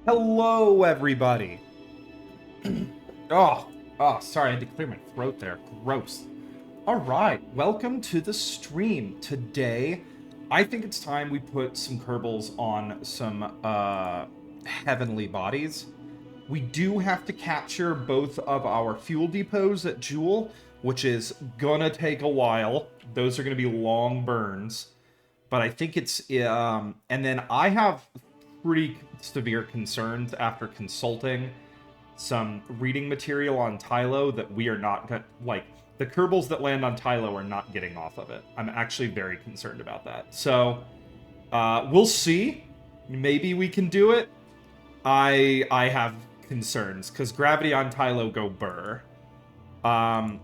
Hello, everybody. Sorry, I had to clear my throat there. Gross. All right, welcome to the stream. Today, I think it's time we put some Kerbals on some heavenly bodies. We do have to capture both of our fuel depots at Jool, which is gonna take a while. Those are gonna be long burns. But I think and then I have pretty severe concerns after consulting some reading material on Tylo that we are not like the Kerbals that land on Tylo are not getting off of it. I'm actually very concerned about that. So we'll see. Maybe we can do it. I have concerns because gravity on Tylo go burr. Um,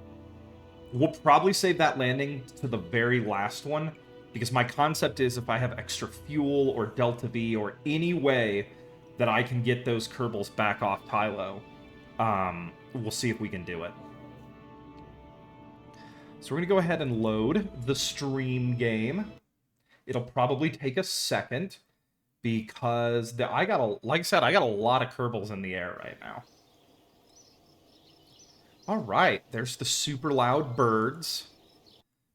we'll probably save that landing to the very last one because my concept is if I have extra fuel or Delta V or any way that I can get those Kerbals back off Tylo, we'll see if we can do it. So we're going to go ahead and load the stream game. It'll probably take a second because like I said, I got a lot of Kerbals in the air right now. All right, there's the super loud birds.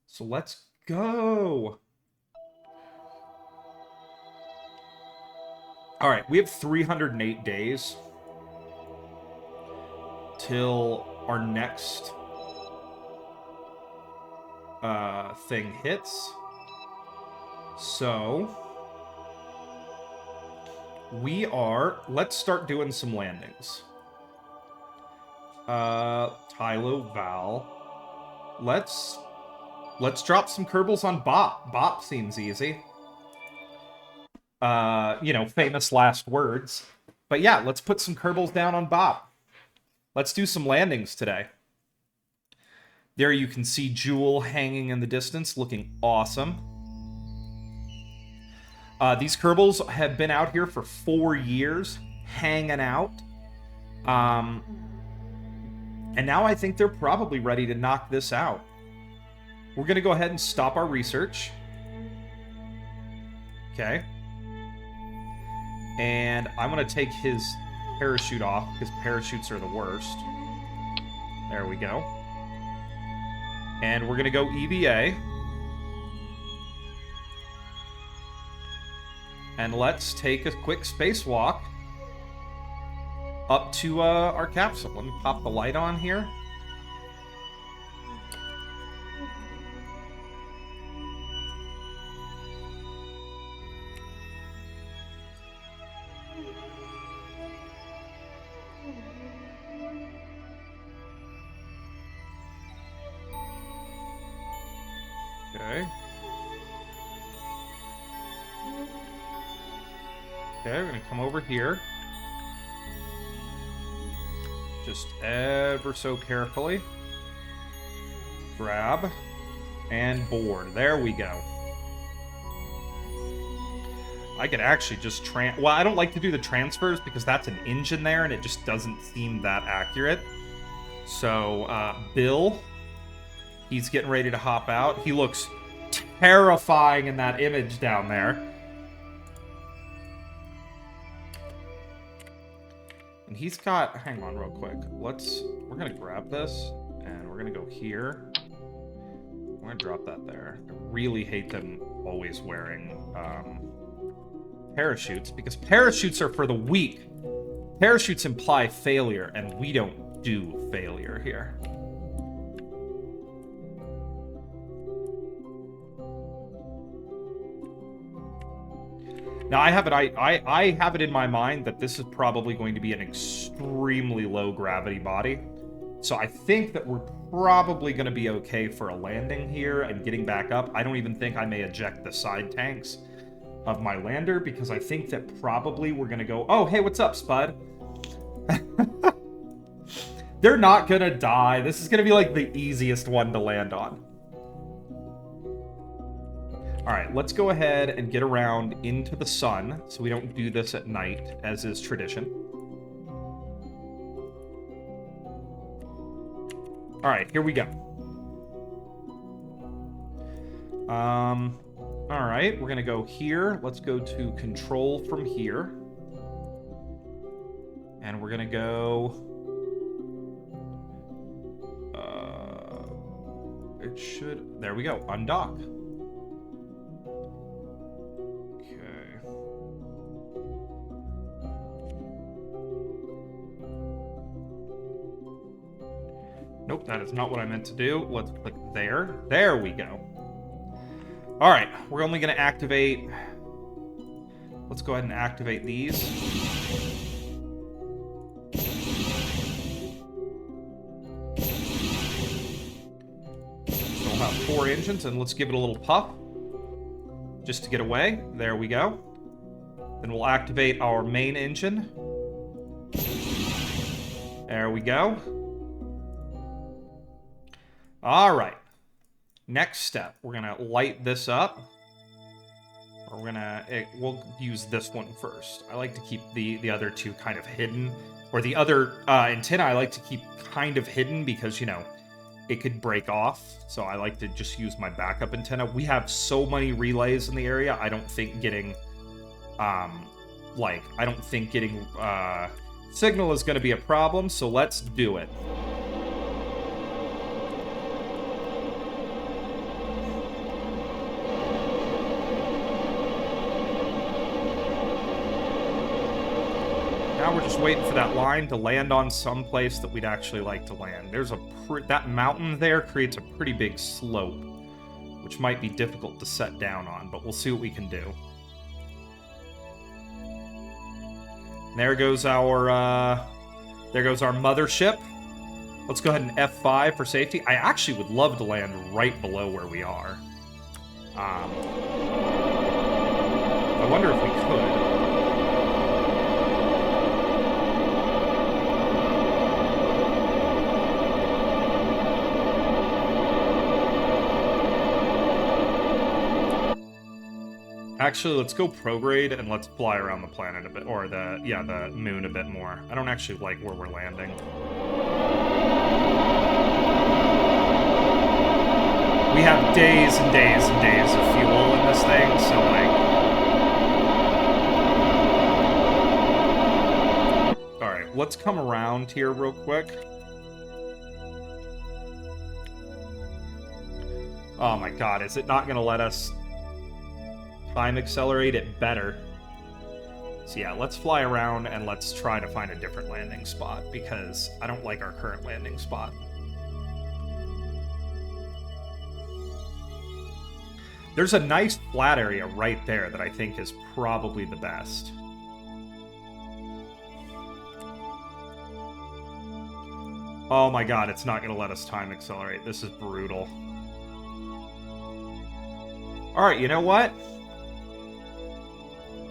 So let's go. All right, we have 308 days till our next thing hits. So let's start doing some landings. Tylo, Val. Let's drop some Kerbals on Bop. Bop seems easy. Famous last words. But yeah, let's put some Kerbals down on Bop. Let's do some landings today. There you can see Jool hanging in the distance, looking awesome. These Kerbals have been out here for 4 years, hanging out. And now I think they're probably ready to knock this out. We're going to go ahead and stop our research. Okay. And I'm going to take his parachute off, because parachutes are the worst. There we go. And we're going to go EVA. And let's take a quick spacewalk up to our capsule. Let me pop the light on here. Okay. Okay, we're going to come over here. Just ever so carefully. Grab. And board. There we go. I could actually just well, I don't like to do the transfers because that's an engine there and it just doesn't seem that accurate. So, Bill, he's getting ready to hop out. He looks terrifying in that image down there. And he's got, hang on real quick. We're gonna grab this and we're gonna go here. We're gonna drop that there. I really hate them always wearing parachutes because parachutes are for the weak. Parachutes imply failure and we don't do failure here. Now, I have it in my mind that this is probably going to be an extremely low gravity body. So I think that we're probably going to be okay for a landing here and getting back up. I don't even think I may eject the side tanks of my lander because I think that probably we're going to go... Oh, hey, what's up, Spud? They're not going to die. This is going to be like the easiest one to land on. All right, let's go ahead and get around into the sun so we don't do this at night, as is tradition. All right, here we go. All right, we're going to go here. Let's go to control from here. gonna go... it should... There we go. Undock. Okay. Nope, that is not what I meant to do. Let's click there. There we go. All right, we're only going to activate... Let's go ahead and activate these. So we'll have 4 engines, and let's give it a little puff. Just to get away. There we go. Then we'll activate our main engine. There we go. All right. Next step, we're gonna light this up. Or we'll use this one first. I like to keep the other two kind of hidden. Or the other antenna I like to keep kind of hidden because, you know, it could break off. So I like to just use my backup antenna. We have so many relays in the area, I don't think getting, signal is gonna be a problem, so let's do it. Now we're just waiting for that line to land on some place that we'd actually like to land. There's that mountain there creates a pretty big slope, which might be difficult to set down on, but we'll see what we can do. There goes our mothership. Let's go ahead and F5 for safety. I actually would love to land right below where we are. I wonder if we could. Actually, let's go prograde and let's fly around the planet a bit, or the moon a bit more. I don't actually like where we're landing. We have days and days and days of fuel in this thing, so like... Alright, let's come around here real quick. Oh my god, is it not gonna let us... time accelerate? It better. So yeah, let's fly around and let's try to find a different landing spot because I don't like our current landing spot. There's a nice flat area right there that I think is probably the best. Oh my god, it's not going to let us time accelerate. This is brutal. Alright, you know what?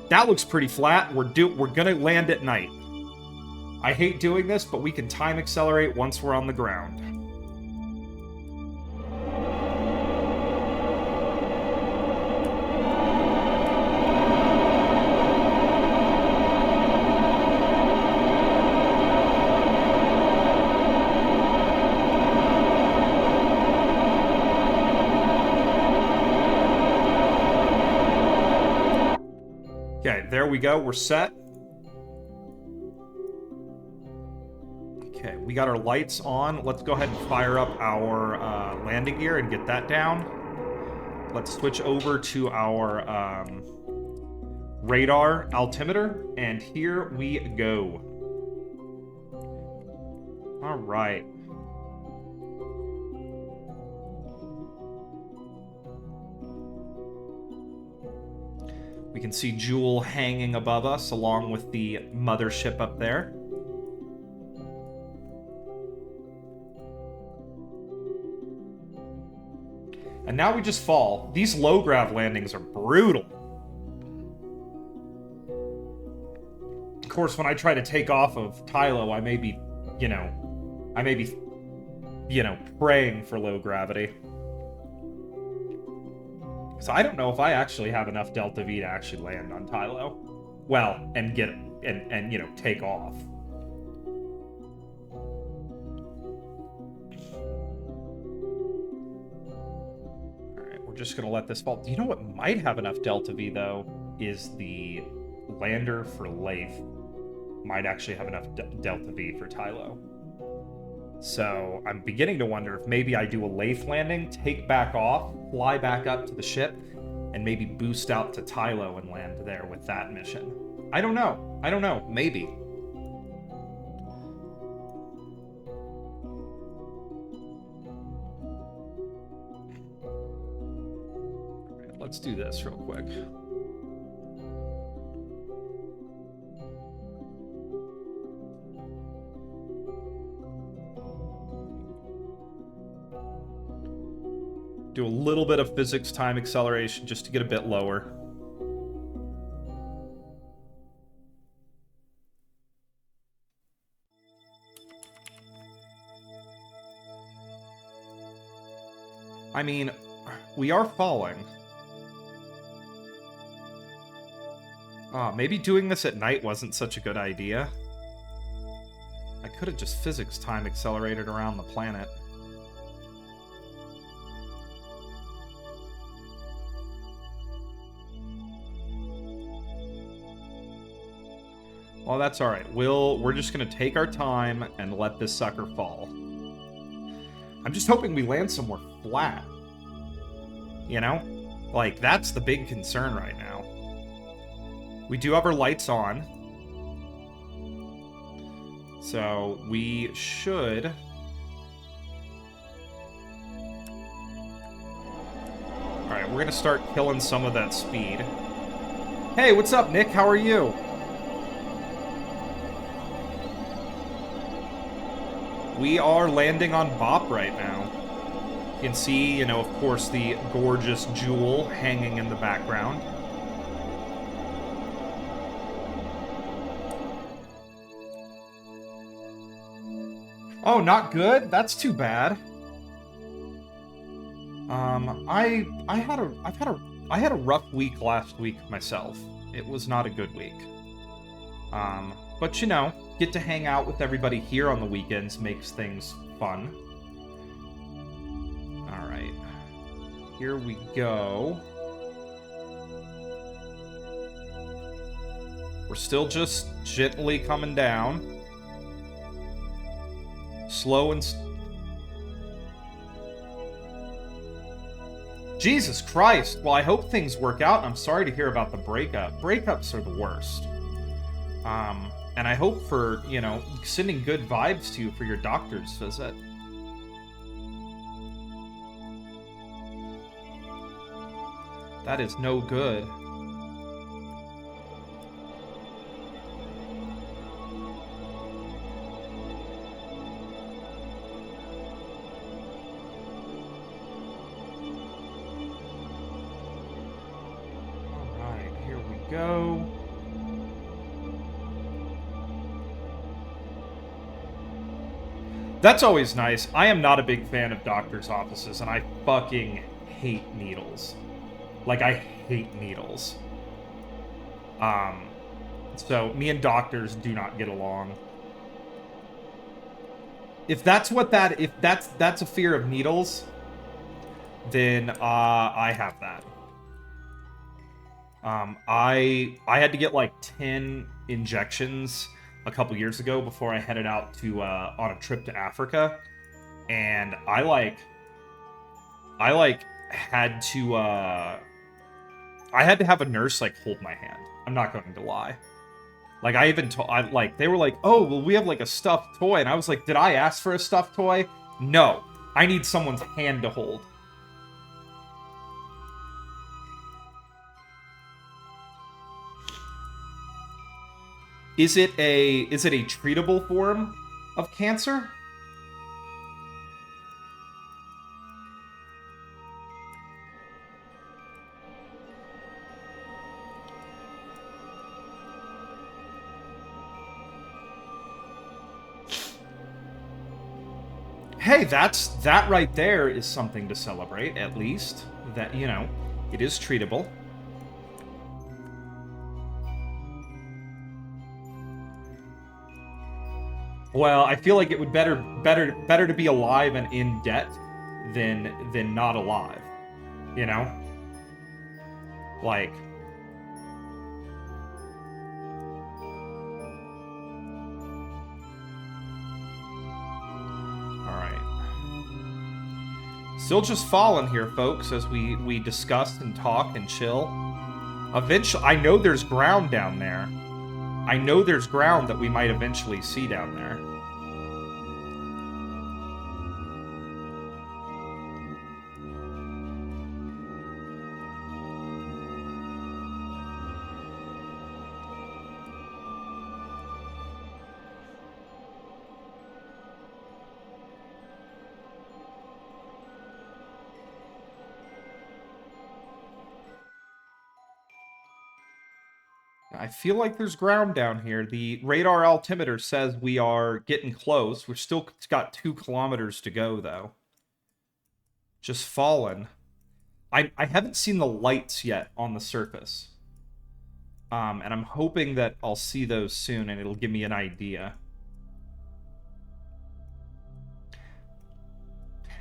That looks pretty flat. We're gonna land at night. I hate doing this, but we can time accelerate once we're on the ground. Okay, there we go. We're set. Okay, we got our lights on. Let's go ahead and fire up our landing gear and get that down. Let's switch over to our radar altimeter, and here we go. All right. We can see Jool hanging above us, along with the mothership up there. And now we just fall. These low-grav landings are brutal. Of course, when I try to take off of Tylo, I may be, praying for low gravity. So I don't know if I actually have enough Delta V to actually land on Tylo. Well, and get and take off. Alright, we're just gonna let this fall. You know what might have enough Delta V though? Is the lander for Lathe. might actually have enough Delta V for Tylo. So I'm beginning to wonder if maybe I do a Lathe landing, take back off, fly back up to the ship, and maybe boost out to Tylo and land there with that mission. I don't know. I don't know. Maybe. Right, let's do this real quick. Do a little bit of physics time acceleration just to get a bit lower. I mean, we are falling. Maybe doing this at night wasn't such a good idea. I could have just physics time accelerated around the planet. Well, that's alright. We're just gonna take our time and let this sucker fall. I'm just hoping we land somewhere flat. You know? Like, that's the big concern right now. We do have our lights on. So, we should... Alright, we're gonna start killing some of that speed. Hey, what's up, Nick? How are you? We are landing on Bop right now. You can see, you know, of course, the gorgeous Jool hanging in the background. Oh, not good? That's too bad. I had a rough week last week myself. It was not a good week. But you know, get to hang out with everybody here on the weekends makes things fun. Alright. Here we go. We're still just gently coming down. Slow and... Jesus Christ! Well, I hope things work out. I'm sorry to hear about the breakup. Breakups are the worst. And I hope for, you know, sending good vibes to you for your doctor's visit. That is no good. Alright, here we go. That's always nice. I am not a big fan of doctor's offices, and I fucking hate needles. Like, I hate needles. So me and doctors do not get along. If that's a fear of needles, then I have that. I had to get like 10 injections a couple years ago before I headed out to on a trip to Africa, and I had to have a nurse like hold my hand. I'm not going to lie. Like they were like, "Oh, well, we have like a stuffed toy," and I was like, "Did I ask for a stuffed toy? No, I need someone's hand to hold." Is it a treatable form of cancer? Hey, that right there is something to celebrate, at least. That, you know, it is treatable. Well, I feel like it would better to be alive and in debt than not alive. You know? Like, Still just falling here, folks, as we discuss and talk and chill. Eventually, I know there's ground down there. I know there's ground that we might eventually see down there. I feel like there's ground down here. The radar altimeter says we are getting close. We're still got 2 kilometers to go, though. Just fallen. I haven't seen the lights yet on the surface. And I'm hoping that I'll see those soon, and it'll give me an idea.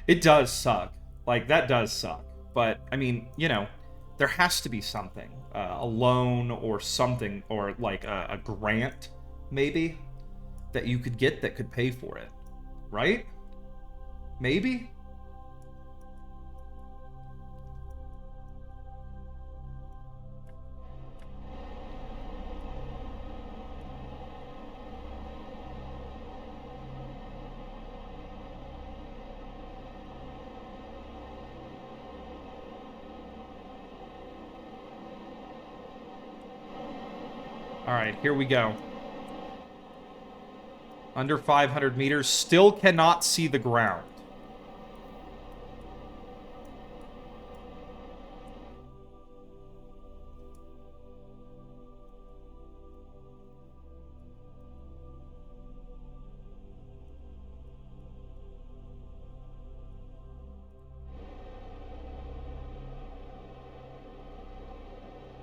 It does suck. Like, that does suck. But, I mean, you know, there has to be something. A loan or something, or like a grant, maybe, that you could get that could pay for it. Right? Maybe? Alright, here we go. Under 500 meters. Still cannot see the ground.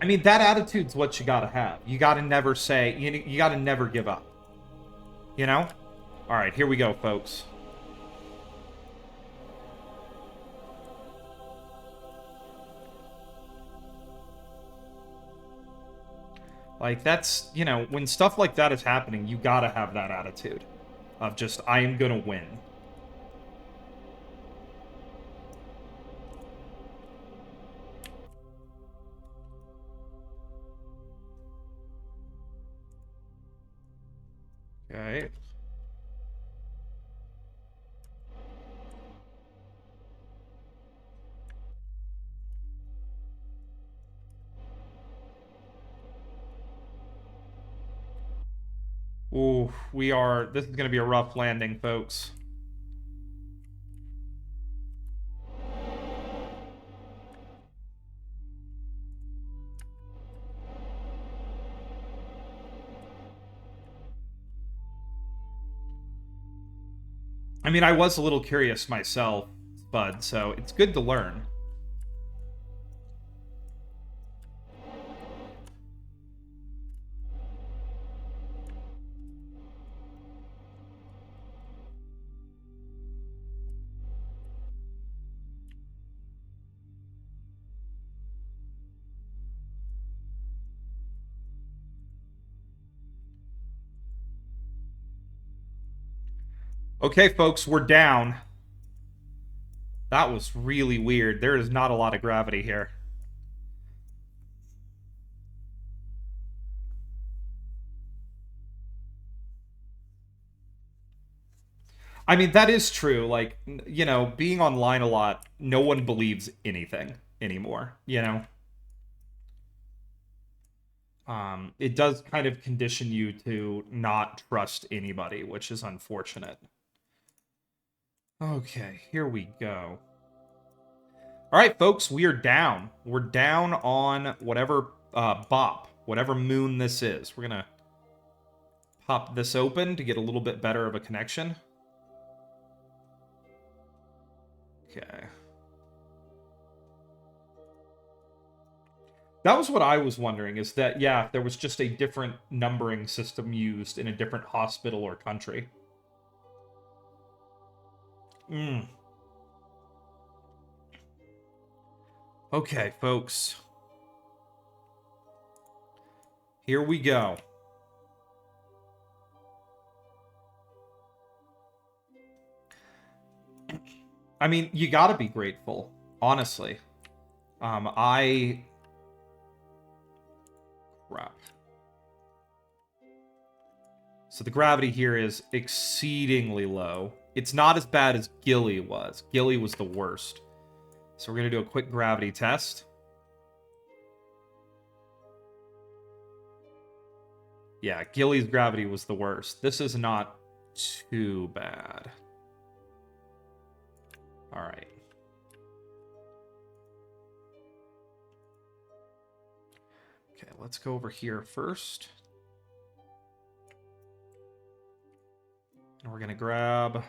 I mean, that attitude's what you gotta have. You gotta never say, you gotta never give up. You know? Alright, here we go, folks. Like, that's, you know, when stuff like that is happening, you gotta have that attitude of just, I am gonna win. Okay. Ooh, this is gonna be a rough landing, folks. I mean, I was a little curious myself, Bud, so it's good to learn. Okay, folks, we're down. That was really weird. There is not a lot of gravity here. I mean, that is true. Like, you know, being online a lot, no one believes anything anymore, you know? It does kind of condition you to not trust anybody, which is unfortunate. Okay, here we go. All right, folks, we are down. We're down on whatever bop, whatever moon this is. We're gonna pop this open to get a little bit better of a connection. Okay. That was what I was wondering, is that, yeah, if there was just a different numbering system used in a different hospital or country. Okay, folks. Here we go. I mean, you gotta be grateful, honestly. I... Crap. So the gravity here is exceedingly low. It's not as bad as Gilly was. Gilly was the worst. So we're going to do a quick gravity test. Yeah, Gilly's gravity was the worst. This is not too bad. All right. Okay, let's go over here first. And we're going to grab...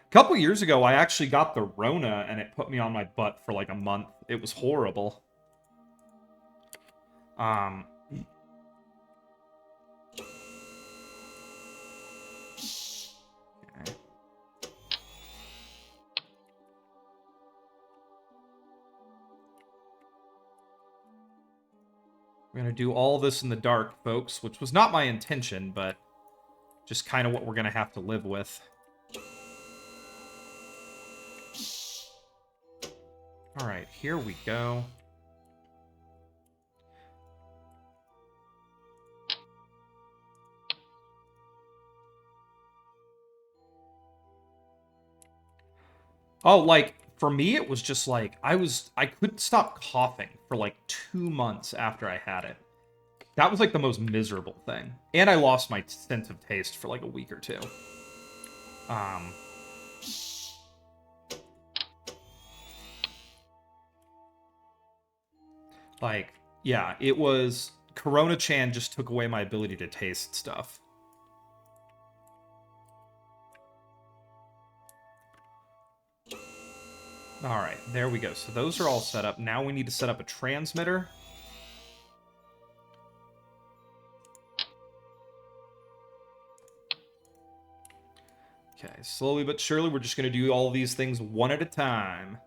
A couple years ago, I actually got the Rona, and it put me on my butt for like a month. It was horrible. Okay. We're going to do all this in the dark, folks, which was not my intention, but just kind of what we're going to have to live with. All right, here we go. Oh, like, for me, it was just like, I couldn't stop coughing for like 2 months after I had it. That was like the most miserable thing. And I lost my sense of taste for like a week or two. Like, yeah, it was... Corona-chan just took away my ability to taste stuff. Alright, there we go. So those are all set up. Now we need to set up a transmitter. Okay, slowly but surely, we're just going to do all these things one at a time.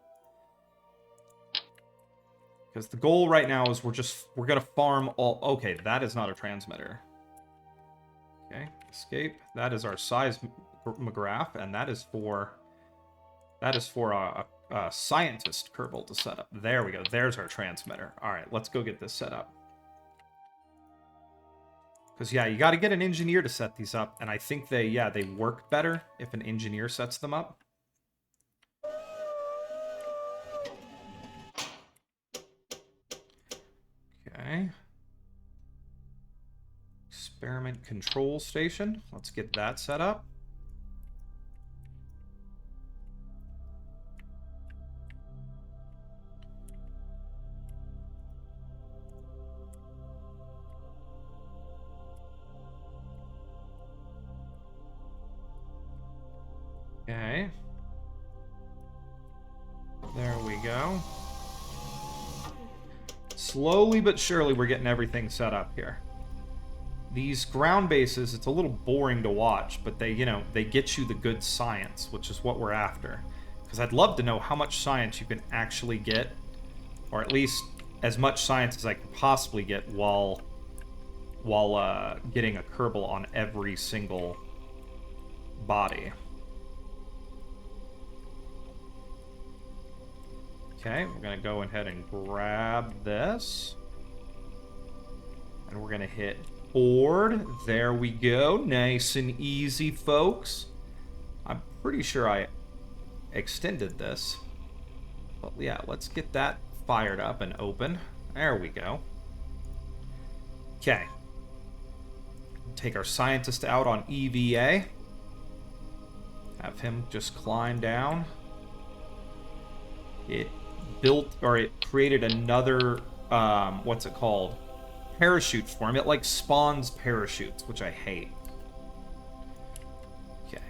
Because the goal right now is we're going to farm all... Okay, that is not a transmitter. Okay, escape. That is our seismograph, and that is for a scientist Kerbal to set up. There we go. There's our transmitter. All right, let's go get this set up. Because, yeah, you got to get an engineer to set these up, and I think they work better if an engineer sets them up. Okay. Experiment control station. Let's get that set up. Okay. There we go. Slowly but surely we're getting everything set up here. These ground bases, it's a little boring to watch, but they get you the good science, which is what we're after. Because I'd love to know how much science you can actually get, or at least as much science as I can possibly get while getting a Kerbal on every single body. Okay, we're going to go ahead and grab this. And we're going to hit board. There we go. Nice and easy, folks. I'm pretty sure I extended this. But yeah, let's get that fired up and open. There we go. Okay. Take our scientist out on EVA. Have him just climb down. It created another, what's it called? Parachute for him. It, like, spawns parachutes, which I hate. Okay.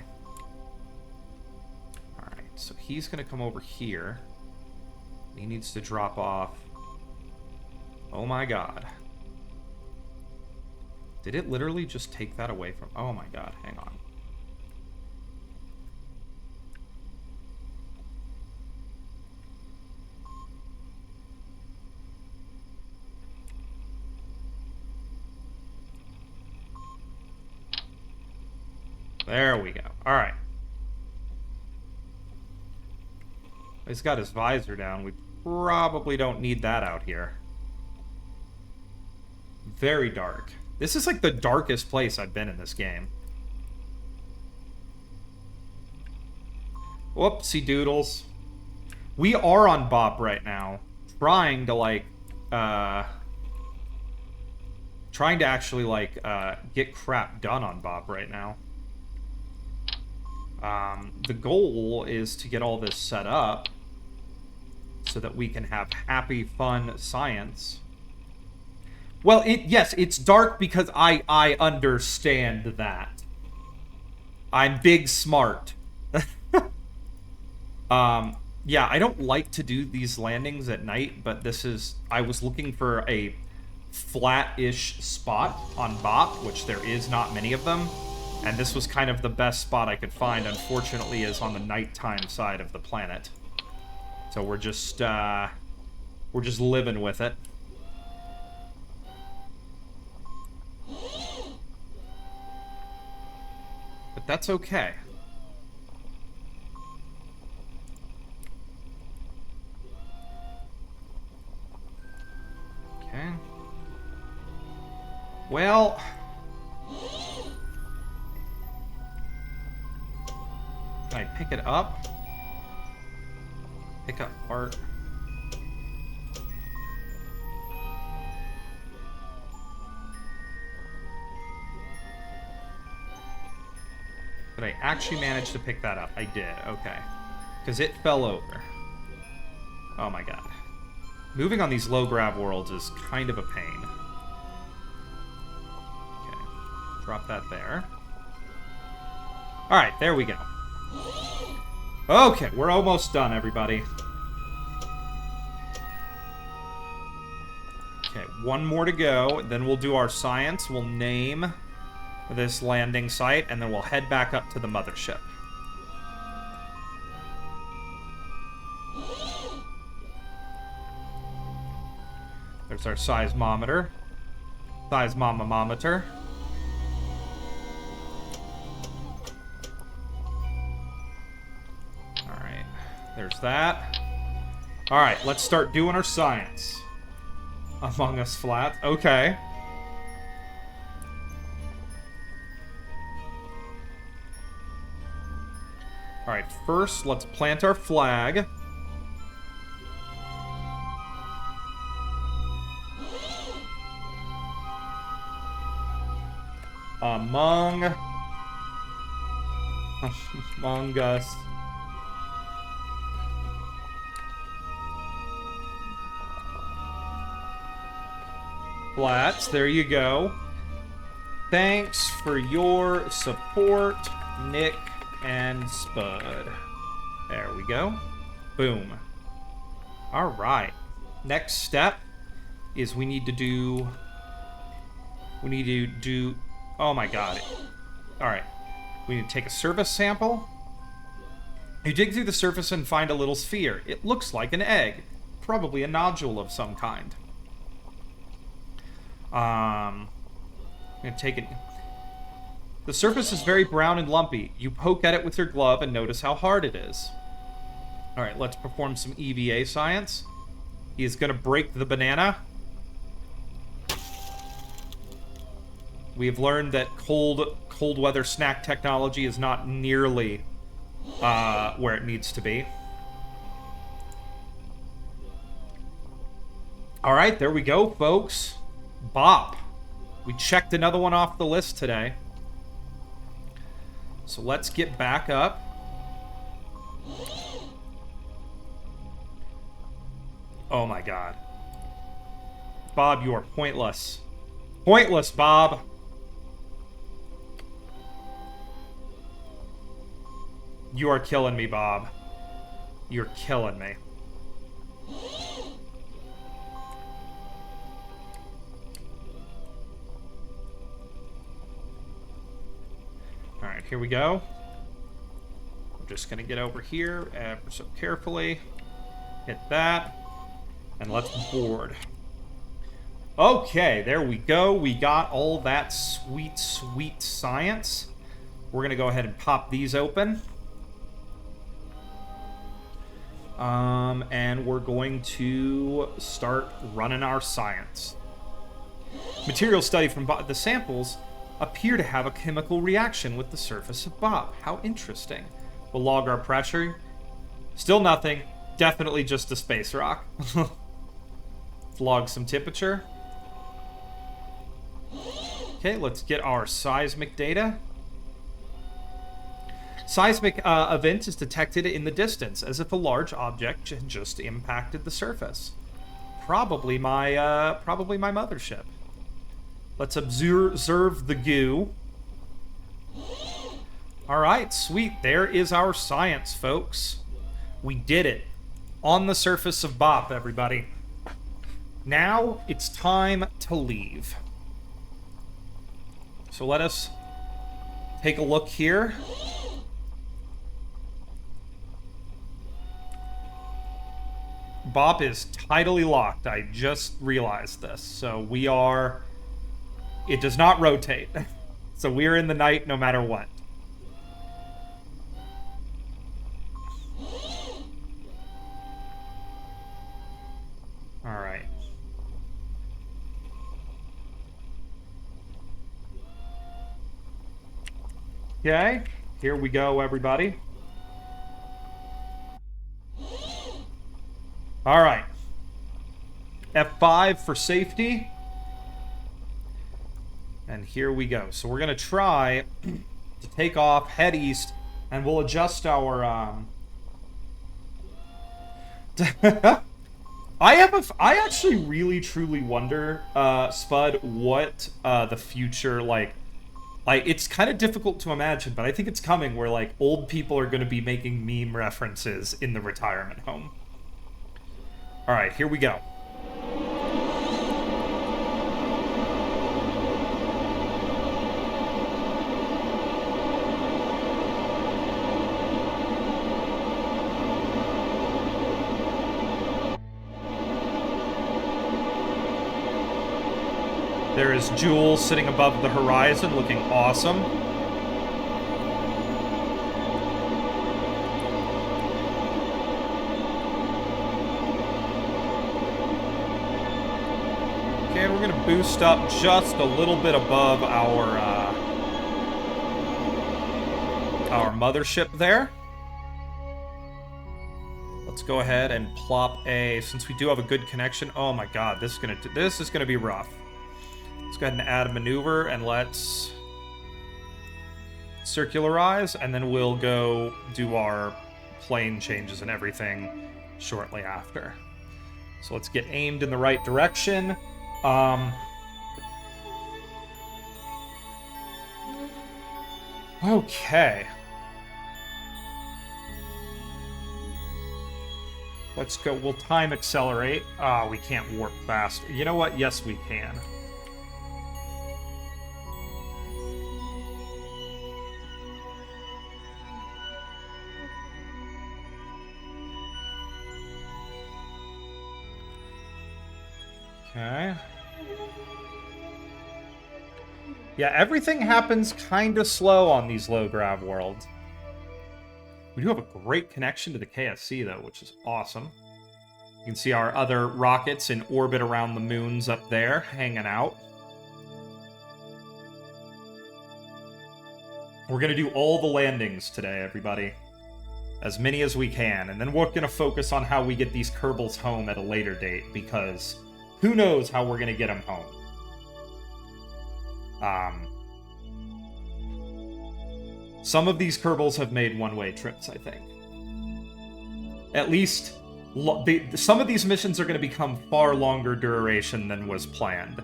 Alright, so he's gonna come over here. He needs to drop off. Oh my god. Did it literally just take that away from... Oh my god, hang on. There we go. All right. He's got his visor down. We probably don't need that out here. Very dark. This is like the darkest place I've been in this game. Whoopsie doodles. We are on Bop right now. Trying to, like, trying to actually, like, get crap done on Bop right now. The goal is to get all this set up so that we can have happy, fun science. Well, yes, it's dark because I understand that. I'm big smart. Yeah, I don't like to do these landings at night, but this is... I was looking for a flat-ish spot on Bop, which there is not many of them, and this was kind of the best spot I could find, unfortunately, is on the nighttime side of the planet. So we're just living with it. But that's okay. Okay. Well... Can I pick it up? Pick up part. Did I actually manage to pick that up? I did, okay. Because it fell over. Oh my god. Moving on these low grav worlds is kind of a pain. Okay. Drop that there. Alright, there we go. Okay, we're almost done, everybody. Okay, one more to go. Then we'll do our science. We'll name this landing site, and then we'll head back up to the mothership. There's our seismometer. Seismometer. Alright, there's that. Alright, let's start doing our science. Among Us flat. Okay. Alright, first, let's plant our flag. Among Us. Flats, there you go. Thanks for your support, Nick and Spud. There we go. Boom. Alright. Next step is we need to do... Oh my god. Alright. We need to take a surface sample. You dig through the surface and find a little sphere. It looks like an egg. Probably a nodule of some kind. I'm gonna take it. The surface is very brown and lumpy. You poke at it with your glove and notice how hard it is. Alright, let's perform some EVA science. He is gonna break the banana. We have learned that cold weather snack technology is not nearly where it needs to be. Alright, there we go, folks. Bop. We checked another one off the list today. So let's get back up. Oh my god. Bob, you are pointless. Pointless, Bob. You are killing me, Bob. You're killing me. Alright, here we go. I'm just gonna get over here ever so carefully. Hit that. And let's board. Okay, there we go. We got all that sweet, sweet science. We're going to go ahead and pop these open. And we're going to start running our science. Material study from the samples appear to have a chemical reaction with the surface of Bob. How interesting. We'll log our pressure. Still nothing. Definitely just a space rock. Let's log some temperature. Okay, let's get our seismic data. Seismic event is detected in the distance, as if a large object had just impacted the surface. Probably my mothership. Let's observe the goo. All right, sweet. There is our science, folks. We did it. On the surface of Bop, everybody. Now it's time to leave. So let us take a look here. Bop is tidally locked. I just realized this. So we are... It does not rotate. So we're in the night no matter what. Alright. Okay, here we go, everybody. Alright. F5 for safety. And here we go. So we're going to try to take off, head east, and we'll adjust our... I actually really, truly wonder, Spud, what the future, like, it's kind of difficult to imagine, but I think it's coming where, like, old people are going to be making meme references in the retirement home. Alright, here we go. There is Jool sitting above the horizon, looking awesome. Okay, we're gonna boost up just a little bit above our mothership there. Let's go ahead and plop a, since we do have a good connection. Oh my god, this is gonna be rough. Let's go ahead and add a maneuver, and let's circularize, and then we'll go do our plane changes and everything shortly after. So let's get aimed in the right direction. Okay. Let's go. We'll time accelerate. We can't warp fast. You know what? Yes, we can. Okay. Yeah, everything happens kind of slow on these low-grav worlds. We do have a great connection to the KSC, though, which is awesome. You can see our other rockets in orbit around the moons up there, hanging out. We're going to do all the landings today, everybody. As many as we can. And then we're going to focus on how we get these Kerbals home at a later date, because who knows how we're going to get them home. Some of these Kerbals have made one-way trips, I think. At least, some of these missions are going to become far longer duration than was planned.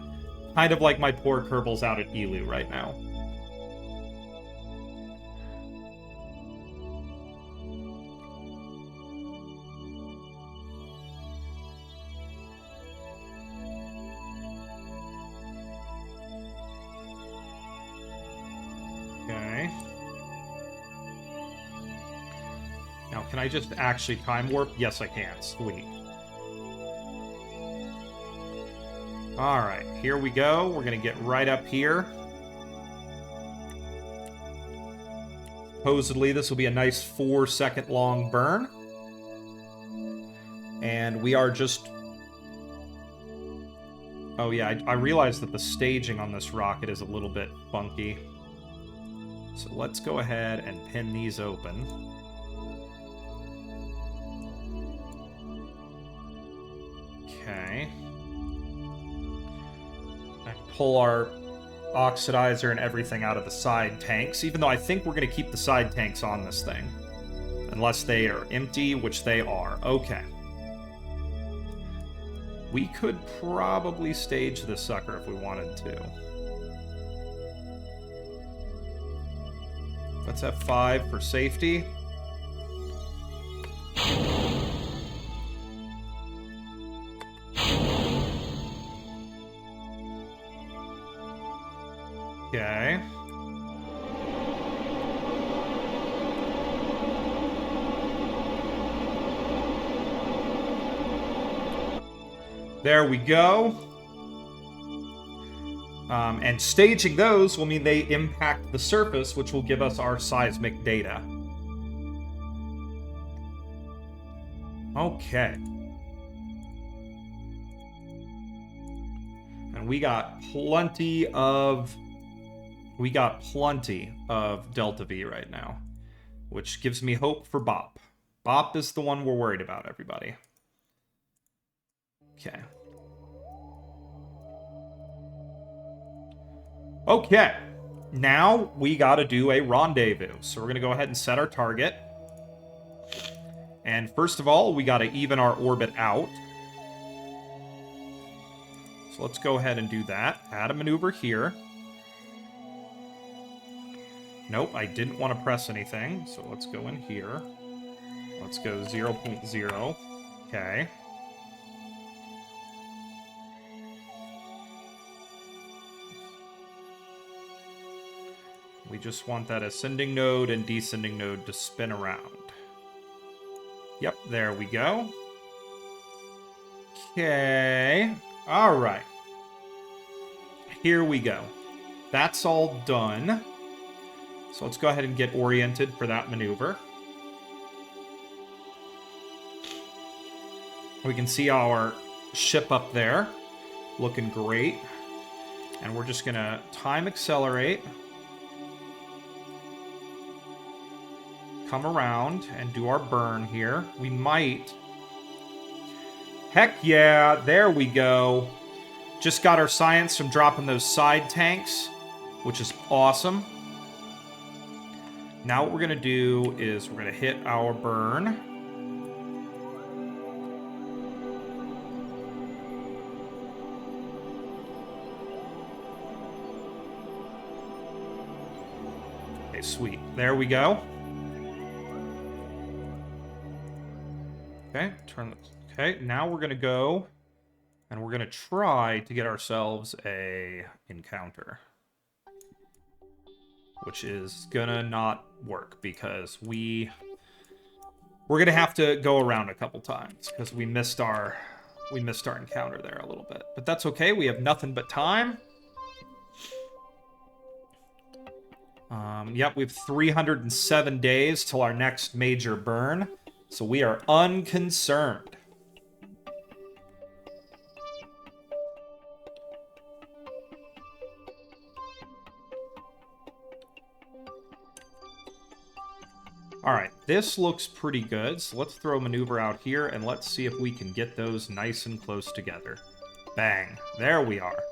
Kind of like my poor Kerbals out at Elu right now. Okay. Now, can I just actually time warp? Yes, I can. Sweet. Alright, here we go. We're going to get right up here. Supposedly, this will be a nice 4-second long burn. And we are just... Oh yeah, I realize that the staging on this rocket is a little bit funky. So let's go ahead and pin these open. Okay. And pull our oxidizer and everything out of the side tanks, even though I think we're going to keep the side tanks on this thing. Unless they are empty, which they are. Okay. We could probably stage this sucker if we wanted to. Let's have 5 for safety. Okay. There we go. And staging those will mean they impact the surface, which will give us our seismic data. Okay. And we got plenty of Delta V right now, which gives me hope for Bop. Bop is the one we're worried about, everybody. Okay. Okay. Now we got to do a rendezvous. So we're going to go ahead and set our target. And first of all, we got to even our orbit out. So let's go ahead and do that. Add a maneuver here. Nope, I didn't want to press anything. So let's go in here. Let's go 0.0. Okay. We just want that ascending node and descending node to spin around. Yep, there we go. Okay. All right. Here we go. That's all done. So let's go ahead and get oriented for that maneuver. We can see our ship up there. Looking great. And we're just going to time accelerate. Come around and do our burn here. We might... Heck yeah, there we go. Just got our science from dropping those side tanks, which is awesome. Now what we're going to do is we're going to hit our burn. Okay, sweet. There we go. Okay, turn the... Okay, now we're going to go and we're going to try to get ourselves a encounter. Which is going to not work because we're going to have to go around a couple times because we missed our encounter there a little bit. But that's okay. We have nothing but time. Yep, we have 307 days till our next major burn. So we are unconcerned. All right, this looks pretty good. So let's throw a maneuver out here and let's see if we can get those nice and close together. Bang. There we are.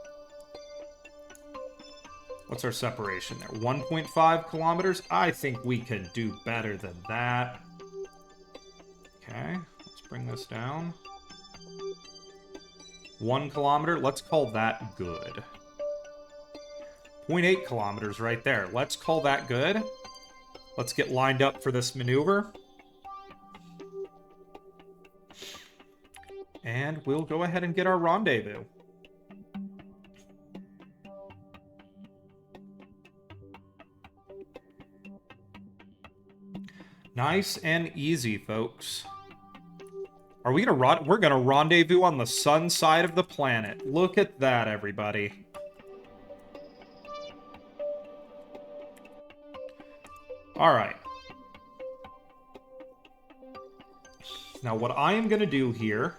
What's our separation there? 1.5 kilometers? I think we could do better than that. Okay, let's bring this down. 1 kilometer, let's call that good. 0.8 kilometers right there. Let's call that good. Let's get lined up for this maneuver. And we'll go ahead and get our rendezvous. Nice and easy, folks. Are we gonna we're gonna rendezvous on the sun side of the planet. Look at that, everybody. All right. Now, what I am going to do here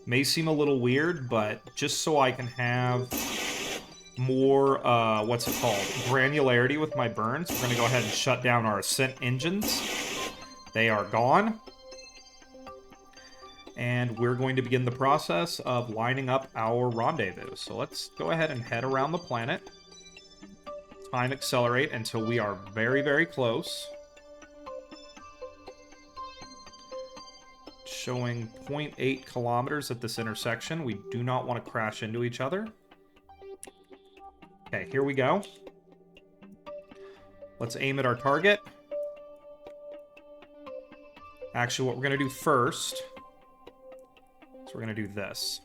may seem a little weird, but just so I can have more, what's it called? Granularity with my burns, we're going to go ahead and shut down our ascent engines. They are gone. And we're going to begin the process of lining up our rendezvous. So let's go ahead and head around the planet. Time accelerate until we are very, very close. Showing 0.8 kilometers at this intersection. We do not want to crash into each other. Okay, here we go. Let's aim at our target. Actually, what we're going to do first is we're going to do this.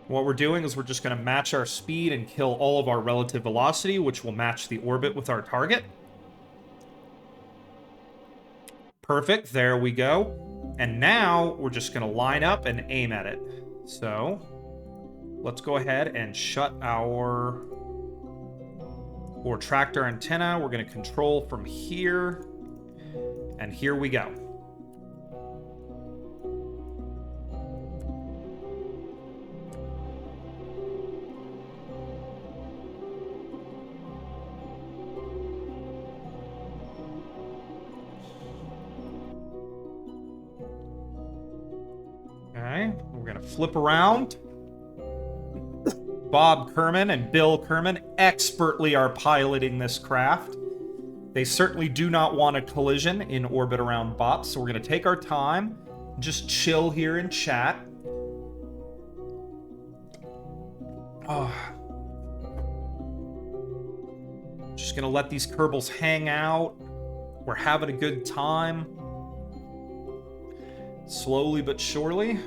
What we're doing is we're just going to match our speed and kill all of our relative velocity, which will match the orbit with our target. Perfect, there we go. And now we're just going to line up and aim at it. So let's go ahead and shut our tractor antenna. We're going to control from here. And here we go. Okay, we're going to flip around. Bob Kerman and Bill Kerman expertly are piloting this craft. They certainly do not want a collision in orbit around Bop, so we're going to take our time, just chill here and chat. Oh. Just going to let these Kerbals hang out. We're having a good time. Slowly but surely,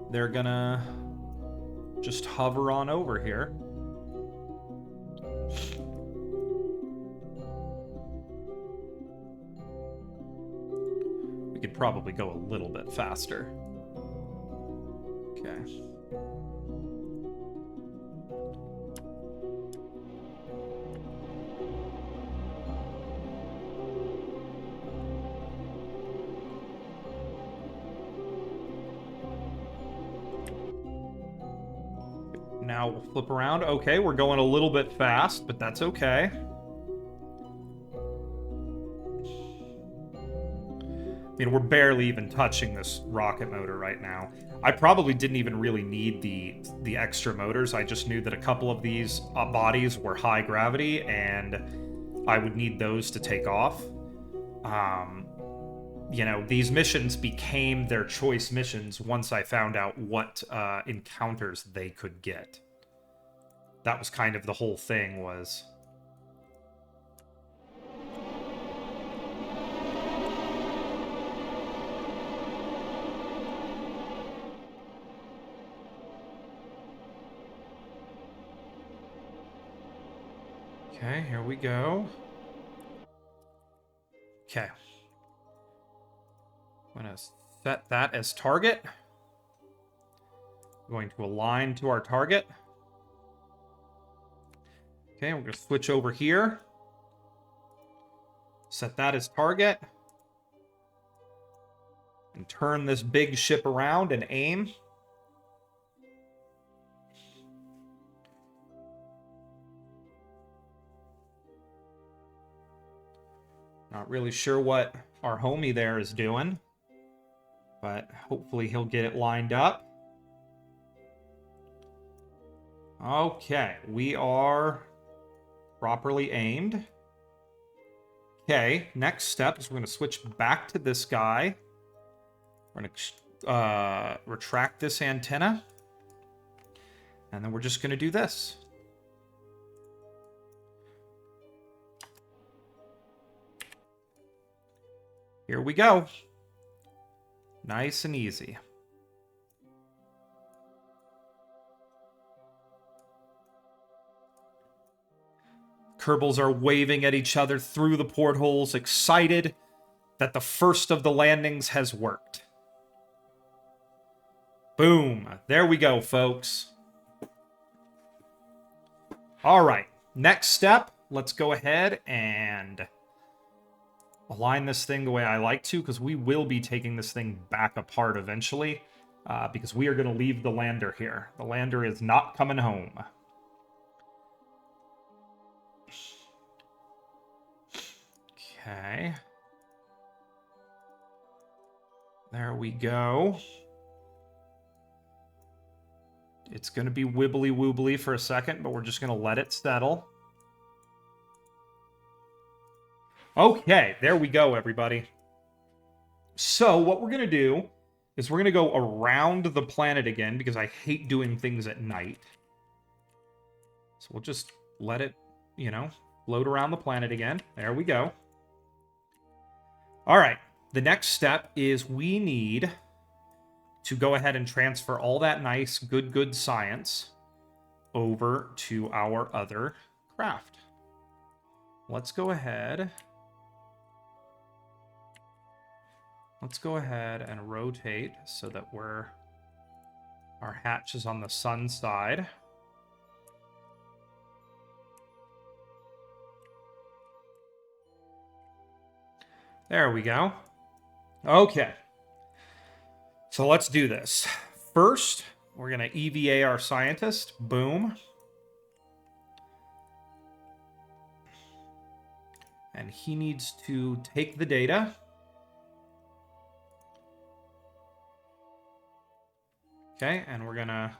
they're going to just hover on over here. We could probably go a little bit faster. Okay. Now we'll flip around. Okay, we're going a little bit fast, but that's okay. I mean, we're barely even touching this rocket motor right now. I probably didn't even really need the extra motors. I just knew that a couple of these bodies were high gravity, and I would need those to take off. You know, these missions became their choice missions once I found out what encounters they could get. That was kind of the whole thing, was... Okay, here we go. Okay. I'm going to set that as target. I'm going to align to our target. Okay, we're going to switch over here. Set that as target. And turn this big ship around and aim. Not really sure what our homie there is doing, but hopefully he'll get it lined up. Okay, we are properly aimed. Okay, next step is we're going to switch back to this guy. We're going to retract this antenna. And then we're just going to do this. Here we go. Nice and easy. Kerbals are waving at each other through the portholes, excited that the first of the landings has worked. Boom. There we go, folks. All right. Next step, let's go ahead and align this thing the way I like to, because we will be taking this thing back apart eventually, because we are going to leave the lander here. The lander is not coming home. Okay. There we go. It's going to be wibbly-woobly for a second, but we're just going to let it settle. Okay, there we go, everybody. So what we're going to do is we're going to go around the planet again, because I hate doing things at night. So we'll just let it, you know, float around the planet again. There we go. All right, the next step is we need to go ahead and transfer all that nice, good science over to our other craft. Let's go ahead. Let's go ahead and rotate so that our hatch is on the sun side. There we go. Okay. So let's do this. First, we're going to EVA our scientist. Boom. And he needs to take the data. Okay, and we're going to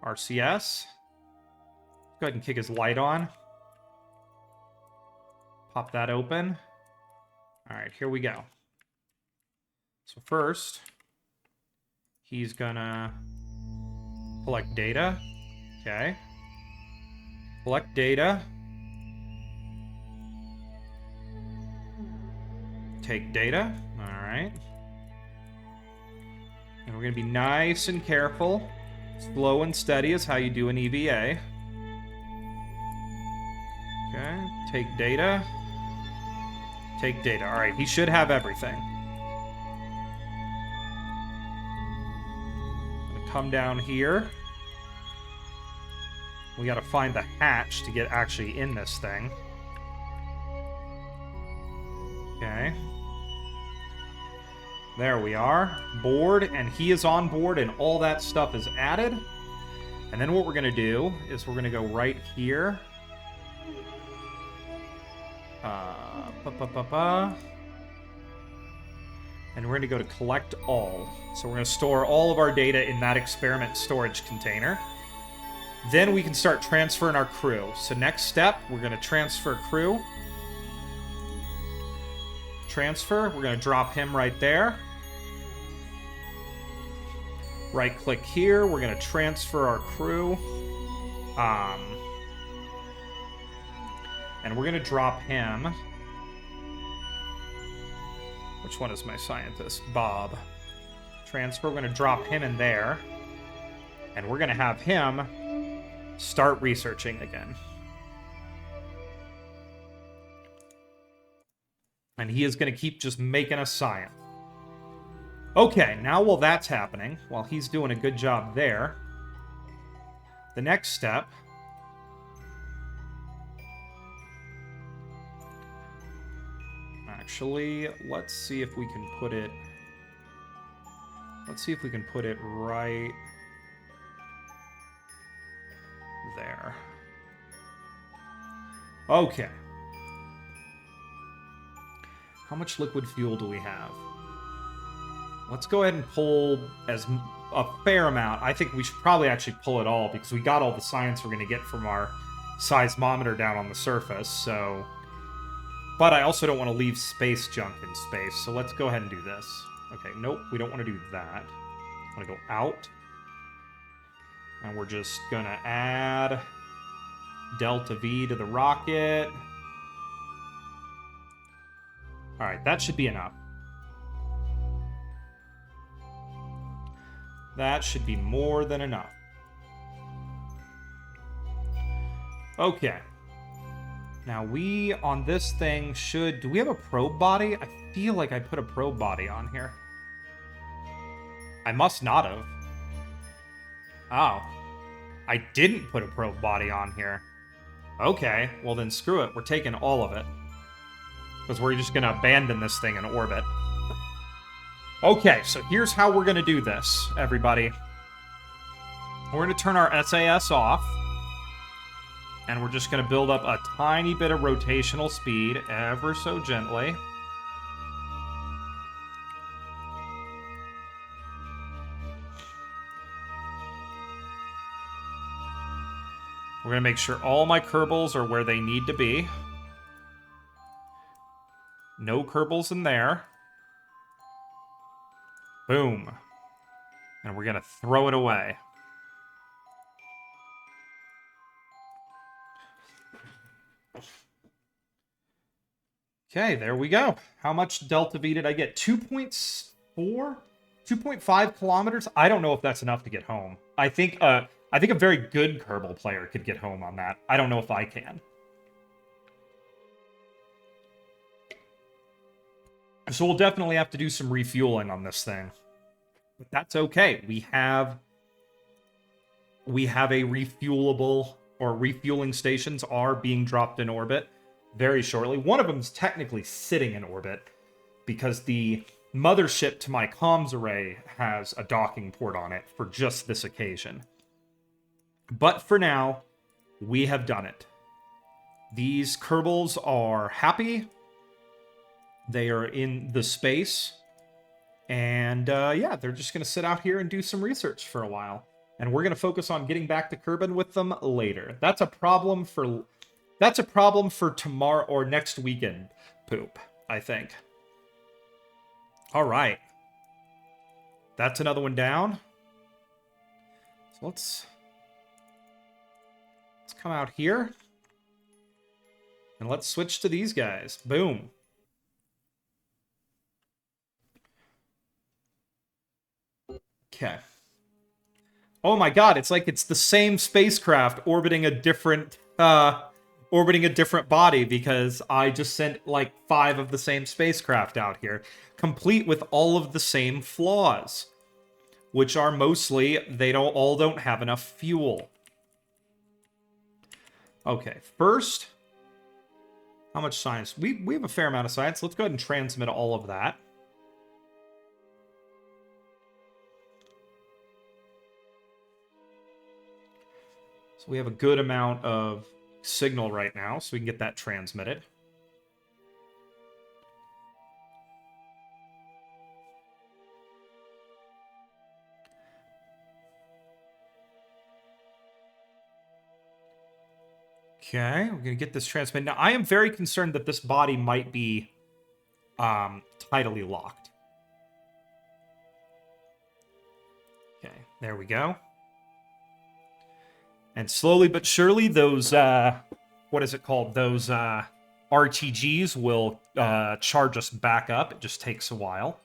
RCS. Go ahead and kick his light on. Pop that open. All right, here we go. So first, he's gonna collect data. Okay. Collect data. Take data. All right. And we're gonna be nice and careful. Slow and steady is how you do an EVA. Okay. Take data. Take data. All right, he should have everything. Come down here. We got to find the hatch to get actually in this thing. Okay. There we are. Board, and he is on board, and all that stuff is added. And then what we're going to do is we're going to go right here. And we're going to go to collect all. So we're going to store all of our data in that experiment storage container. Then we can start transferring our crew. So next step, we're going to transfer crew. Transfer. We're going to drop him right there. Right click here. We're going to transfer our crew. And we're going to drop him. Which one is my scientist? Bob. Transfer. We're going to drop him in there. And we're going to have him start researching again. And he is going to keep just making us science. Okay, now while that's happening, while he's doing a good job there, the next step... Actually, let's see if we can put it... Let's see if we can put it right there. Okay. How much liquid fuel do we have? Let's go ahead and pull a fair amount. I think we should probably actually pull it all because we got all the science we're going to get from our seismometer down on the surface, so... But I also don't want to leave space junk in space, so let's go ahead and do this. Okay, nope, we don't want to do that. I want to go out. And we're just going to add delta V to the rocket. Alright, that should be enough. That should be more than enough. Okay. Now we, on this thing, should... Do we have a probe body? I feel like I put a probe body on here. I must not have. Oh. I didn't put a probe body on here. Okay, well then screw it. We're taking all of it. Because we're just going to abandon this thing in orbit. Okay, so here's how we're going to do this, everybody. We're going to turn our SAS off. And we're just going to build up a tiny bit of rotational speed ever so gently. We're going to make sure all my Kerbals are where they need to be. No Kerbals in there. Boom. And we're going to throw it away. Okay, there we go. How much Delta V did I get? 2.4? 2.5 kilometers? I don't know if that's enough to get home. I think a very good Kerbal player could get home on that. I don't know if I can. So we'll definitely have to do some refueling on this thing. But that's okay. We have a refuelable, or refueling stations are being dropped in orbit very shortly. One of them is technically sitting in orbit because the mothership to my comms array has a docking port on it for just this occasion. But for now, we have done it. These Kerbals are happy. They are in the space. And yeah, they're just going to sit out here and do some research for a while. And we're going to focus on getting back to Kerbin with them later. That's a problem for tomorrow or next weekend, Poop, I think. All right. That's another one down. So let's come out here. And let's switch to these guys. Boom. Okay. Oh my god, it's like it's the same spacecraft orbiting a different body, because I just sent like 5 of the same spacecraft out here, complete with all of the same flaws, which are mostly they don't have enough fuel. Okay, first, how much science? We have a fair amount of science. Let's go ahead and transmit all of that. So we have a good amount of signal right now, so we can get that transmitted. Okay, we're going to get this transmitted. Now, I am very concerned that this body might be tidally locked. Okay, there we go. And slowly but surely, those, what is it called? Those RTGs will charge us back up. It just takes a while.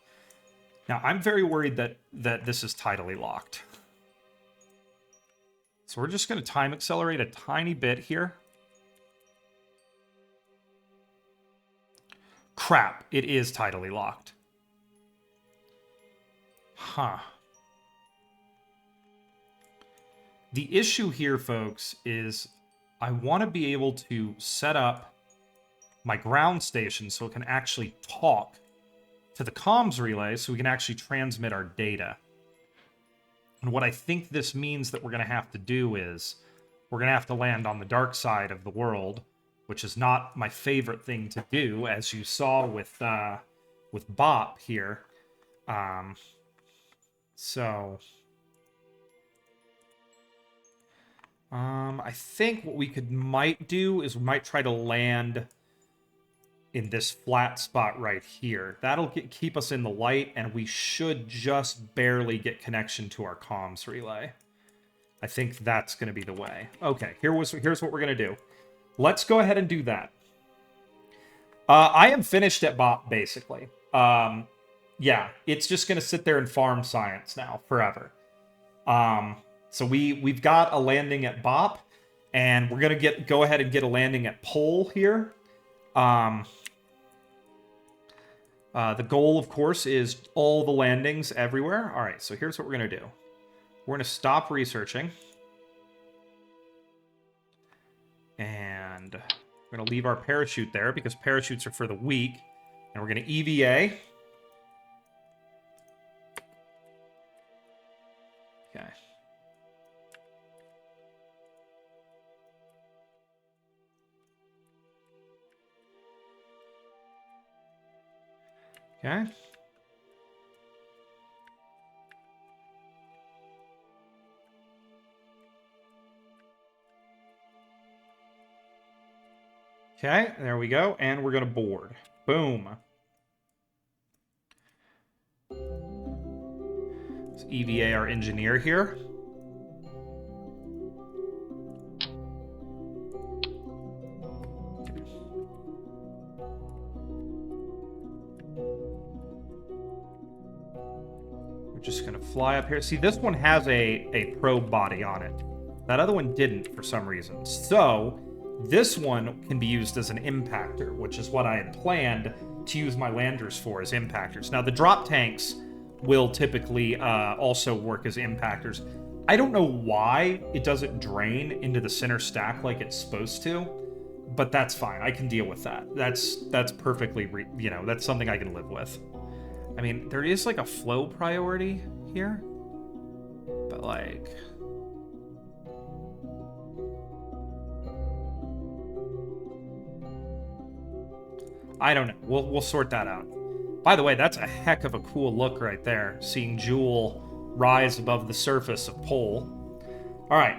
Now, I'm very worried that this is tidally locked. So we're just going to time accelerate a tiny bit here. Crap, it is tidally locked. Huh. The issue here, folks, is I want to be able to set up my ground station so it can actually talk to the comms relay so we can actually transmit our data. And what I think this means that we're going to have to do is we're going to have to land on the dark side of the world, which is not my favorite thing to do, as you saw with Bop here. I think what we might do is we might try to land in this flat spot right here. That'll keep us in the light, and we should just barely get connection to our comms relay. I think that's going to be the way. Okay, here's what we're going to do. Let's go ahead and do that. I am finished at Bop, basically. Yeah, it's just going to sit there and farm science now, forever. So we've got a landing at Bop, and we're going to go ahead and get a landing at Pole here. The goal, of course, is all the landings everywhere. All right, so here's what we're going to do. We're going to stop researching. And we're going to leave our parachute there because parachutes are for the weak. And we're going to EVA. Okay. Okay. Okay, there we go. And we're going to board. Boom. Let's EVA our engineer here. We're just going to fly up here. See, this one has a probe body on it. That other one didn't for some reason. So this one can be used as an impactor, which is what I had planned to use my landers for, as impactors. Now, the drop tanks will typically also work as impactors. I don't know why it doesn't drain into the center stack like it's supposed to, but that's fine. I can deal with that. That's perfectly, that's something I can live with. I mean, there is like a flow priority here, but like... I don't know. We'll sort that out. By the way, that's a heck of a cool look right there, seeing Jool rise above the surface of Pole. All right.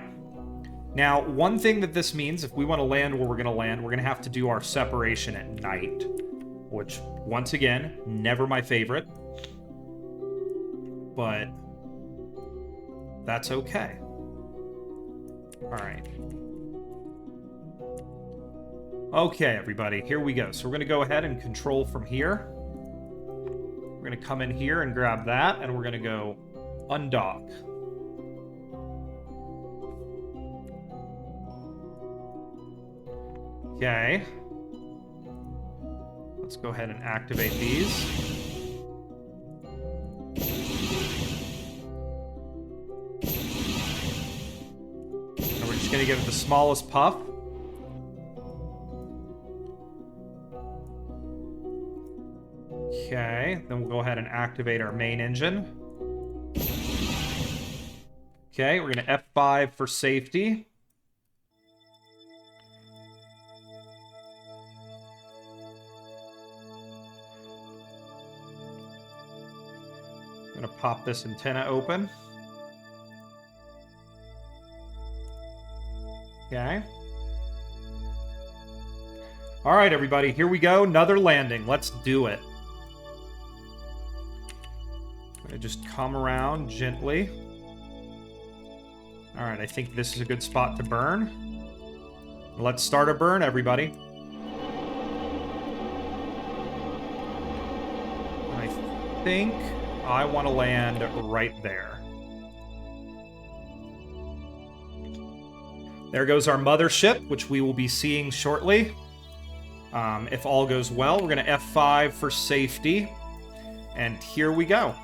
Now, one thing that this means, if we want to land where we're going to land, we're going to have to do our separation at night, which, once again, never my favorite. But that's okay. All right. Okay, everybody, here we go. So we're going to go ahead and control from here. We're going to come in here and grab that, and we're going to go undock. Okay. Let's go ahead and activate these. And we're just going to give it the smallest puff. Okay, then we'll go ahead and activate our main engine. Okay, we're going to F5 for safety. I'm going to pop this antenna open. Okay. All right, everybody, here we go. Another landing. Let's do it. Just come around gently. All right, I think this is a good spot to burn. Let's start a burn, everybody. I think I want to land right there. There goes our mothership, which we will be seeing shortly. If all goes well, we're going to F5 for safety. And here we go.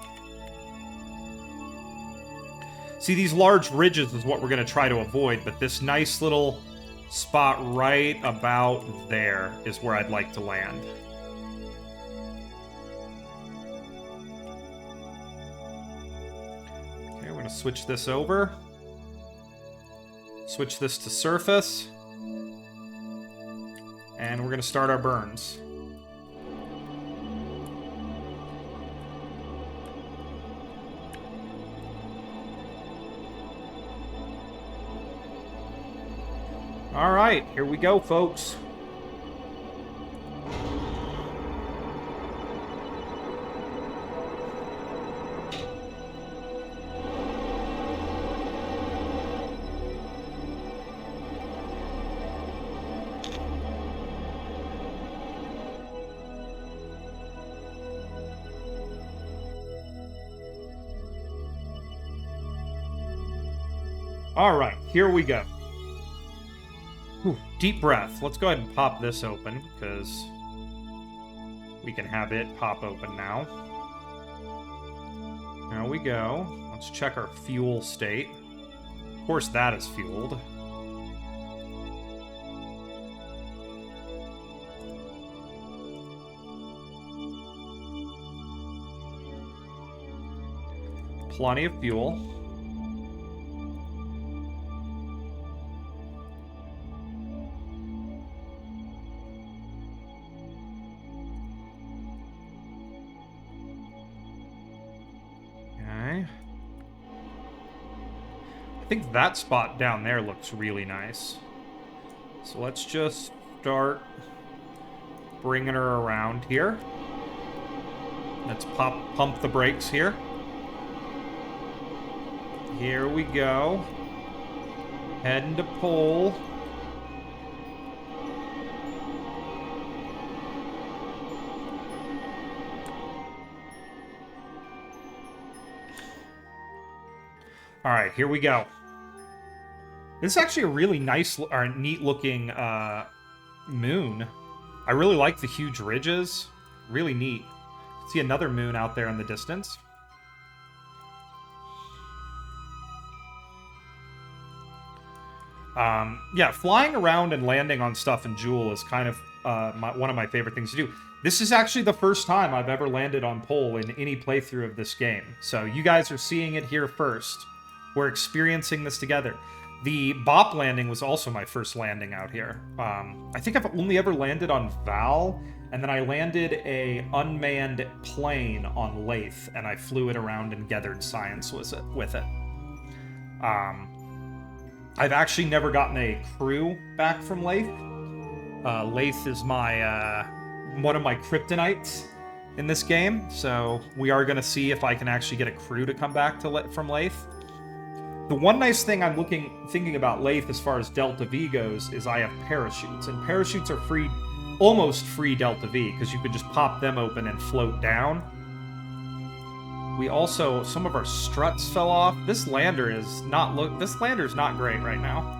See, these large ridges is what we're going to try to avoid, but this nice little spot right about there is where I'd like to land. Okay, we're going to switch this over. Switch this to surface. And we're going to start our burns. All right, here we go, folks. All right, here we go. Whew, deep breath. Let's go ahead and pop this open, because We can have it pop open now. There we go. Let's check our fuel state. Of course, that is fueled. Plenty of fuel. Okay. I think that spot down there looks really nice. So let's just start bringing her around here. Let's pump the brakes here. Here we go. Heading to pole. All right, here we go. This is actually a really nice or neat looking moon. I really like the huge ridges. Really neat. See another moon out there in the distance. Yeah, flying around and landing on stuff in Jool is kind of one of my favorite things to do. This is actually the first time I've ever landed on pole in any playthrough of this game. So you guys are seeing it here first. We're experiencing this together. The bop landing was also my first landing out here. I think I've only ever landed on Val, and then I landed a unmanned plane on Lathe, and I flew it around and gathered science with it. I've actually never gotten a crew back from Lathe. Lathe is my one of my kryptonites in this game, so we are going to see if I can actually get a crew to come back from Lathe. The one nice thing I'm thinking about Lathe as far as Delta V goes is I have parachutes, and parachutes are free, almost free Delta V, because you could just pop them open and float down. We also, some of our struts fell off. This lander is not great right now.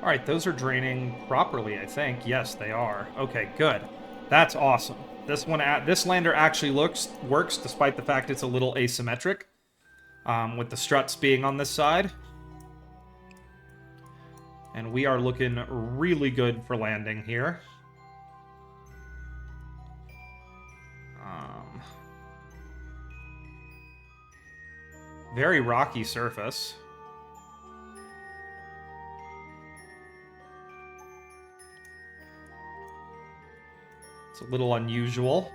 All right, those are draining properly, I think. Yes, they are. Okay, good. That's awesome. This lander actually works despite the fact it's a little asymmetric, with the struts being on this side. And we are looking really good for landing here. Very rocky surface. It's a little unusual.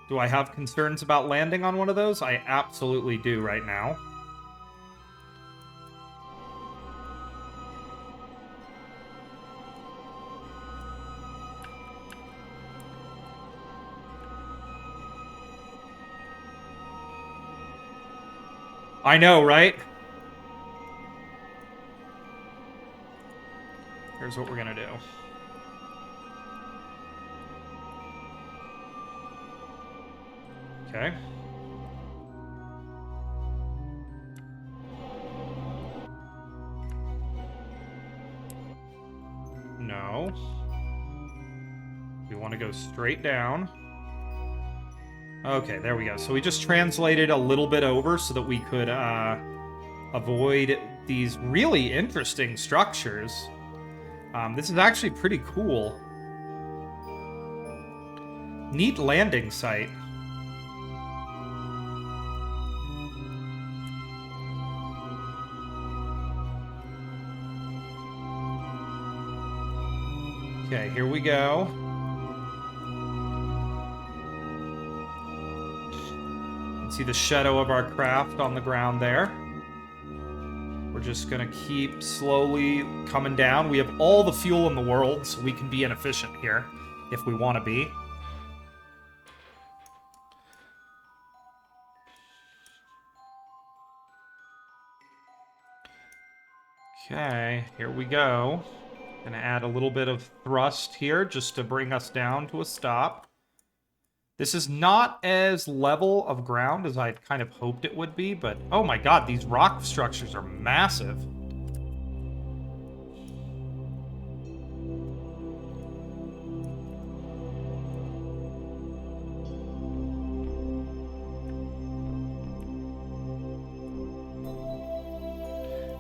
Do I have concerns about landing on one of those? I absolutely do right now. I know, right? Here's what we're gonna do. Okay. No. We want to go straight down. Okay, there we go. So we just translated a little bit over so that we could avoid these really interesting structures. This is actually pretty cool. Neat landing site. Okay, here we go. You can see the shadow of our craft on the ground there. We're just gonna keep slowly coming down. We have all the fuel in the world, so we can be inefficient here if we want to be. Okay, here we go. Gonna add a little bit of thrust here just to bring us down to a stop. This is not as level of ground as I'd kind of hoped it would be, but oh my god, these rock structures are massive.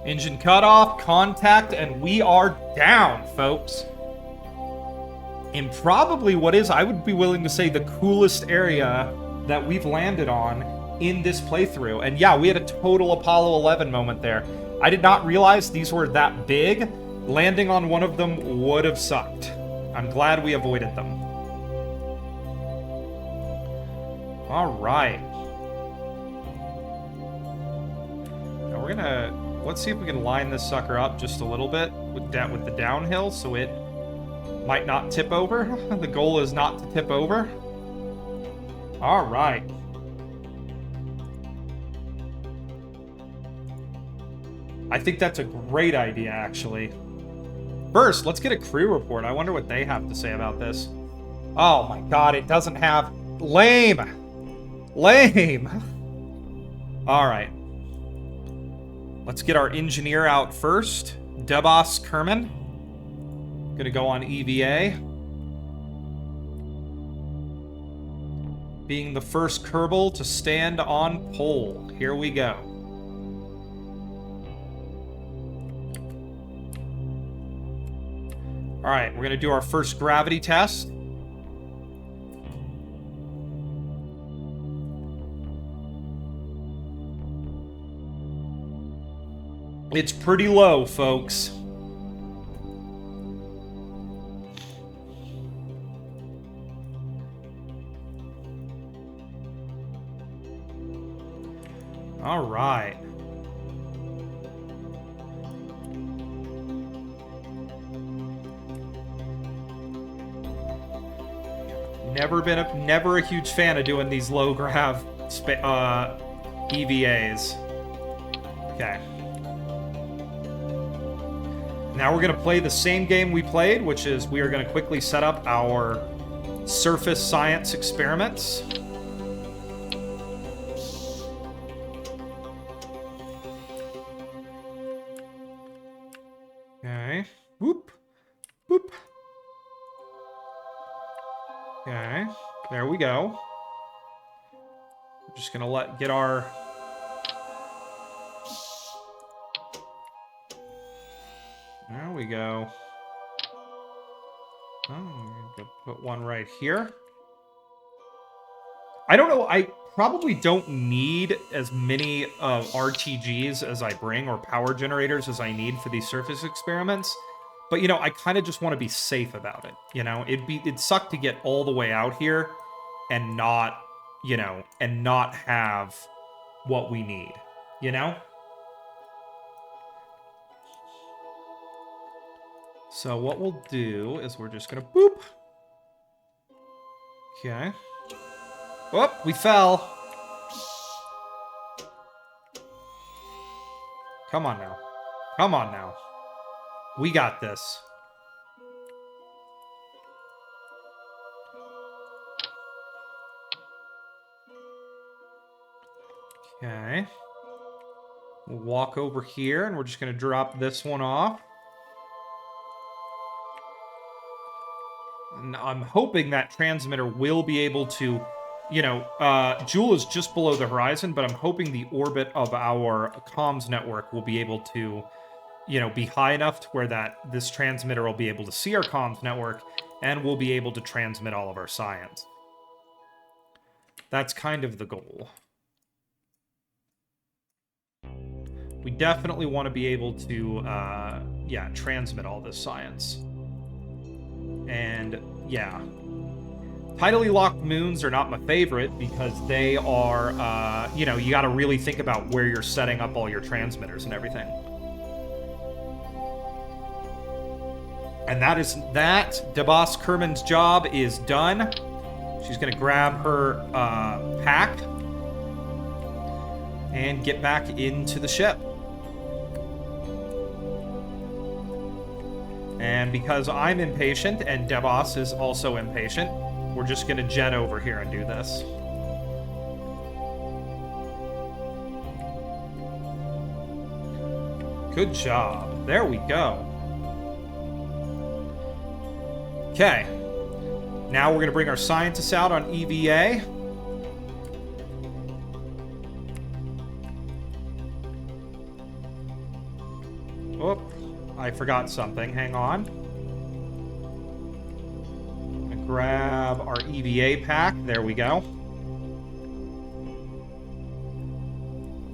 Engine cutoff, contact, and we are down, folks. In probably what is, I would be willing to say, the coolest area that we've landed on in this playthrough. And yeah, we had a total Apollo 11 moment there. I did not realize these were that big. Landing on one of them would have sucked. I'm glad we avoided them. All right. Now we're gonna... Let's see if we can line this sucker up just a little bit with the downhill so it might not tip over. The goal is not to tip over. All right. I think that's a great idea, actually. First, let's get a crew report. I wonder what they have to say about this. Oh my god, it doesn't have... Lame! Lame! All right. Let's get our engineer out first. Debos Kerman. Gonna go on EVA. Being the first Kerbal to stand on pole. Here we go. Alright, we're gonna do our first gravity test. It's pretty low, folks. All right. Never a huge fan of doing these low grav EVAs. Okay. Now we're going to play the same game we played, which is we are going to quickly set up our surface science experiments. Okay. Whoop. Whoop. Okay. There we go. We're just going to get our... There we go. Oh, I'm gonna put one right here. I don't know, I probably don't need as many RTGs as I bring, or power generators as I need for these surface experiments. But, you know, I kind of just want to be safe about it, you know? It'd suck to get all the way out here and not, you know, and not have what we need, you know? So what we'll do is we're just gonna boop. Okay. Oh, we fell. Come on now. Come on now. We got this. Okay. We'll walk over here and we're just gonna drop this one off. And I'm hoping that transmitter will be able to, you know, Jool is just below the horizon, but I'm hoping the orbit of our comms network will be able to, you know, be high enough to where this transmitter will be able to see our comms network and we'll be able to transmit all of our science. That's kind of the goal. We definitely want to be able to, yeah, transmit all this science. And, yeah. Tidally locked moons are not my favorite because they are, you know, you got to really think about where you're setting up all your transmitters and everything. And that, Debos Kerman's job is done. She's going to grab her pack and get back into the ship. And because I'm impatient and Debos is also impatient, we're just gonna jet over here and do this. Good job. There we go. Okay. Now we're gonna bring our scientists out on EVA. Oh, I forgot something. Hang on. I'm gonna grab our EVA pack. There we go.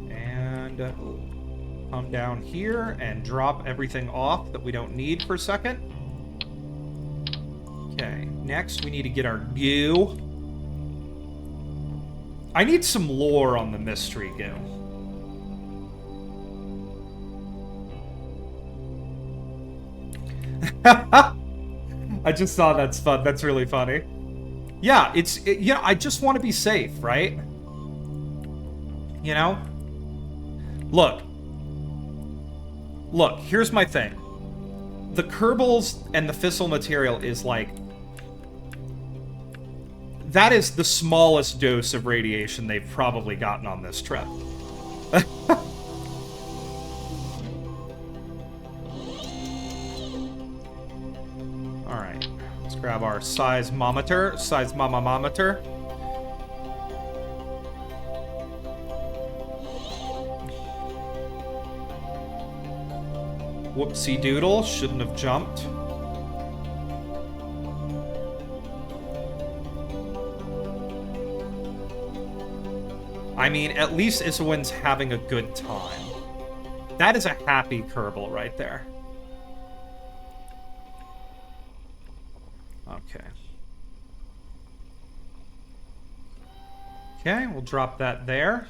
And come down here and drop everything off that we don't need for a second. Okay, next we need to get our goo. I need some lore on the mystery goo. I just saw that's fun. That's really funny. Yeah, yeah, I just want to be safe, right? You know? Look, here's my thing. The Kerbals and the fissile material is like... That is the smallest dose of radiation they've probably gotten on this trip. Alright, let's grab our seismometer. Whoopsie doodle, shouldn't have jumped. I mean, at least Isowin's having a good time. That is a happy Kerbal right there. Okay. Okay, we'll drop that there.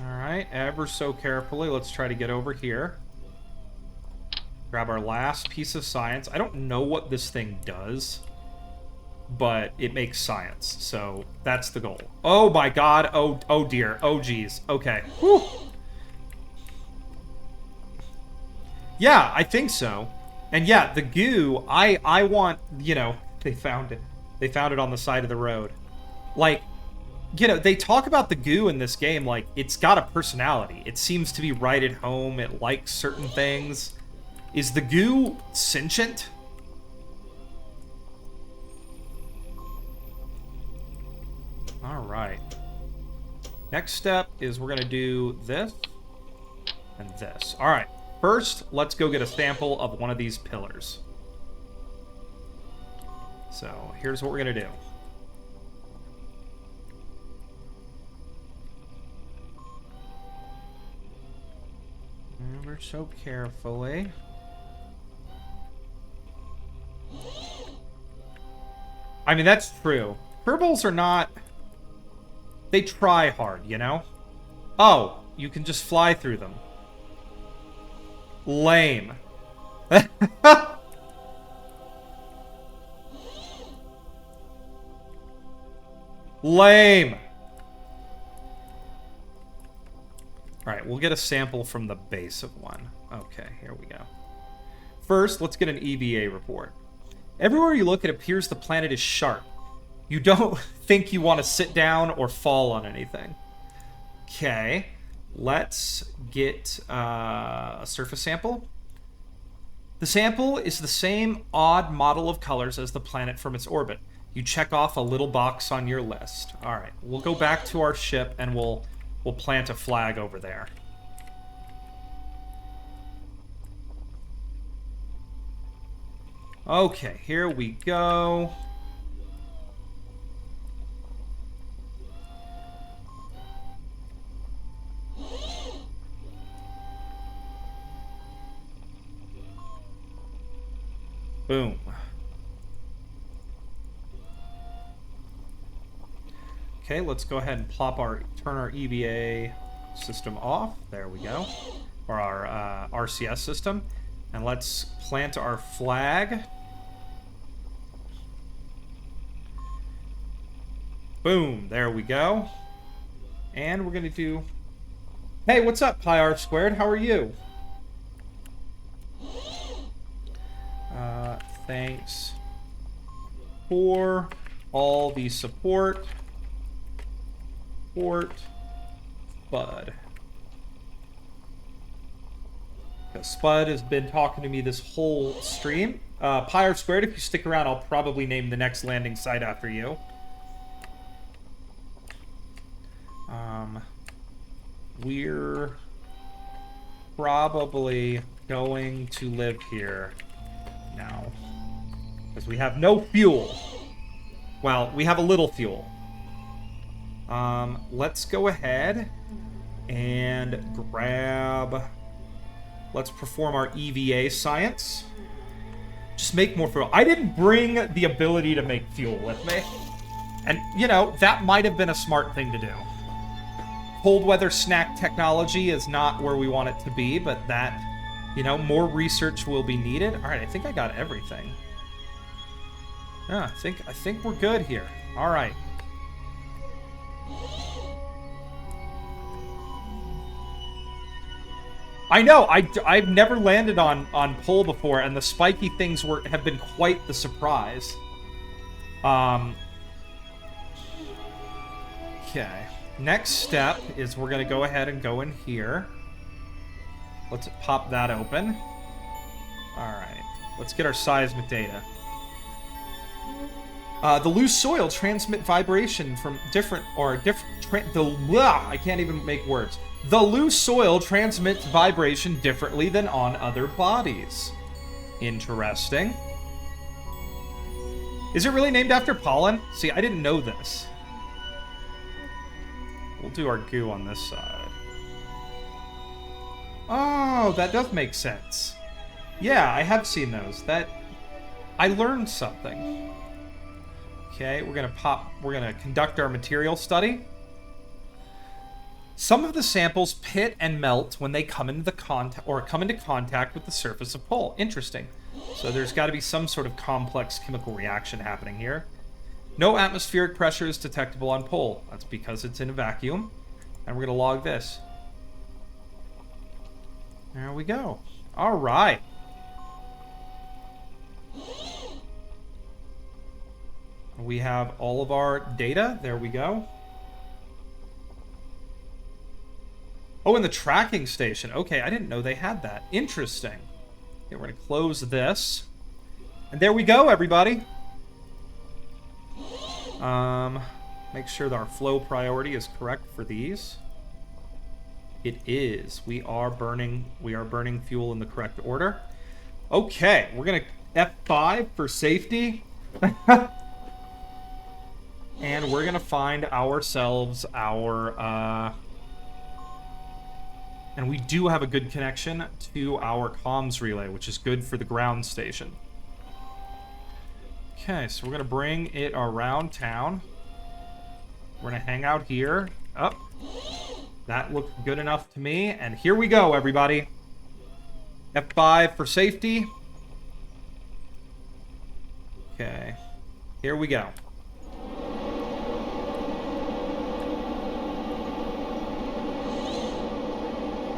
Alright, ever so carefully, let's try to get over here. Grab our last piece of science. I don't know what this thing does, but it makes science, so that's the goal. Oh my god, oh dear, oh geez, okay. Whew. Yeah, I think so. And yeah, the goo, I want, you know, they found it. They found it on the side of the road. Like, you know, they talk about the goo in this game like it's got a personality. It seems to be right at home. It likes certain things. Is the goo sentient? All right. Next step is we're going to do this and this. All right. First, let's go get a sample of one of these pillars. So here's what we're going to do. Ever so carefully. I mean, that's true. Kerbals are not... They try hard, you know? Oh, you can just fly through them. Lame. Lame. Alright, we'll get a sample from the base of one. Okay, here we go. First, let's get an EVA report. Everywhere you look, it appears the planet is sharp. You don't think you want to sit down or fall on anything. Okay, let's get a surface sample. The sample is the same odd model of colors as the planet from its orbit. You check off a little box on your list. Alright, we'll go back to our ship and we'll plant a flag over there. Okay, here we go. Boom. Okay, let's go ahead and turn our EVA system off. There we go. Or our RCS system. And let's plant our flag. Boom, there we go. And we're gonna do... Hey, what's up, Pi R squared? How are you? Thanks for all the support. Spud. Spud has been talking to me this whole stream. Pi R squared, if you stick around, I'll probably name the next landing site after you. We're probably going to live here now. Because we have no fuel. Well, we have a little fuel. Let's go ahead and grab... Let's perform our EVA science. Just make more fuel. I didn't bring the ability to make fuel with me. And, you know, that might have been a smart thing to do. Cold weather snack technology is not where we want it to be, but that, you know, more research will be needed. All right, I think I got everything. Yeah, I think we're good here. All right. I know, I've never landed on pole before, and the spiky things have been quite the surprise. Okay. Next step is we're going to go ahead and go in here. Let's pop that open. Alright. Let's get our seismic data. The loose soil transmit vibration from I can't even make words. The loose soil transmits vibration differently than on other bodies. Interesting. Is it really named after pollen? See, I didn't know this. We'll do our goo on this side. Oh, that does make sense. Yeah, I have seen those. I learned something. Okay, we're gonna conduct our material study. Some of the samples pit and melt when they come into contact with the surface of pole. Interesting. So there's got to be some sort of complex chemical reaction happening here. No atmospheric pressure is detectable on pole. That's because it's in a vacuum. And we're going to log this. There we go. All right. We have all of our data. There we go. Oh, and the tracking station. Okay, I didn't know they had that. Interesting. Okay, we're going to close this. And there we go, everybody. Make sure that our flow priority is correct for these. It is. We are burning fuel in the correct order. Okay, we're gonna F5 for safety. And we're gonna find ourselves our and we do have a good connection to our comms relay, which is good for the ground station. Okay, so we're going to bring it around town. We're going to hang out here. Up. That looked good enough to me. And here we go, everybody. F5 for safety. Okay. Here we go.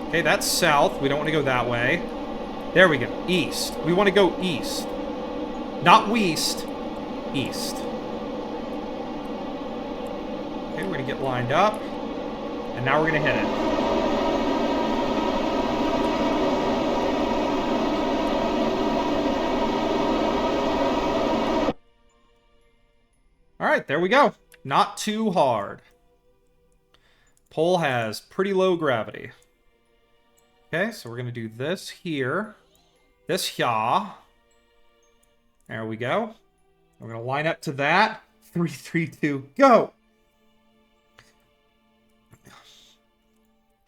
Okay, that's south. We don't want to go that way. There we go. East. We want to go east. Not west. East. Okay, we're going to get lined up. And now we're going to hit it. All right, there we go. Not too hard. Pole has pretty low gravity. Okay, so we're going to do this here. This here. There we go. We're going to line up to that. 3, 3, 2, go!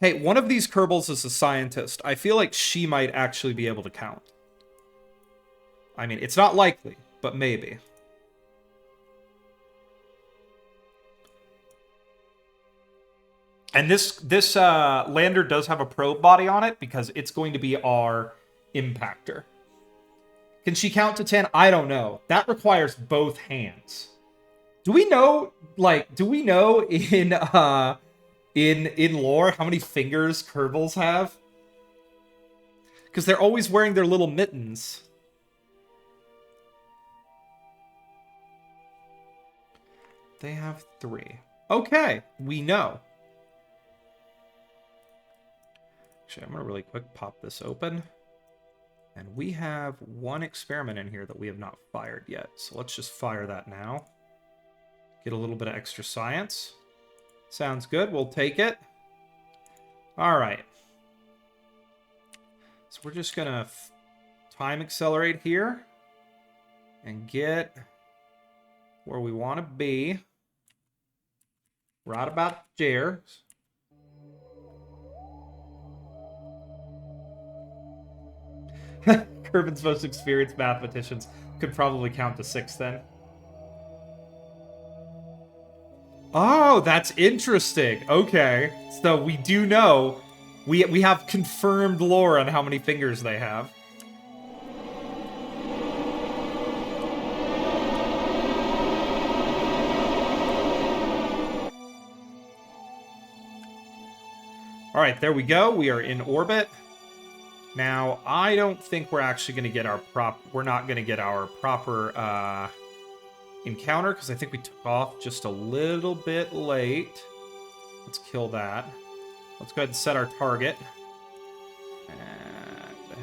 Hey, one of these Kerbals is a scientist. I feel like she might actually be able to count. I mean, it's not likely, but maybe. And this lander does have a probe body on it because it's going to be our impactor. Can she count to 10? I don't know. That requires both hands. Do we know in In lore, how many fingers Kerbals have? Because they're always wearing their little mittens. They have 3. Okay, we know. Actually, I'm going to really quick pop this open. And we have 1 experiment in here that we have not fired yet. So let's just fire that now. Get a little bit of extra science. Sounds good. We'll take it. All right. So we're just going to time accelerate here and get where we want to be. Right about there. Kerbin's most experienced mathematicians could probably count to 6 then. Oh, that's interesting. Okay. So we do know. We have confirmed lore on how many fingers they have. Alright, there we go. We are in orbit. Now, I don't think we're actually going to get our we're not going to get our proper encounter, because I think we took off just a little bit late. Let's kill that. Let's go ahead and set our target. And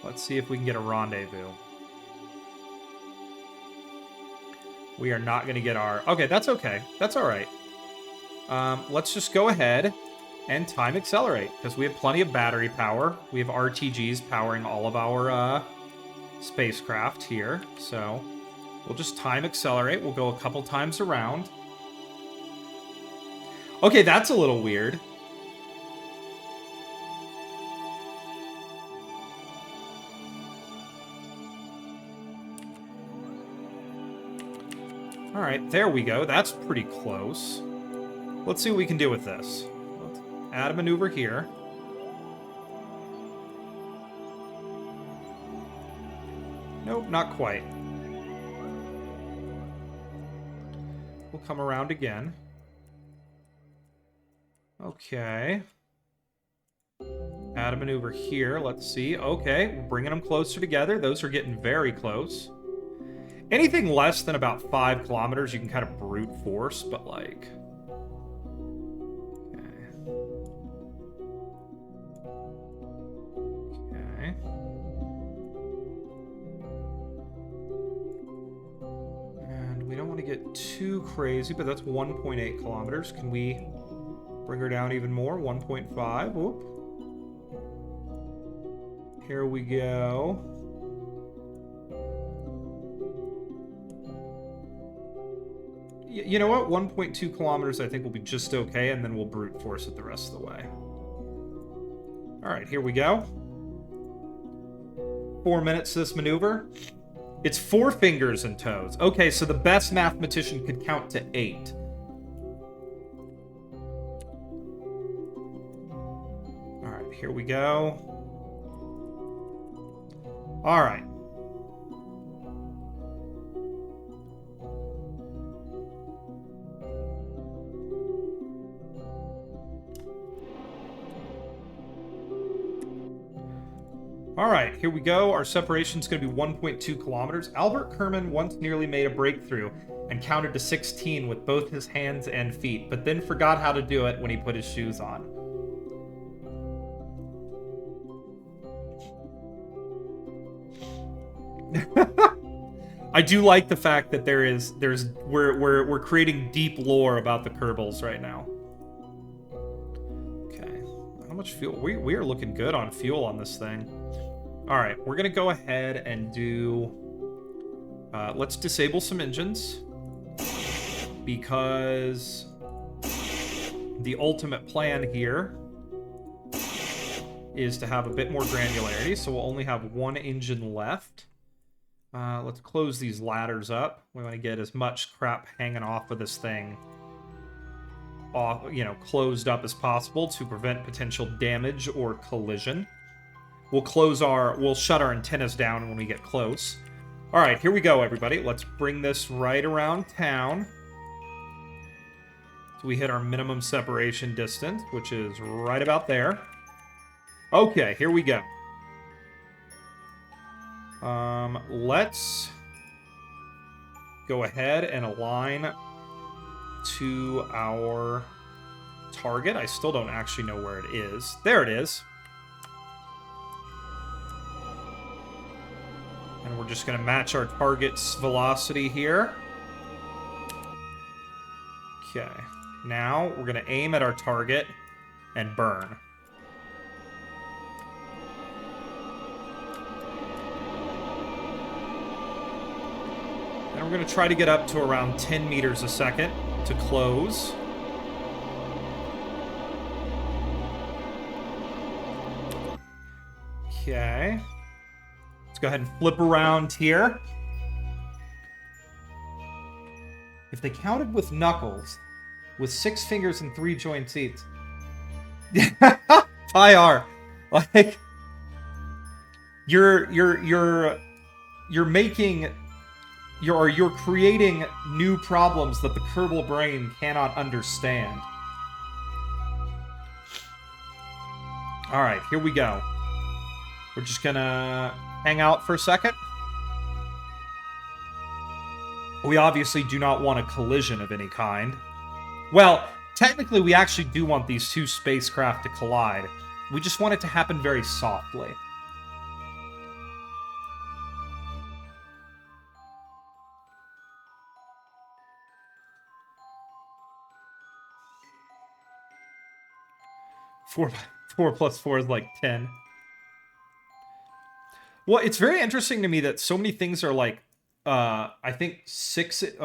let's see if we can get a rendezvous. We are not going to get our... Okay, that's okay. That's all right. Let's just go ahead and time accelerate, because we have plenty of battery power. We have RTGs powering all of our spacecraft here. So we'll just time accelerate. We'll go a couple times around. Okay, that's a little weird. All right, there we go. That's pretty close. Let's see what we can do with this. Let's add a maneuver here. Nope, not quite. We'll come around again. Okay. Add a maneuver here. Let's see. Okay, we're bringing them closer together. Those are getting very close. Anything less than about 5 kilometers, you can kind of brute force, but like... Okay. And we don't want to get too crazy, but that's 1.8 kilometers. Can we bring her down even more? 1.5. Whoop. Here we go. You know what? 1.2 kilometers I think will be just okay, and then we'll brute force it the rest of the way. Alright, here we go. 4 minutes to this maneuver. It's 4 fingers and toes. Okay, so the best mathematician could count to 8. Alright, here we go. Alright. Alright, here we go. Our separation is going to be 1.2 kilometers. Albert Kerman once nearly made a breakthrough and counted to 16 with both his hands and feet, but then forgot how to do it when he put his shoes on. I do like the fact that we're creating deep lore about the Kerbals right now. Okay, how much fuel? We are looking good on fuel on this thing. All right, we're gonna go ahead and do. Let's disable some engines because the ultimate plan here is to have a bit more granularity. So we'll only have 1 engine left. Let's close these ladders up. We want to get as much crap hanging off of this thing, closed up as possible to prevent potential damage or collision. We'll shut our antennas down when we get close. All right, here we go, everybody. Let's bring this right around town. So we hit our minimum separation distance, which is right about there. Okay, here we go. Let's go ahead and align to our target. I still don't actually know where it is. There it is. And we're just going to match our target's velocity here. Okay. Now we're going to aim at our target and burn. And we're going to try to get up to around 10 meters a second to close. Okay. Let's go ahead and flip around here. If they counted with knuckles, with 6 fingers and 3 joint teeth. Pi R. Like, you're creating new problems that the Kerbal brain cannot understand. Alright, here we go. We're just gonna hang out for a second. We obviously do not want a collision of any kind. Well, technically we actually do want these two spacecraft to collide. We just want it to happen very softly. Four plus 4 is like 10. Well, it's very interesting to me that so many things are like, I think sixes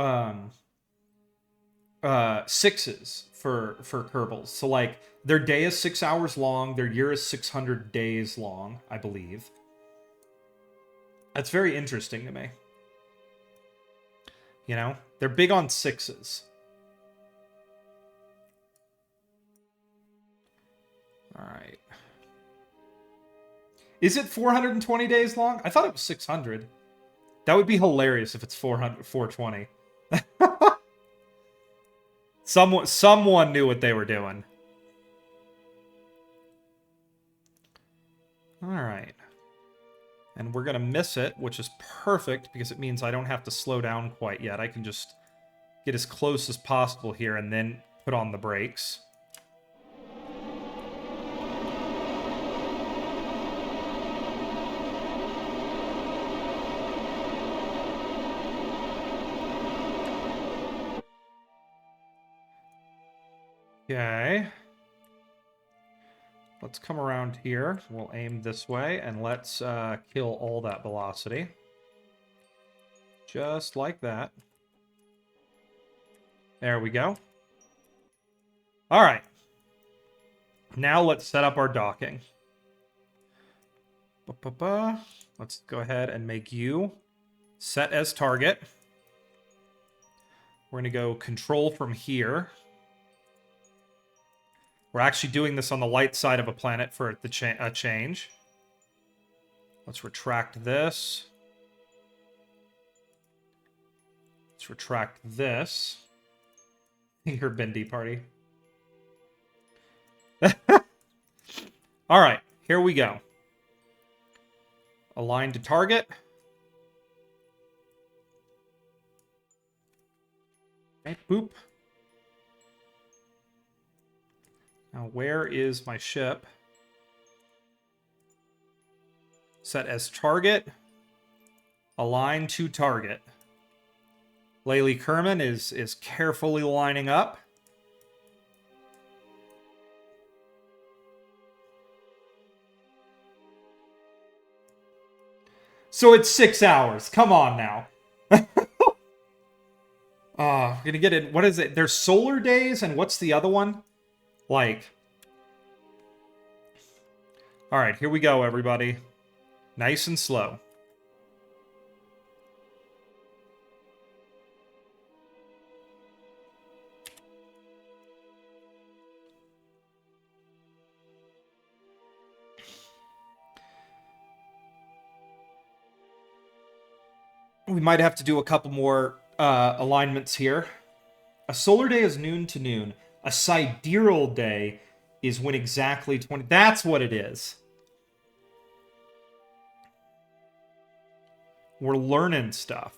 for Kerbals. So like their day is 6 hours long, their year is 600 days long, I believe. That's very interesting to me. You know, they're big on 6s. All right. Is it 420 days long? I thought it was 600. That would be hilarious if it's 420. Someone knew what they were doing. All right. And we're going to miss it, which is perfect because it means I don't have to slow down quite yet. I can just get as close as possible here and then put on the brakes. Okay. Let's come around here. We'll aim this way, and let's kill all that velocity. Just like that. There we go. All right. Now let's set up our docking. Let's go ahead and make you set as target. We're going to go control from here. We're actually doing this on the light side of a planet for the change. Let's retract this. Let's retract this. Finger bendy party. All right, here we go. Align to target. Okay, boop. Now, where is my ship? Set as target. Align to target. Laylee Kerman is carefully lining up. So it's 6 hours. Come on now. We're gonna get it. What is it? There's solar days, and what's the other one? Like, all right, here we go, everybody. Nice and slow. We might have to do a couple more alignments here. A solar day is noon to noon. A sidereal day is when exactly 20... That's what it is. We're learning stuff.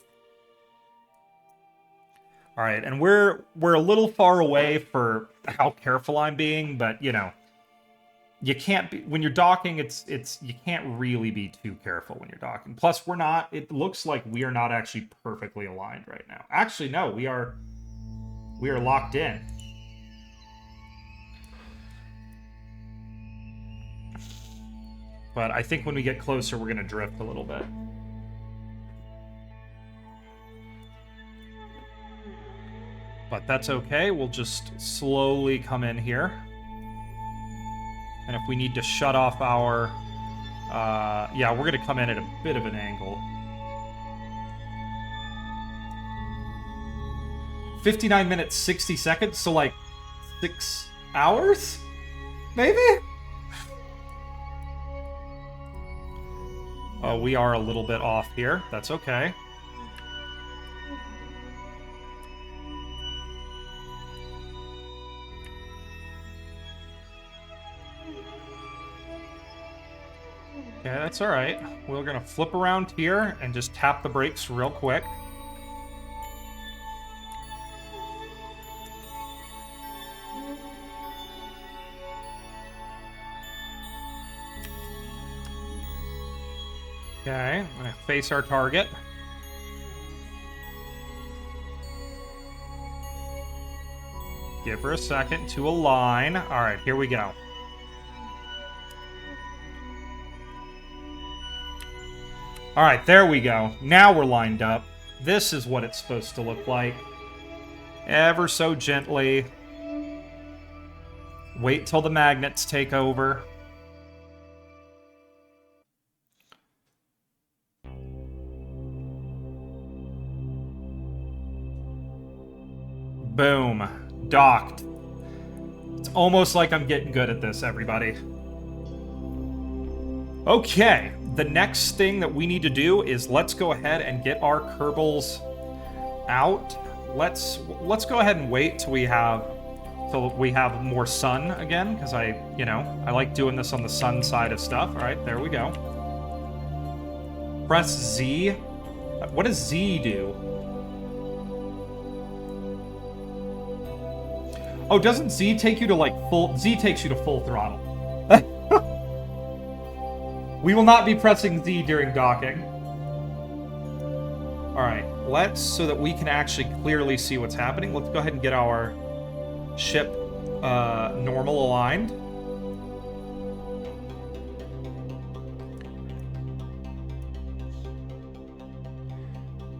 All right, and we're a little far away for how careful I'm being, but, you know, you can't be... When you're docking, it's you can't really be too careful when you're docking. Plus, we're not... It looks like we are not actually perfectly aligned right now. Actually, no, we are locked in. But I think when we get closer, we're going to drift a little bit. But that's okay. We'll just slowly come in here. And if we need to shut off our... yeah, we're going to come in at a bit of an angle. 59 minutes, 60 seconds, so like 6 hours? Maybe? We are a little bit off here. That's okay. Okay, that's all right. We're gonna flip around here and just tap the brakes real quick. Okay, I'm gonna face our target. Give her a second to align. All right, here we go. All right, there we go. Now we're lined up. This is what it's supposed to look like. Ever so gently. Wait till the magnets take over. Boom. Docked. It's almost like I'm getting good at this, everybody. Okay. The next thing that we need to do is let's go ahead and get our Kerbals out. Let's go ahead and wait till we have more sun again, because I like doing this on the sun side of stuff. All right, there we go. Press Z. What does Z do? Oh, doesn't Z take you to like full... Z takes you to full throttle. We will not be pressing Z during docking. Alright, so that we can actually clearly see what's happening, let's go ahead and get our ship normal aligned.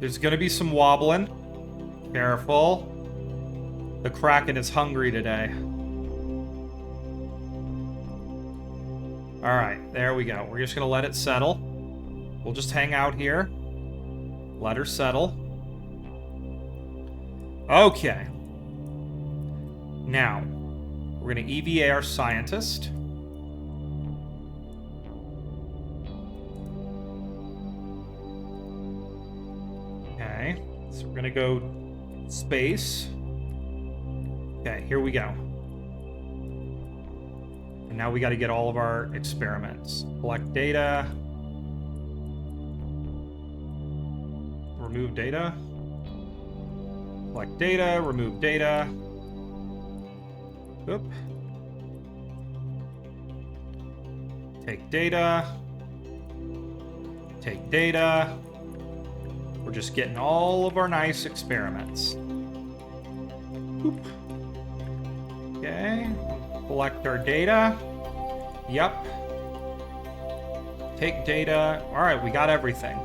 There's going to be some wobbling. Careful. The Kraken is hungry today. Alright, there we go. We're just going to let it settle. We'll just hang out here. Let her settle. Okay. Now, we're going to EVA our scientist. Okay, so we're going to go space. Okay, here we go. And now we got to get all of our experiments. Collect data. Remove data. Collect data, remove data. Oop. Take data. Take data. We're just getting all of our nice experiments. Oop. Okay. Collect our data. Yep. Take data. All right, we got everything.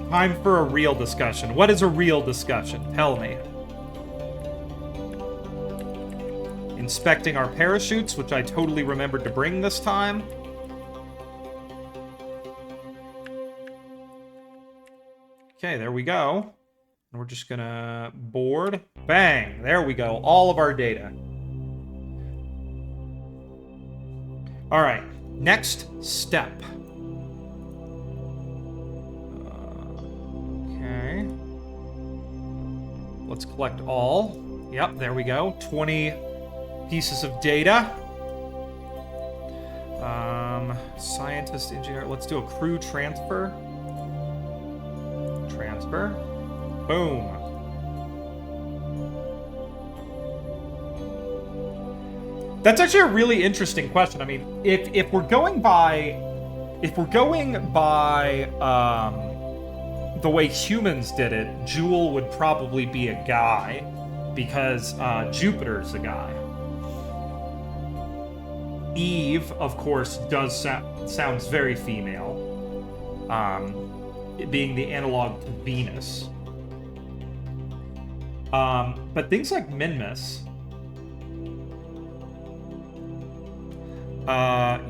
Time for a real discussion. What is a real discussion? Tell me. Inspecting our parachutes, which I totally remembered to bring this time. Okay, there we go. And we're just gonna board. Bang! There we go. All of our data. All right. Next step. Okay. Let's collect all. Yep, there we go. 20 pieces of data. Scientist, engineer. Let's do a crew transfer. Transfer. Boom. That's actually a really interesting question. I mean, if we're going by the way humans did it, Jool would probably be a guy because Jupiter's a guy. Eve, of course, sounds very female, being the analog to Venus. But things like Minmus,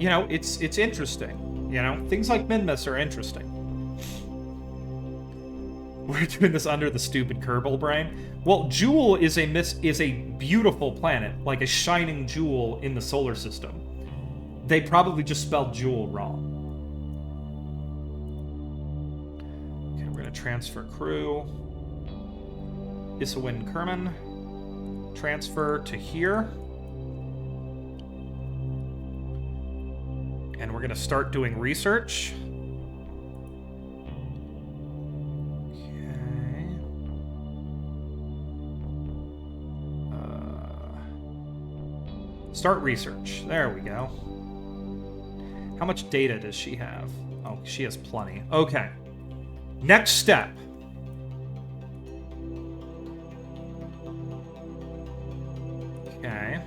you know, it's interesting. You know, things like Minmus are interesting. We're doing this under the stupid Kerbal brain. Well, Jool is a beautiful planet, like a shining jewel in the solar system. They probably just spelled Jool wrong. Okay, we're gonna transfer crew. Isawin Kerman. Transfer to here. And we're gonna start doing research. Start research. There we go. How much data does she have? Oh, she has plenty. Okay. Next step. Okay.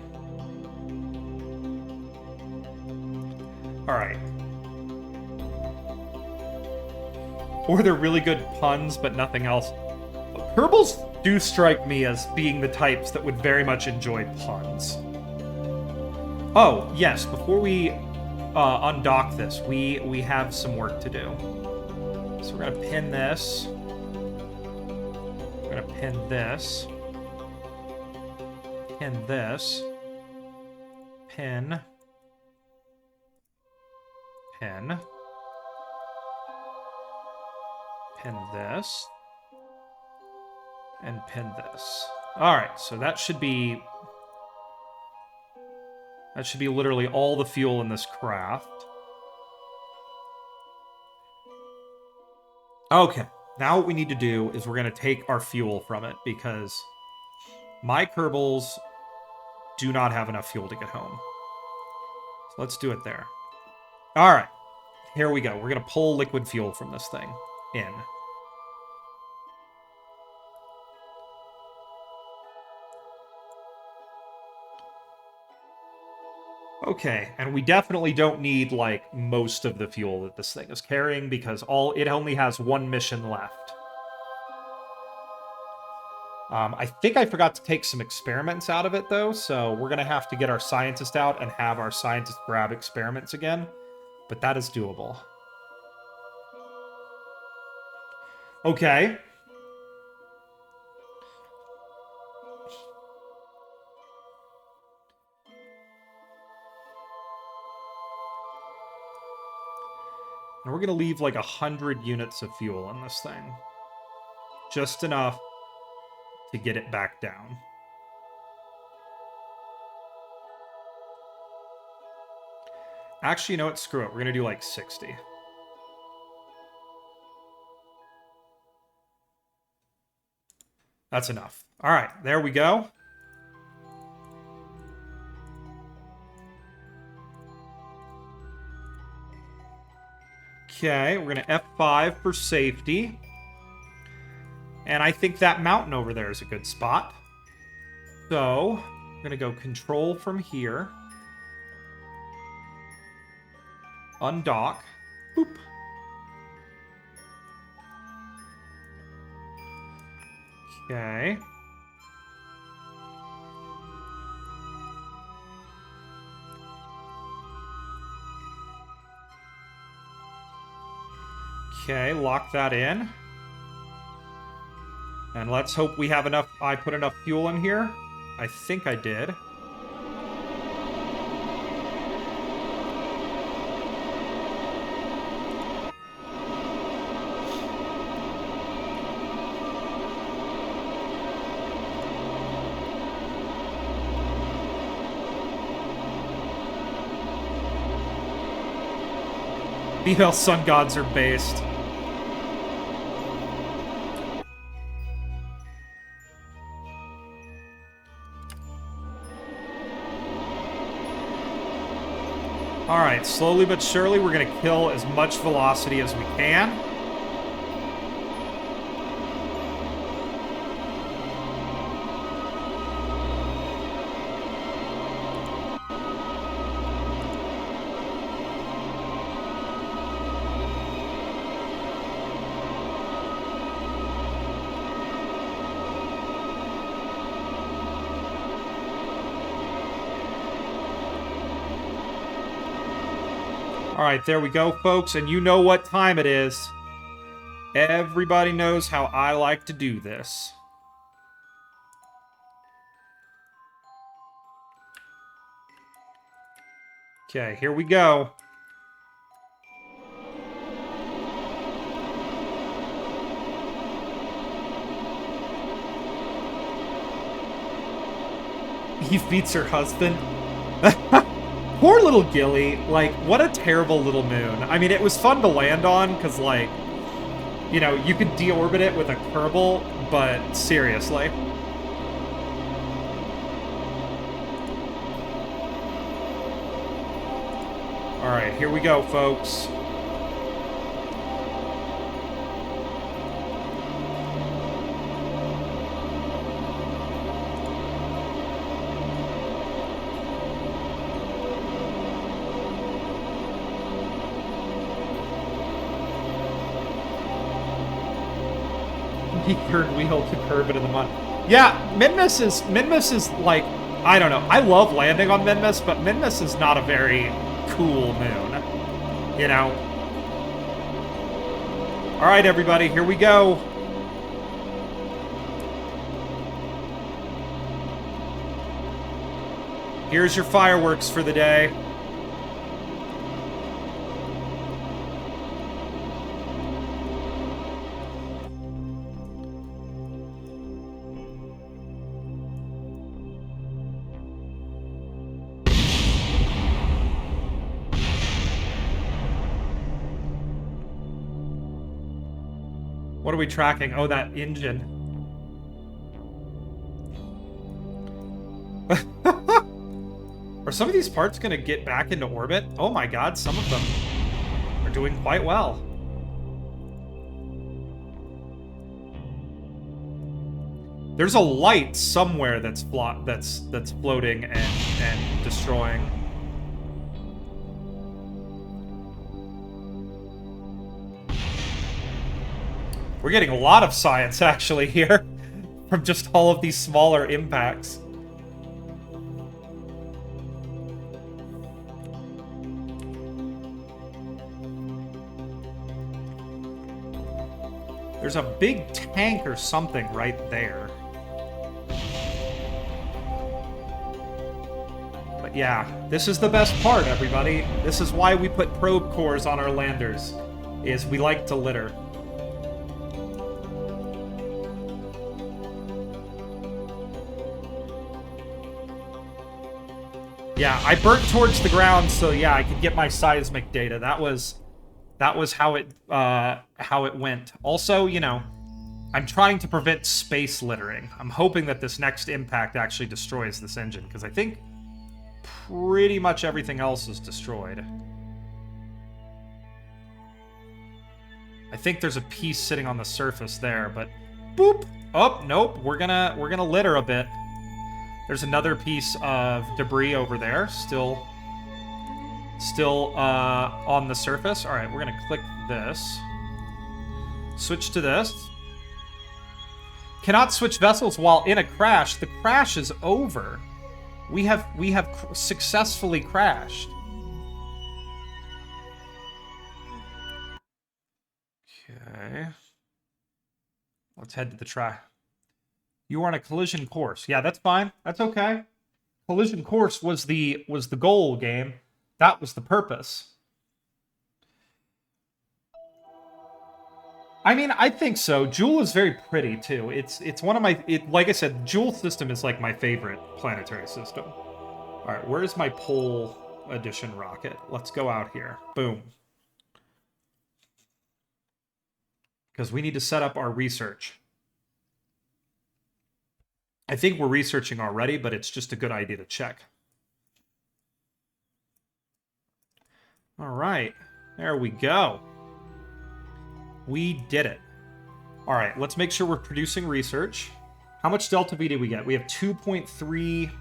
All right. Or they're really good puns, but nothing else. Kerbals do strike me as being the types that would very much enjoy puns. Oh, yes, before we undock this, we have some work to do. So we're going to pin this. We're going to pin this. Pin this. Pin. Pin. Pin this. And pin this. Alright, so that should be... That should be literally all the fuel in this craft. Okay, now what we need to do is we're going to take our fuel from it because my Kerbals do not have enough fuel to get home. So let's do it there. All right, here we go. We're going to pull liquid fuel from this thing in. Okay, and we definitely don't need, like, most of the fuel that this thing is carrying, because it only has one mission left. I think I forgot to take some experiments out of it, though, so we're gonna have to get our scientist out and have our scientist grab experiments again, but that is doable. Okay. And we're going to leave like 100 units of fuel in this thing. Just enough to get it back down. Actually, you know what? Screw it. We're going to do like 60. That's enough. All right, there we go. Okay, we're going to F5 for safety. And I think that mountain over there is a good spot. So, we're going to go control from here. Undock. Boop. Okay. Okay, lock that in. And let's hope we have enough. I put enough fuel in here. I think I did. Female sun gods are based. Alright, slowly but surely we're going to kill as much velocity as we can. Alright, there we go, folks, and you know what time it is. Everybody knows how I like to do this. Okay, here we go. Eve beats her husband. Poor little Gilly. Like, what a terrible little moon. I mean, it was fun to land on, because, like, you know, you could deorbit it with a Kerbal, but seriously. Alright, here we go, folks. Third wheel to curb it in the mud. Yeah, Minmus is like, I don't know. I love landing on Minmus, but Minmus is not a very cool moon. You know? Alright, everybody, here we go. Here's your fireworks for the day. What are we tracking? Oh, that engine. Are some of these parts going to get back into orbit? Oh my god, some of them are doing quite well. There's a light somewhere that's floating and destroying. We're getting a lot of science, actually, here. From just all of these smaller impacts. There's a big tank or something right there. But yeah, this is the best part, everybody. This is why we put probe cores on our landers, is we like to litter. Yeah, I burnt towards the ground, so yeah, I could get my seismic data. That was how it went. Also, you know, I'm trying to prevent space littering. I'm hoping that this next impact actually destroys this engine, because I think pretty much everything else is destroyed. I think there's a piece sitting on the surface there, but boop. Oh, nope. We're gonna litter a bit. There's another piece of debris over there, still on the surface. All right, we're gonna click this. Switch to this. Cannot switch vessels while in a crash. The crash is over. We have successfully crashed. Okay. Let's head to the track. You are on a collision course. Yeah, that's fine. That's okay. Collision course was the goal, game. That was the purpose. I mean, I think so. Jool is very pretty too. It's one of my like I said, Jool system is like my favorite planetary system. All right, where's my pole edition rocket? Let's go out here. Boom. because we need to set up our research. I think we're researching already, but it's just a good idea to check. All right, there we go. We did it. All right, let's make sure we're producing research. How much delta V did we get? We have 2.3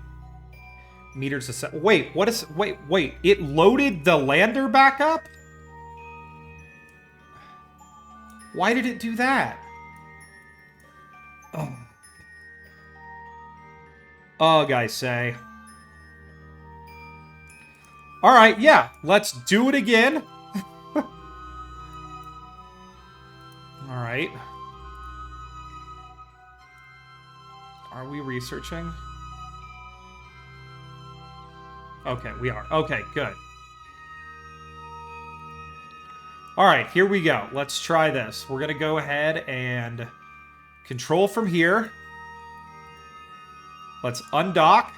meters a second. Wait, what is... Wait. It loaded the lander back up? Why did it do that? Oh. Ugh, I say. All right, yeah, let's do it again. All right. Are we researching? Okay, we are. Okay, good. All right, here we go. Let's try this. We're going to go ahead and control from here. Let's undock.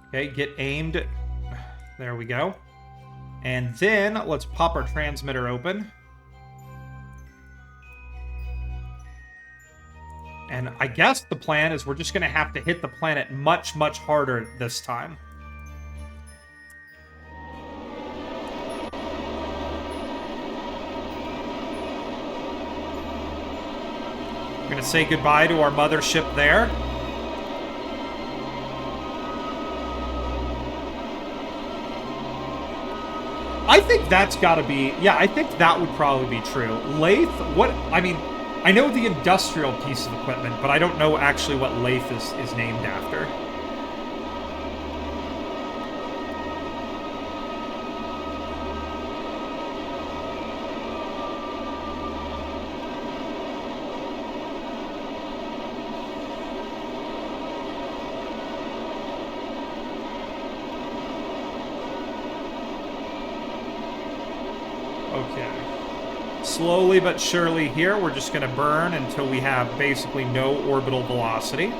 Okay, get aimed. There we go. And then let's pop our transmitter open. And I guess the plan is we're just going to have to hit the planet much, much harder this time. We're going to say goodbye to our mothership there. I think that's got to be... Yeah, I think that would probably be true. Lathe? What... I mean... I know the industrial piece of equipment, but I don't know actually what lathe is named after. Okay. Slowly but surely here, we're just going to burn until we have basically no orbital velocity.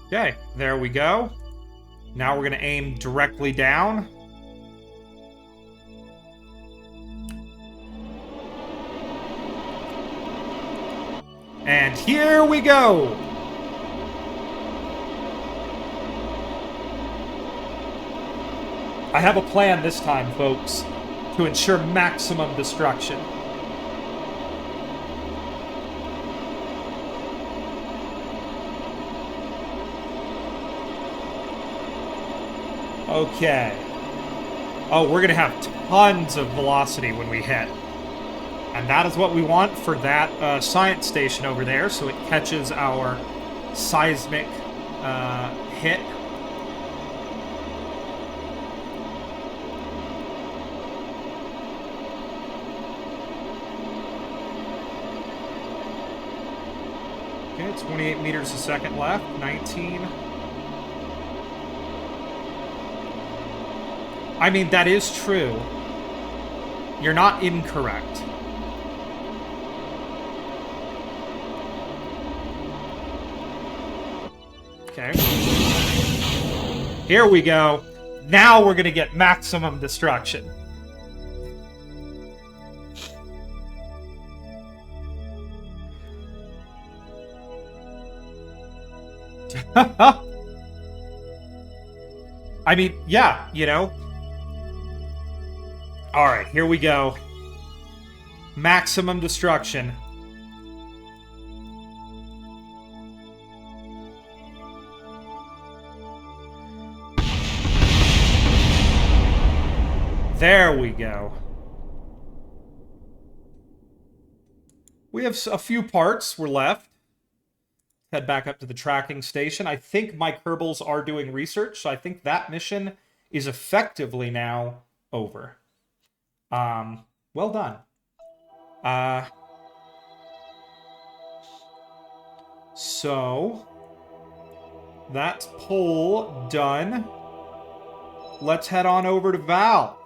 Okay, there we go. Now we're going to aim directly down. And here we go! I have a plan this time, folks, to ensure maximum destruction. Okay. Oh, we're going to have tons of velocity when we hit. And that is what we want for that science station over there, so it catches our seismic hit. Okay, 28 meters a second left, 19... I mean, that is true. You're not incorrect. Okay. Here we go. Now we're gonna get maximum destruction. I mean, yeah, you know. Alright, here we go. Maximum destruction. There we go. We have a few parts we're left. Head back up to the tracking station. I think my Kerbals are doing research, so I think that mission is effectively now over. Well done. So, that's pull done. Let's head on over to Val.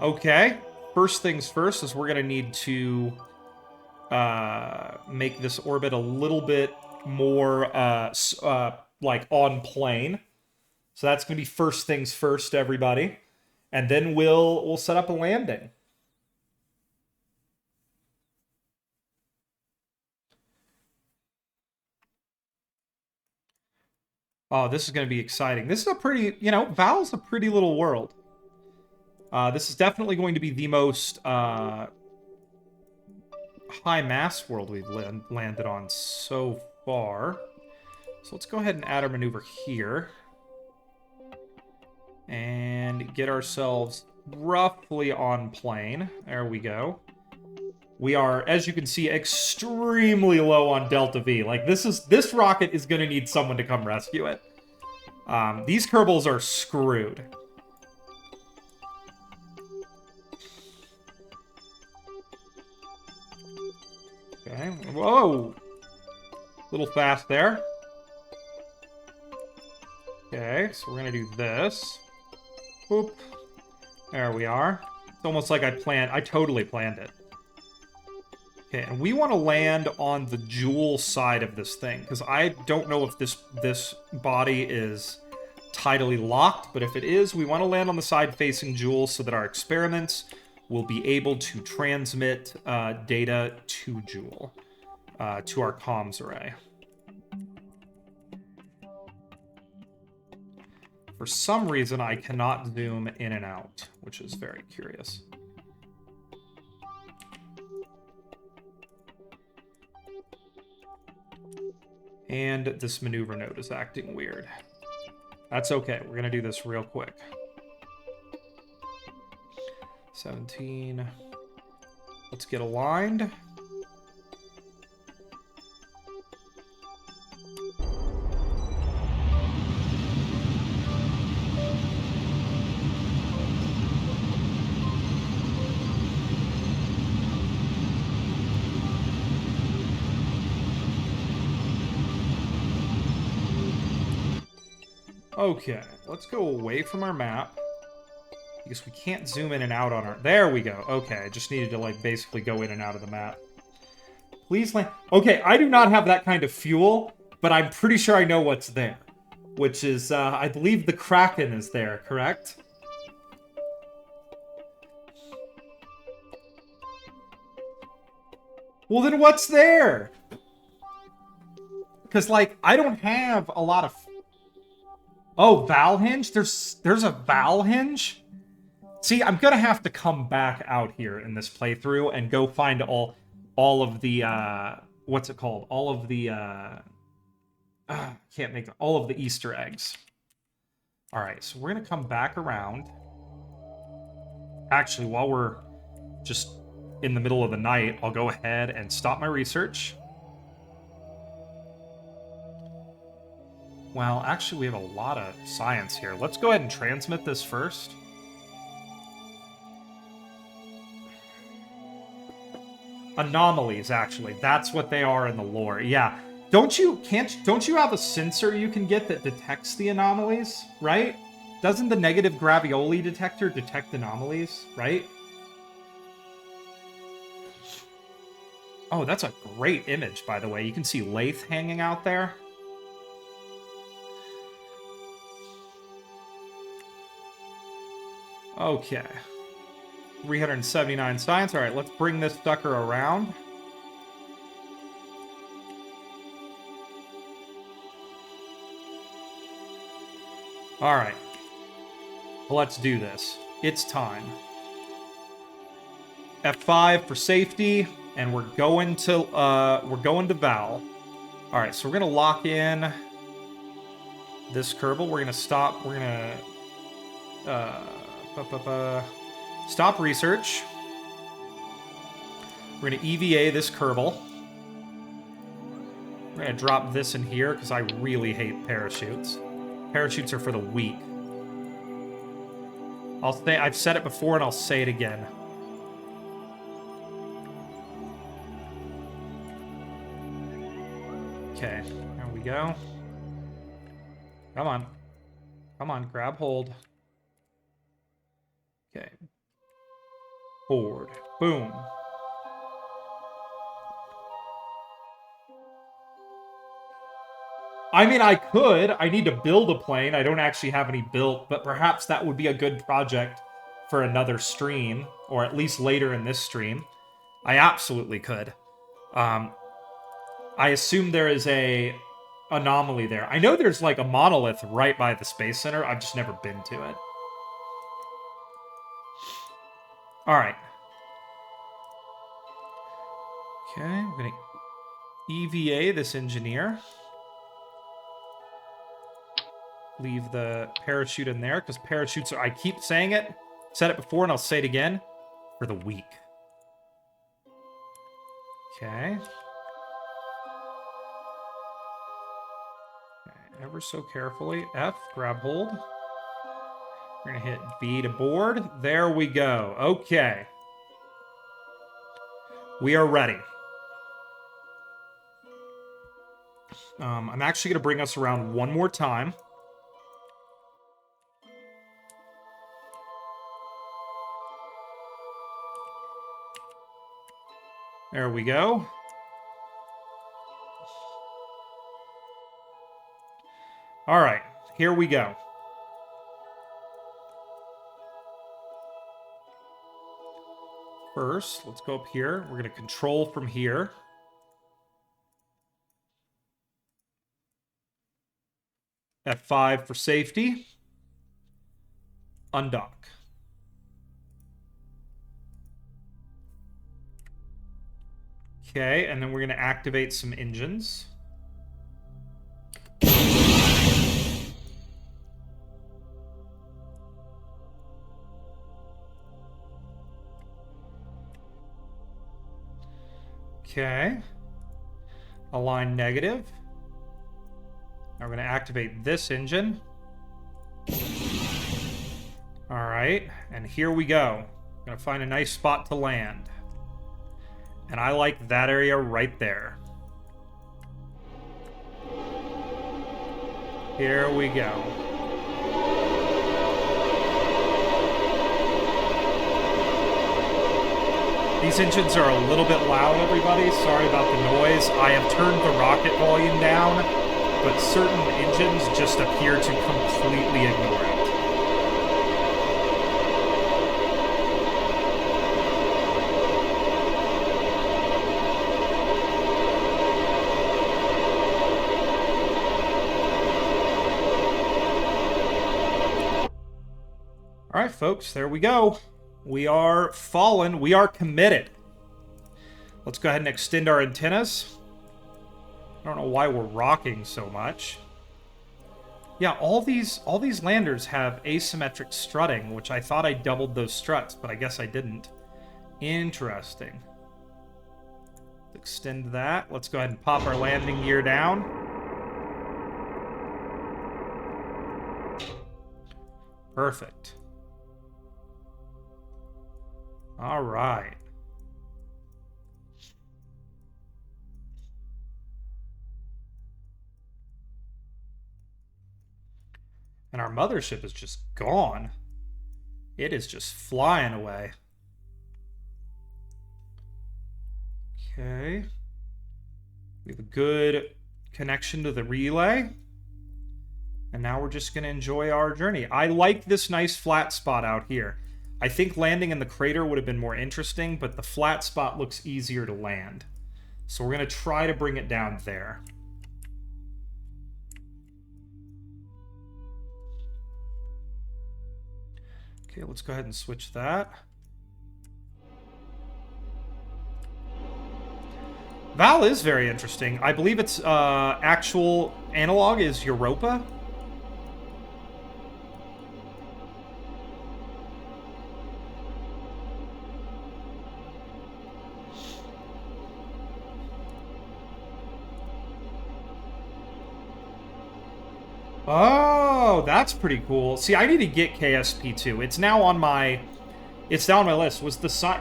Okay. First things first is we're going to need to make this orbit a little bit more like on plane. So that's going to be first things first, everybody. And then we'll set up a landing. Oh, this is going to be exciting. This is a pretty, Val's a pretty little world. This is definitely going to be the most high mass world we've landed on so far. So let's go ahead and add our maneuver here. And get ourselves roughly on plane. There we go. We are, as you can see, extremely low on Delta V. Like, this rocket is going to need someone to come rescue it. These Kerbals are screwed. Okay. Whoa! A little fast there. Okay, so we're going to do this. Boop. There we are. It's almost like I totally planned it. Okay, and we want to land on the Jool side of this thing, because I don't know if this body is tidally locked, but if it is, we want to land on the side facing Jool so that our experiments will be able to transmit data to Jool, to our comms array. For some reason, I cannot zoom in and out, which is very curious. And this maneuver node is acting weird. That's okay. We're going to do this real quick. 17. Let's get aligned. Okay, let's go away from our map. Because we can't zoom in and out on our... There we go. Okay, I just needed to, like, basically go in and out of the map. Please land... Okay, I do not have that kind of fuel, but I'm pretty sure I know what's there. Which is, I believe the Kraken is there, correct? Well, then what's there? Because, like, I don't have a lot of... Oh, Val hinge? There's a Val hinge? See, I'm gonna have to come back out here in this playthrough and go find all of the, what's it called? All of the, can't make it, all of the Easter eggs. Alright, so we're gonna come back around. Actually, while we're just in the middle of the night, I'll go ahead and stop my research. Well, actually, we have a lot of science here. Let's go ahead and transmit this first. Anomalies, actually. That's what they are in the lore. Yeah. Don't you have a sensor you can get that detects the anomalies, right? Doesn't the negative gravioli detector detect anomalies, right? Oh, that's a great image, by the way. You can see Lathe hanging out there. Okay. 379 science. All right, let's bring this sucker around. All right. Let's do this. It's time. F5 for safety, and we're going to Val. All right, so we're gonna lock in this Kerbal. We're gonna stop. We're gonna stop research. We're gonna EVA this Kerbal. We're gonna drop this in here because I really hate parachutes. Parachutes are for the weak. I've said it before and I'll say it again. Okay, there we go. Come on. Come on, grab hold. Okay. Forward. Boom. I mean, I could. I need to build a plane. I don't actually have any built, but perhaps that would be a good project for another stream, or at least later in this stream. I absolutely could. I assume there is a anomaly there. I know there's like a monolith right by the Space Center. I've just never been to it. All right. Okay, I'm going to EVA this engineer. Leave the parachute in there, because parachutes are, I keep saying it, said it before and I'll say it again, for the weak. Okay. Ever so carefully. F, grab hold. We're going to hit B to board. There we go. Okay. We are ready. I'm actually going to bring us around one more time. There we go. All right, here we go. First, let's go up here. We're going to control from here. F5 for safety. Undock. Okay, and then we're going to activate some engines. Okay. Align negative. Now we're going to activate this engine. All right, and here we go. I'm going to find a nice spot to land. And I like that area right there. Here we go. These engines are a little bit loud, everybody. Sorry about the noise. I have turned the rocket volume down, but certain engines just appear to completely ignore it. All right, folks, there we go. We are fallen. We are committed. Let's go ahead and extend our antennas. I don't know why we're rocking so much. Yeah, all these landers have asymmetric strutting, which I thought I doubled those struts, but I guess I didn't. Interesting. Extend that. Let's go ahead and pop our landing gear down. Perfect. All right. And our mothership is just gone. It is just flying away. Okay. We have a good connection to the relay. And now we're just going to enjoy our journey. I like this nice flat spot out here. I think landing in the crater would have been more interesting, but the flat spot looks easier to land. So we're going to try to bring it down there. Okay, let's go ahead and switch that. Val is very interesting. I believe its actual analog is Europa. Oh, that's pretty cool. See, I need to get KSP too. It's now on my list. Was the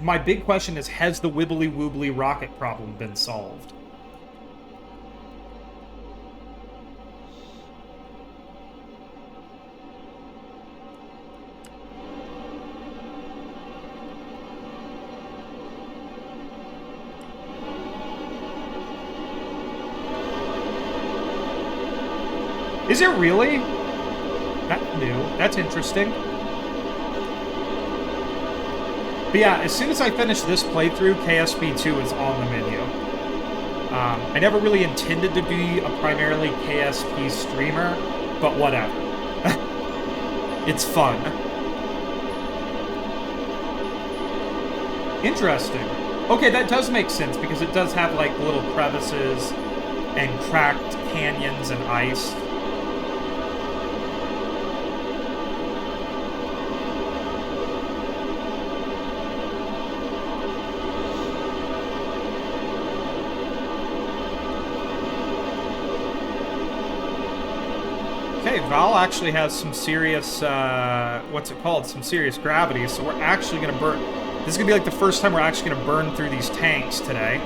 my big question is, has the wibbly wobbly rocket problem been solved? Is it really? That's new. That's interesting. But yeah, as soon as I finish this playthrough, KSP 2 is on the menu. I never really intended to be a primarily KSP streamer, but whatever. It's fun. Interesting. Okay, that does make sense, because it does have, like, little crevices and cracked canyons and ice. Okay, Val actually has some serious, what's it called? Some serious gravity, so we're actually going to burn... This is going to be like the first time we're actually going to burn through these tanks today.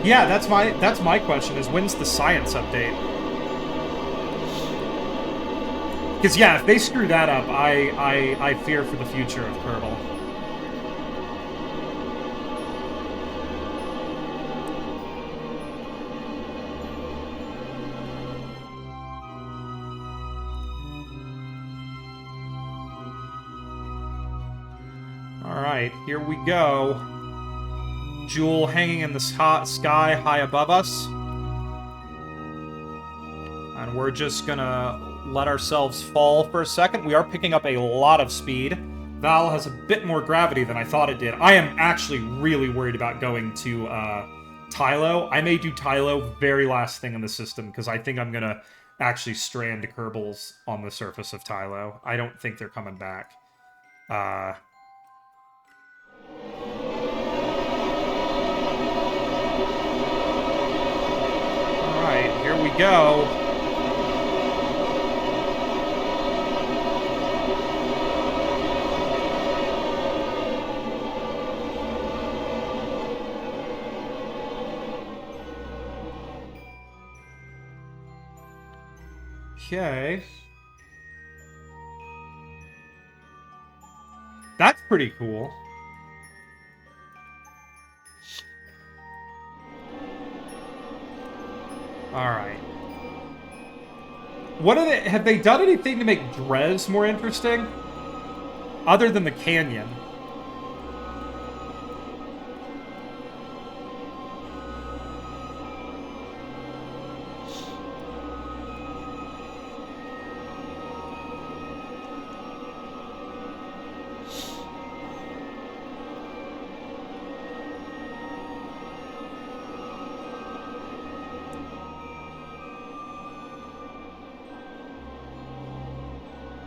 Yeah, that's my question, is when's the science update? Because, yeah, if they screw that up, I fear for the future of Kerbal. Alright, here we go. Jool hanging in the sky high above us. And we're just gonna let ourselves fall for a second. We are picking up a lot of speed. Val has a bit more gravity than I thought it did. I am actually really worried about going to Tylo. I may do Tylo very last thing in the system, because I think I'm gonna actually strand Kerbals on the surface of Tylo. I don't think they're coming back. Alright, here we go. Okay. That's pretty cool. Alright. What are they... Have they done anything to make Drez more interesting? Other than the canyon.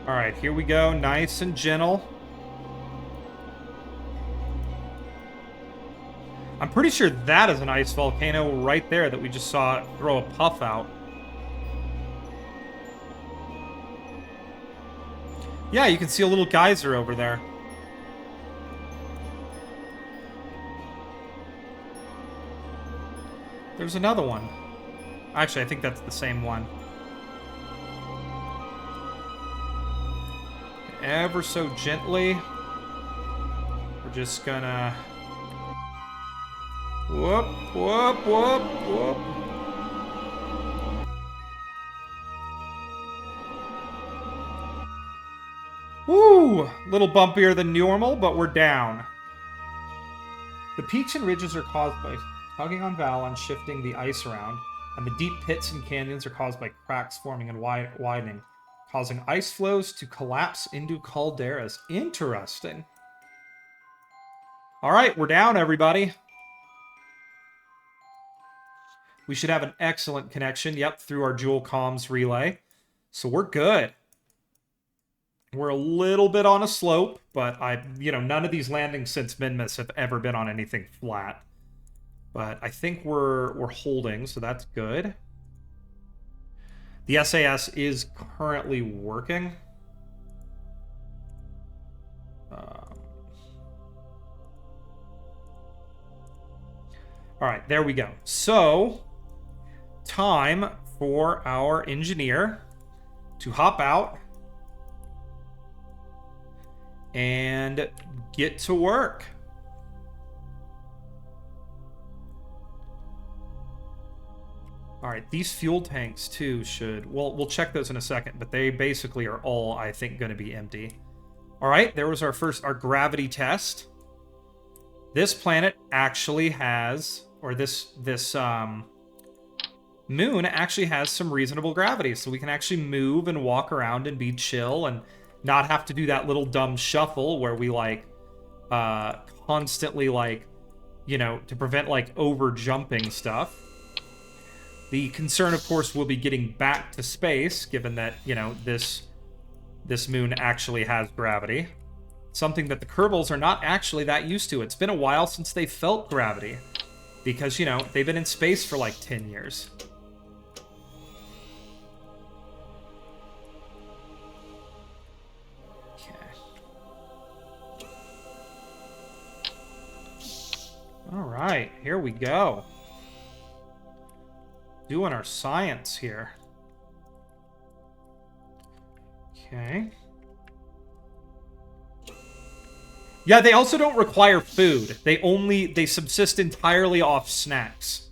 Alright, here we go. Nice and gentle. I'm pretty sure that is an ice volcano right there that we just saw throw a puff out. Yeah, you can see a little geyser over there. There's another one. Actually, I think that's the same one. Ever so gently, we're just gonna whoop, whoop, whoop, whoop. Woo! Little bumpier than normal, but we're down. The peaks and ridges are caused by tugging on Val and shifting the ice around, and the deep pits and canyons are caused by cracks forming and widening, causing ice flows to collapse into calderas. Interesting. All right, we're down, everybody. We should have an excellent connection, yep, through our Jool comms relay. So we're good. We're a little bit on a slope, but none of these landings since Minmus have ever been on anything flat. But I think we're holding, so that's good. The SAS is currently working. All right, there we go. So, time for our engineer to hop out and get to work. All right, these fuel tanks too should, well, we'll check those in a second, but they basically are all, I think, going to be empty. All right, there was our gravity test. This planet actually has, or this moon actually has some reasonable gravity, so we can actually move and walk around and be chill and not have to do that little dumb shuffle where we like constantly like, you know, to prevent like over jumping stuff. The concern, of course, will be getting back to space, given that, you know, this moon actually has gravity. Something that the Kerbals are not actually that used to. It's been a while since they felt gravity. Because, you know, they've been in space for like 10 years. Okay. Alright, here we go. Doing our science here. Okay. Yeah, they also don't require food. They subsist entirely off snacks.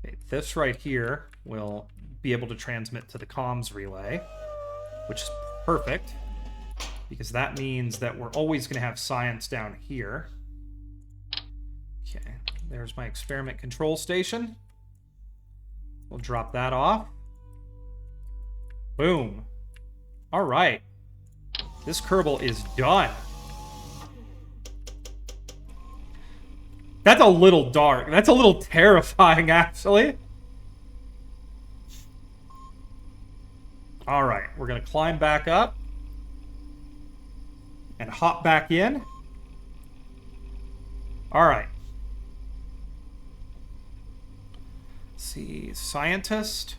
Okay, this right here will be able to transmit to the comms relay, which is perfect, because that means that we're always going to have science down here. Okay, there's my experiment control station. We'll drop that off. Boom. All right. This Kerbal is done. That's a little dark. That's a little terrifying, actually. All right, we're going to climb back up and hop back in. All right. Let's see, scientist.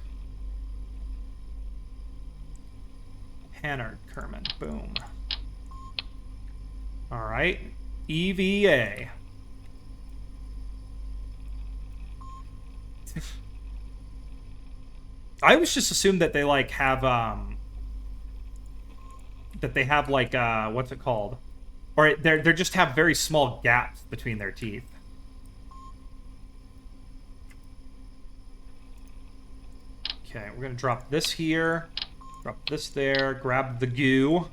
Hannard Kerman, boom. All right, EVA. I always just assumed that they like have that they have like what's it called? Or they just have very small gaps between their teeth. Okay, we're gonna drop this here, drop this there, grab the goo.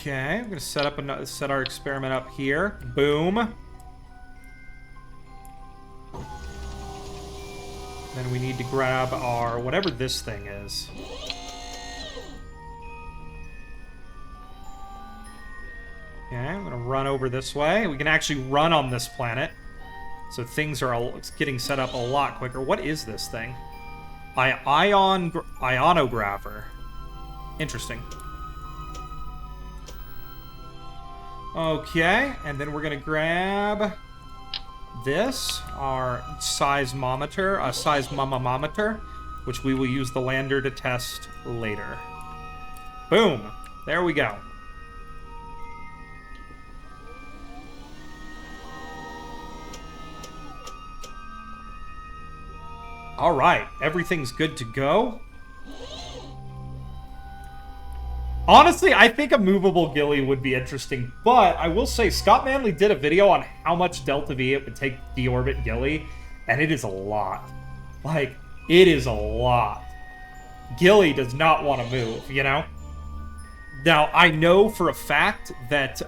Okay, I'm gonna set our experiment up here. Boom. Then we need to grab our whatever this thing is. Okay, I'm gonna run over this way. We can actually run on this planet, so things are getting set up a lot quicker. What is this thing? Ionographer. Interesting. Okay, and then we're gonna grab this, our seismometer, which we will use the lander to test later. Boom! There we go. All right, everything's good to go. Honestly, I think a movable ghillie would be interesting, but I will say Scott Manley did a video on how much Delta V it would take to deorbit ghillie, and it is a lot. Like, it is a lot. Ghillie does not want to move, you know? Now, I know for a fact that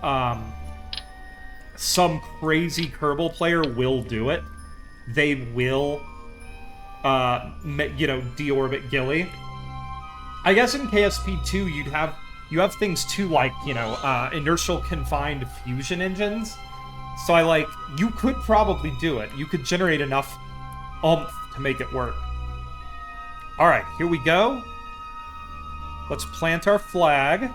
some crazy Kerbal player will do it. They will, you know, deorbit ghillie. I guess in KSP 2, you have things too, like, you know, inertial confined fusion engines. So you could probably do it. You could generate enough oomph to make it work. All right, here we go. Let's plant our flag.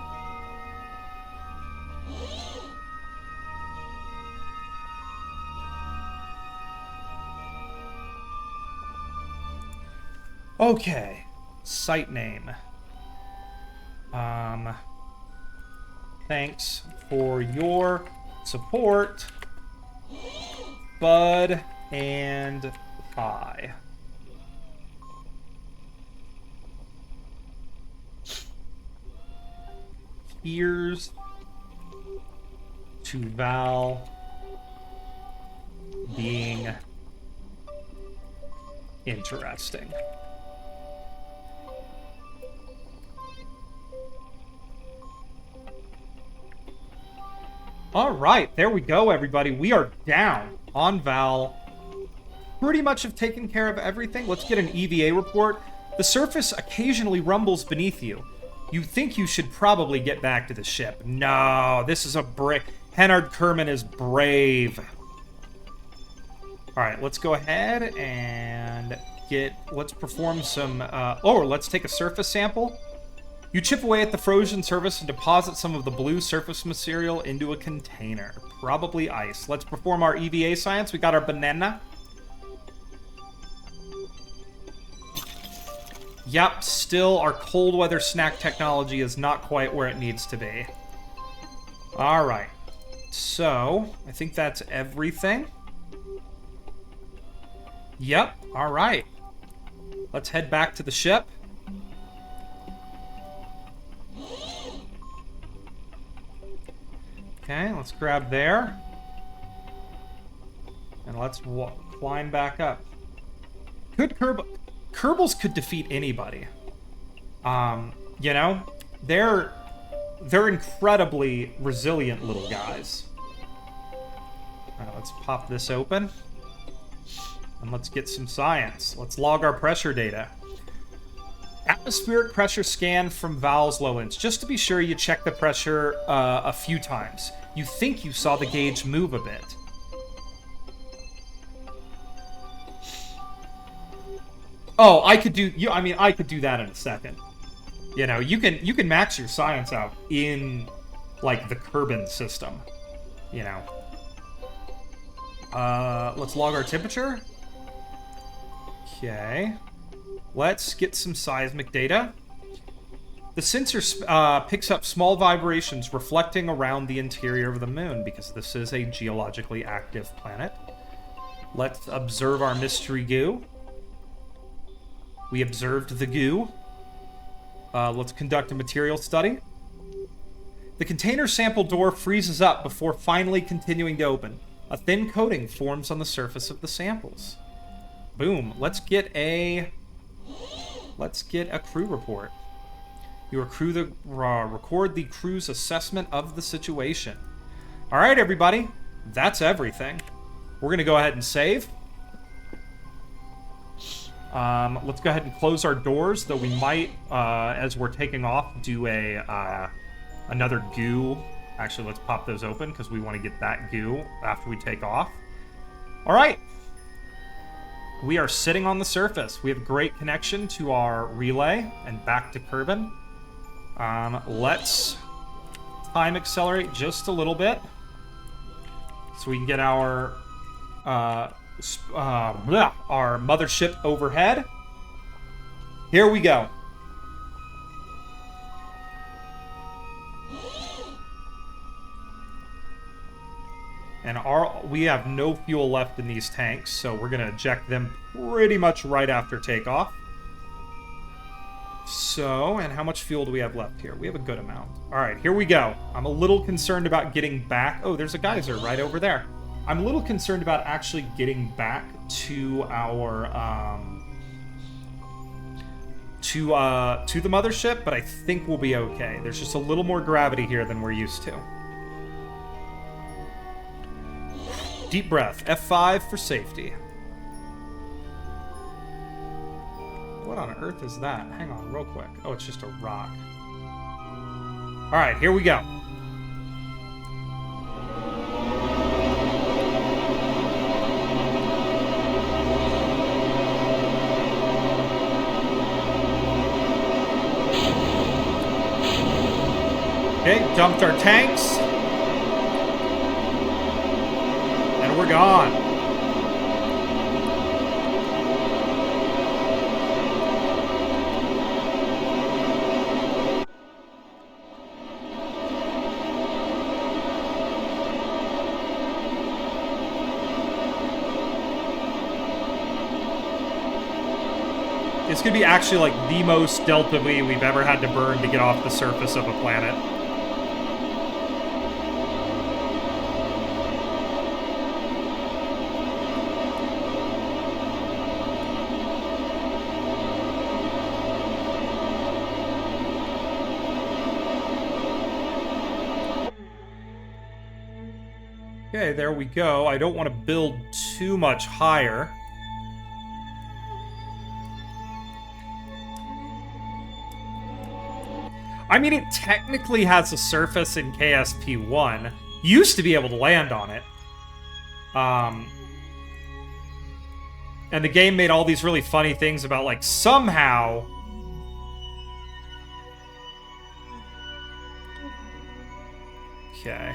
Okay. Site name. Thanks for your support, Bud and Pie. Here's to Val being interesting. All right, there we go, everybody. We are down on Val. Pretty much have taken care of everything. Let's get an EVA report. The surface occasionally rumbles beneath you. You think you should probably get back to the ship. No, this is a brave... Hennard Kerman is brave. All right, let's go ahead and let's perform some... let's take a surface sample. You chip away at the frozen surface and deposit some of the blue surface material into a container. Probably ice. Let's perform our EVA science. We got our banana. Yep, still our cold weather snack technology is not quite where it needs to be. Alright. So, I think that's everything. Yep, alright. Let's head back to the ship. Okay, let's grab there. And let's climb back up. Good Kerbals could defeat anybody. You know, they're incredibly resilient little guys. All right, let's pop this open. And let's get some science. Let's log our pressure data. Atmospheric pressure scan from Val's Lowlands. Just to be sure, you check the pressure a few times. You think you saw the gauge move a bit. Oh, I could do that in a second. You know, you can max your science out in like the Kerbal system. You know. Let's log our temperature. Okay. Let's get some seismic data. The sensor picks up small vibrations reflecting around the interior of the moon because this is a geologically active planet. Let's observe our mystery goo. We observed the goo. Let's conduct a material study. The container sample door freezes up before finally continuing to open. A thin coating forms on the surface of the samples. Boom. Let's get a crew report. You record the crew's assessment of the situation. All right, everybody. That's everything. We're going to go ahead and save. Let's go ahead and close our doors, though we might, as we're taking off, do another goo. Actually, let's pop those open, because we want to get that goo after we take off. All right. We are sitting on the surface. We have great connection to our relay and back to Kerbal. Let's time accelerate just a little bit so we can get our mothership overhead. Here we go. And we have no fuel left in these tanks, so we're going to eject them pretty much right after takeoff. So, and how much fuel do we have left here? We have a good amount. All right, here we go. I'm a little concerned about getting back. Oh, there's a geyser right over there. I'm a little concerned about actually getting back to our to the mothership, but I think we'll be okay. There's just a little more gravity here than we're used to. Deep breath. F5 for safety. What on earth is that? Hang on real quick. Oh, it's just a rock. All right, here we go. Okay, dumped our tanks. And we're gone. It's going to be actually like the most delta V we've ever had to burn to get off the surface of a planet. Okay, there we go. I don't want to build too much higher. I mean, it technically has a surface in KSP1. Used to be able to land on it. And the game made all these really funny things about, like, somehow... Okay.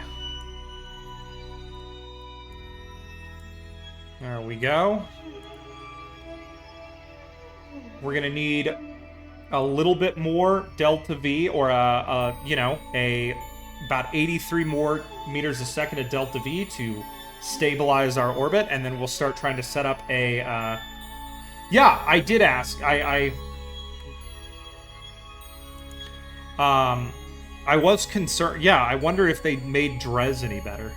There we go. We're gonna need a little bit more delta V, or about 83 more meters a second of delta V to stabilize our orbit, and then we'll start trying to set up a. Yeah, I did ask. I was concerned. Yeah, I wonder if they made Drez any better.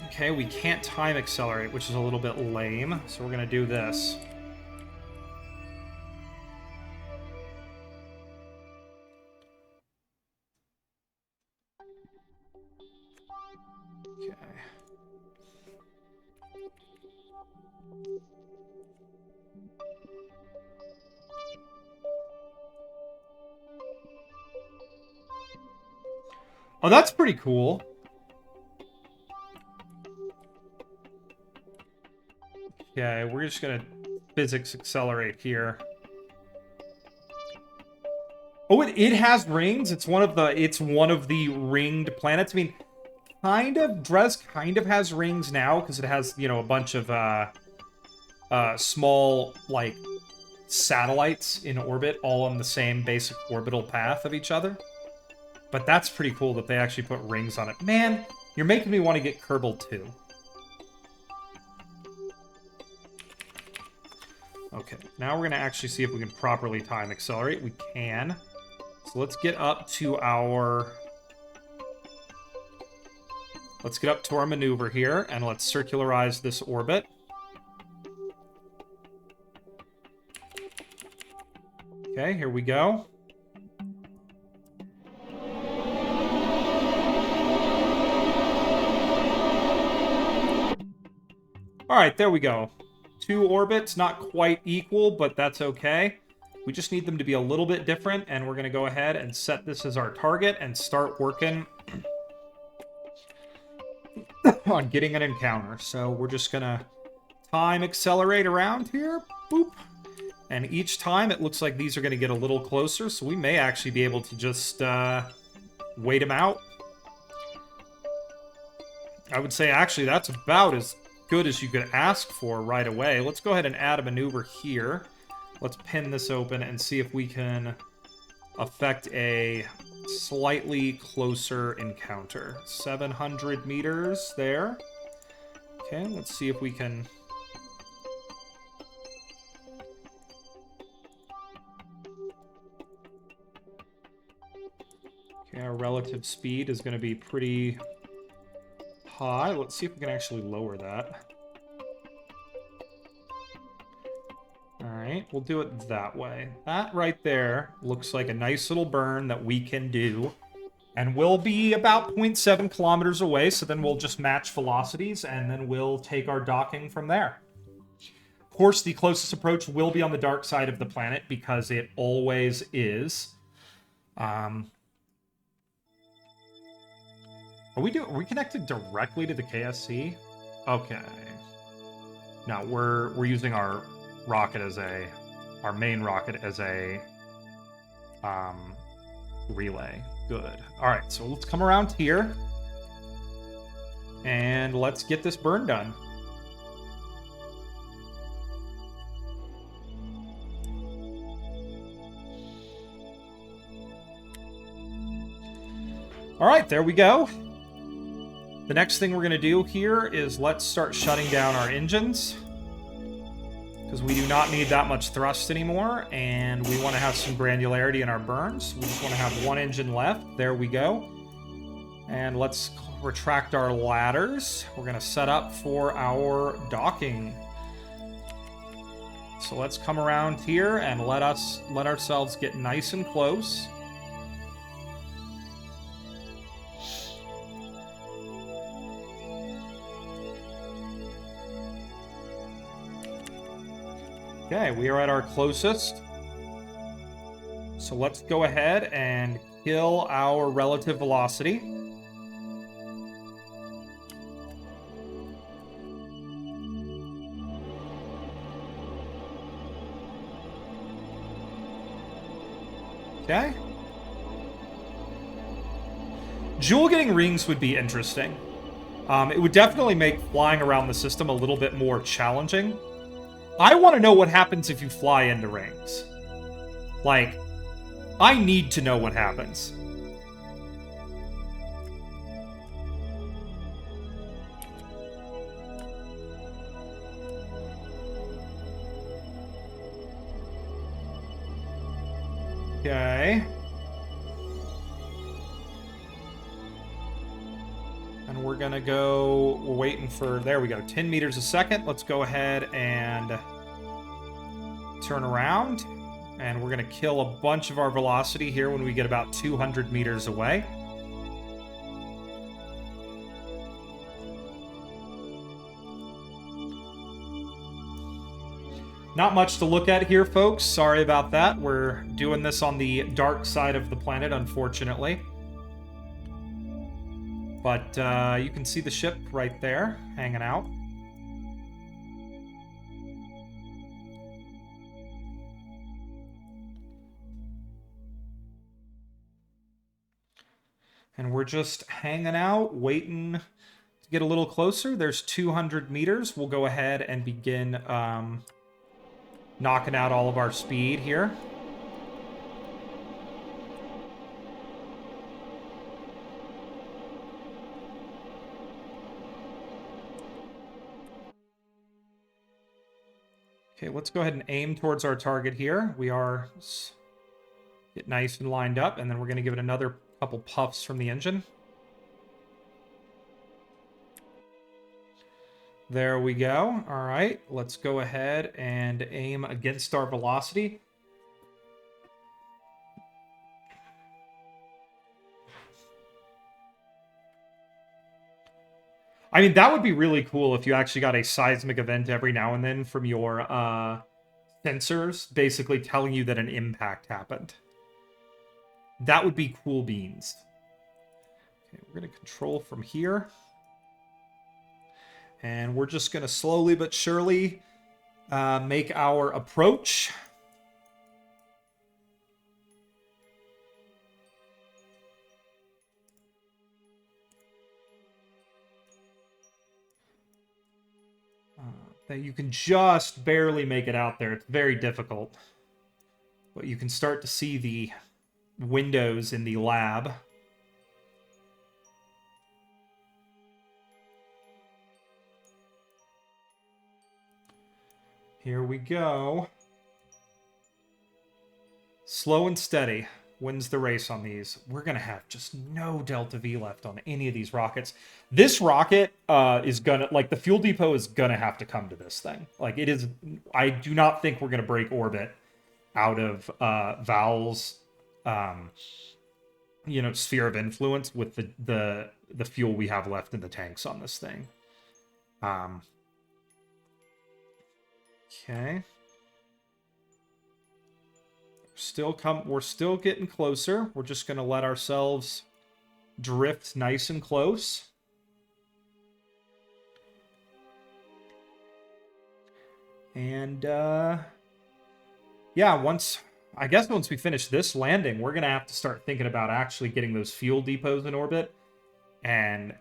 Okay, we can't time accelerate, which is a little bit lame, so we're gonna do this. Okay. Oh, that's pretty cool. Okay, we're just gonna physics accelerate here. Oh, it has rings. It's one of the ringed planets. I mean, kind of. Drez kind of has rings now because it has, you know, a bunch of small, like, satellites in orbit, all on the same basic orbital path of each other. But that's pretty cool that they actually put rings on it. Man, you're making me want to get Kerbal 2. Okay, now we're going to actually see if we can properly time accelerate. We can. So let's get up to our... Let's get up to our maneuver here, and let's circularize this orbit. Okay, here we go. Alright, there we go. 2 orbits, not quite equal, but that's okay. We just need them to be a little bit different, and we're going to go ahead and set this as our target and start working on getting an encounter. So we're just going to time accelerate around here. Boop. And each time it looks like these are going to get a little closer, so we may actually be able to just wait them out. I would say, actually, that's about as good as you could ask for right away. Let's go ahead and add a maneuver here. Let's pin this open and see if we can affect a slightly closer encounter. 700 meters there. Okay, let's see if we can... Okay, our relative speed is going to be pretty high. Let's see if we can actually lower that. Alright, we'll do it that way. That right there looks like a nice little burn that we can do. And we'll be about 0.7 kilometers away, so then we'll just match velocities, and then we'll take our docking from there. Of course, the closest approach will be on the dark side of the planet, because it always is. Are we connected directly to the KSC? Okay. No, we're using our rocket as our main rocket as a relay. Good. All right, so let's come around here and let's get this burn done. All right, there we go. The next thing we're going to do here is let's start shutting down our engines, because we do not need that much thrust anymore, and we want to have some granularity in our burns. We just want to have one engine left. There we go. And let's retract our ladders. We're going to set up for our docking. So let's come around here and let ourselves get nice and close. Okay, we are at our closest. So let's go ahead and kill our relative velocity. Okay. Jool getting rings would be interesting. It would definitely make flying around the system a little bit more challenging. I want to know what happens if you fly into rings. Like, I need to know what happens. Okay. And we're gonna go, we're waiting for, there we go, 10 meters a second. Let's go ahead and turn around. And we're gonna kill a bunch of our velocity here when we get about 200 meters away. Not much to look at here, folks. Sorry about that. We're doing this on the dark side of the planet, unfortunately. But you can see the ship right there, hanging out. And we're just hanging out, waiting to get a little closer. There's 200 meters. We'll go ahead and begin knocking out all of our speed here. Okay, let's go ahead and aim towards our target here. We are get nice and lined up, and then we're going to give it another couple puffs from the engine. There we go. All right, let's go ahead and aim against our velocity. I mean, that would be really cool if you actually got a seismic event every now and then from your sensors, basically telling you that an impact happened. That would be cool beans. Okay, we're going to control from here. And we're just going to slowly but surely make our approach. That you can just barely make it out there. It's very difficult. But you can start to see the windows in the lab. Here we go. Slow and steady wins the race on these. We're going to have just no Delta V left on any of these rockets. This rocket is going to, like, the fuel depot is going to have to come to this thing. Like, it is, I do not think we're going to break orbit out of Val's, you know, sphere of influence with the fuel we have left in the tanks on this thing. Okay. We're still getting closer. We're just going to let ourselves drift nice and close. And yeah, once we finish this landing, we're going to have to start thinking about actually getting those fuel depots in orbit and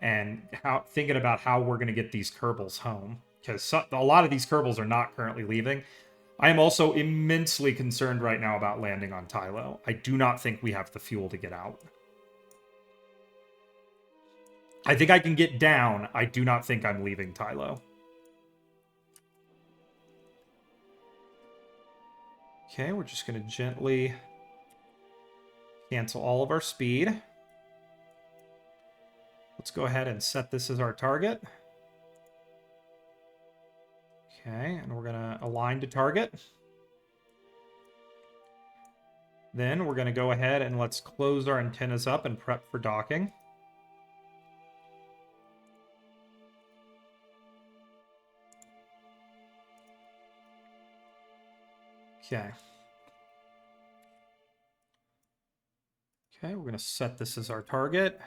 thinking about how we're going to get these Kerbals home, because a lot of these Kerbals are not currently leaving. I am also immensely concerned right now about landing on Tylo. I do not think we have the fuel to get out. I think I can get down. I do not think I'm leaving Tylo. Okay, we're just going to gently cancel all of our speed. Let's go ahead and set this as our target. Okay, and we're going to align to target. Then we're going to go ahead and let's close our antennas up and prep for docking. Okay. Okay, we're going to set this as our target.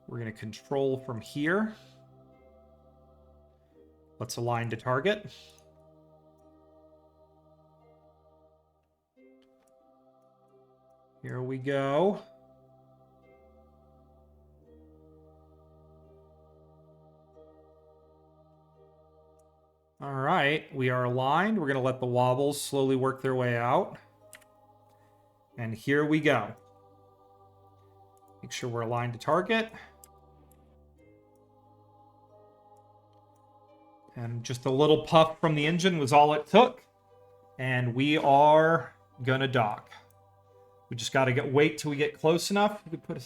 We're going to control from here. Let's align to target. Here we go. All right, we are aligned. We're going to let the wobbles slowly work their way out. And here we go. Make sure we're aligned to target. And just a little puff from the engine was all it took. And we are going to dock. We just got to wait till we get close enough. We could put an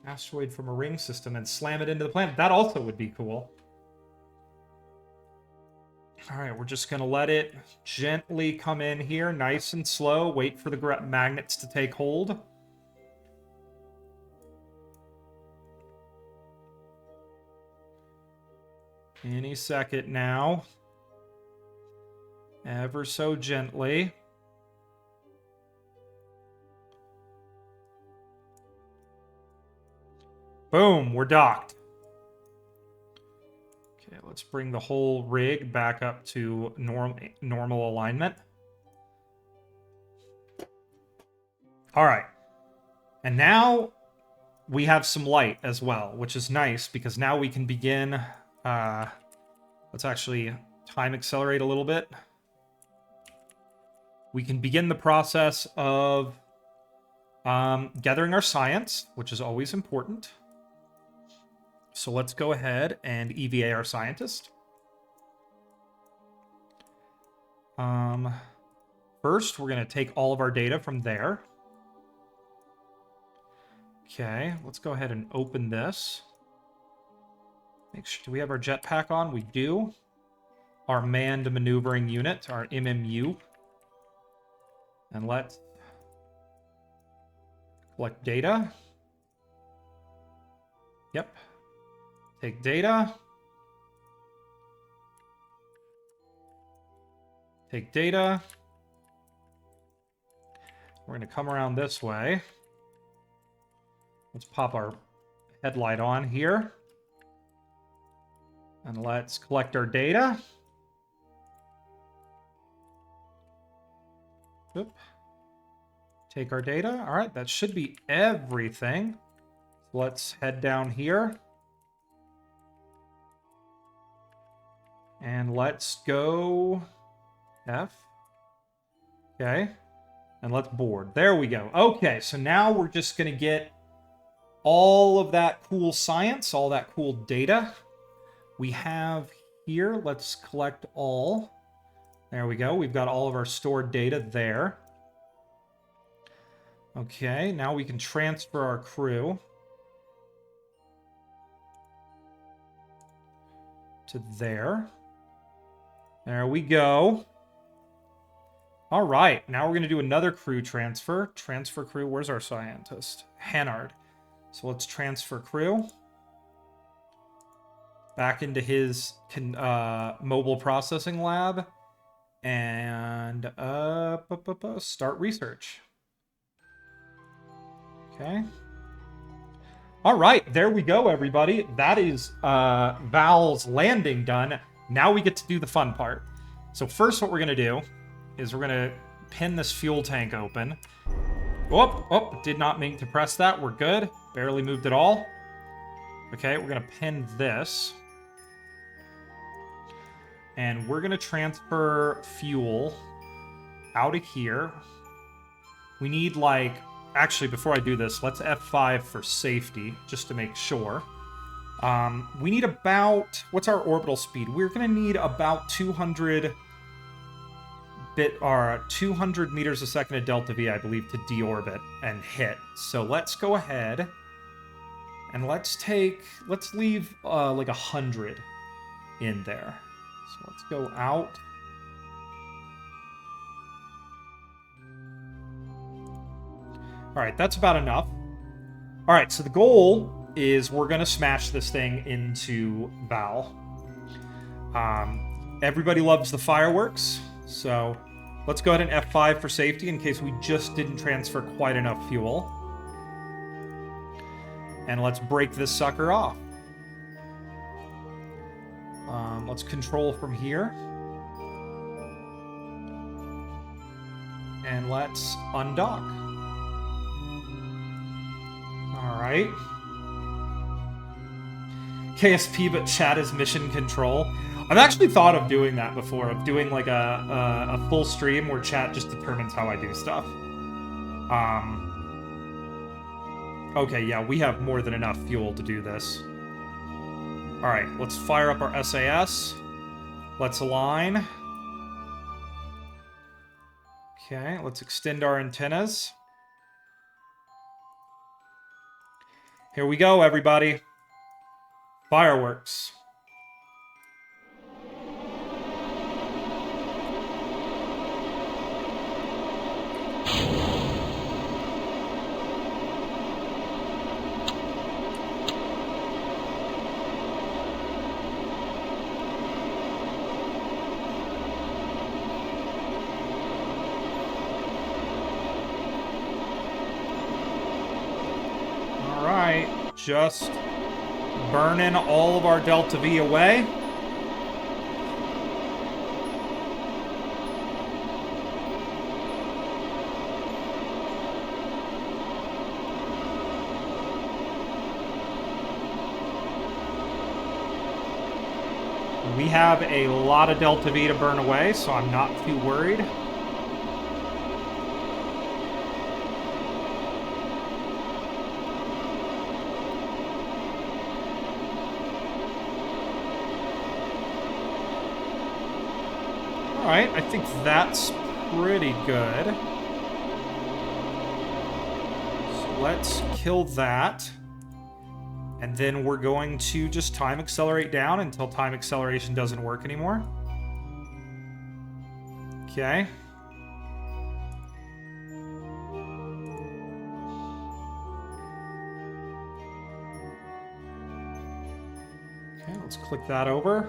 asteroid from a ring system and slam it into the planet. That also would be cool. All right, we're just going to let it gently come in here, nice and slow. Wait for the magnets to take hold. Any second now. Ever so gently. Boom, we're docked. Okay, let's bring the whole rig back up to normal alignment. All right. And now we have some light as well, which is nice because now we can begin... let's actually time accelerate a little bit. We can begin the process of gathering our science, which is always important. So let's go ahead and EVA our scientist. First, we're going to take all of our data from there. Okay, let's go ahead and open this. Make sure, do we have our jetpack on? We do. Our manned maneuvering unit, our MMU. And let's collect data. Yep. Take data. Take data. We're going to come around this way. Let's pop our headlight on here. And let's collect our data. Oop. Take our data. All right, that should be everything. So let's head down here. And let's go F. Okay. And let's board. There we go. Okay, so now we're just going to get all of that cool science, all that cool data we have here. Let's collect all. There we go. We've got all of our stored data there. Okay, now we can transfer our crew to there. There we go. All right, now we're going to do another crew transfer. Transfer crew, where's our scientist? Hannard. So let's transfer crew back into his mobile processing lab and start research. Okay. All right, there we go, everybody. That is Val's landing done. Now we get to do the fun part. So first what we're going to do is we're going to pin this fuel tank open. Oh, did not mean to press that. We're good. Barely moved at all. Okay, we're going to pin this. And we're going to transfer fuel out of here. We need, like... Actually, before I do this, let's F5 for safety, just to make sure. We need about... What's our orbital speed? We're going to need about 200 meters a second of delta V, I believe, to deorbit and hit. So let's go ahead and let's leave like 100 in there. So let's go out. All right, that's about enough. All right, so the goal is we're going to smash this thing into Val. Everybody loves the fireworks, so let's go ahead and F5 for safety in case we just didn't transfer quite enough fuel. And let's break this sucker off. Let's control from here. And let's undock. Alright. KSP, but chat is mission control. I've actually thought of doing that before, of doing like a full stream where chat just determines how I do stuff. Okay, yeah, we have more than enough fuel to do this. Alright, let's fire up our SAS. Let's align. Okay, let's extend our antennas. Here we go, everybody. Fireworks. All right, just burning all of our Delta V away. We have a lot of Delta V to burn away, so I'm not too worried. Alright, I think that's pretty good. So let's kill that. And then we're going to just time accelerate down until time acceleration doesn't work anymore. Okay. Okay, let's click that over.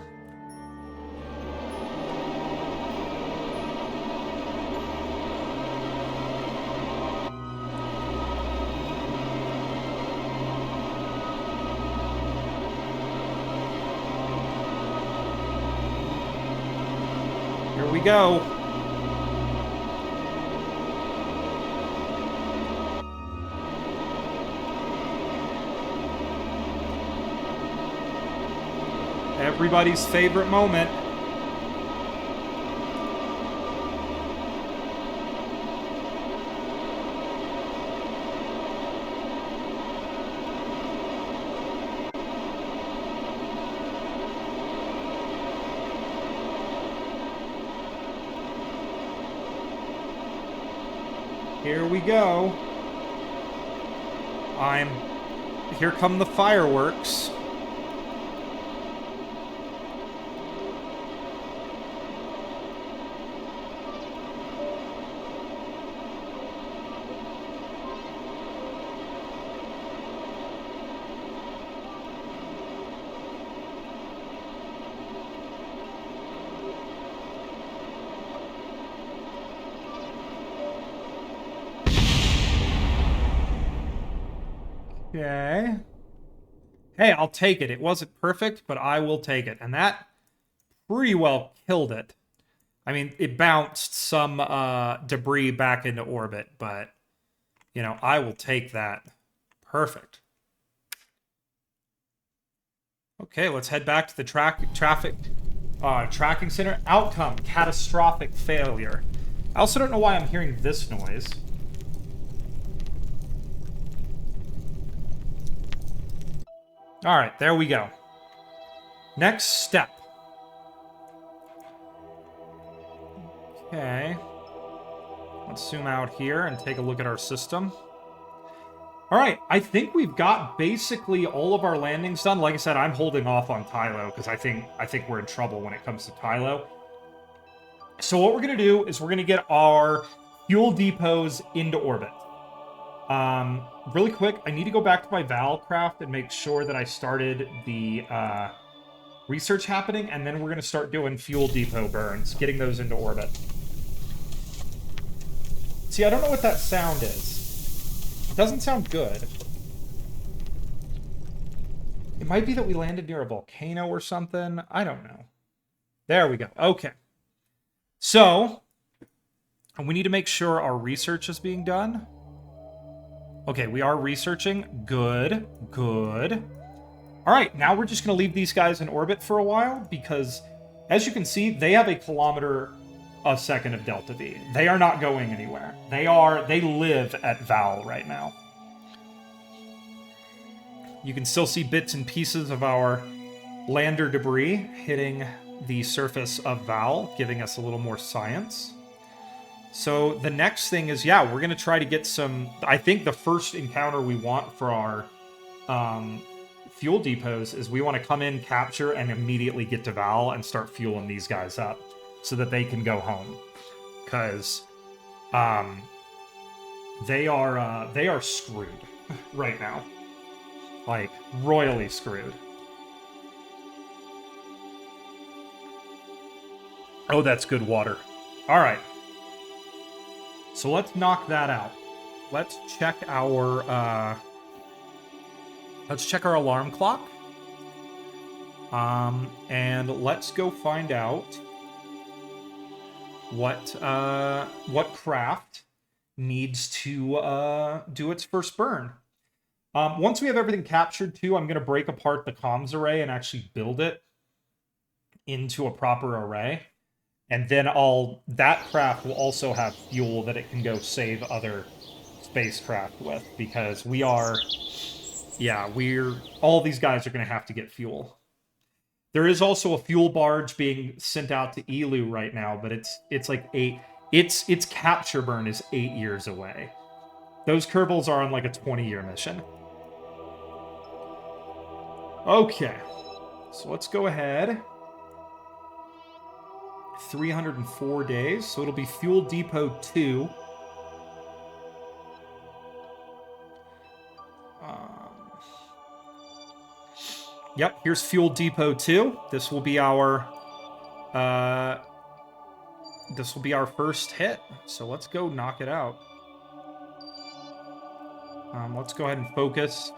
Go. Everybody's favorite moment. Here we go. Here come the fireworks. Okay. Hey, I'll take it. It wasn't perfect, but I will take it. And that pretty well killed it. I mean, it bounced some debris back into orbit, but, you know, I will take that. Perfect. Okay, let's head back to the tracking center. Outcome, catastrophic failure. I also don't know why I'm hearing this noise. All right, there we go. Next step. Okay. Let's zoom out here and take a look at our system. All right, I think we've got basically all of our landings done. Like I said, I'm holding off on Tylo because I think we're in trouble when it comes to Tylo. So what we're gonna do is we're gonna get our fuel depots into orbit. Really quick, I need to go back to my Valcraft and make sure that I started the research happening, and then we're gonna start doing fuel depot burns, getting those into orbit. See, I don't know what that sound is. It doesn't sound good. It might be that we landed near a volcano or something. I don't know. There we go. Okay. So, we need to make sure our research is being done. Okay, we are researching. Good. Good. All right, now we're just going to leave these guys in orbit for a while because, as you can see, they have a kilometer a second of delta V. They are not going anywhere. They live at Val right now. You can still see bits and pieces of our lander debris hitting the surface of Val, giving us a little more science. So the next thing is, yeah, we're going to try to get some... I think the first encounter we want for our fuel depots is we want to come in, capture, and immediately get to Val and start fueling these guys up so that they can go home. Because they are screwed right now. Like, royally screwed. Oh, that's good water. All right. So let's knock that out. Let's check our alarm clock. And let's go find out what craft needs to do its first burn. Once we have everything captured too, I'm going to break apart the comms array and actually build it into a proper array. And then that craft will also have fuel that it can go save other spacecraft with, because all these guys are going to have to get fuel. There is also a fuel barge being sent out to Elu right now, but it's like its capture burn is 8 years away. Those Kerbals are on like a 20-year mission. Okay, so let's go ahead. 304 days, so it'll be Fuel Depot 2. Yep, here's Fuel Depot 2. This will be our first hit. So let's go knock it out. Let's go ahead and focus.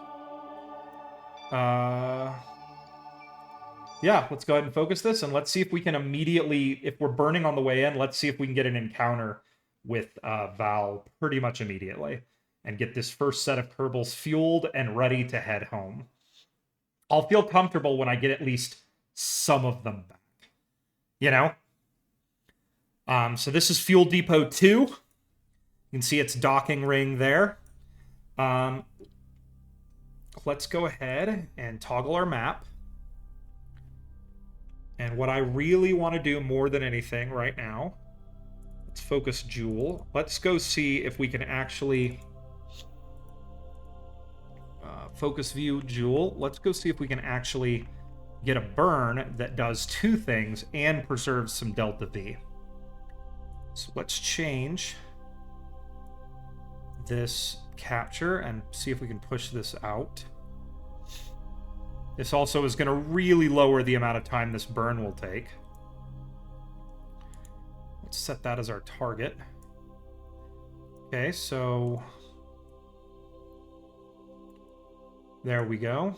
Yeah, let's go ahead and focus this, and let's see if we can immediately, if we're burning on the way in, let's see if we can get an encounter with Val pretty much immediately, and get this first set of Kerbals fueled and ready to head home. I'll feel comfortable when I get at least some of them back. You know? So this is Fuel Depot 2. You can see its docking ring there. Let's go ahead and toggle our map. And what I really want to do more than anything right now, let's focus Jool. Let's go see if we can actually focus view Jool. Let's go see if we can actually get a burn that does two things and preserves some delta V. So let's change this capture and see if we can push this out. This also is going to really lower the amount of time this burn will take. Let's set that as our target. Okay, so there we go.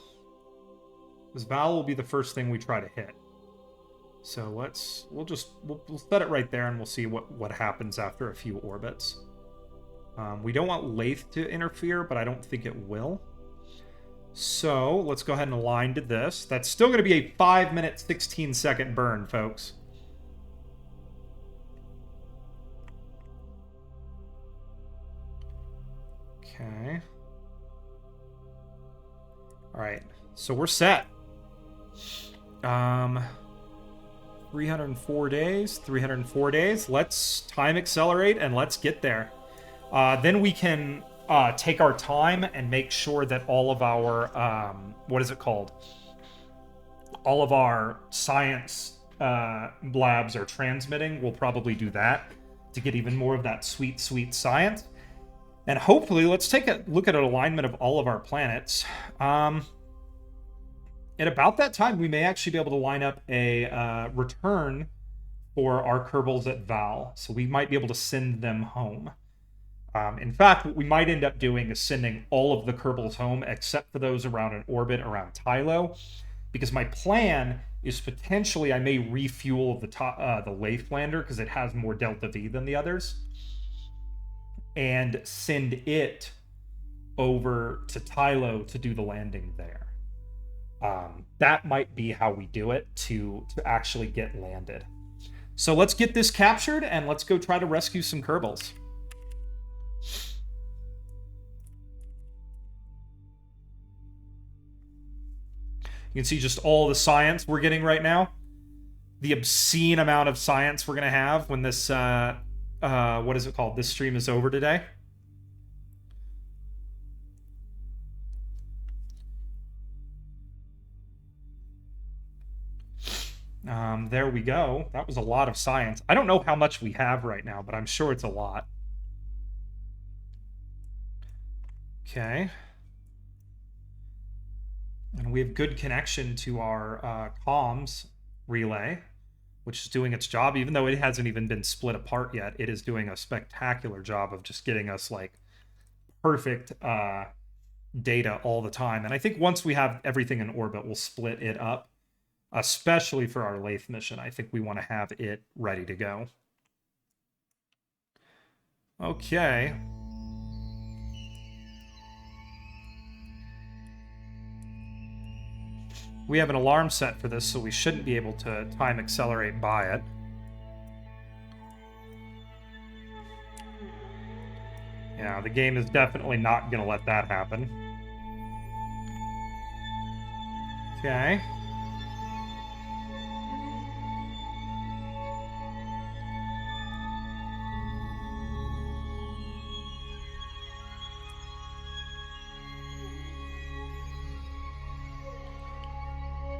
This Val will be the first thing we try to hit. So we'll set it right there, and we'll see what happens after a few orbits. We don't want Lathe to interfere, but I don't think it will. So let's go ahead and align to this. That's still going to be a 5-minute, 16-second burn, folks. Okay. Alright, so we're set. 304 days, 304 days. Let's time accelerate and let's get there. Then we can take our time and make sure that all of our, what is it called? All of our science labs are transmitting. We'll probably do that to get even more of that sweet, sweet science. And hopefully, let's take a look at an alignment of all of our planets. At about that time, we may actually be able to line up a return for our Kerbals at Val. So we might be able to send them home. In fact, what we might end up doing is sending all of the Kerbals home, except for those around an orbit around Tylo. Because my plan is potentially I may refuel the Lathlander, because it has more Delta V than the others. And send it over to Tylo to do the landing there. That might be how we do it to actually get landed. So let's get this captured and let's go try to rescue some Kerbals. You can see just all the science we're getting right now. The obscene amount of science we're going to have when this, what is it called? This stream is over today. There we go. That was a lot of science. I don't know how much we have right now, but I'm sure it's a lot. Okay. And we have good connection to our comms relay, which is doing its job. Even though it hasn't even been split apart yet, it is doing a spectacular job of just getting us, like, perfect data all the time. And I think once we have everything in orbit, we'll split it up. Especially for our Lathe mission, I think we want to have it ready to go. Okay. We have an alarm set for this, so we shouldn't be able to time accelerate by it. Yeah, the game is definitely not going to let that happen. Okay.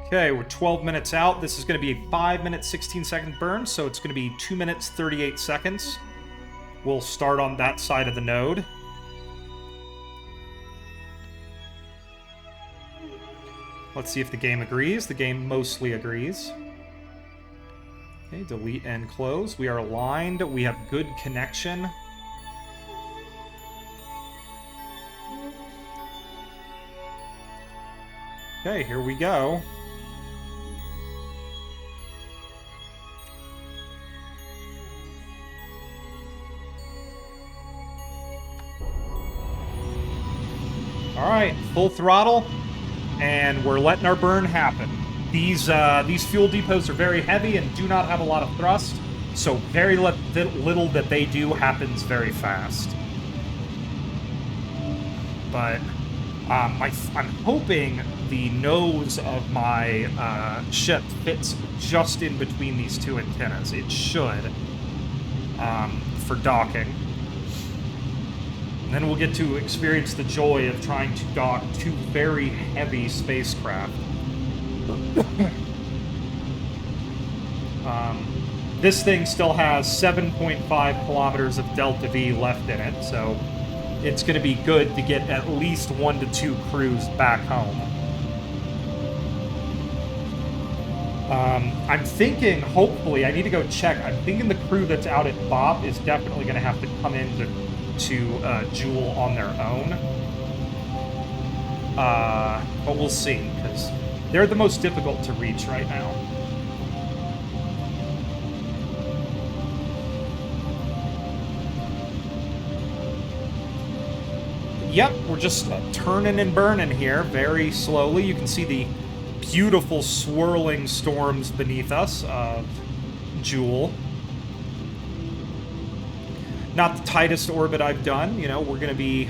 Okay, we're 12 minutes out. This is going to be a 5-minute, 16-second burn, so it's going to be 2 minutes, 38 seconds. We'll start on that side of the node. Let's see if the game agrees. The game mostly agrees. Okay, delete and close. We are aligned. We have good connection. Okay, here we go. All right, full throttle, and we're letting our burn happen. These fuel depots are very heavy and do not have a lot of thrust, so very little that they do happens very fast. But I'm hoping the nose of my ship fits just in between these two antennas. It should, for docking. And then we'll get to experience the joy of trying to dock two very heavy spacecraft. This thing still has 7.5 kilometers of Delta V left in it, so it's going to be good to get at least 1 to 2 crews back home. I'm thinking, hopefully, I need to go check. I'm thinking the crew that's out at BOP is definitely going to have to come in to Jool on their own. But we'll see, because they're the most difficult to reach right now. Yep, we're just turning and burning here very slowly. You can see the beautiful swirling storms beneath us of Jool. Not the tightest orbit I've done. You know, we're going to be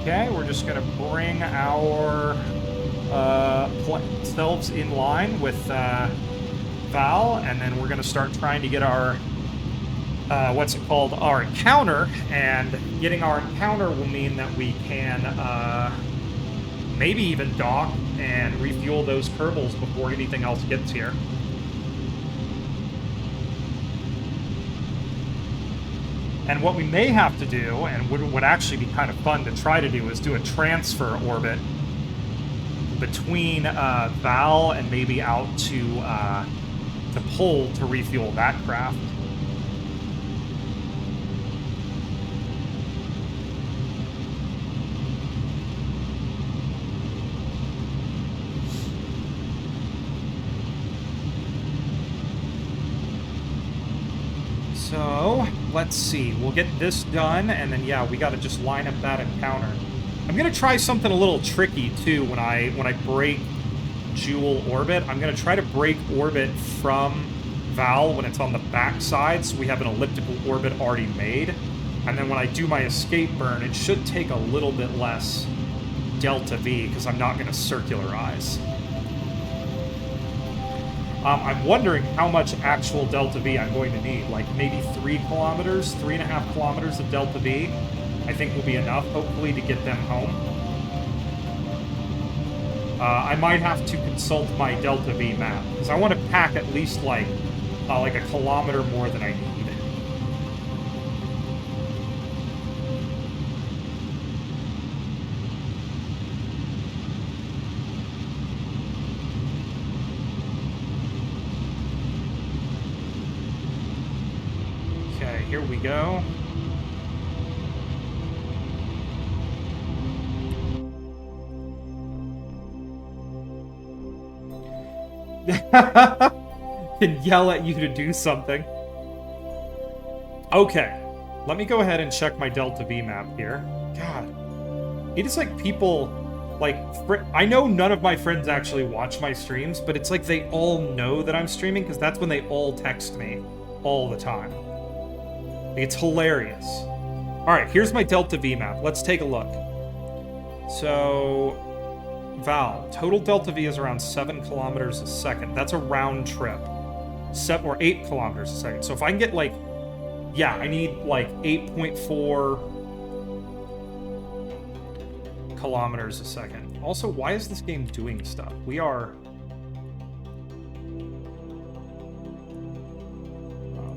Okay, we're just gonna bring our selves in line with Val, and then we're gonna start trying to get our what's it called? Our encounter, and getting our encounter will mean that we can maybe even dock and refuel those Kerbals before anything else gets here. And what we may have to do, and would actually be kind of fun to try to do, is do a transfer orbit between Val and maybe out to Pole to refuel that craft. So, let's see. We'll get this done, and then, yeah, we got to just line up that encounter. I'm going to try something a little tricky, too, when I break Jool orbit. I'm going to try to break orbit from Val when it's on the backside, so we have an elliptical orbit already made. And then when I do my escape burn, it should take a little bit less delta V, because I'm not going to circularize. I'm wondering how much actual delta V I'm going to need. Like, maybe 3 kilometers, 3.5 kilometers of delta V, I think will be enough, hopefully, to get them home. I might have to consult my delta V map, because I want to pack at least, like a kilometer more than I need. Okay, here we go. Can yell at you to do something. Okay, let me go ahead and check my Delta V map here. God, it is like people, like, I know none of my friends actually watch my streams, but it's like they all know that I'm streaming, because that's when they all text me all the time. It's hilarious. Alright, here's my Delta V map. Let's take a look. So, Val, total Delta V is around 7 kilometers a second. That's a round trip. 7 or 8 kilometers a second. So if I can get, like, yeah, I need, like, 8.4 kilometers a second. Also, why is this game doing stuff? We are...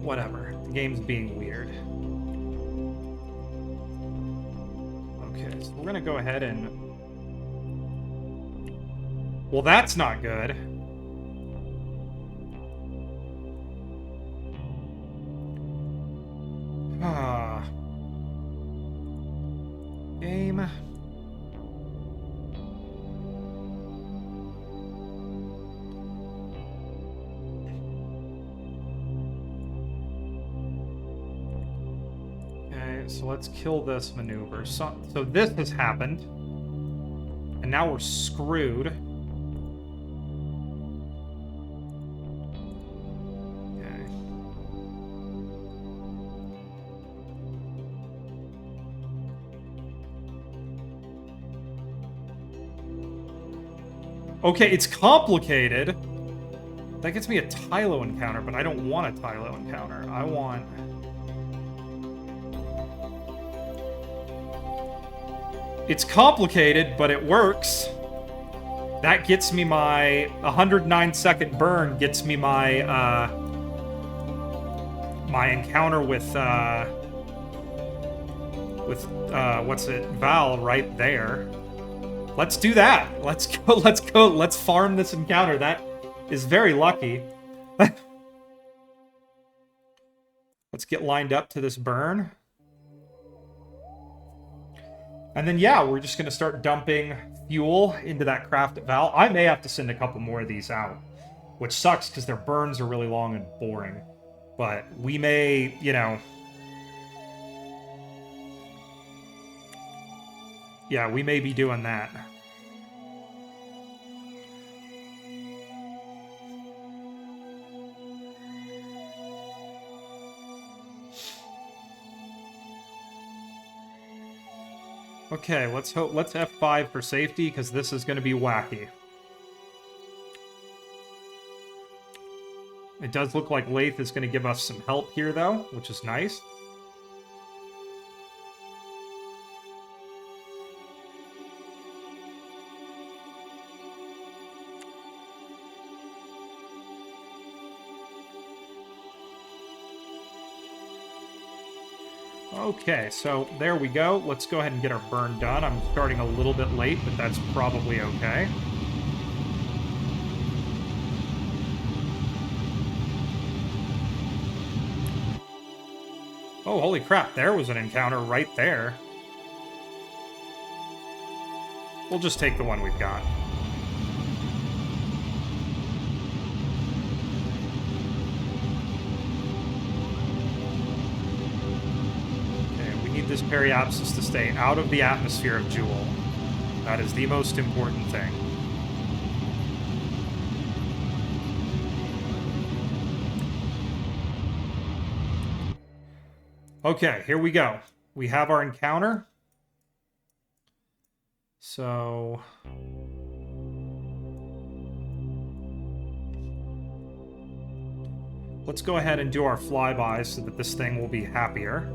whatever. The game's being weird. Okay, so we're gonna go ahead and... Well, that's not good. Game. Okay, so let's kill this maneuver. So this has happened. And now we're screwed. Okay, it's complicated. That gets me a Tylo encounter, but I don't want a Tylo encounter. I want... It's complicated, but it works. That gets me my 109-second burn, gets me my, my encounter with what's it, Val right there. Let's do that. Let's go, let's farm this encounter. That is very lucky. Let's get lined up to this burn. And then, yeah, we're just going to start dumping fuel into that craft at Val. I may have to send a couple more of these out, which sucks because their burns are really long and boring. But we may, you know... Yeah, we may be doing that. Okay, let's F5 for safety, because this is going to be wacky. It does look like Lathe is going to give us some help here, though, which is nice. Okay, so there we go. Let's go ahead and get our burn done. I'm starting a little bit late, but that's probably okay. Oh, holy crap, there was an encounter right there. We'll just take the one we've got. This periapsis to stay out of the atmosphere of Jool. That is the most important thing. Okay, here we go. We have our encounter. So... let's go ahead and do our flybys so that this thing will be happier.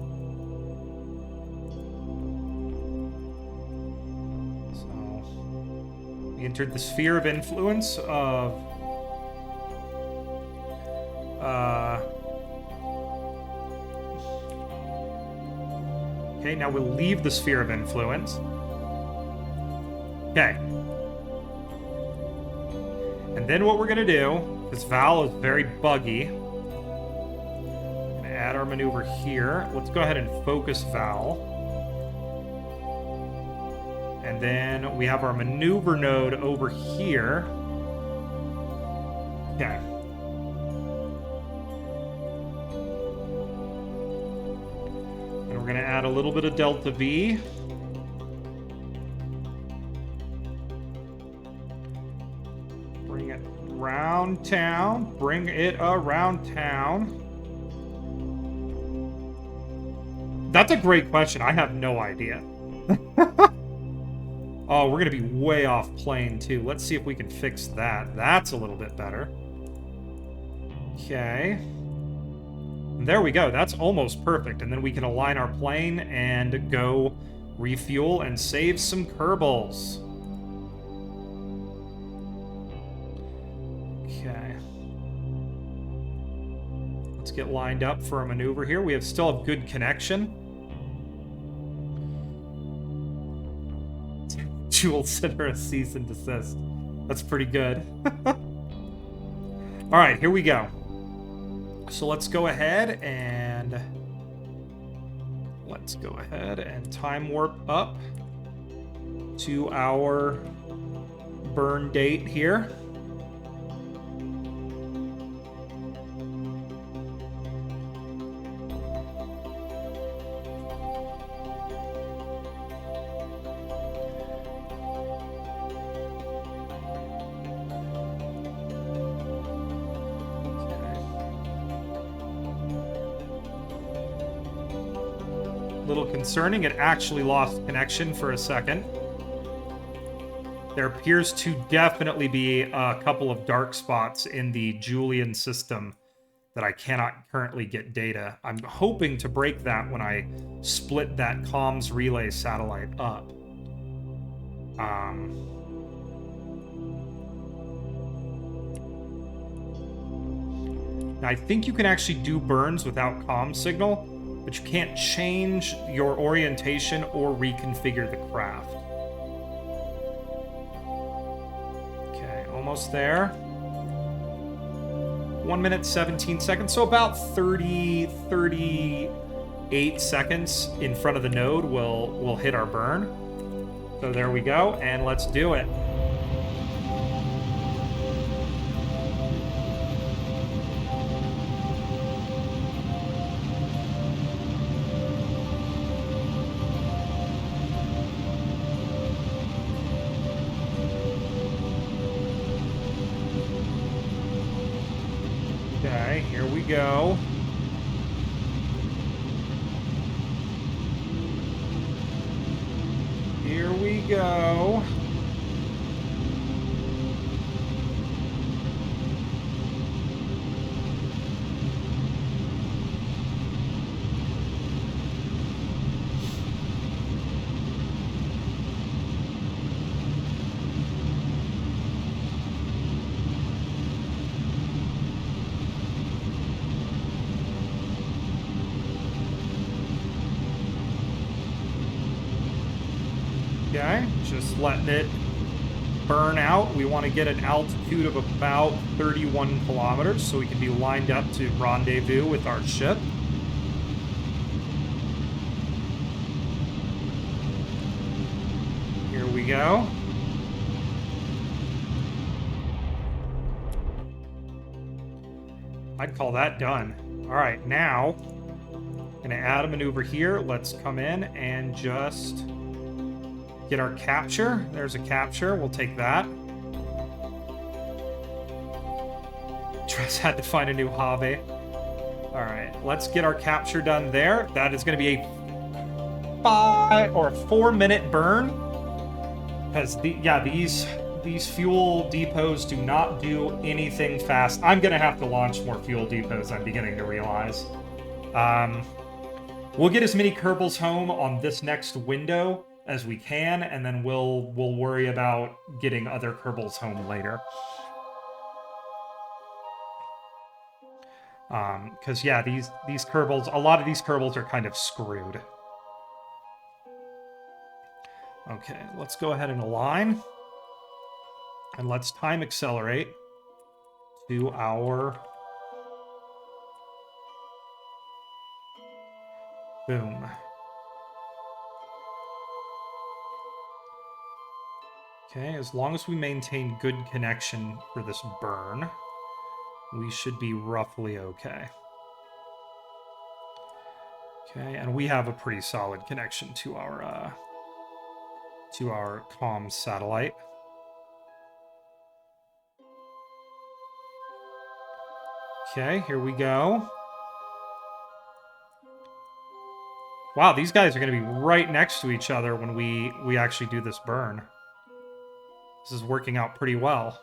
We entered the sphere of influence of... okay, now we'll leave the sphere of influence. Okay. And then what we're going to do, because Val is very buggy, I'm going to add our maneuver here. Let's go ahead and focus Val. And then we have our maneuver node over here. Okay. And we're going to add a little bit of delta V. Bring it around town. Bring it around town. That's a great question. I have no idea. Oh, we're going to be way off plane, too. Let's see if we can fix that. That's a little bit better. Okay. And there we go. That's almost perfect. And then we can align our plane and go refuel and save some Kerbals. Okay. Let's get lined up for a maneuver here. We still have good connection. Jool sent her a cease and desist. That's pretty good. All right, here we go. So let's go ahead and time warp up to our burn date here. Concerning, it actually lost connection for a second. There appears to definitely be a couple of dark spots in the Julian system that I cannot currently get data. I'm hoping to break that when I split that comms relay satellite up. Now, I think you can actually do burns without comm signal, but you can't change your orientation or reconfigure the craft. Okay, almost there. 1 minute, 17 seconds, so about 38 seconds in front of the node will hit our burn. So there we go, and let's do it. Okay, here we go. we go. Okay, just letting it burn out. We want to get an altitude of about 31 kilometers so we can be lined up to rendezvous with our ship. Here we go. I'd call that done. All right, now, gonna add a maneuver here. Let's come in and just get our capture. There's a capture. We'll take that. Tress had to find a new hobby. All right, let's get our capture done there. That is going to be a 5 or 4 minute burn. Because these fuel depots do not do anything fast. I'm going to have to launch more fuel depots, I'm beginning to realize. We'll get as many Kerbals home on this next window as we can, and then we'll worry about getting other Kerbals home later. Because yeah, these Kerbals, a lot of these Kerbals are kind of screwed. Okay, let's go ahead and align, and let's time accelerate to our boom. Okay, as long as we maintain good connection for this burn, we should be roughly okay. Okay, and we have a pretty solid connection to our comms satellite. Okay, here we go. Wow, these guys are going to be right next to each other when we actually do this burn. This is working out pretty well.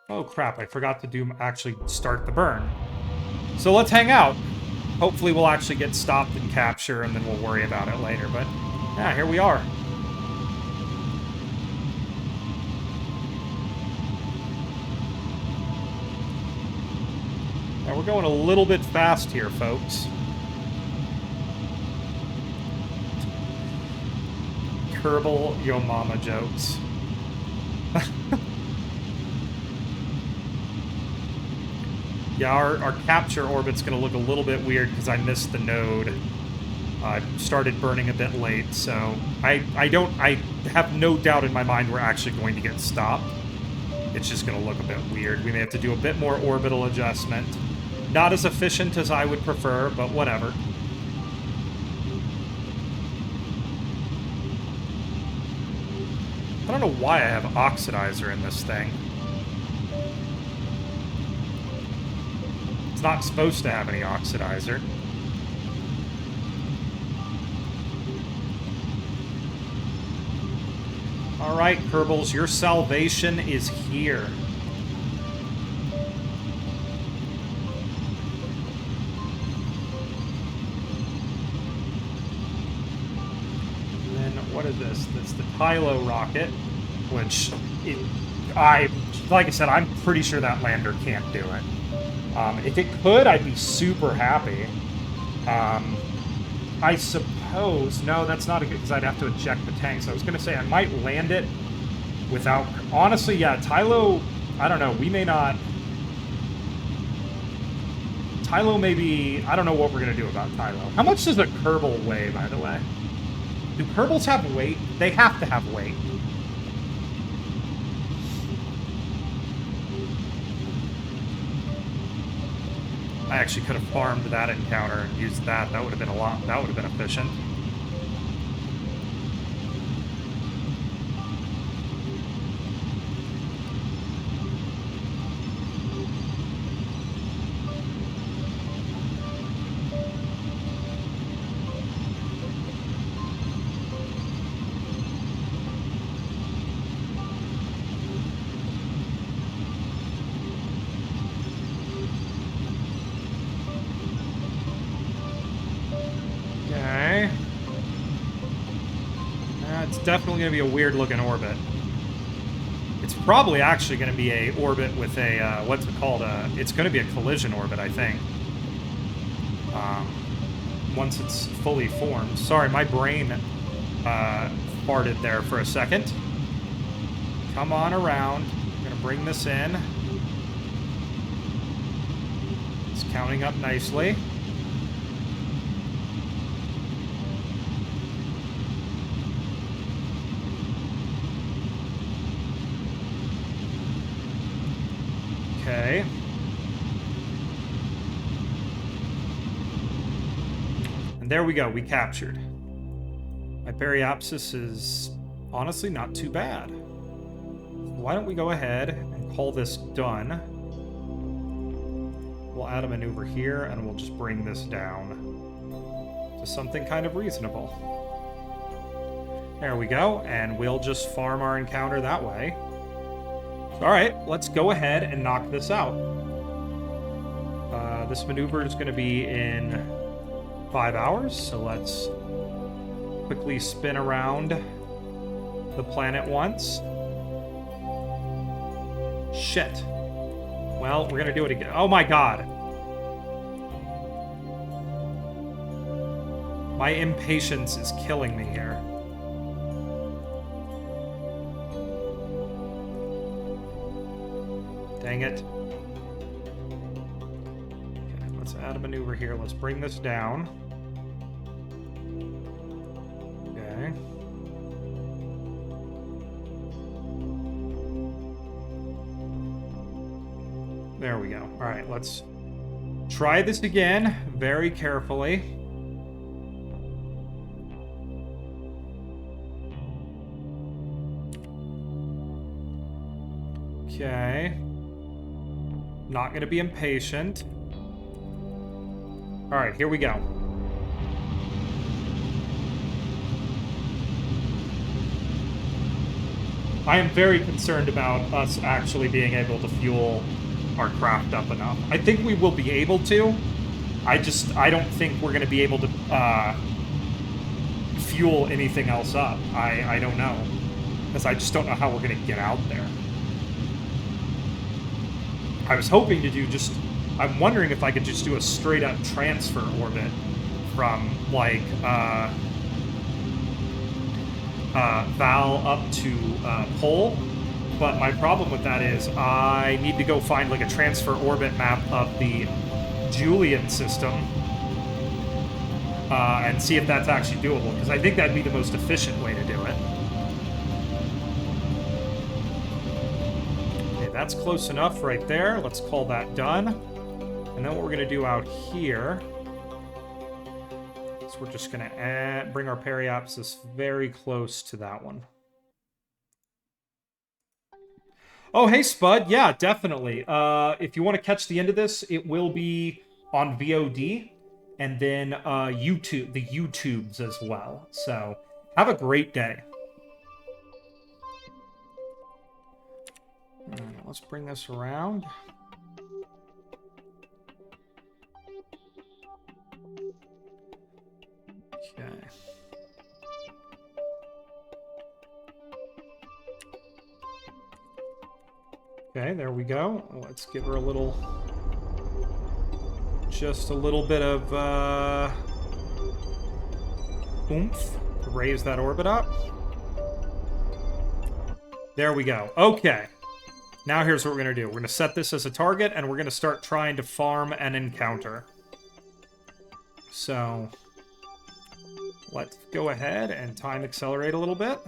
Oh crap, I forgot to actually start the burn. So let's hang out. Hopefully we'll actually get stopped and capture, and then we'll worry about it later. But yeah, here we are. Now we're going a little bit fast here, folks. Kerbal Yo Mama jokes. Yeah, our capture orbit's going to look a little bit weird because I missed the node. I started burning a bit late, so I have no doubt in my mind we're actually going to get stopped. It's just going to look a bit weird. We may have to do a bit more orbital adjustment. Not as efficient as I would prefer, but whatever. I don't know why I have oxidizer in this thing. It's not supposed to have any oxidizer. Alright, Kerbals, your salvation is here. And then, what is this? That's the Tylo rocket, which, like I said, I'm pretty sure that lander can't do it. If it could, I'd be super happy. I suppose... No, that's not a good... because I'd have to eject the tanks. I was going to say I might land it without... Honestly, yeah, Tylo... I don't know. We may not... Tylo may be... I don't know what we're going to do about Tylo. How much does a Kerbal weigh, by the way? Do Kerbals have weight? They have to have weight. I actually could have farmed that encounter and used that. That would have been that would have been efficient. definitely going to be a weird-looking orbit. It's probably actually going to be a orbit with a, what's it called? It's going to be a collision orbit, I think. Once it's fully formed. Sorry, my brain farted there for a second. Come on around. I'm going to bring this in. It's counting up nicely. Okay. And there we go. We captured. My periapsis is honestly not too bad. Why don't we go ahead and call this done? We'll add a maneuver here, and we'll just bring this down to something kind of reasonable. There we go, and we'll just farm our encounter that way. All right, let's go ahead and knock this out. This maneuver is going to be in 5 hours, so let's quickly spin around the planet once. Shit. Well, we're going to do it again. Oh my god. My impatience is killing me here. Dang it. Okay, let's add a maneuver here. Let's bring this down. Okay. There we go. All right, let's try this again very carefully. Okay. Not going to be impatient. All right, here we go. I am very concerned about us actually being able to fuel our craft up enough. I think we will be able to. I don't think we're going to be able to fuel anything else up. I don't know. Because I just don't know how we're going to get out there. I was hoping to do just... I'm wondering if I could just do a straight-up transfer orbit from, like, Val up to Pole. But my problem with that is I need to go find, like, a transfer orbit map of the Julian system and see if that's actually doable, because I think that'd be the most efficient way to do it. Okay, that's close enough right there. Let's call that done. And then what we're going to do out here is we're just going to bring our periapsis very close to that one. Oh, hey, Spud. Yeah, definitely. If you want to catch the end of this, it will be on VOD and then YouTube, the YouTubes as well. So have a great day. All right, let's bring this around. Okay. Okay, there we go. Let's give her a little... just a little bit of, oomph to raise that orbit up. There we go. Okay. Now here's what we're going to do. We're going to set this as a target, and we're going to start trying to farm an encounter. So... let's go ahead and time accelerate a little bit.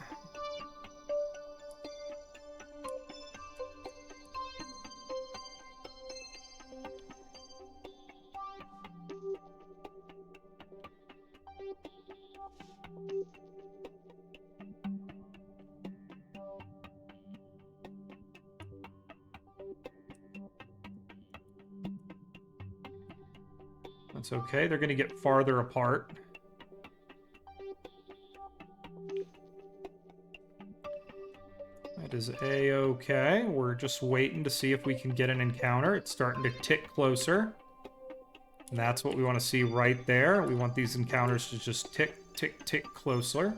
That's okay. They're going to get farther apart. That is A-okay. We're just waiting to see if we can get an encounter. It's starting to tick closer. And that's what we want to see right there. We want these encounters to just tick, tick, tick closer.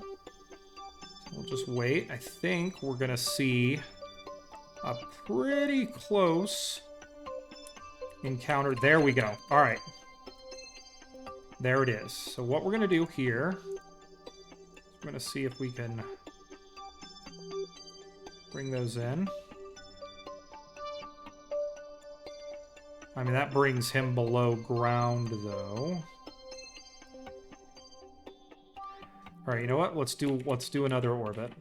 We'll just wait. I think we're gonna see a pretty close encounter. There we go. All right. There it is. So what we're gonna do here, we're gonna see if we can bring those in. I mean, that brings him below ground, though. All right, you know what? Let's do another orbit.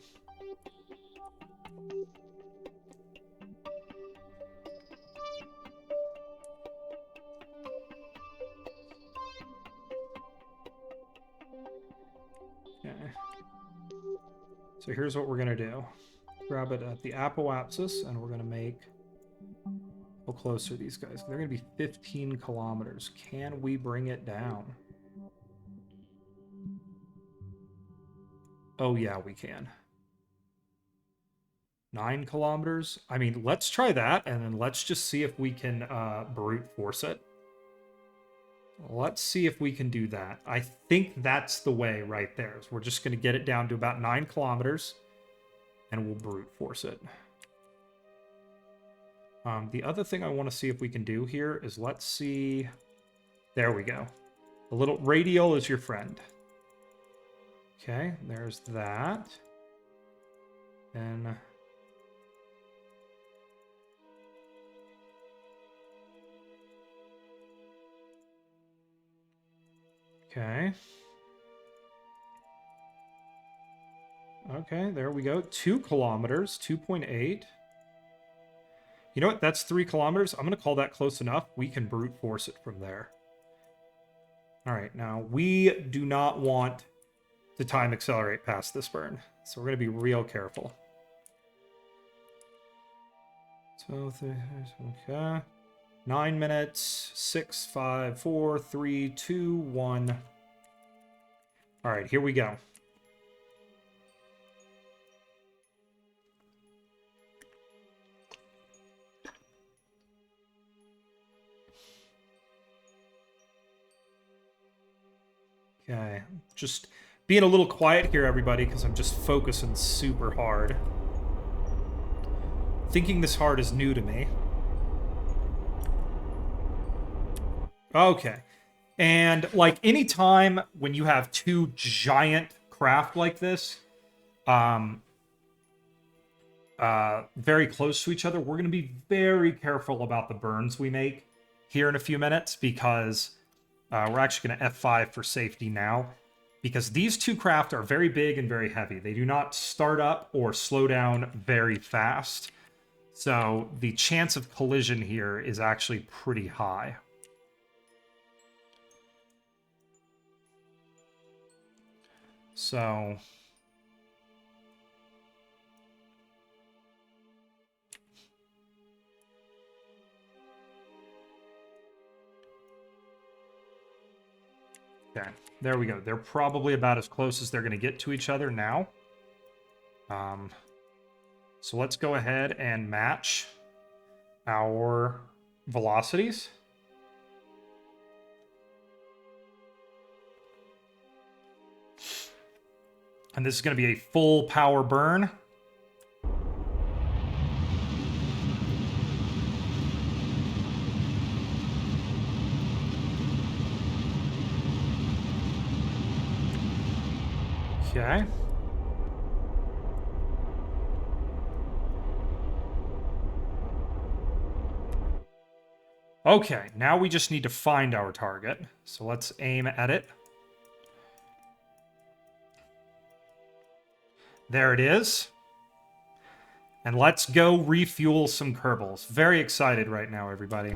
Okay. So here's what we're gonna do. Grab it at the apoapsis, and we're gonna make how close are these guys? They're gonna be 15 kilometers. Can we bring it down? Oh yeah, we can. 9 kilometers? I mean, let's try that, and then let's just see if we can brute force it. Let's see if we can do that. I think that's the way right there. So we're just going to get it down to about 9 kilometers, and we'll brute force it. The other thing I want to see if we can do here is let's see... There we go. A little radial is your friend. Okay, there's that. And... Okay. Okay, there we go. 2 kilometers, 2.8. You know what? That's 3 kilometers. I'm going to call that close enough. We can brute force it from there. All right, now we do not want to time accelerate past this burn. So we're going to be real careful. So, okay. 9 minutes, 6, 5, 4, 3, 2, 1. All right, here we go. Okay, just being a little quiet here, everybody, because I'm just focusing super hard. Thinking this hard is new to me. Okay. And, like, anytime when you have two giant craft like this, very close to each other, we're going to be very careful about the burns we make here in a few minutes, because we're actually going to F5 for safety now, because these two craft are very big and very heavy. They do not start up or slow down very fast, so the chance of collision here is actually pretty high. So... okay, there we go. They're probably about as close as they're going to get to each other now. So let's go ahead and match our velocities. And this is going to be a full power burn. Okay. Okay, now we just need to find our target. So let's aim at it. There it is. And let's go refuel some Kerbals. Very excited right now, everybody.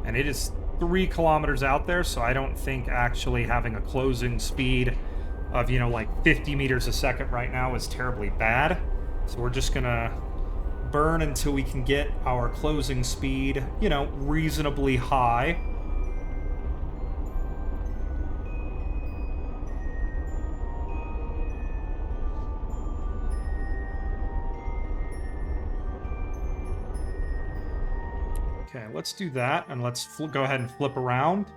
And it is 3 kilometers out there, so I don't think actually having a closing speed of, like 50 meters a second right now is terribly bad. So we're just gonna burn until we can get our closing speed, reasonably high. Okay, let's do that, and let's go ahead and flip around.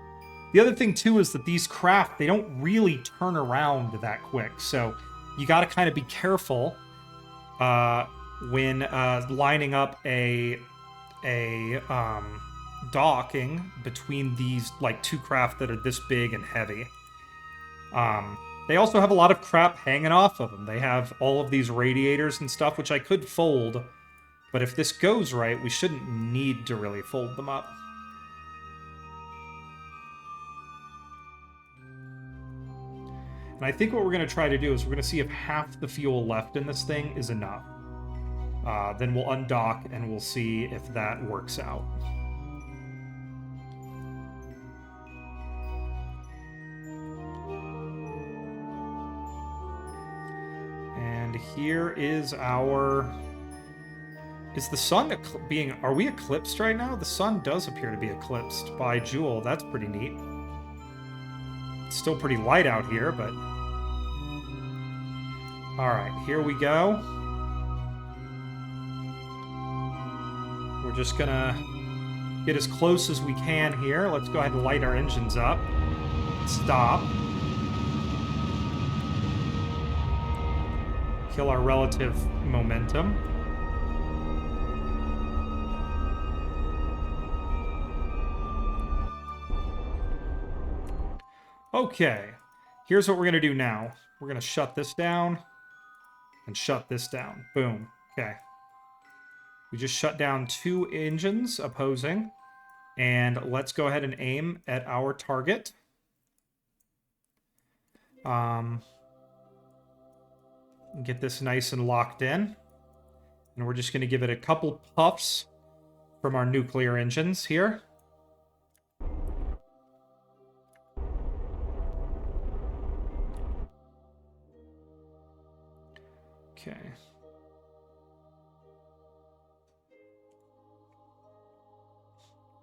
The other thing, too, is that these craft, they don't really turn around that quick. So you got to kind of be careful when lining up a docking between these, like, two craft that are this big and heavy. They also have a lot of crap hanging off of them. They have all of these radiators and stuff, which I could fold. But if this goes right, we shouldn't need to really fold them up. And I think what we're going to try to do is we're going to see if half the fuel left in this thing is enough. Then we'll undock and we'll see if that works out. And here is our... Is the sun being... Are we eclipsed right now? The sun does appear to be eclipsed by Jool. That's pretty neat. It's still pretty light out here, but... Alright, here we go. We're just gonna get as close as we can here. Let's go ahead and light our engines up. Stop. Kill our relative momentum. Okay, here's what we're going to do now. We're going to shut this down and shut this down. Boom. Okay. We just shut down 2 engines opposing. And let's go ahead and aim at our target. Get this nice and locked in. And we're just going to give it a couple puffs from our nuclear engines here. Okay.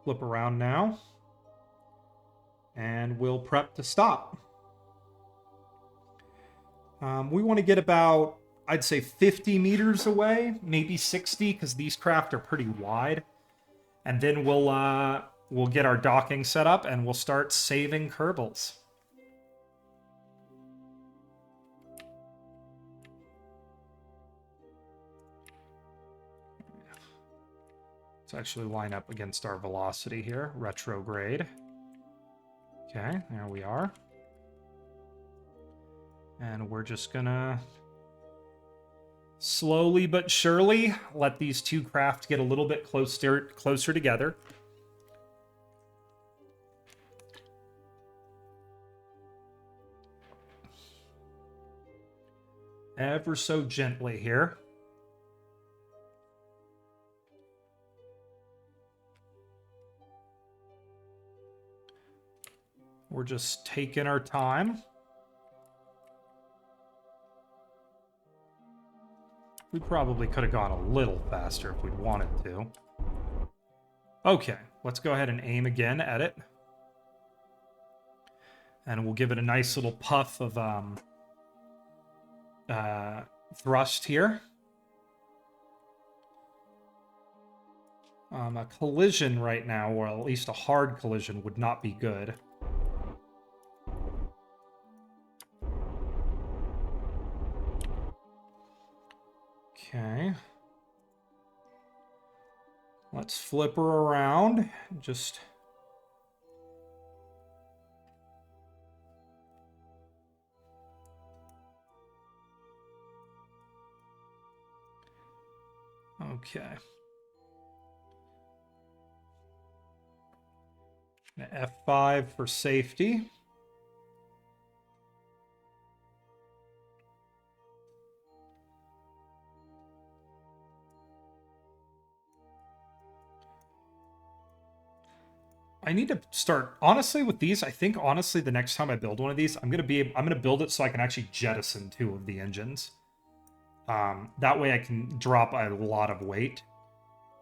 Flip around now. And we'll prep to stop. We want to get about, I'd say, 50 meters away, maybe 60, because these craft are pretty wide. And then we'll get our docking set up, and we'll start saving Kerbals. Let's actually line up against our velocity here. Retrograde. Okay, there we are. And we're just gonna slowly but surely let these two craft get a little bit closer together. Ever so gently here. We're just taking our time. We probably could have gone a little faster if we'd wanted to. Okay, let's go ahead and aim again at it. And we'll give it a nice little puff of thrust here. A collision right now, or at least a hard collision, would not be good. Okay. Let's flip her around. Just... Okay. F5 for safety. I need to start, honestly, with these. I think, honestly, the next time I build one of these, I'm gonna build it so I can actually jettison 2 of the engines. That way I can drop a lot of weight.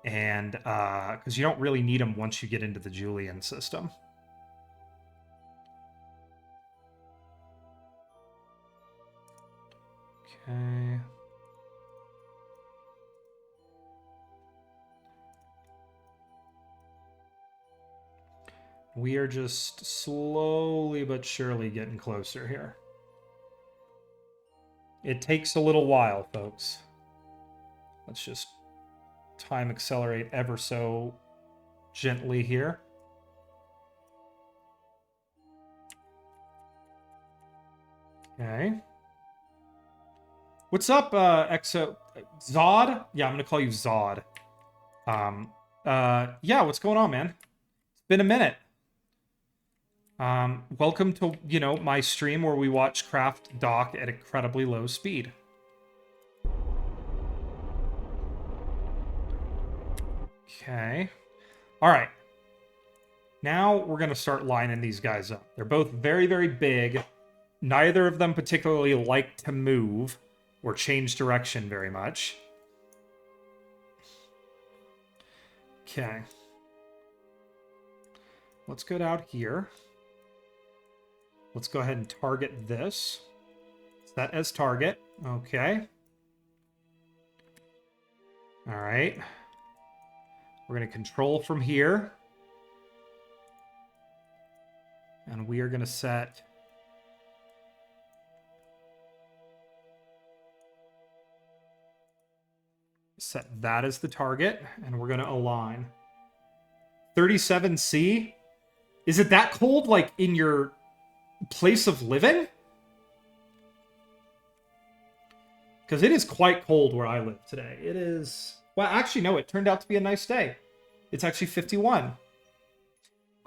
And, because you don't really need them once you get into the Julian system. Okay. We are just slowly but surely getting closer here. It takes a little while, folks. Let's just time accelerate ever so gently here. Okay. What's up, Exo? Zod? Yeah, I'm gonna call you Zod. Yeah, what's going on, man? It's been a minute. Welcome to, my stream where we watch Craft dock at incredibly low speed. Okay. All right. Now we're going to start lining these guys up. They're both very, very big. Neither of them particularly like to move or change direction very much. Okay. Let's go down here. Let's go ahead and target this. Set as target. Okay. All right. We're going to control from here. And we are going to set that as the target, and we're going to align. 37C? Is it that cold, like, in your place of living? Because it is quite cold where I live today. It is... Well, actually, no, it turned out to be a nice day. It's actually 51.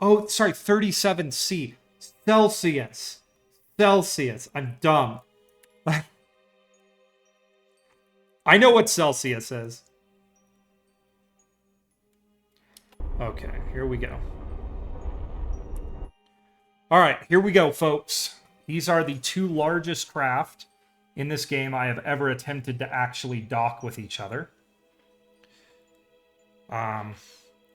Oh, sorry, 37C. Celsius. Celsius. I'm dumb. I know what Celsius is. Okay, here we go. All right, here we go, folks. These are the two largest craft in this game I have ever attempted to actually dock with each other.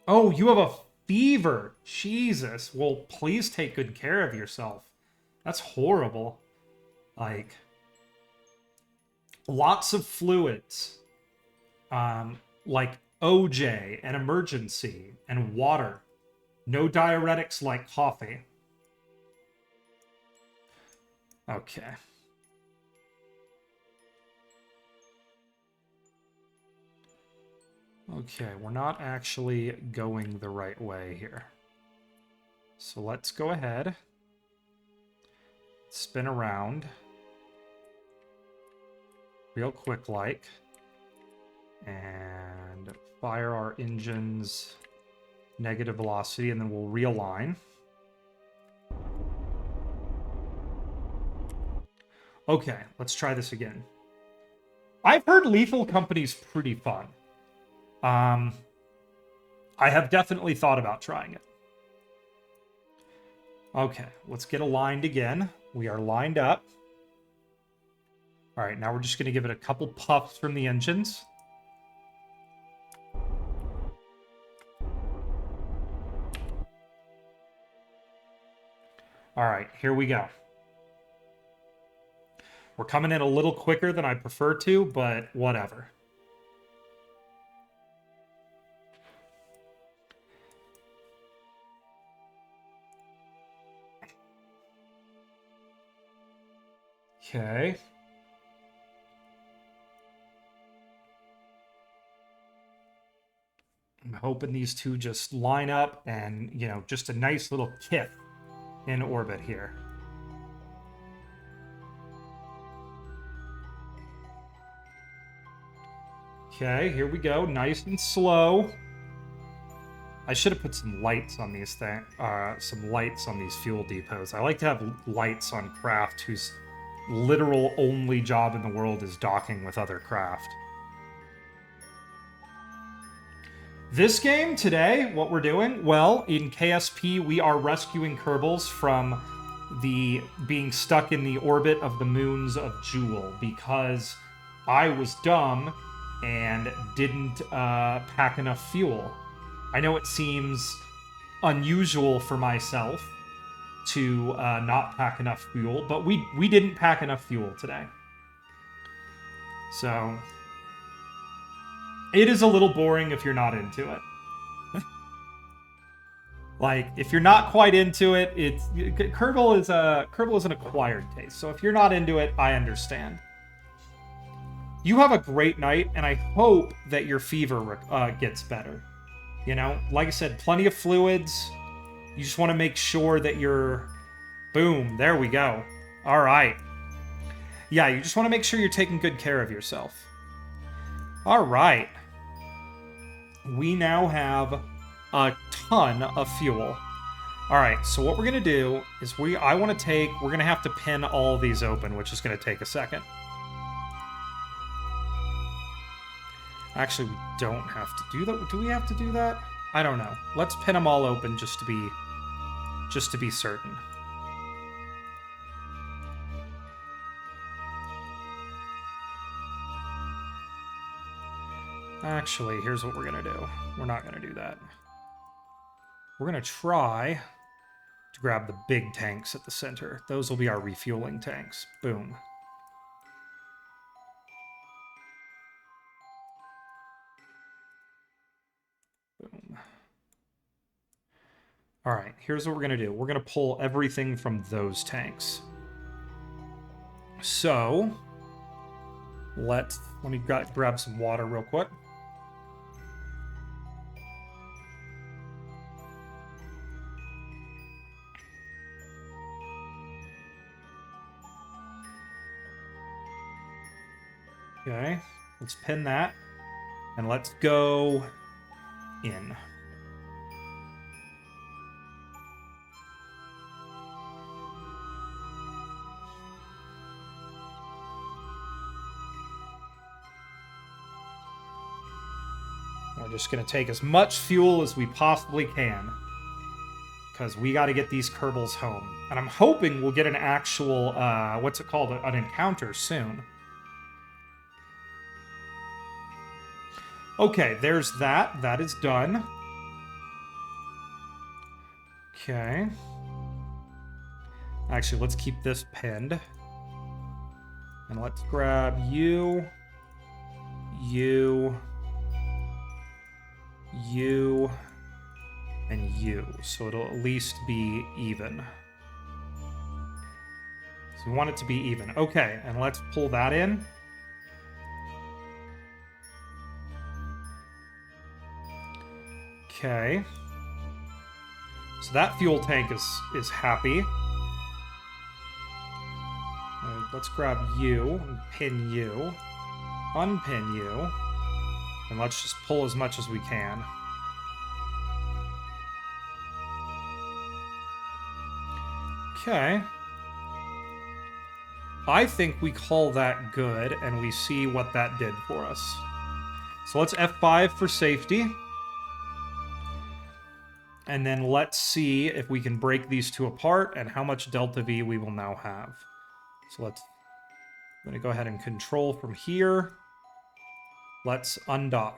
Oh, you have a fever. Jesus. Well, please take good care of yourself. That's horrible. Like, lots of fluids. Like OJ and emergency and water. No diuretics like coffee. Okay. Okay, we're not actually going the right way here. So let's go ahead. Spin around. Real quick like. And fire our engines negative velocity, and then we'll realign. Okay, let's try this again. I've heard Lethal Company's pretty fun. I have definitely thought about trying it. Okay, let's get aligned again. We are lined up. All right, now we're just going to give it a couple puffs from the engines. All right, here we go. We're coming in a little quicker than I prefer to, but whatever. Okay. I'm hoping these two just line up and, just a nice little kick in orbit here. Okay, here we go. Nice and slow. I should have put some lights on these some lights on these fuel depots. I like to have lights on craft whose literal only job in the world is docking with other craft. This game today, what we're doing, well, in KSP, we are rescuing Kerbals from being stuck in the orbit of the moons of Jool because I was dumb and didn't pack enough fuel. I know it seems unusual for myself to not pack enough fuel, but we didn't pack enough fuel today. So it is a little boring if you're not into it. Like, if you're not quite into it, Kerbal is an acquired taste. So if you're not into it, I understand. You have a great night, and I hope that your fever gets better. You know, like I said, plenty of fluids. You just want to make sure that you're... Boom, there we go. All right. Yeah, you just want to make sure you're taking good care of yourself. All right. We now have a ton of fuel. All right, so what we're going to do is we're going to have to pin all these open, which is going to take a second. Actually, we don't have to do that. Do we have to do that? I don't know. Let's pin them all open just to be certain. Actually, here's what we're going to do. We're not going to do that. We're going to try to grab the big tanks at the center. Those will be our refueling tanks. Boom. Boom. All right, here's what we're going to do. We're going to pull everything from those tanks. So, let me grab some water real quick. Okay, let's pin that. And let's go in. We're just going to take as much fuel as we possibly can. Because we got to get these Kerbals home. And I'm hoping we'll get an actual, what's it called? An encounter soon. Okay, there's that. That is done. Okay. Actually, let's keep this pinned. And let's grab you, and you. So it'll at least be even. So we want it to be even. Okay, and let's pull that in. Okay. So that fuel tank is happy. Let's grab you and pin you. Unpin you. And let's just pull as much as we can. Okay. I think we call that good, and we see what that did for us. So let's F5 for safety. And then let's see if we can break these two apart and how much delta V we will now have. So I'm going to go ahead and control from here. Let's undock.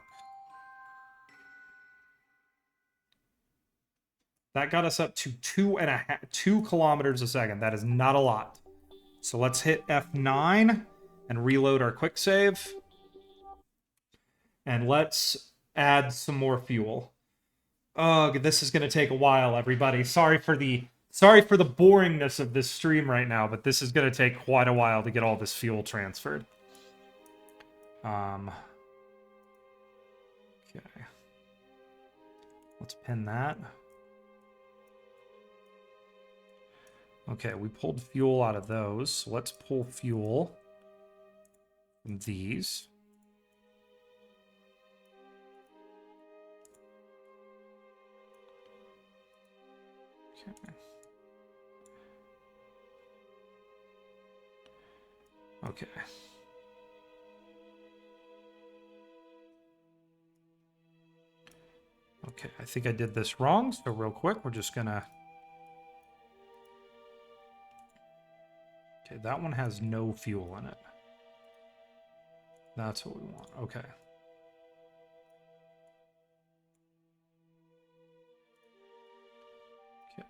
That got us up to 2 kilometers a second. That is not a lot. So let's hit F9 and reload our quick save. And let's add some more fuel. Oh, this is going to take a while, everybody. Sorry for the boringness of this stream right now, but this is going to take quite a while to get all this fuel transferred. Okay. Let's pin that. Okay, we pulled fuel out of those. So let's pull fuel from these. Okay. Okay, I think I did this wrong, so real quick, we're just gonna... Okay, that one has no fuel in it. That's what we want. Okay. Okay.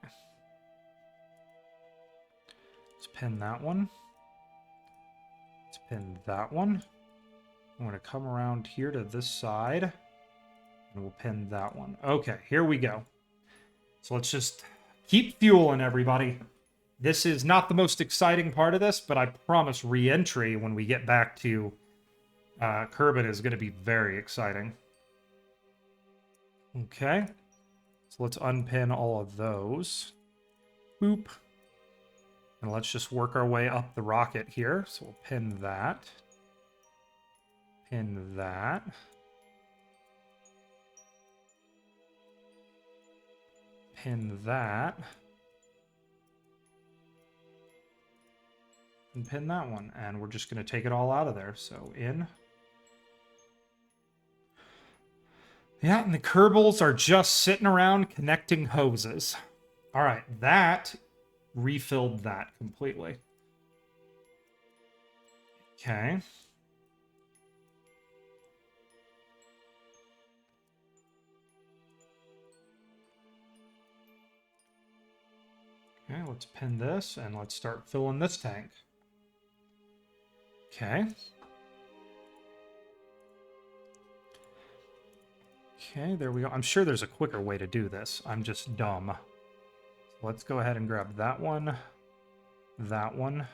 Let's pin that one. Let's pin that one. I'm going to come around here to this side. And we'll pin that one. Okay, here we go. So let's just keep fueling, everybody. This is not the most exciting part of this, but I promise re-entry when we get back to Kerbin is going to be very exciting. Okay. So let's unpin all of those. Boop. And let's just work our way up the rocket here. So we'll pin that. Pin that. Pin that. And pin that one. And we're just going to take it all out of there. So in. Yeah, and the Kerbals are just sitting around connecting hoses. All right, that refilled that completely. Okay. Okay, let's pin this and let's start filling this tank. Okay. Okay, there we go. I'm sure there's a quicker way to do this. I'm just dumb. So let's go ahead and grab that one. That one.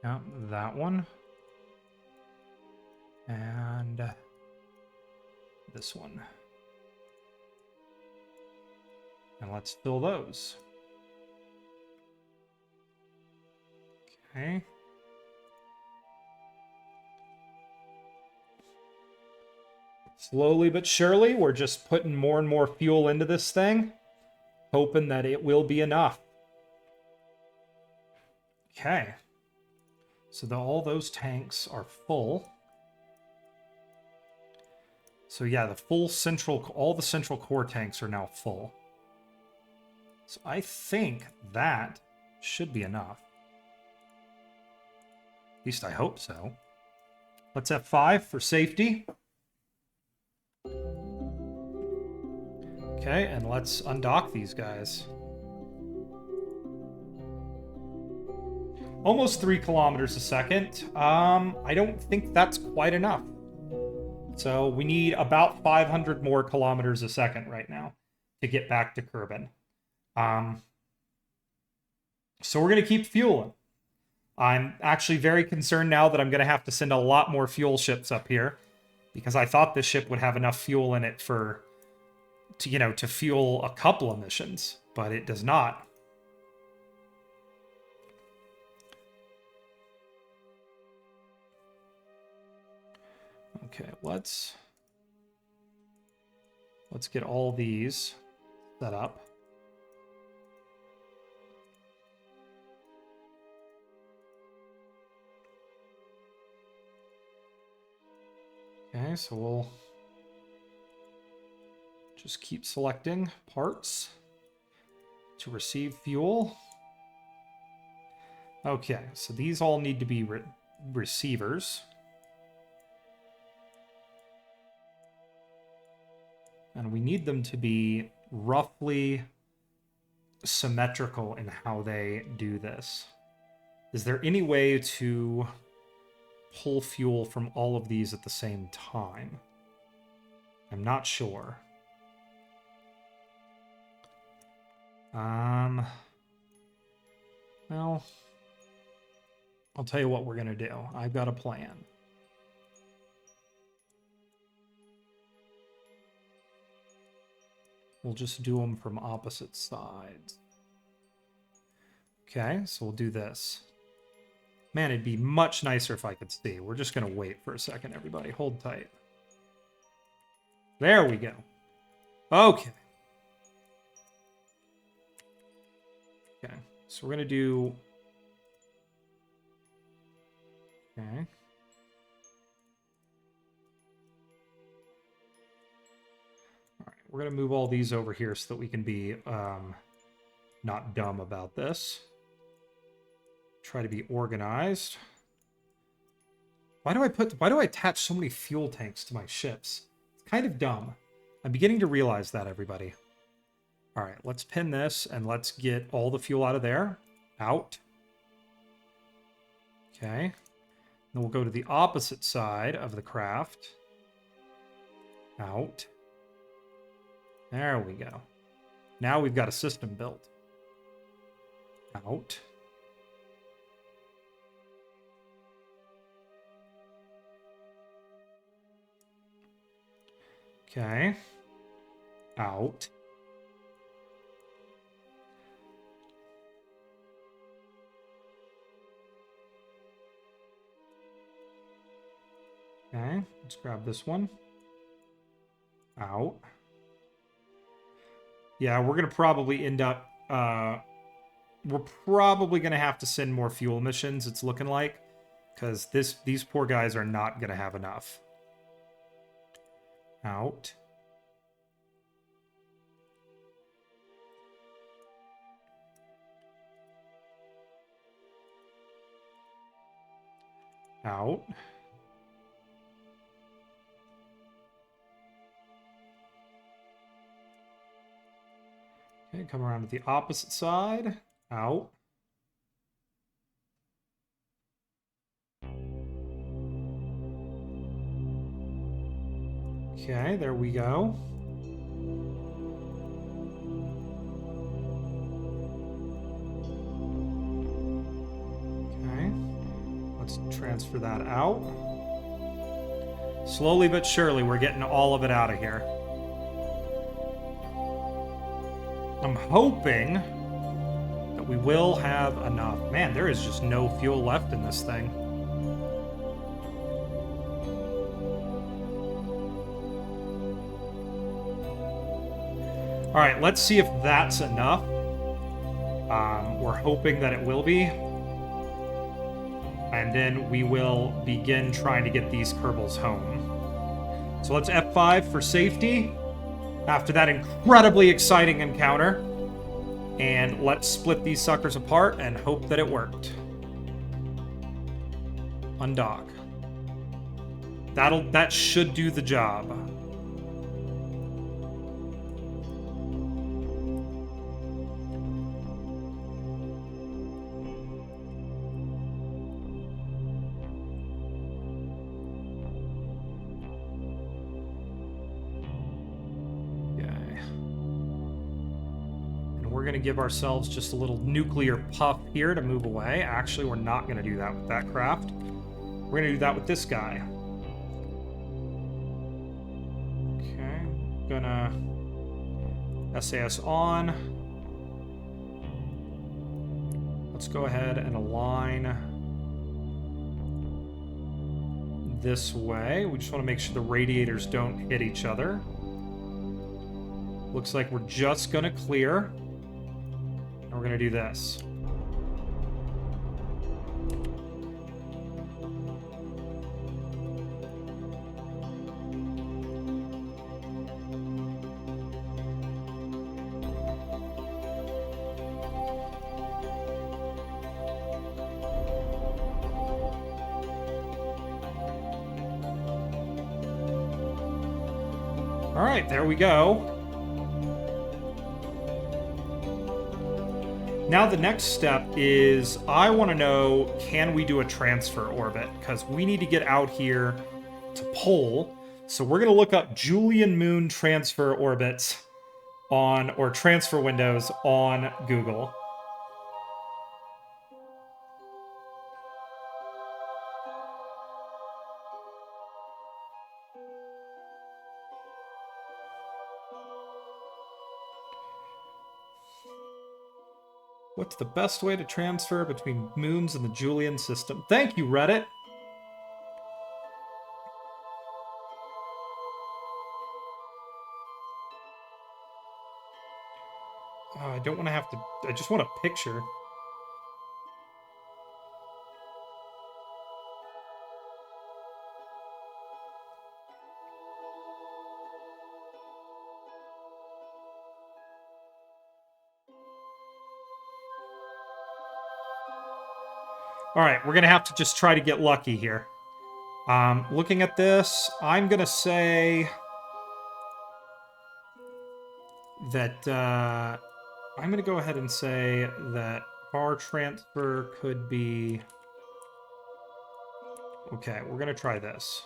Yeah, that one. And this one. And let's fill those. Okay. Slowly but surely, we're just putting more and more fuel into this thing, hoping that it will be enough. Okay. So all those tanks are full. So yeah, all the central core tanks are now full. So I think that should be enough. At least I hope so. Let's F5 for safety. Okay, and let's undock these guys. Almost 3 kilometers a second. I don't think that's quite enough. So we need about 500 more kilometers a second right now to get back to Kerbin. So we're going to keep fueling. I'm actually very concerned now that I'm going to have to send a lot more fuel ships up here, because I thought this ship would have enough fuel in it to fuel a couple of missions, but it does not. Okay, let's get all these set up. Okay, so we'll just keep selecting parts to receive fuel. Okay, so these all need to be receivers. And we need them to be roughly symmetrical in how they do this. Is there any way to pull fuel from all of these at the same time? I'm not sure. Well, I'll tell you what we're going to do. I've got a plan. We'll just do them from opposite sides. Okay, so we'll do this. Man, it'd be much nicer if I could see. We're just going to wait for a second, everybody. Hold tight. There we go. Okay. Okay, so we're going to do... Okay. We're going to move all these over here so that we can be not dumb about this. Try to be organized. Why do I attach so many fuel tanks to my ships? It's kind of dumb. I'm beginning to realize that, everybody. All right, let's pin this and let's get all the fuel out of there. Out. Okay. Then we'll go to the opposite side of the craft. Out. There we go. Now we've got a system built. Out. Okay. Out. Okay, let's grab this one. Out. Yeah, we're going to probably end up... we're probably going to have to send more fuel missions, it's looking like. Because these poor guys are not going to have enough. Out. Out. Okay, come around to the opposite side. Out. Okay, there we go. Okay, let's transfer that out. Slowly but surely, we're getting all of it out of here. I'm hoping that we will have enough. Man, there is just no fuel left in this thing. All right, let's see if that's enough. We're hoping that it will be. And then we will begin trying to get these Kerbals home. So let's F5 for safety after that incredibly exciting encounter. And let's split these suckers apart and hope that it worked. Undock. That should do the job. We're going to give ourselves just a little nuclear puff here to move away. Actually, we're not going to do that with that craft. We're going to do that with this guy. Okay, gonna SAS on. Let's go ahead and align this way. We just want to make sure the radiators don't hit each other. Looks like we're just going to clear. We're going to do this. All right, there we go. Now the next step is I want to know, can we do a transfer orbit? Because we need to get out here to pole. So we're going to look up Julian Moon transfer orbits on, or transfer windows on Google. What's the best way to transfer between moons in the Julian system? Thank you, Reddit. Oh, I don't want to have to... I just want a picture. All right, we're going to have to just try to get lucky here. Looking at this, I'm going to say that I'm going to go ahead and say that bar transfer could be... Okay, we're going to try this.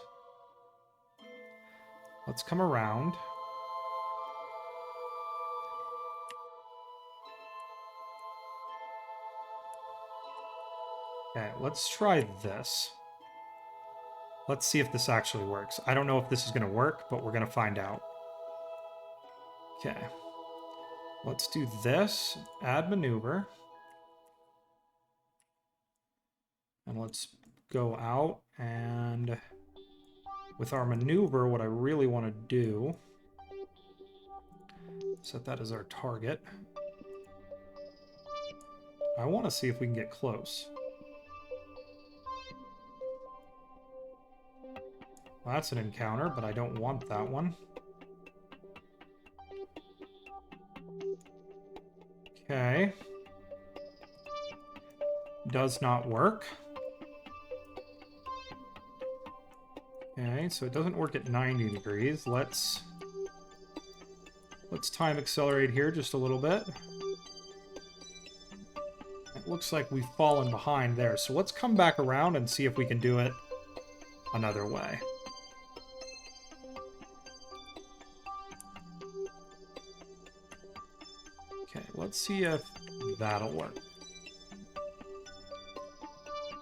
Let's come around. Okay, let's try this. Let's see if this actually works. I don't know if this is going to work, but we're going to find out. Okay. Let's do this. Add maneuver. And let's go out, and with our maneuver, what I really want to do, set that as our target. I want to see if we can get close. Well, that's an encounter, but I don't want that one. Okay. Does not work. Okay, so it doesn't work at 90 degrees. Let's time accelerate here just a little bit. It looks like we've fallen behind there. So let's come back around and see if we can do it another way. Okay, let's see if that'll work.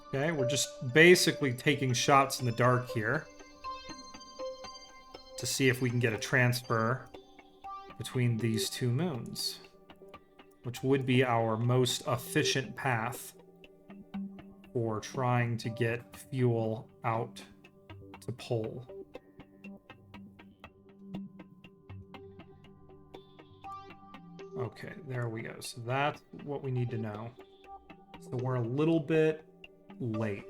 Okay, we're just basically taking shots in the dark here to see if we can get a transfer between these two moons, which would be our most efficient path for trying to get fuel out to pole. Okay, there we go. So that's what we need to know. So we're a little bit late.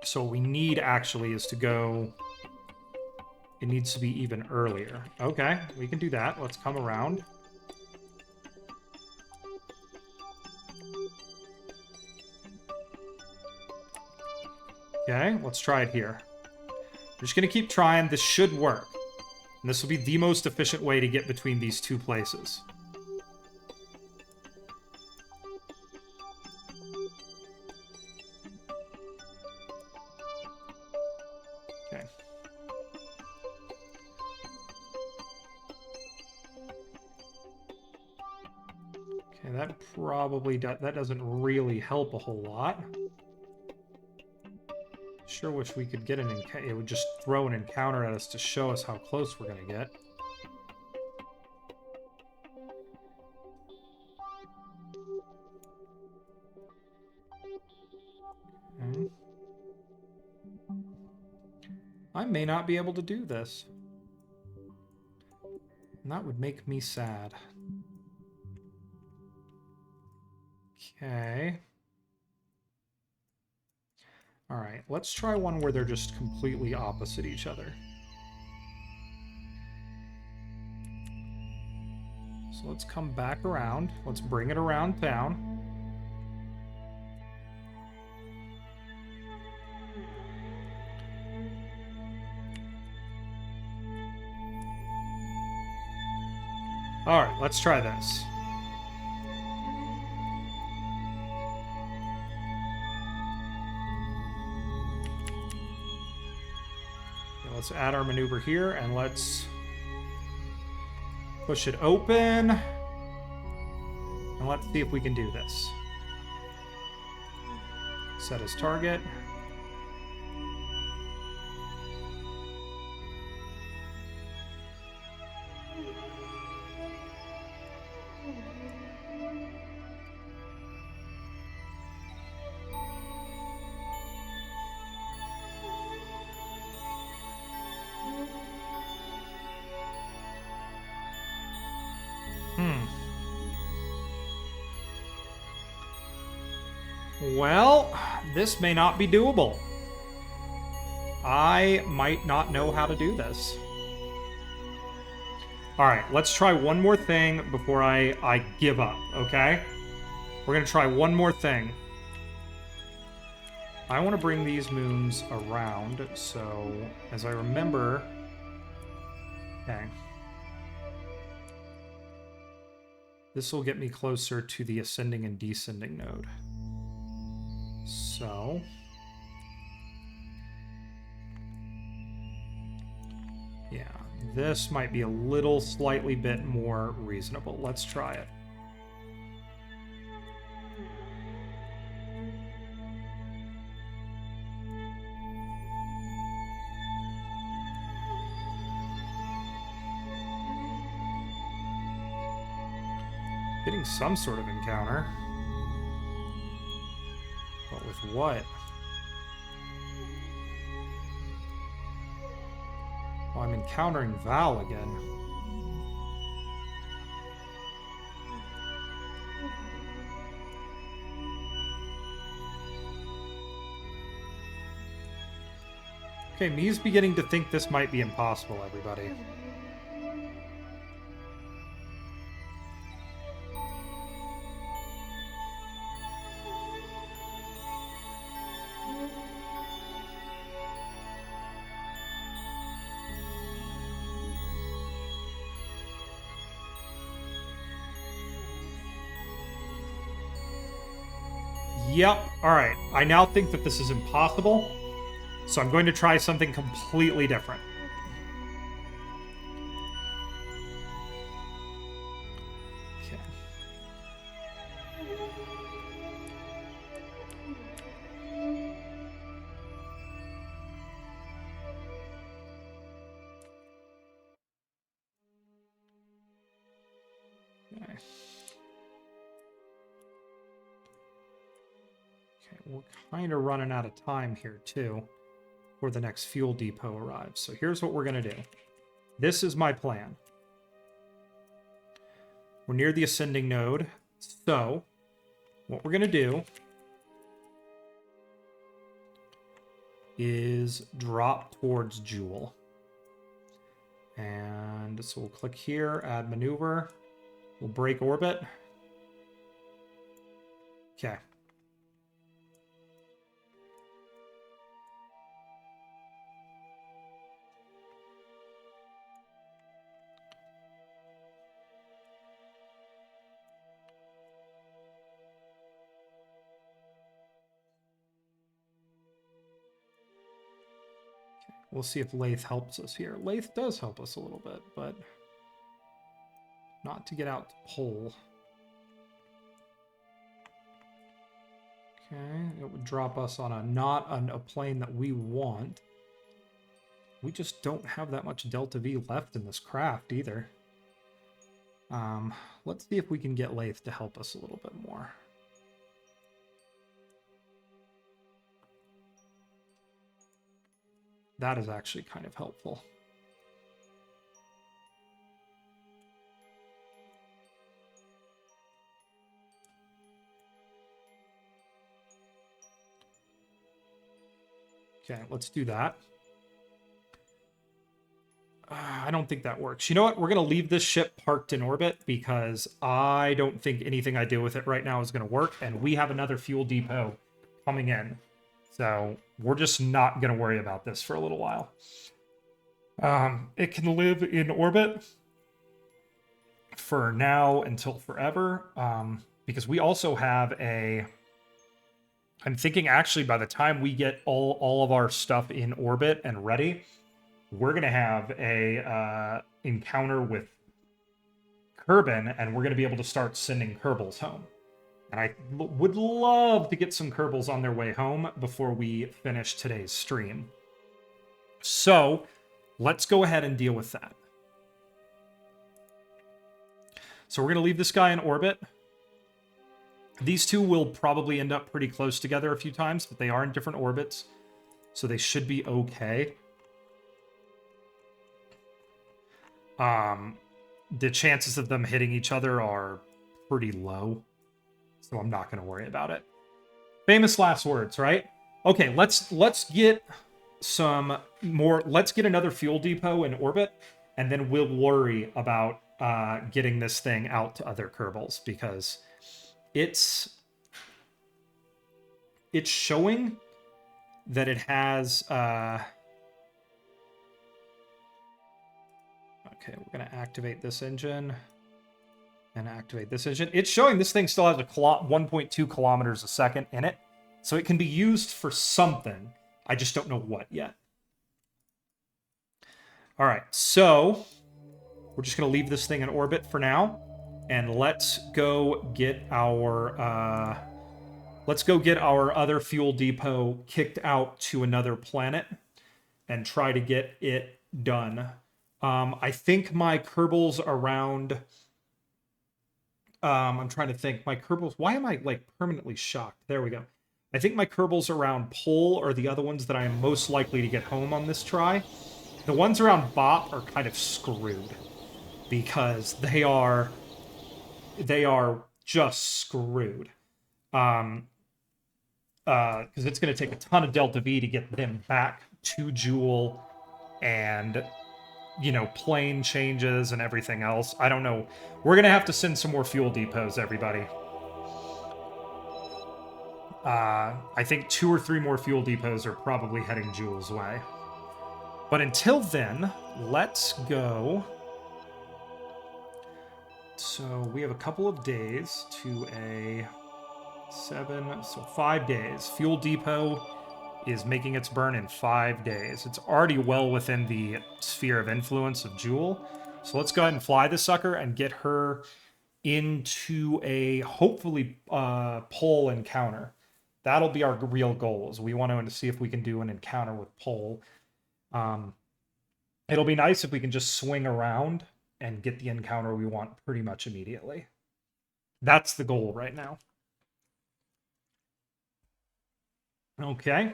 So what we need actually is to go... It needs to be even earlier. Okay, we can do that. Let's come around. Okay, let's try it here. We're just going to keep trying. This should work. And this will be the most efficient way to get between these two places. Okay. Okay, that probably that doesn't really help a whole lot. Sure wish we could get an encounter. It would just throw an encounter at us to show us how close we're going to get. Okay. I may not be able to do this. And that would make me sad. Okay. Alright, let's try one where they're just completely opposite each other. So let's come back around. Let's bring it around town. Alright, let's try this. Let's add our maneuver here, and let's push it open. And let's see if we can do this. Set as target. Well, this may not be doable. I might not know how to do this. Alright, let's try one more thing before I give up, okay? We're going to try one more thing. I want to bring these moons around, so as I remember... Okay. This will get me closer to the ascending and descending node. So... Yeah, this might be a little slightly bit more reasonable. Let's try it. Getting some sort of encounter. But with what? Oh, I'm encountering Val again. Okay, me's beginning to think this might be impossible, everybody. Yep, alright. I now think that this is impossible, so I'm going to try something completely different. Okay. Okay. We're kind of running out of time here, too, before the next fuel depot arrives. So here's what we're going to do. This is my plan. We're near the ascending node. So what we're going to do is drop towards Jool. And so we'll click here, add maneuver. We'll break orbit. Okay. We'll see if Lathe helps us here. Lathe does help us a little bit, but not to get out to pole. Okay, it would drop us on a plane that we want. We just don't have that much Delta V left in this craft either. Let's see if we can get Lathe to help us a little bit more. That is actually kind of helpful. Okay, let's do that. I don't think that works. You know what? We're going to leave this ship parked in orbit because I don't think anything I do with it right now is going to work. And we have another fuel depot coming in. So we're just not going to worry about this for a little while. It can live in orbit for now until forever. Because we also have a... I'm thinking actually by the time we get all of our stuff in orbit and ready, we're going to have a encounter with Kerbin, and we're going to be able to start sending Kerbals home. And I would love to get some Kerbals on their way home before we finish today's stream. So let's go ahead and deal with that. So we're going to leave this guy in orbit. These two will probably end up pretty close together a few times, but they are in different orbits, so they should be okay. The chances of them hitting each other are pretty low, so I'm not going to worry about it. Famous last words, right? Okay, let's get some more. Let's get another fuel depot in orbit, and then we'll worry about getting this thing out to other Kerbals, because it's showing that it has okay, we're going to activate this engine and activate this engine. It's showing this thing still has a 1.2 kilometers a second in it, so it can be used for something. I just don't know what yet. All right, so we're just going to leave this thing in orbit for now, and let's go get our other fuel depot kicked out to another planet and try to get it done. I think my Kerbals around. I'm trying to think. My Kerbals. Why am I like permanently shocked? There we go. I think my Kerbals around Pole are the other ones that I am most likely to get home on this try. The ones around Bop are kind of screwed because they are just screwed. Because it's going to take a ton of Delta V to get them back to Jool, and plane changes and everything else. I don't know. We're going to have to send some more fuel depots, everybody. I think 2 or 3 more fuel depots are probably heading Jool's way. But until then, let's go. So we have a couple of days to a 7, so 5 days. Fuel depot is making its burn in 5 days. It's already well within the sphere of influence of Jool. So let's go ahead and fly this sucker and get her into a hopefully Pole encounter. That'll be our real goal. Is we want to see if we can do an encounter with Pole. It'll be nice if we can just swing around and get the encounter we want pretty much immediately. That's the goal right now. Okay.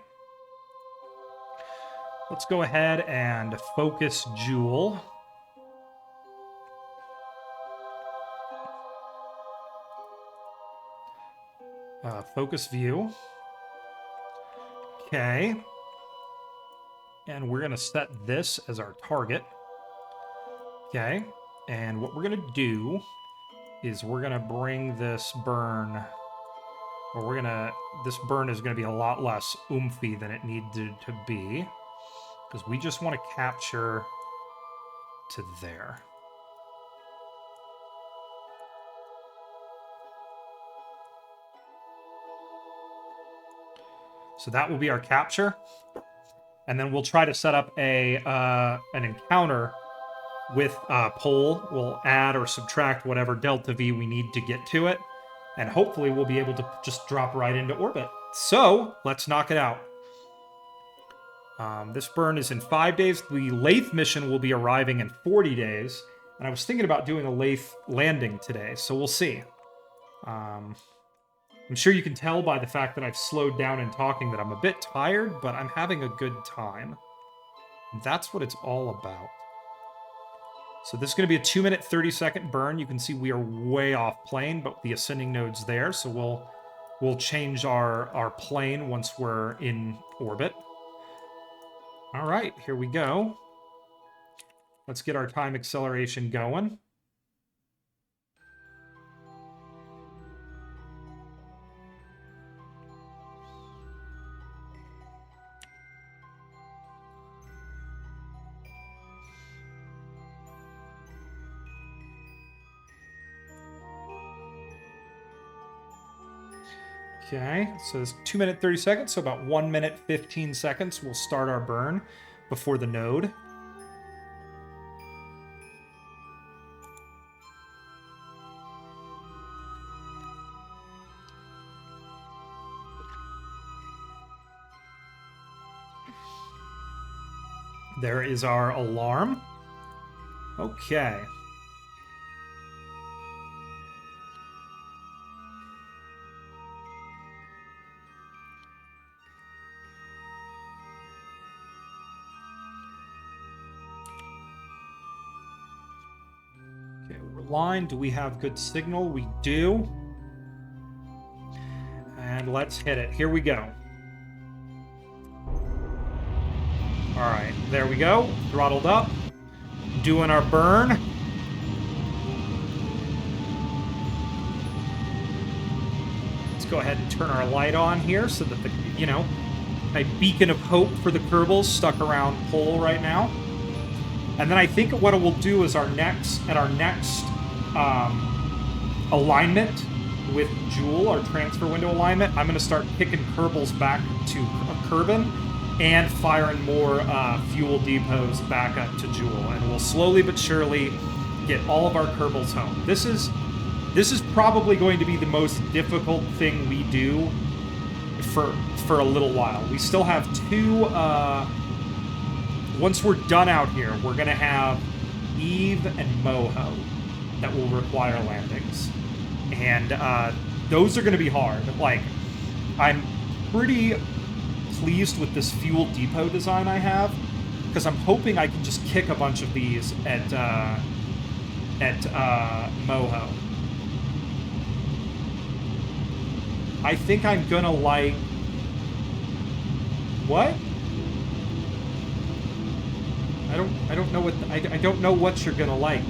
Let's go ahead and focus Jool. Focus view. Okay. And we're going to set this as our target. Okay. And what we're going to do is we're going to bring this burn, or this burn is going to be a lot less oomphy than it needed to be, because we just want to capture to there. So that will be our capture. And then we'll try to set up an encounter with Pole. We'll add or subtract whatever Delta V we need to get to it. And hopefully we'll be able to just drop right into orbit. So let's knock it out. This burn is in 5 days. The Lathe mission will be arriving in 40 days. And I was thinking about doing a Lathe landing today, so we'll see. I'm sure you can tell by the fact that I've slowed down in talking that I'm a bit tired, but I'm having a good time. And that's what it's all about. So this is going to be a 2-minute, 30-second burn. You can see we are way off plane, but the ascending node's there, so we'll change our plane once we're in orbit. All right, here we go. Let's get our time acceleration going. Okay, so it's 2-minute, 30 seconds, so about 1-minute, 15 seconds. We'll start our burn before the node. There is our alarm. Okay. Line. Do we have good signal? We do. And let's hit it. Here we go. All right, there we go. Throttled up. Doing our burn. Let's go ahead and turn our light on here so that a beacon of hope for the Kerbals stuck around Pole right now. And then I think what it will do is our next alignment with Jool, our transfer window alignment, I'm going to start kicking Kerbals back to Kerbin and firing more fuel depots back up to Jool. And we'll slowly but surely get all of our Kerbals home. This is probably going to be the most difficult thing we do for a little while. We still have two... once we're done out here, we're going to have Eve and Moho that will require landings. And those are going to be hard. Like, I'm pretty pleased with this fuel depot design I have, because I'm hoping I can just kick a bunch of these at Moho. I think I'm gonna like... What? I don't know what... I don't know what you're gonna like.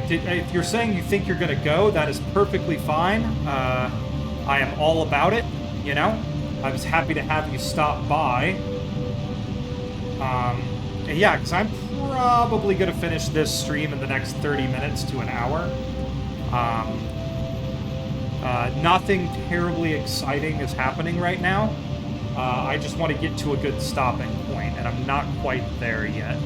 If you're saying you think you're gonna go, that is perfectly fine. I am all about it, you know? I was happy to have you stop by. And yeah, because I'm probably gonna finish this stream in the next 30 minutes to an hour. Nothing terribly exciting is happening right now. I just want to get to a good stopping point, and I'm not quite there yet.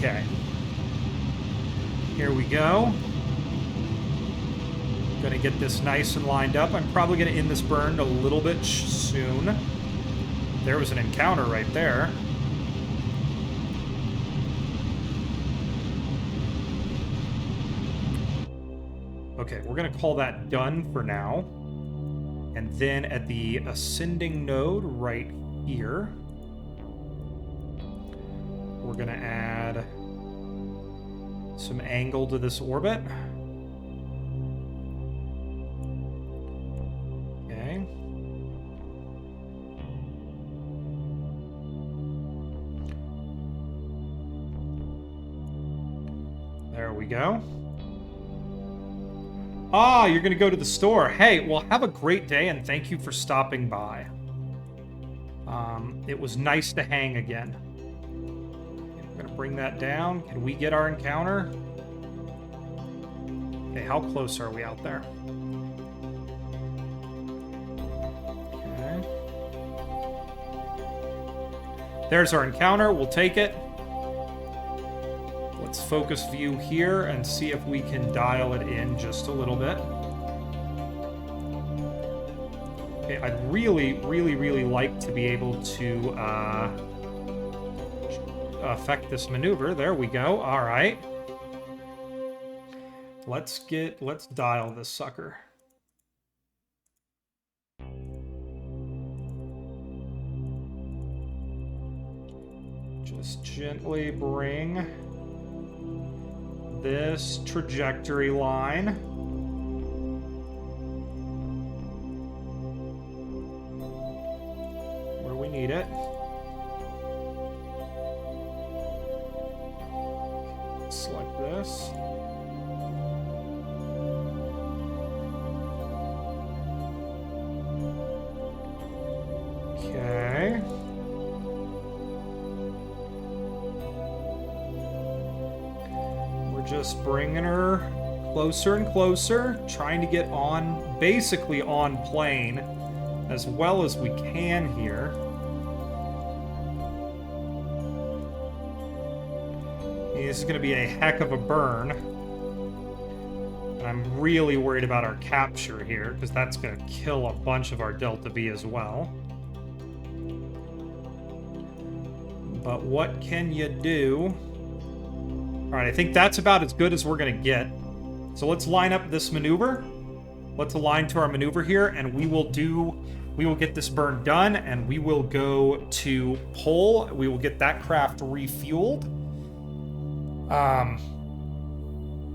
Okay. Here we go. Gonna get this nice and lined up. I'm probably gonna end this burn a little bit soon. There was an encounter right there. Okay, we're gonna call that done for now. And then at the ascending node right here, we're gonna add some angle to this orbit. Okay. There we go. Ah, you're gonna go to the store. Hey, well, have a great day, and thank you for stopping by. It was nice to hang again. I'm gonna bring that down. Can we get our encounter? Okay, how close are we out there? Okay. There's our encounter. We'll take it. Let's focus view here and see if we can dial it in just a little bit. Okay, I'd really, really, really like to be able to affect this maneuver. There we go. All right. Let's dial this sucker. Just gently bring this trajectory line where we need it. Select this. Okay. Just bringing her closer and closer, trying to get on, basically on plane, as well as we can here. This is going to be a heck of a burn. And I'm really worried about our capture here, because that's going to kill a bunch of our Delta V as well. But what can you do? Alright, I think that's about as good as we're going to get. So let's line up this maneuver. Let's align to our maneuver here, and we will get this burn done, and we will go to Pole. We will get that craft refueled.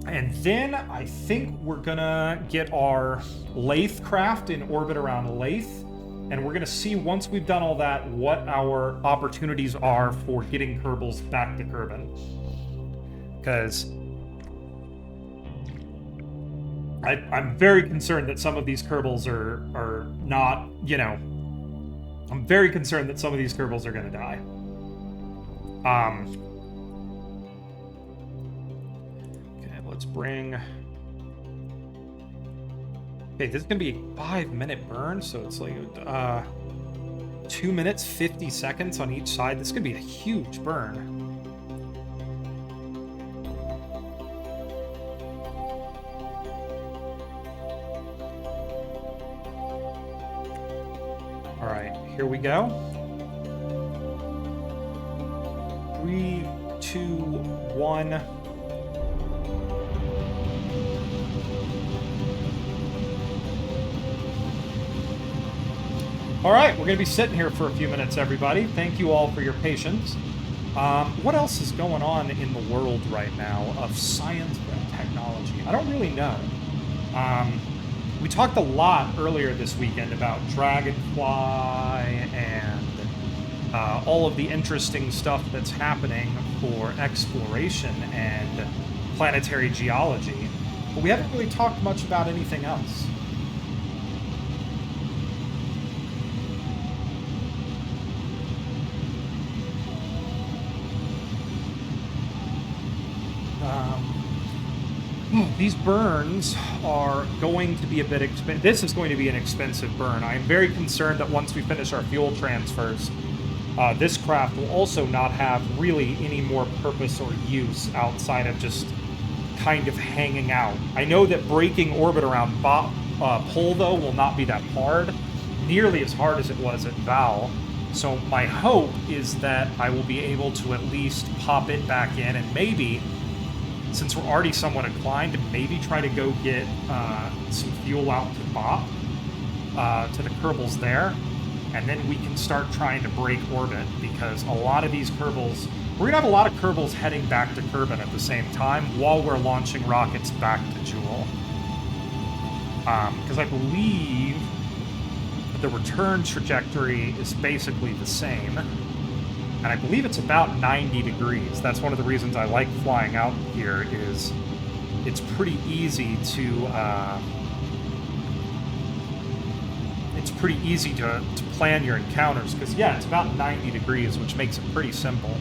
And then I think we're going to get our Lathe craft in orbit around Lathe. And we're going to see, once we've done all that, what our opportunities are for getting Kerbals back to Kerbin. Because I'm very concerned that some of these Kerbals are not, you know, I'm very concerned that some of these Kerbals are going to die. Okay, let's bring... Okay, this is going to be a 5-minute burn, so it's like 2 minutes, 50 seconds on each side. This is going to be a huge burn. All right, here we go. 3, 2, 1. All right, we're going to be sitting here for a few minutes, everybody. Thank you all for your patience. What else is going on in the world right now of science and technology? I don't really know. We talked a lot earlier this weekend about Dragonfly and all of the interesting stuff that's happening for exploration and planetary geology, but we haven't really talked much about anything else. These burns are going to be a bit expensive. This is going to be an expensive burn. I am very concerned that once we finish our fuel transfers, this craft will also not have really any more purpose or use outside of just kind of hanging out. I know that breaking orbit around Pole, though, will not be that hard, nearly as hard as it was at Val. So my hope is that I will be able to at least pop it back in and maybe, since we're already somewhat inclined, to maybe try to go get some fuel out to Bop, to the Kerbals there, and then we can start trying to break orbit, because a lot of these Kerbals, we're going to have a lot of Kerbals heading back to Kerbin at the same time while we're launching rockets back to Jool. Because I believe the return trajectory is basically the same. And I believe it's about 90 degrees. That's one of the reasons I like flying out here, is it's pretty easy to plan your encounters, because yeah, it's about 90 degrees, which makes it pretty simple.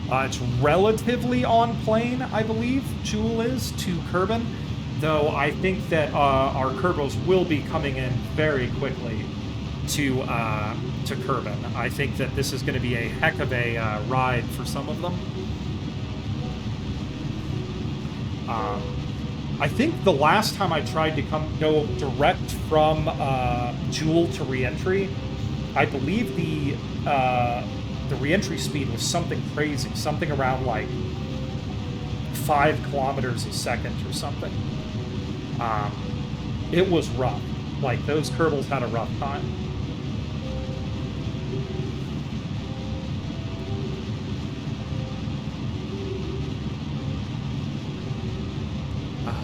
It's relatively on plane, I believe, Jool is, to Kerbin, though I think that our Kerbals will be coming in very quickly to Kerbin. I think that this is going to be a heck of a ride for some of them. I think the last time I tried to go direct from Jool to re-entry, I believe the re-entry speed was something crazy, something around like 5 kilometers a second or something. It was rough. Like, those Kerbals had a rough time.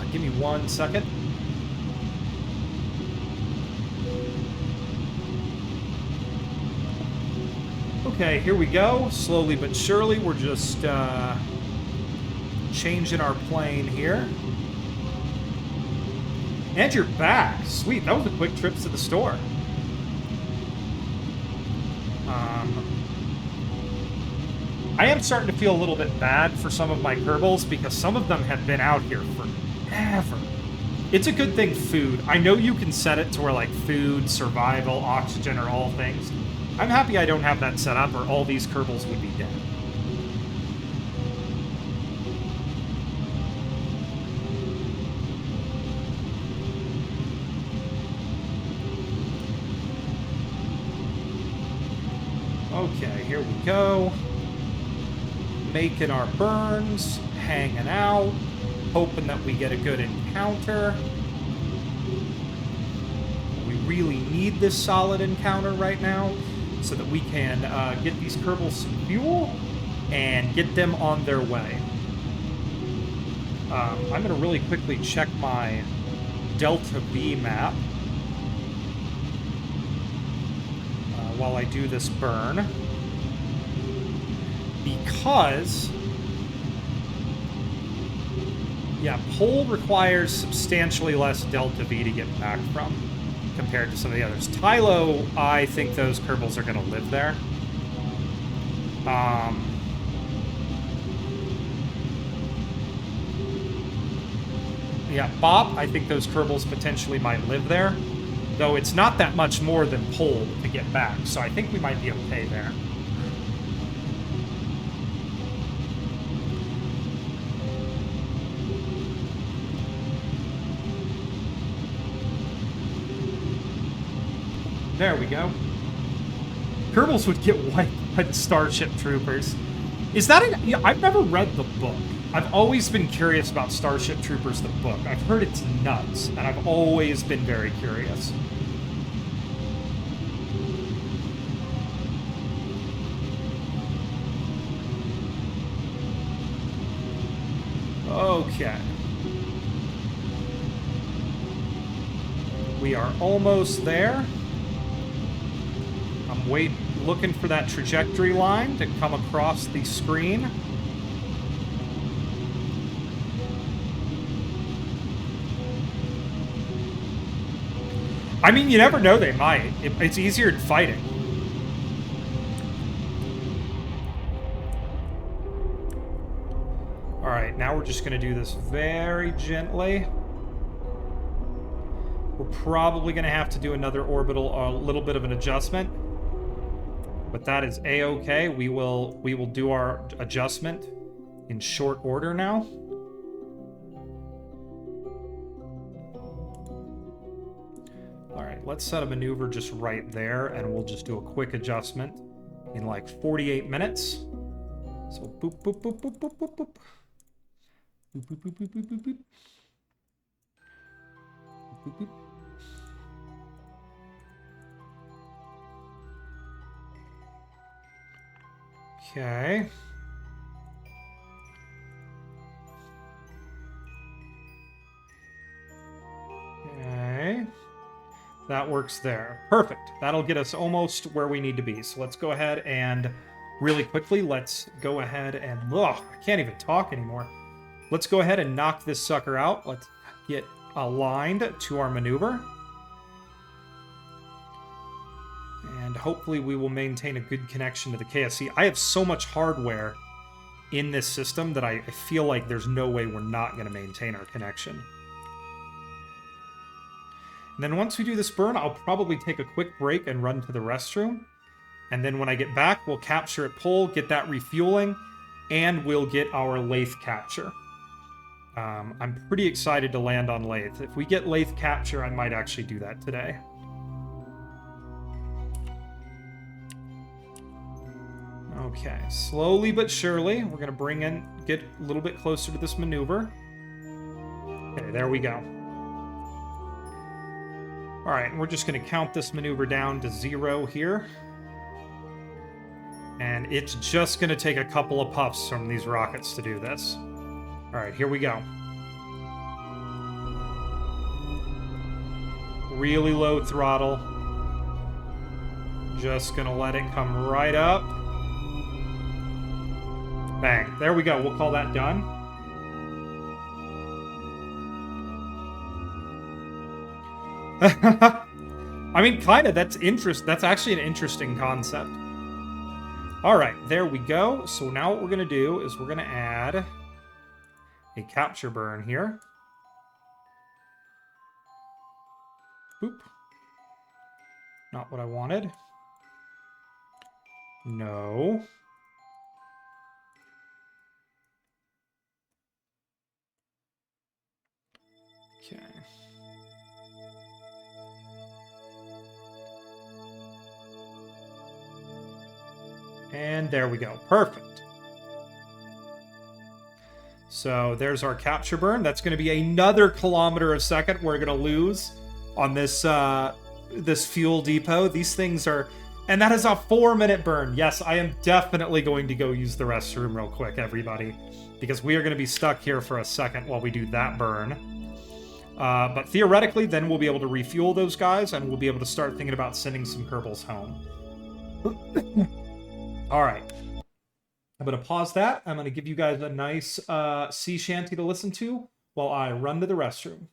Give me 1 second. Okay, here we go. Slowly but surely, we're just changing our plane here. And you're back. Sweet, that was a quick trip to the store. I am starting to feel a little bit bad for some of my Kerbals, because some of them have been out here forever. It's a good thing food. I know you can set it to where like food, survival, oxygen are all things. I'm happy I don't have that set up, or all these Kerbals would be dead. Okay, here we go. Making our burns, hanging out, hoping that we get a good encounter. We really need this solid encounter right now so that we can get these Kerbals some fuel and get them on their way. I'm going to really quickly check my Delta V map while I do this burn, because Yeah, pole requires substantially less delta V to get back from compared to some of the others. Tylo, I think those Kerbals are going to live there. Yeah, Bop, I think those Kerbals potentially might live there. Though it's not that much more than pole to get back, so I think we might be okay there. There we go. Kerbals would get wiped by the Starship Troopers. Is that an... Yeah, I've never read the book. I've always been curious about Starship Troopers, the book. I've heard it's nuts, and I've always been very curious. Okay. We are almost there. I'm looking for that trajectory line to come across the screen. I mean, you never know, they might. It's easier than fighting. Alright, now we're just going to do this very gently. We're probably going to have to do another orbital, a little bit of an adjustment. But that is a-okay. We will do our adjustment in short order now. Alright, let's set a maneuver just right there, and we'll just do a quick adjustment in like 48 minutes. So boop, boop, boop, boop, boop, boop, boop. Boop, boop, boop, boop, boop, boop, boop. Boop, boop. Okay. Okay. That works there. Perfect. That'll get us almost where we need to be. So let's go ahead and really quickly, let's go ahead and... Ugh, I can't even talk anymore. Let's go ahead and knock this sucker out. Let's get aligned to our maneuver. And hopefully we will maintain a good connection to the KSP. I have so much hardware in this system that I feel like there's no way we're not going to maintain our connection. And then once we do this burn, I'll probably take a quick break and run to the restroom. And then when I get back, we'll capture at pole, get that refueling, and we'll get our Lathe capture. I'm pretty excited to land on Lathe. If we get Lathe capture, I might actually do that today. Okay, slowly but surely, we're going to get a little bit closer to this maneuver. Okay, there we go. Alright, and we're just going to count this maneuver down to 0 here. And it's just going to take a couple of puffs from these rockets to do this. Alright, here we go. Really low throttle. Just going to let it come right up. Bang. There we go. We'll call that done. I mean, kind of. That's actually an interesting concept. Alright, there we go. So now what we're going to do is we're going to add a capture burn here. Boop. Not what I wanted. No. Okay. And there we go. Perfect. So there's our capture burn. That's going to be another kilometer a second we're going to lose on this this fuel depot. These things are... And that is a 4-minute burn. Yes, I am definitely going to go use the restroom real quick, everybody. Because we are going to be stuck here for a second while we do that burn. But theoretically, then we'll be able to refuel those guys, and we'll be able to start thinking about sending some Kerbals home. Alright. I'm going to pause that. I'm going to give you guys a nice sea shanty to listen to while I run to the restroom.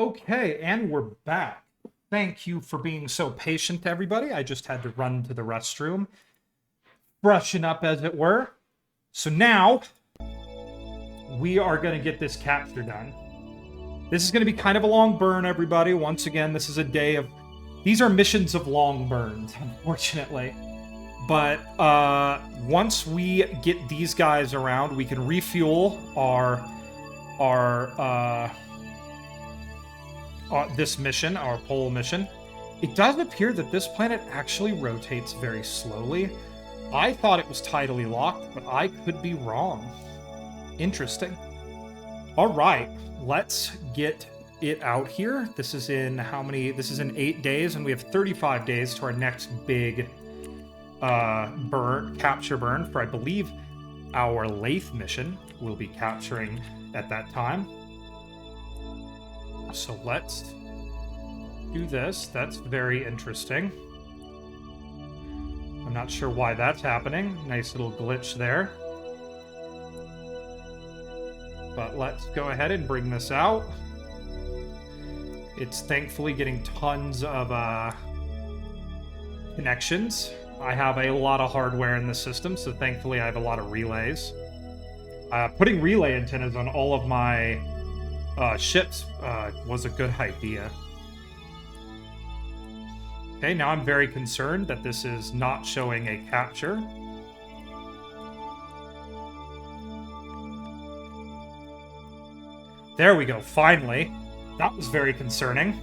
Okay, and we're back. Thank you for being so patient, everybody. I just had to run to the restroom, brushing up, as it were. So now, we are going to get this capture done. This is going to be kind of a long burn, everybody. Once again, this is a day of... These are missions of long burns, unfortunately. But once we get these guys around, we can refuel this mission, our pole mission. It does appear that this planet actually rotates very slowly. I thought it was tidally locked, but I could be wrong. Interesting. All right, let's get it out here. This is in how many? This is in 8 days, and we have 35 days to our next big capture burn for, I believe, our Lathe mission we'll be capturing at that time. So let's do this. That's very interesting. I'm not sure why that's happening. Nice little glitch there. But let's go ahead and bring this out. It's thankfully getting tons of connections. I have a lot of hardware in the system, so thankfully I have a lot of relays. Putting relay antennas on all of my ships was a good idea. Okay, now I'm very concerned that this is not showing a capture. There we go, finally. That was very concerning.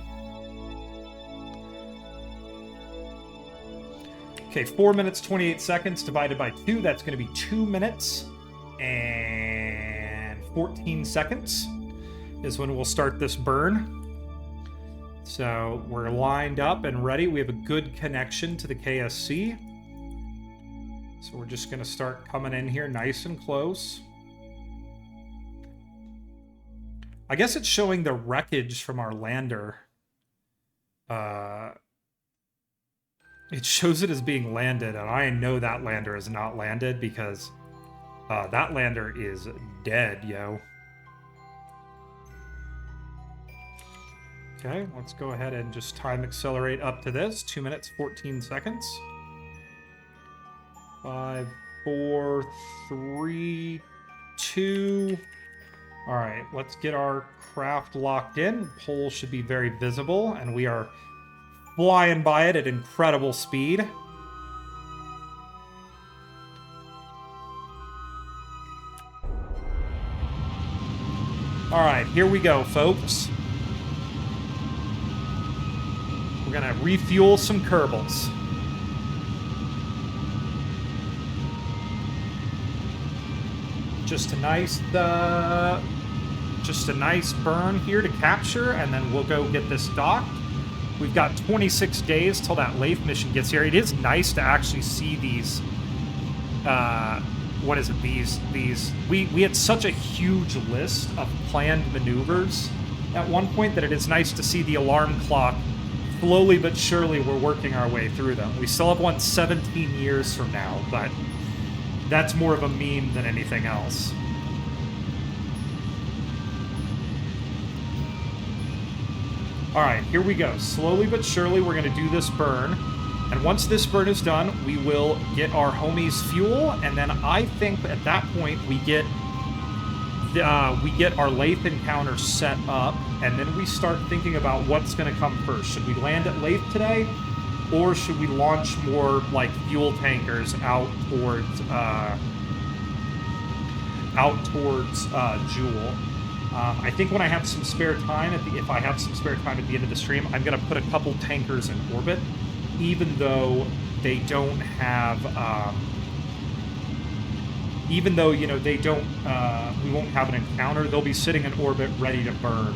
Okay, 4 minutes, 28 seconds divided by 2. That's going to be 2 minutes and 14 seconds is when we'll start this burn. So we're lined up and ready. We have a good connection to the KSC. So we're just going to start coming in here nice and close. I guess it's showing the wreckage from our lander. It shows it as being landed, and I know that lander is not landed because that lander is dead, yo. Okay, let's go ahead and just time accelerate up to this. 2 minutes, 14 seconds. 5, 4, 3, 2... All right, let's get our craft locked in. Pole should be very visible, and we are flying by it at incredible speed. All right, here we go, folks. We're gonna refuel some Kerbals. Just a nice burn here to capture, and then we'll go get this docked. We've got 26 days till that Lathe mission gets here. It is nice to actually see these, what is it, we had such a huge list of planned maneuvers at one point that it is nice to see the alarm clock. Slowly but surely, we're working our way through them. We still have one 17 years from now, but that's more of a meme than anything else. Alright, here we go. Slowly but surely, we're going to do this burn. And once this burn is done, we will get our homies fuel, and then I think at that point we get our Lathe encounter set up, and then we start thinking about what's going to come first. Should we land at Lathe today, or should we launch more like fuel tankers out towards Jool? I think when I have some spare time, if I have some spare time at the end of the stream, I'm going to put a couple tankers in orbit, even though they don't have, we won't have an encounter. They'll be sitting in orbit ready to burn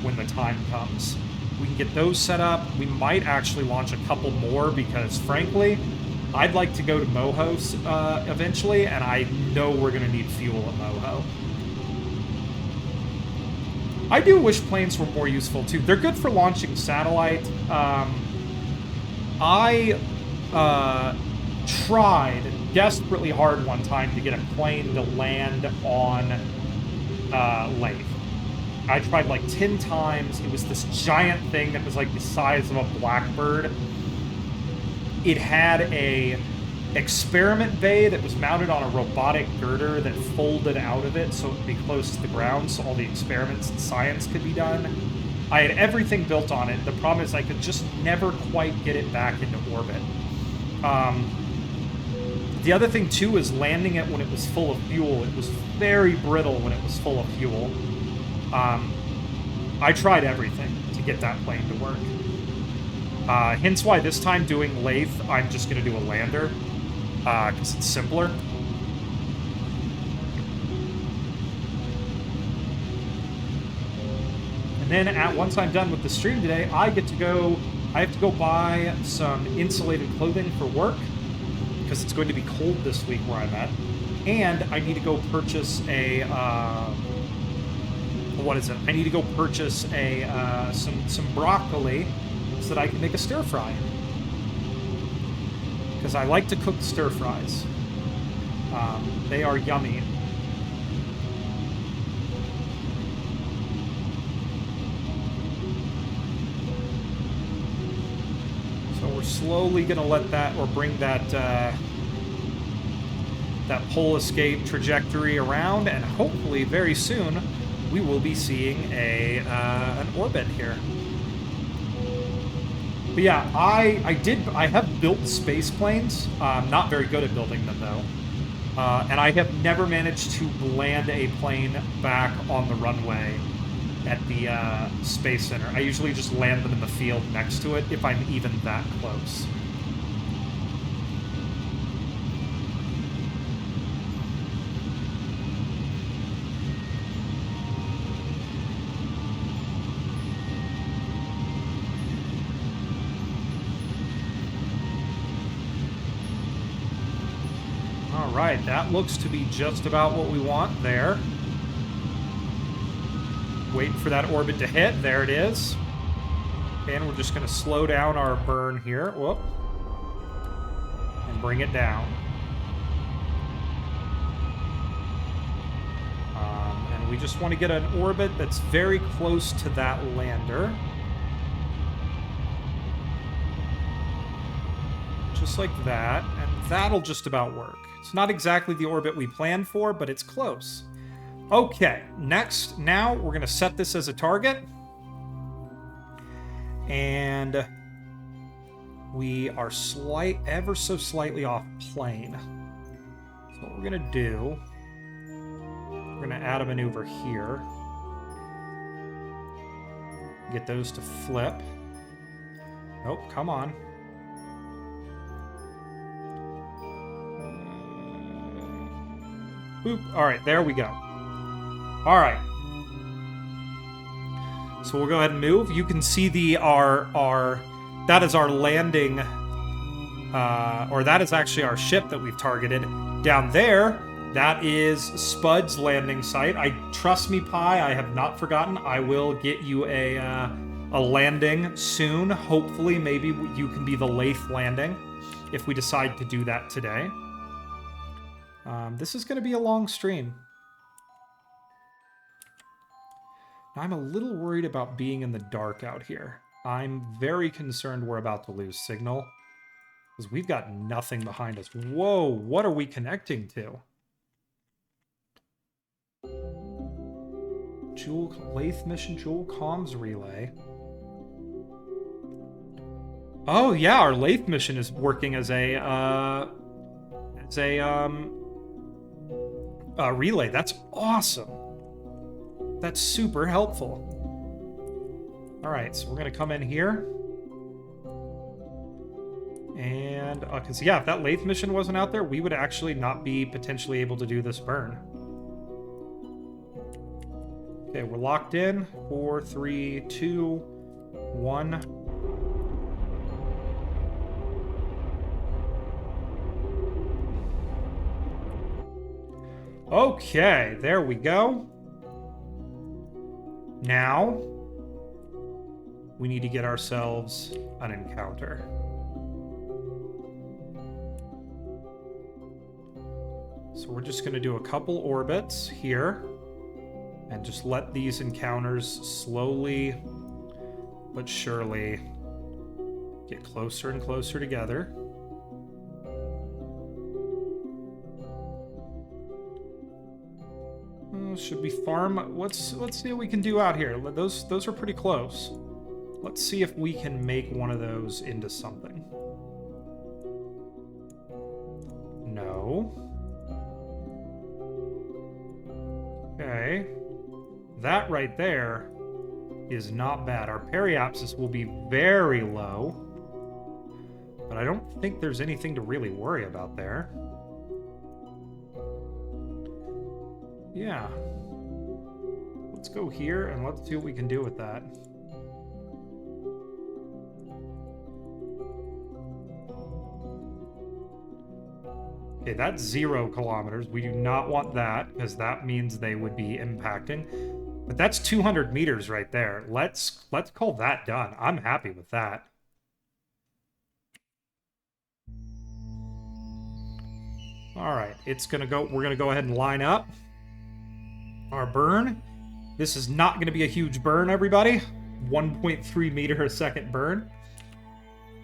when the time comes. We can get those set up. We might actually launch a couple more because, frankly, I'd like to go to Mohos eventually, and I know we're going to need fuel at Moho. I do wish planes were more useful, too. They're good for launching satellite. I tried desperately hard one time to get a plane to land on Lathe. I tried like 10 times. It was this giant thing that was like the size of a blackbird. It had a experiment bay that was mounted on a robotic girder that folded out of it so it would be close to the ground so all the experiments and science could be done. I had everything built on it. The problem is I could just never quite get it back into orbit. The other thing, too, is landing it when it was full of fuel. It was very brittle when it was full of fuel. I tried everything to get that plane to work. Hence why this time doing lathe, I'm just going to do a lander, because it's simpler. And then once I'm done with the stream today, I have to go buy some insulated clothing for work, because it's going to be cold this week where I'm at. And I need to go purchase a, what is it? I need to go purchase a, some broccoli so that I can make a stir fry. Because I like to cook stir fries. They are yummy. So we're slowly going to let that, or bring that, that pole escape trajectory around, and hopefully very soon we will be seeing an orbit here. But yeah, I have built space planes. I'm not very good at building them though. And I have never managed to land a plane back on the runway at the Space Center. I usually just land them in the field next to it if I'm even that close. Alright, that looks to be just about what we want there. Waiting for that orbit to hit. There it is. And we're just going to slow down our burn here. Whoop. And bring it down. And we just want to get an orbit that's very close to that lander. Just like that. And that'll just about work. It's not exactly the orbit we planned for, but it's close. Okay, now we're going to set this as a target. And we are ever so slightly off plane. So what we're going to do, we're going to add a maneuver here. Get those to flip. Nope, come on. Boop. All right, there we go. All right. So we'll go ahead and move. You can see that is our landing, or that is actually our ship that we've targeted. Down there, that is Spud's landing site. Trust me, Pi, I have not forgotten. I will get you a landing soon. Hopefully, maybe you can be the lathe landing if we decide to do that today. This is going to be a long stream. I'm a little worried about being in the dark out here. I'm very concerned we're about to lose signal, because we've got nothing behind us. Whoa, what are we connecting to? Jool lathe mission, Jool comms relay. Oh yeah, our lathe mission is working as a relay. That's awesome. That's super helpful. All right, so we're going to come in here. And, because, yeah, if that lathe mission wasn't out there, we would actually not be potentially able to do this burn. Okay, we're locked in. 4, 3, 2, 1. Okay, there we go. Now, we need to get ourselves an encounter. So we're just going to do a couple orbits here. And just let these encounters slowly but surely get closer and closer together. Should we farm? Let's see what we can do out here. Those are pretty close. Let's see if we can make one of those into something. No. Okay. That right there is not bad. Our periapsis will be very low, but I don't think there's anything to really worry about there. Yeah. Let's go here and let's see what we can do with that. Okay, that's 0 kilometers. We do not want that, because that means they would be impacting. But that's 200 meters right there. Let's call that done. I'm happy with that. All right, we're gonna go ahead and line up our burn. This is not gonna be a huge burn, everybody. 1.3 meter a second burn.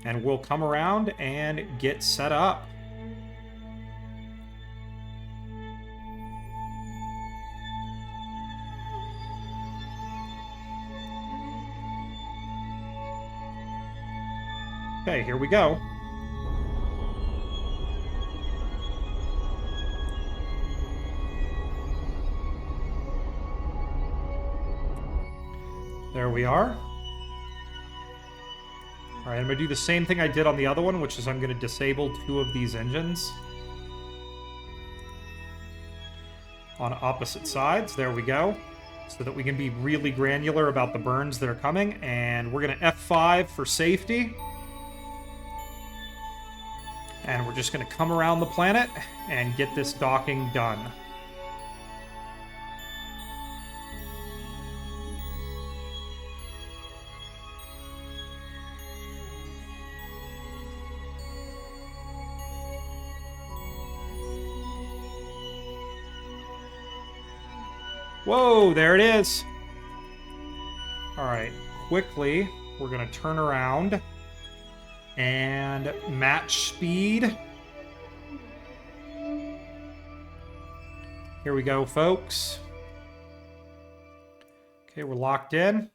And we'll come around and get set up. Okay, here we go. There we are. All right, I'm going to do the same thing I did on the other one, which is I'm going to disable 2 of these engines on opposite sides. There we go. So that we can be really granular about the burns that are coming. And we're going to F5 for safety. And we're just going to come around the planet and get this docking done. Whoa, there it is. All right, quickly, we're going to turn around and match speed. Here we go, folks. Okay, we're locked in.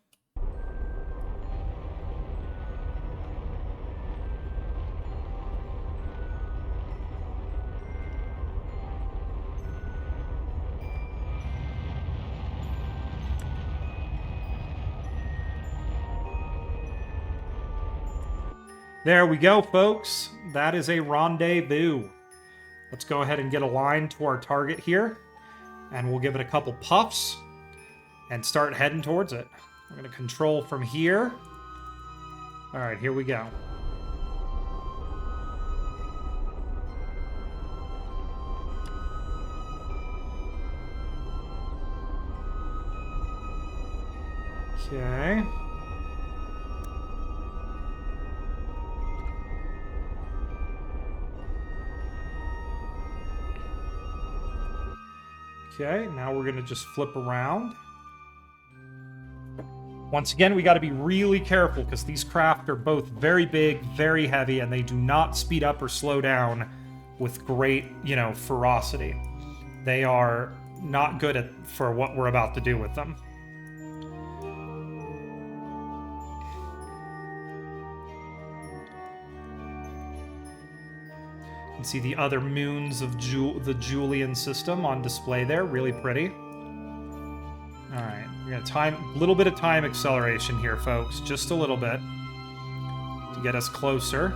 There we go, folks. That is a rendezvous. Let's go ahead and get aligned to our target here. And we'll give it a couple puffs and start heading towards it. We're going to control from here. All right, here we go. Okay. Okay, now we're going to just flip around. Once again, we got to be really careful because these craft are both very big, very heavy, and they do not speed up or slow down with great, ferocity. They are not good for what we're about to do with them. You can see the other moons of the Julian system on display there. Really pretty. All right, we're gonna a little bit of time acceleration here, folks. Just a little bit to get us closer.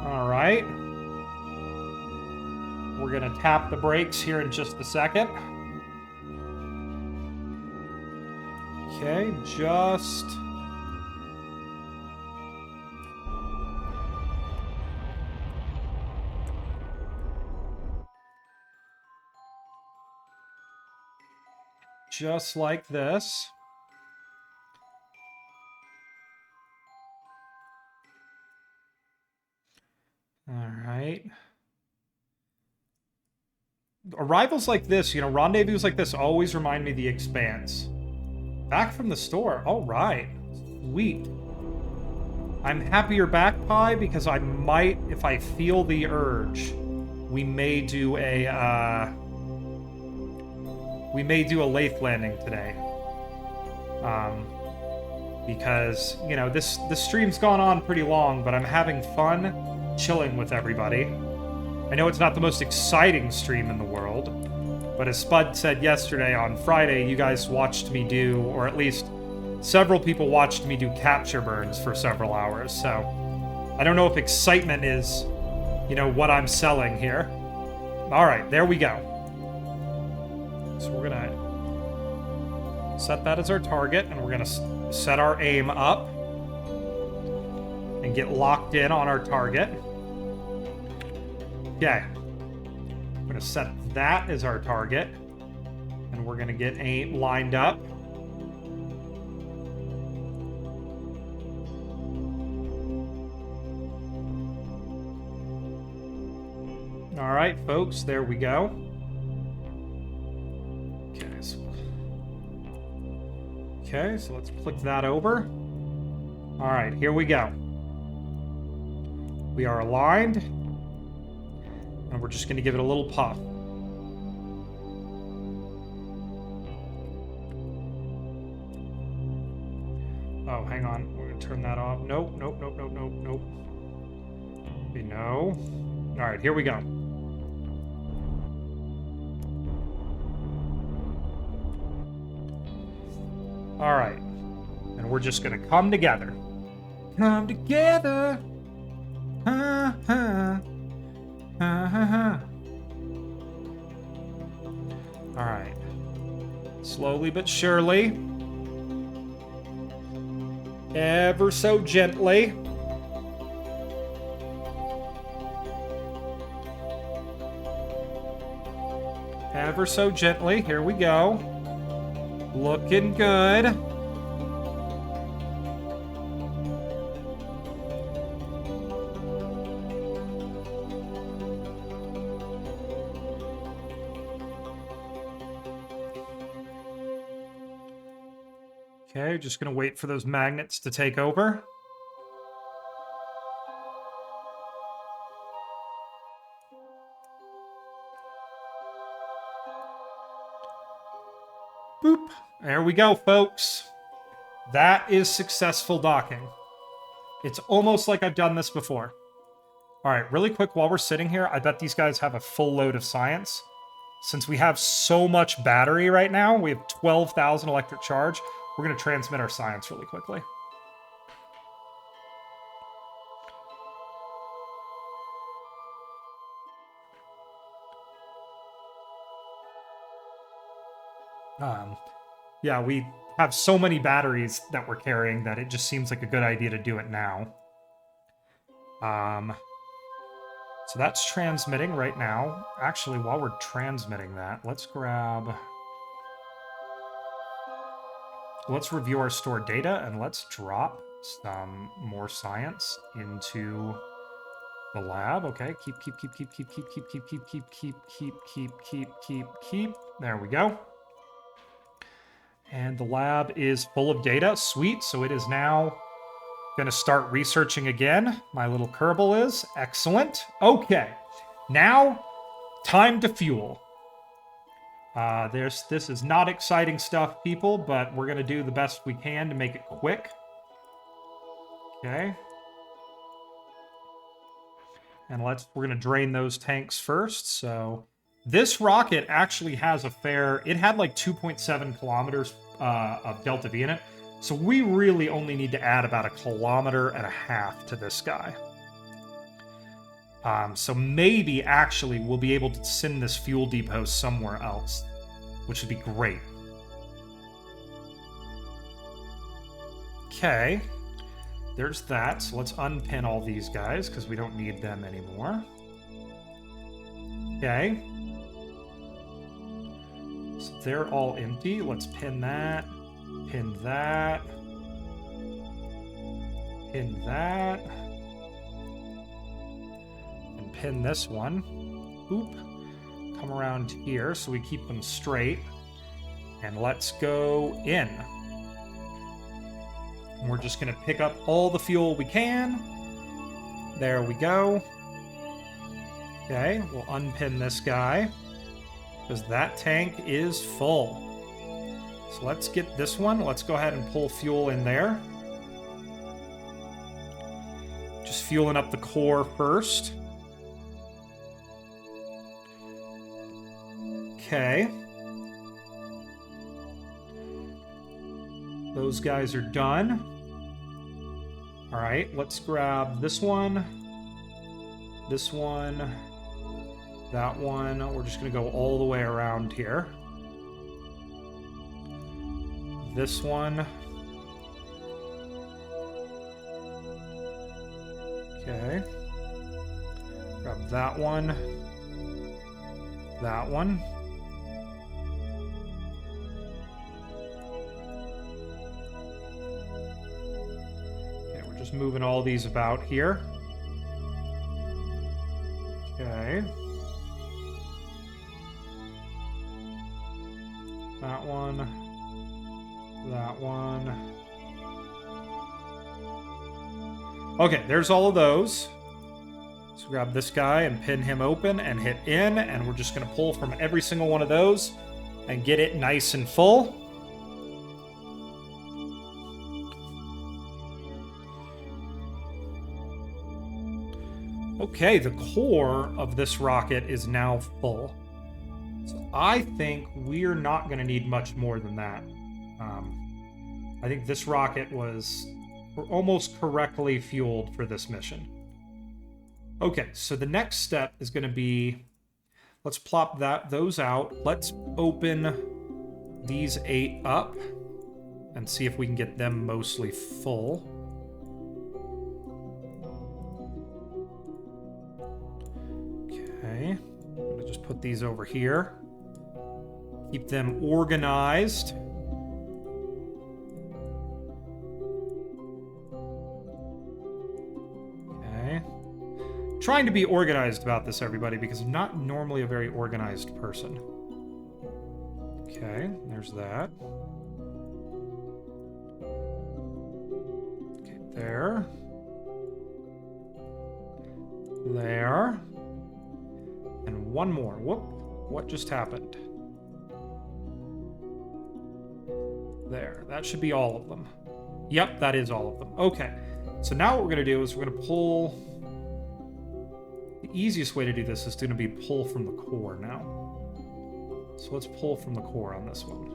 All right. We're gonna tap the brakes here in just a second. Okay, just like this. All right. Arrivals like this, rendezvous like this always remind me of The Expanse. Back from the store. All right. Sweet. I'm happy you're back, Pi, because I might, if I feel the urge, we may do a Lathe landing today. Because, this stream's gone on pretty long, but I'm having fun chilling with everybody. I know it's not the most exciting stream in the world, but as Spud said yesterday, on Friday, you guys watched me do, or at least several people watched me do capture burns for several hours, so I don't know if excitement is, what I'm selling here. Alright, there we go. So we're gonna set that as our target, and we're gonna set our aim up and get locked in on our target. Okay. I'm gonna set that as our target, and we're gonna get aim lined up. All right, folks, there we go. Okay, so let's click that over. All right, here we go. We are aligned, and we're just going to give it a little puff. Oh, hang on. We're going to turn that off. Nope, nope, nope, nope, nope, nope. Okay, no. All right, here we go. All right. And we're just going to come together. Come together. Ha, ha. Ha, ha, ha. All right. Slowly but surely. Ever so gently. Ever so gently. Here we go. Looking good. Okay, just gonna wait for those magnets to take over. Boop. There we go, folks. That is successful docking. It's almost like I've done this before. All right, really quick, while we're sitting here, I bet these guys have a full load of science. Since we have so much battery right now, we have 12,000 electric charge, we're going to transmit our science really quickly. Yeah, we have so many batteries that we're carrying that it just seems like a good idea to do it now. So that's transmitting right now. Actually, while we're transmitting that, let's review our stored data, and let's drop some more science into the lab. Okay, keep. There we go. And the lab is full of data. Sweet. So it is now going to start researching again. My little Kerbal is. Excellent. Okay. Now, time to fuel. This is not exciting stuff, people, but we're going to do the best we can to make it quick. Okay. And we're going to drain those tanks first. So this rocket actually has it had like 2.7 kilometers of delta V in it. So we really only need to add about 1.5 kilometers to this guy. So maybe actually we'll be able to send this fuel depot somewhere else, which would be great. Okay. There's that. So let's unpin all these guys because we don't need them anymore. Okay. So they're all empty. Let's pin that. Pin that. Pin that. unpin this one. Oop. Come around here so we keep them straight. And let's go in. And we're just going to pick up all the fuel we can. There we go. Okay, we'll unpin this guy. Because that tank is full. So let's get this one. Let's go ahead and pull fuel in there. Just fueling up the core first. Okay. Those guys are done. All right, let's grab this one, that one. We're just going to go all the way around here. This one. Okay. Grab that one. That one. Just moving all these about here. Okay. That one. That one. Okay, there's all of those. So grab this guy and pin him open and hit in, and we're just going to pull from every single one of those and get it nice and full. Okay, the core of this rocket is now full. So I think we're not going to need much more than that. I think this rocket was almost correctly fueled for this mission. Okay, so the next step is going to be, let's plop those out. Let's open these 8 up and see if we can get them mostly full. Okay, I'm going to just put these over here. Keep them organized. Okay. Trying to be organized about this, everybody, because I'm not normally a very organized person. Okay, there's that. Okay, there. There. And one more. Whoop. What just happened? There. That should be all of them. Yep, that is all of them. Okay. So now what we're going to do is we're going to pull... The easiest way to do this is going to be pull from the core now. So let's pull from the core on this one.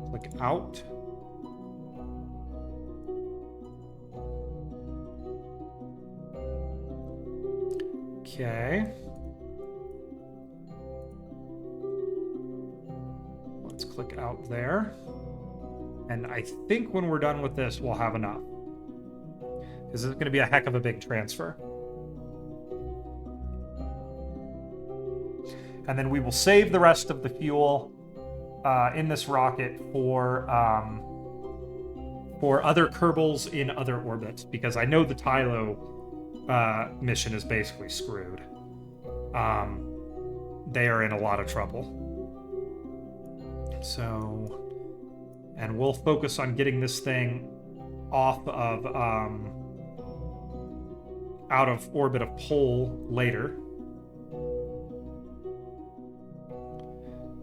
Click out. Okay. Let's click out there. And I think when we're done with this, we'll have enough. This is going to be a heck of a big transfer. And then we will save the rest of the fuel in this rocket for other Kerbals in other orbits, because I know the Tylo mission is basically screwed. They are in a lot of trouble. So, and we'll focus on getting this thing off of out of orbit of Pole later.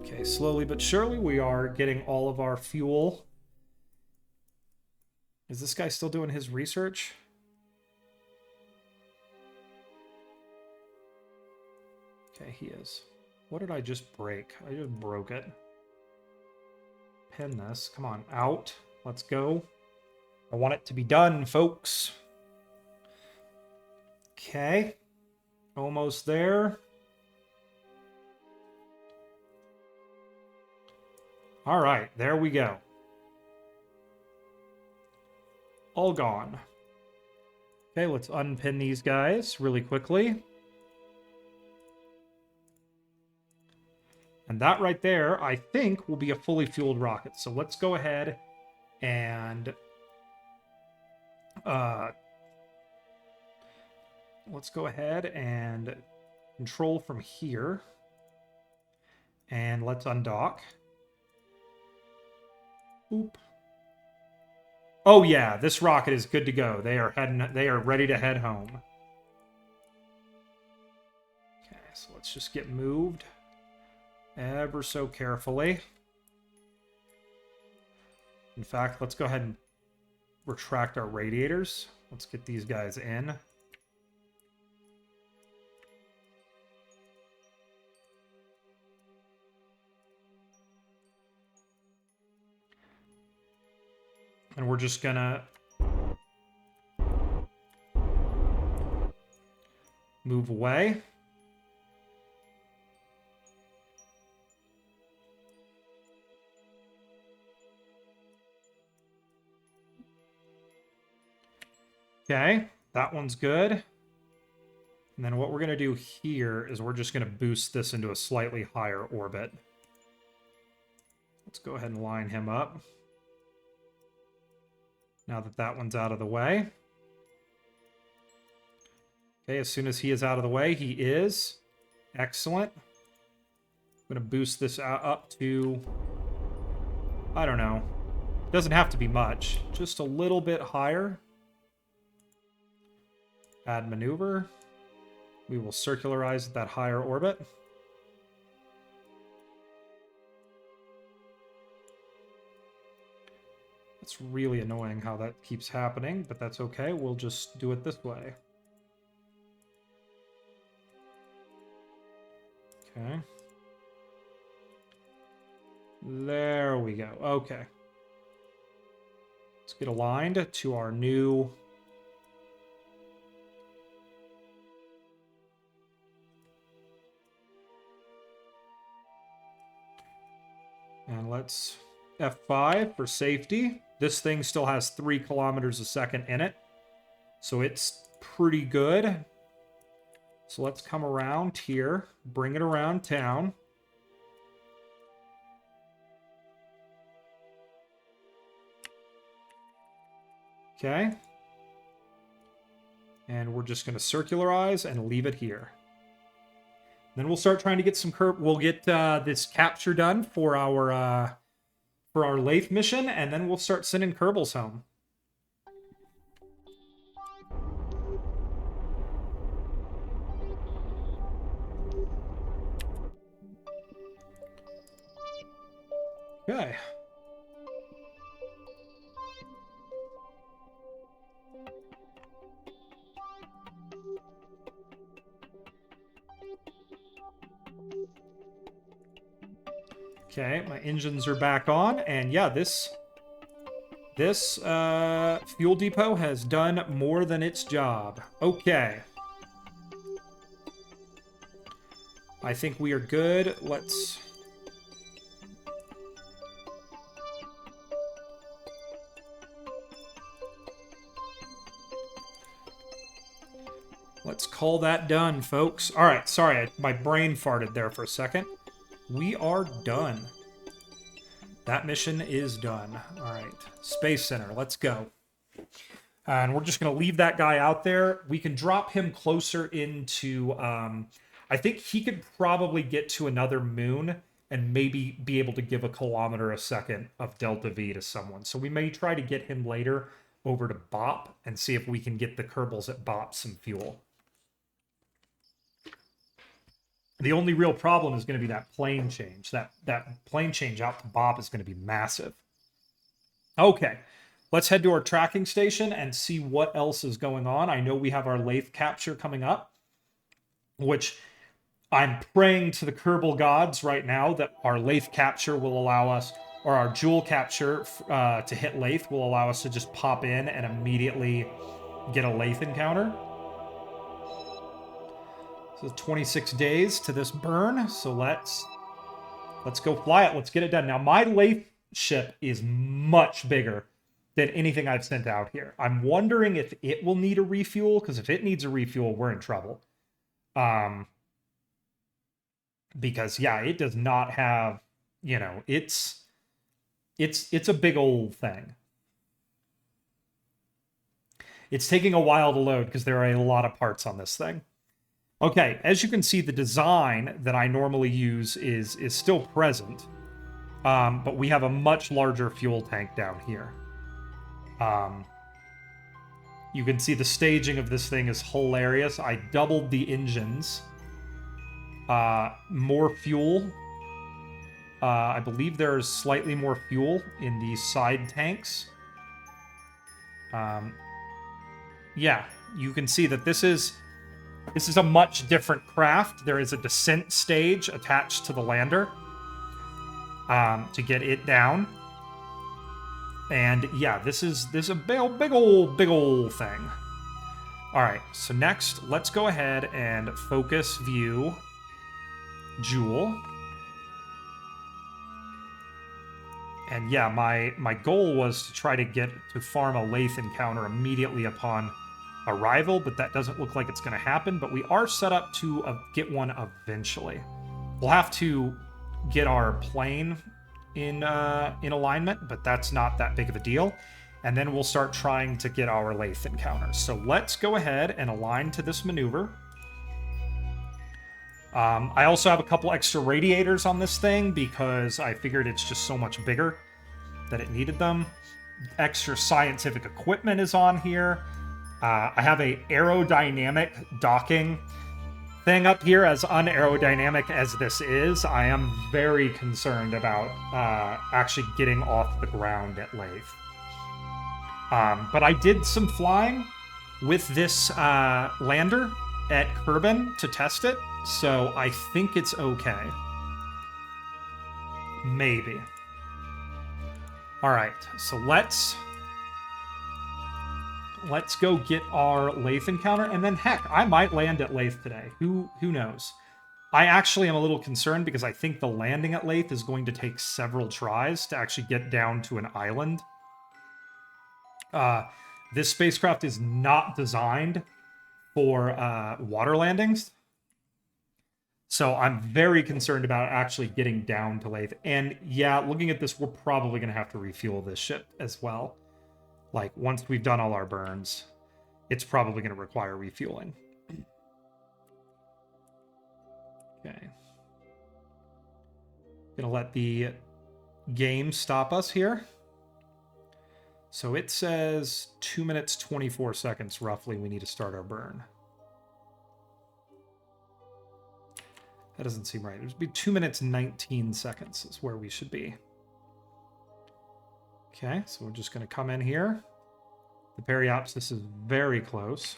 Okay, slowly but surely we are getting all of our fuel. Is this guy still doing his research? Okay, he is. What did I just break? I just broke it. Pin this. Come on, out. Let's go. I want it to be done, folks. Okay. Almost there. All right, there we go. All gone. Okay, let's unpin these guys really quickly. And that right there, I think, will be a fully fueled rocket. So let's go ahead and let's go ahead and control from here. And let's undock. Oop. Oh yeah, this rocket is good to go. They are ready to head home. Okay, so let's just get moved ever so carefully. In fact, let's go ahead and retract our radiators. Let's get these guys in. And we're just gonna move away. Okay, that one's good. And then what we're going to do here is we're just going to boost this into a slightly higher orbit. Let's go ahead and line him up. Now that that one's out of the way. Okay, as soon as he is out of the way, he is. Excellent. I'm going to boost this up to, I don't know. Doesn't have to be much. Just a little bit higher. Add maneuver. We will circularize that higher orbit. It's really annoying how that keeps happening, but that's okay. We'll just do it this way. Okay. There we go. Okay. Let's get aligned to our new... And let's F5 for safety. This thing still has 3 kilometers a second in it. So it's pretty good. So let's come around here. Bring it around town. Okay. And we're just going to circularize and leave it here. Then we'll start trying to get some we'll get this capture done for our Lathe mission, and then we'll start sending Kerbals home. Okay. Okay, my engines are back on, and yeah, this fuel depot has done more than its job. Okay. I think we are good. Let's call that done, folks. All right, sorry, my brain farted there for a second. We are done. That mission is done. All right, Space Center, let's go. And we're just going to leave that guy out there. We can drop him closer into... I think he could probably get to another moon and maybe be able to give a kilometer a second of Delta V to someone. So we may try to get him later over to Bop and see if we can get the Kerbals at Bop some fuel. The only real problem is going to be that plane change. That plane change out to Bop is going to be massive. Okay, let's head to our tracking station and see what else is going on. I know we have our lathe capture coming up, which I'm praying to the Kerbal gods right now that our lathe capture will allow us, or our Jool capture to hit lathe will allow us to just pop in and immediately get a lathe encounter. So 26 days to this burn, so let's go fly it. Let's get it done. Now, my lathe ship is much bigger than anything I've sent out here. I'm wondering if it will need a refuel, because if it needs a refuel, we're in trouble. Because, yeah, it does not have, you know, it's a big old thing. It's taking a while to load because there are a lot of parts on this thing. Okay, as you can see, the design that I normally use is still present, but we have a much larger fuel tank down here. You can see the staging of this thing is hilarious. I doubled the engines. More fuel. I believe there's slightly more fuel in the side tanks. Yeah, you can see that this is a much different craft. There is a descent stage attached to the lander to get it down. And yeah, this is a big old thing. All right, so next, let's go ahead and focus view Jool. And yeah, my goal was to try to farm a Lathe encounter immediately upon arrival, but that doesn't look like it's going to happen. But we are set up to get one eventually. We'll have to get our plane in alignment, but that's not that big of a deal. And then we'll start trying to get our Lathe encounters. So let's go ahead and align to this maneuver. I also have a couple extra radiators on this thing because I figured it's just so much bigger that it needed them. Extra scientific equipment is on here. I have a aerodynamic docking thing up here. As unaerodynamic as this is, I am very concerned about actually getting off the ground at Lathe. But I did some flying with this lander at Kerbin to test it, so I think it's okay. Maybe. All right, so let's go get our Lathe encounter, and then heck, I might land at Lathe today. Who knows? I actually am a little concerned because I think the landing at Lathe is going to take several tries to actually get down to an island. This spacecraft is not designed for water landings. So I'm very concerned about actually getting down to Lathe. And yeah, looking at this, we're probably going to have to refuel this ship as well. Like, once we've done all our burns, it's probably going to require refueling. Okay. Gonna let the game stop us here. So it says 2 minutes, 24 seconds, roughly, we need to start our burn. That doesn't seem right. It would be 2 minutes, 19 seconds is where we should be. Okay, so we're just going to come in here. The periapsis is very close.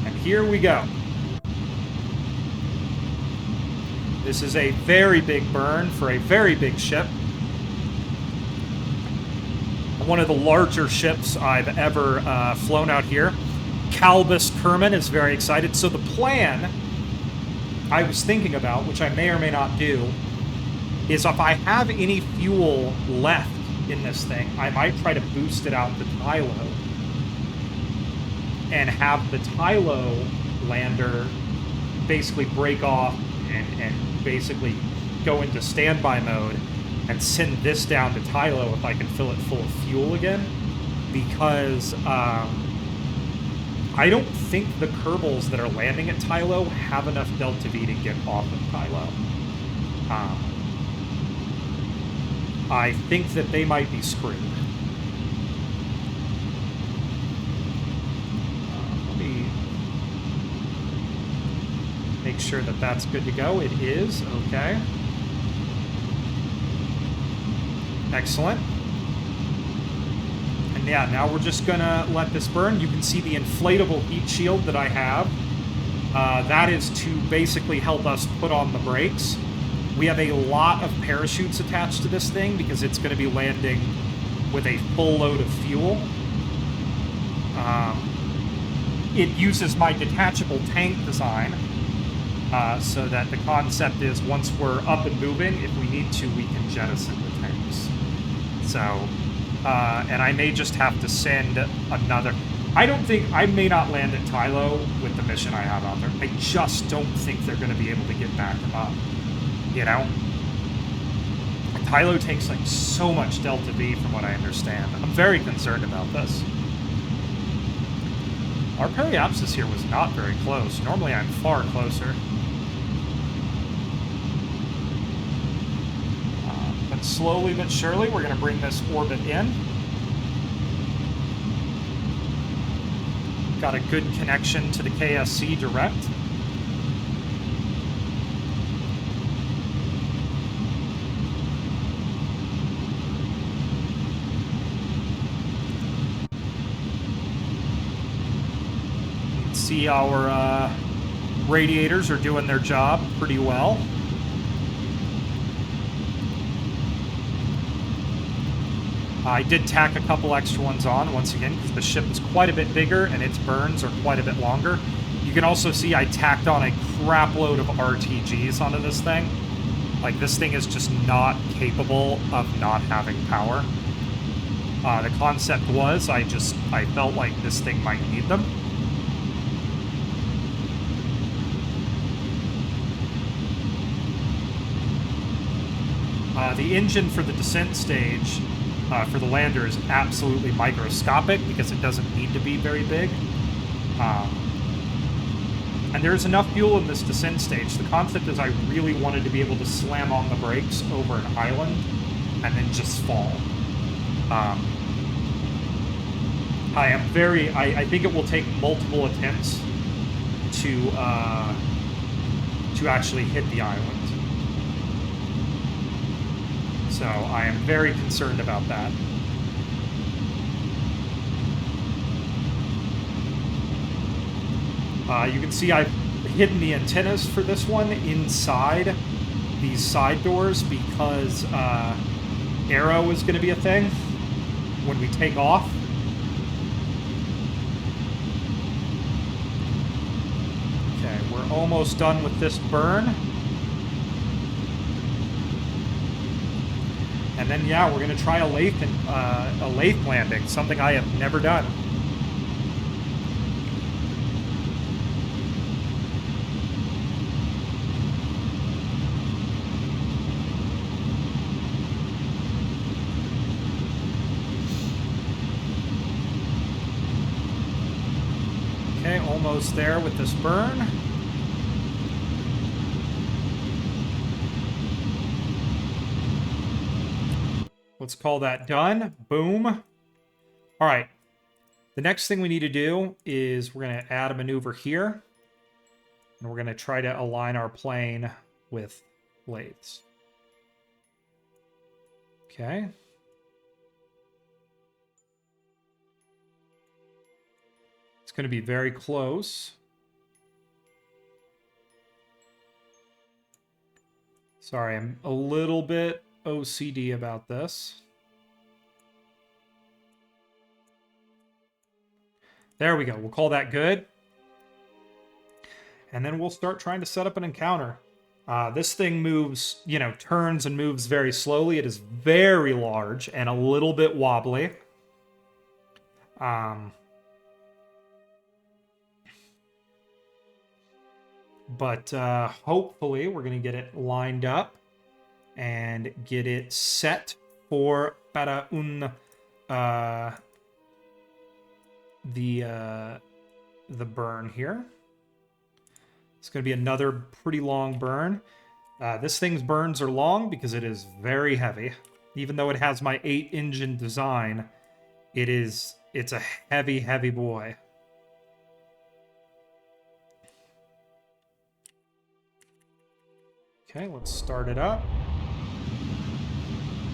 And here we go. This is a very big burn for a very big ship. One of the larger ships I've ever flown out here. Kerbals Kerman is very excited. So the plan I was thinking about, which I may or may not do, is if I have any fuel left in this thing, I might try to boost it out to Tylo and have the Tylo lander basically break off and basically go into standby mode and send this down to Tylo if I can fill it full of fuel again. Because I don't think the Kerbals that are landing at Tylo have enough Delta V to get off of Tylo. I think that they might be screwed. Let me make sure that that's good to go. It is. Okay. Excellent. And yeah, now we're just gonna let this burn. You can see the inflatable heat shield that I have. That is to basically help us put on the brakes. We have a lot of parachutes attached to this thing because it's going to be landing with a full load of fuel. It uses my detachable tank design, so that the concept is once we're up and moving, if we need to, we can jettison the tanks. So, and I may just have to send another... I may not land at Tylo with the mission I have out there. I just don't think they're going to be able to get back up. You know? Kylo takes like so much Delta V from what I understand. I'm very concerned about this. Our periapsis here was not very close. Normally I'm far closer. But slowly but surely we're going to bring this orbit in. Got a good connection to the KSC direct. You can see our radiators are doing their job pretty well. I did tack a couple extra ones on, once again, because the ship is quite a bit bigger and its burns are quite a bit longer. You can also see I tacked on a crap load of RTGs onto this thing. Like, this thing is just not capable of not having power. The concept was, I felt like this thing might need them. The engine for the descent stage for the lander is absolutely microscopic because it doesn't need to be very big. And there's enough fuel in this descent stage. The concept is I really wanted to be able to slam on the brakes over an island and then just fall. I think it will take multiple attempts to actually hit the island. So I am very concerned about that. You can see I've hidden the antennas for this one inside these side doors because arrow is going to be a thing when we take off. Okay, we're almost done with this burn. And then, yeah, we're going to try a lathe landing, something I have never done. Okay, almost there with this burn. Let's call that done. Boom. All right. The next thing we need to do is we're going to add a maneuver here. And we're going to try to align our plane with lathes. Okay. It's going to be very close. Sorry, I'm a little bit OCD about this. There we go. We'll call that good. And then we'll start trying to set up an encounter. This thing moves, turns and moves very slowly. It is very large and a little bit wobbly. But hopefully we're going to get it lined up and get it set for para un the burn here. It's going to be another pretty long burn. This thing's burns are long because it is very heavy. Even though it has my 8-engine design, it's a heavy, heavy boy. Okay, let's start it up.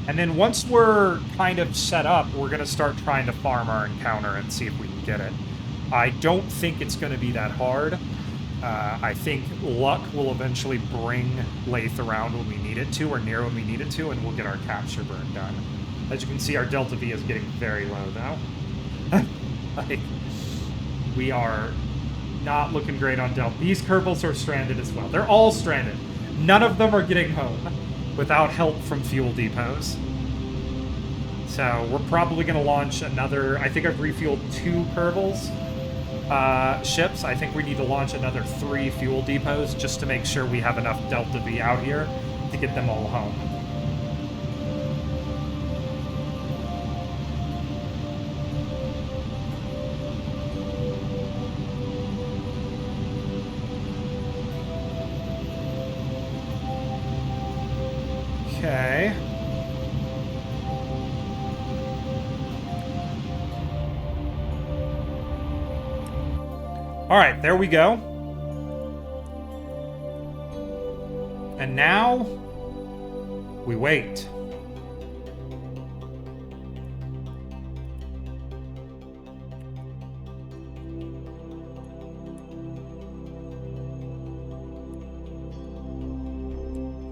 And then once we're kind of set up, we're going to start trying to farm our encounter and see if we can get it. I don't think it's going to be that hard. I think luck will eventually bring Lathe around when we need it to, or near when we need it to, and we'll get our capture burn done. As you can see, our Delta V is getting very low now. Like, we are not looking great on Delta. These Kerbals are stranded as well. They're all stranded. None of them are getting home without help from fuel depots. So we're probably going to launch another... I think I've refueled 2 Kerbals ships. I think we need to launch another 3 fuel depots just to make sure we have enough Delta V out here to get them all home. Okay. All right, there we go. And now we wait.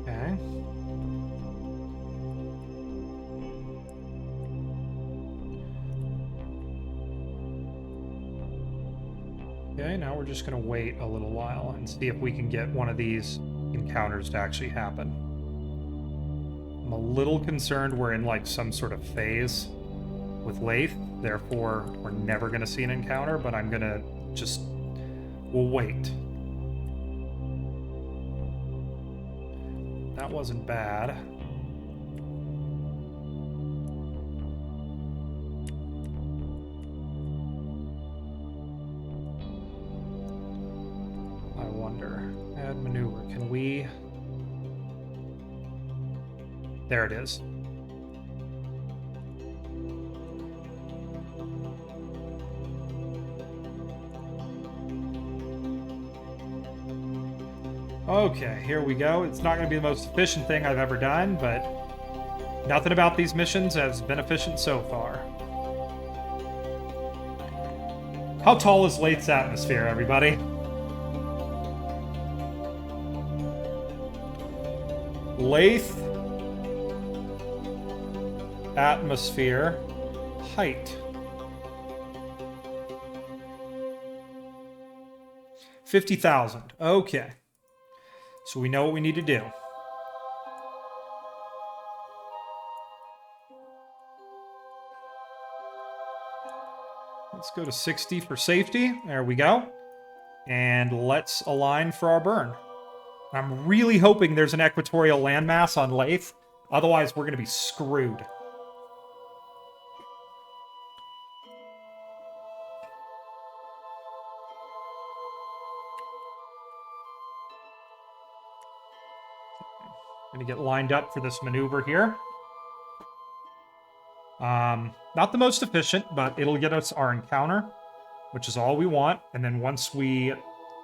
Okay. Okay, now we're just going to wait a little while and see if we can get one of these encounters to actually happen. I'm a little concerned we're in like some sort of phase with Lathe, therefore we're never going to see an encounter, but I'm going to just... we'll wait. That wasn't bad. I wonder. Add maneuver. Can we... There it is. Okay, here we go. It's not going to be the most efficient thing I've ever done, but nothing about these missions has been efficient so far. How tall is Lathe's atmosphere, everybody? Lathe atmosphere height. 50,000. Okay. So we know what we need to do. Let's go to 60 for safety. There we go. And let's align for our burn. I'm really hoping there's an equatorial landmass on Lathe. Otherwise, we're going to be screwed. Going to get lined up for this maneuver here. Not the most efficient, but it'll get us our encounter, which is all we want. And then once we...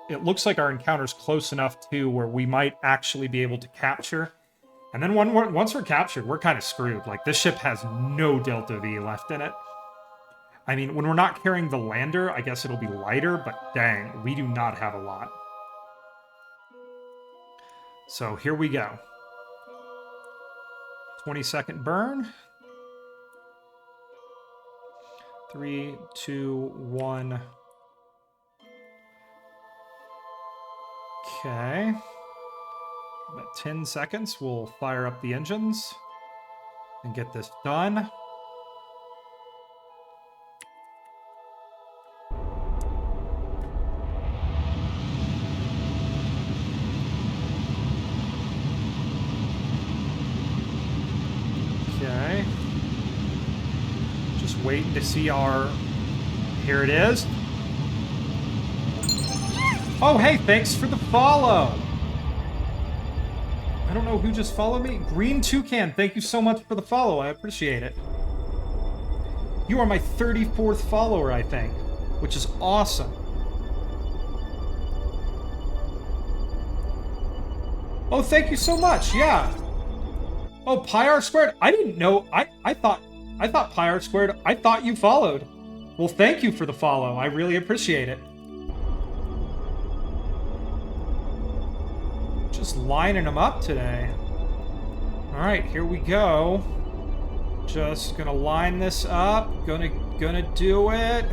It looks like our encounter's close enough to where we might actually be able to capture. And then once we're captured, we're kind of screwed. Like, this ship has no Delta V left in it. I mean, when we're not carrying the lander, I guess it'll be lighter, but dang, we do not have a lot. So here we go. 20-second burn. 3, 2, 1. Okay. About 10 seconds, we'll fire up the engines and get this done. Okay. Just waiting to see our... Here it is. Oh, hey, thanks for the follow. I don't know who just followed me. Green Toucan, thank you so much for the follow. I appreciate it. You are my 34th follower, I think, which is awesome. Oh, thank you so much. Yeah. Oh, Pi R squared. I didn't know. I thought Pi R squared. I thought you followed. Well, thank you for the follow. I really appreciate it. Just lining them up today. All right, here we go. Just gonna line this up. Gonna do it.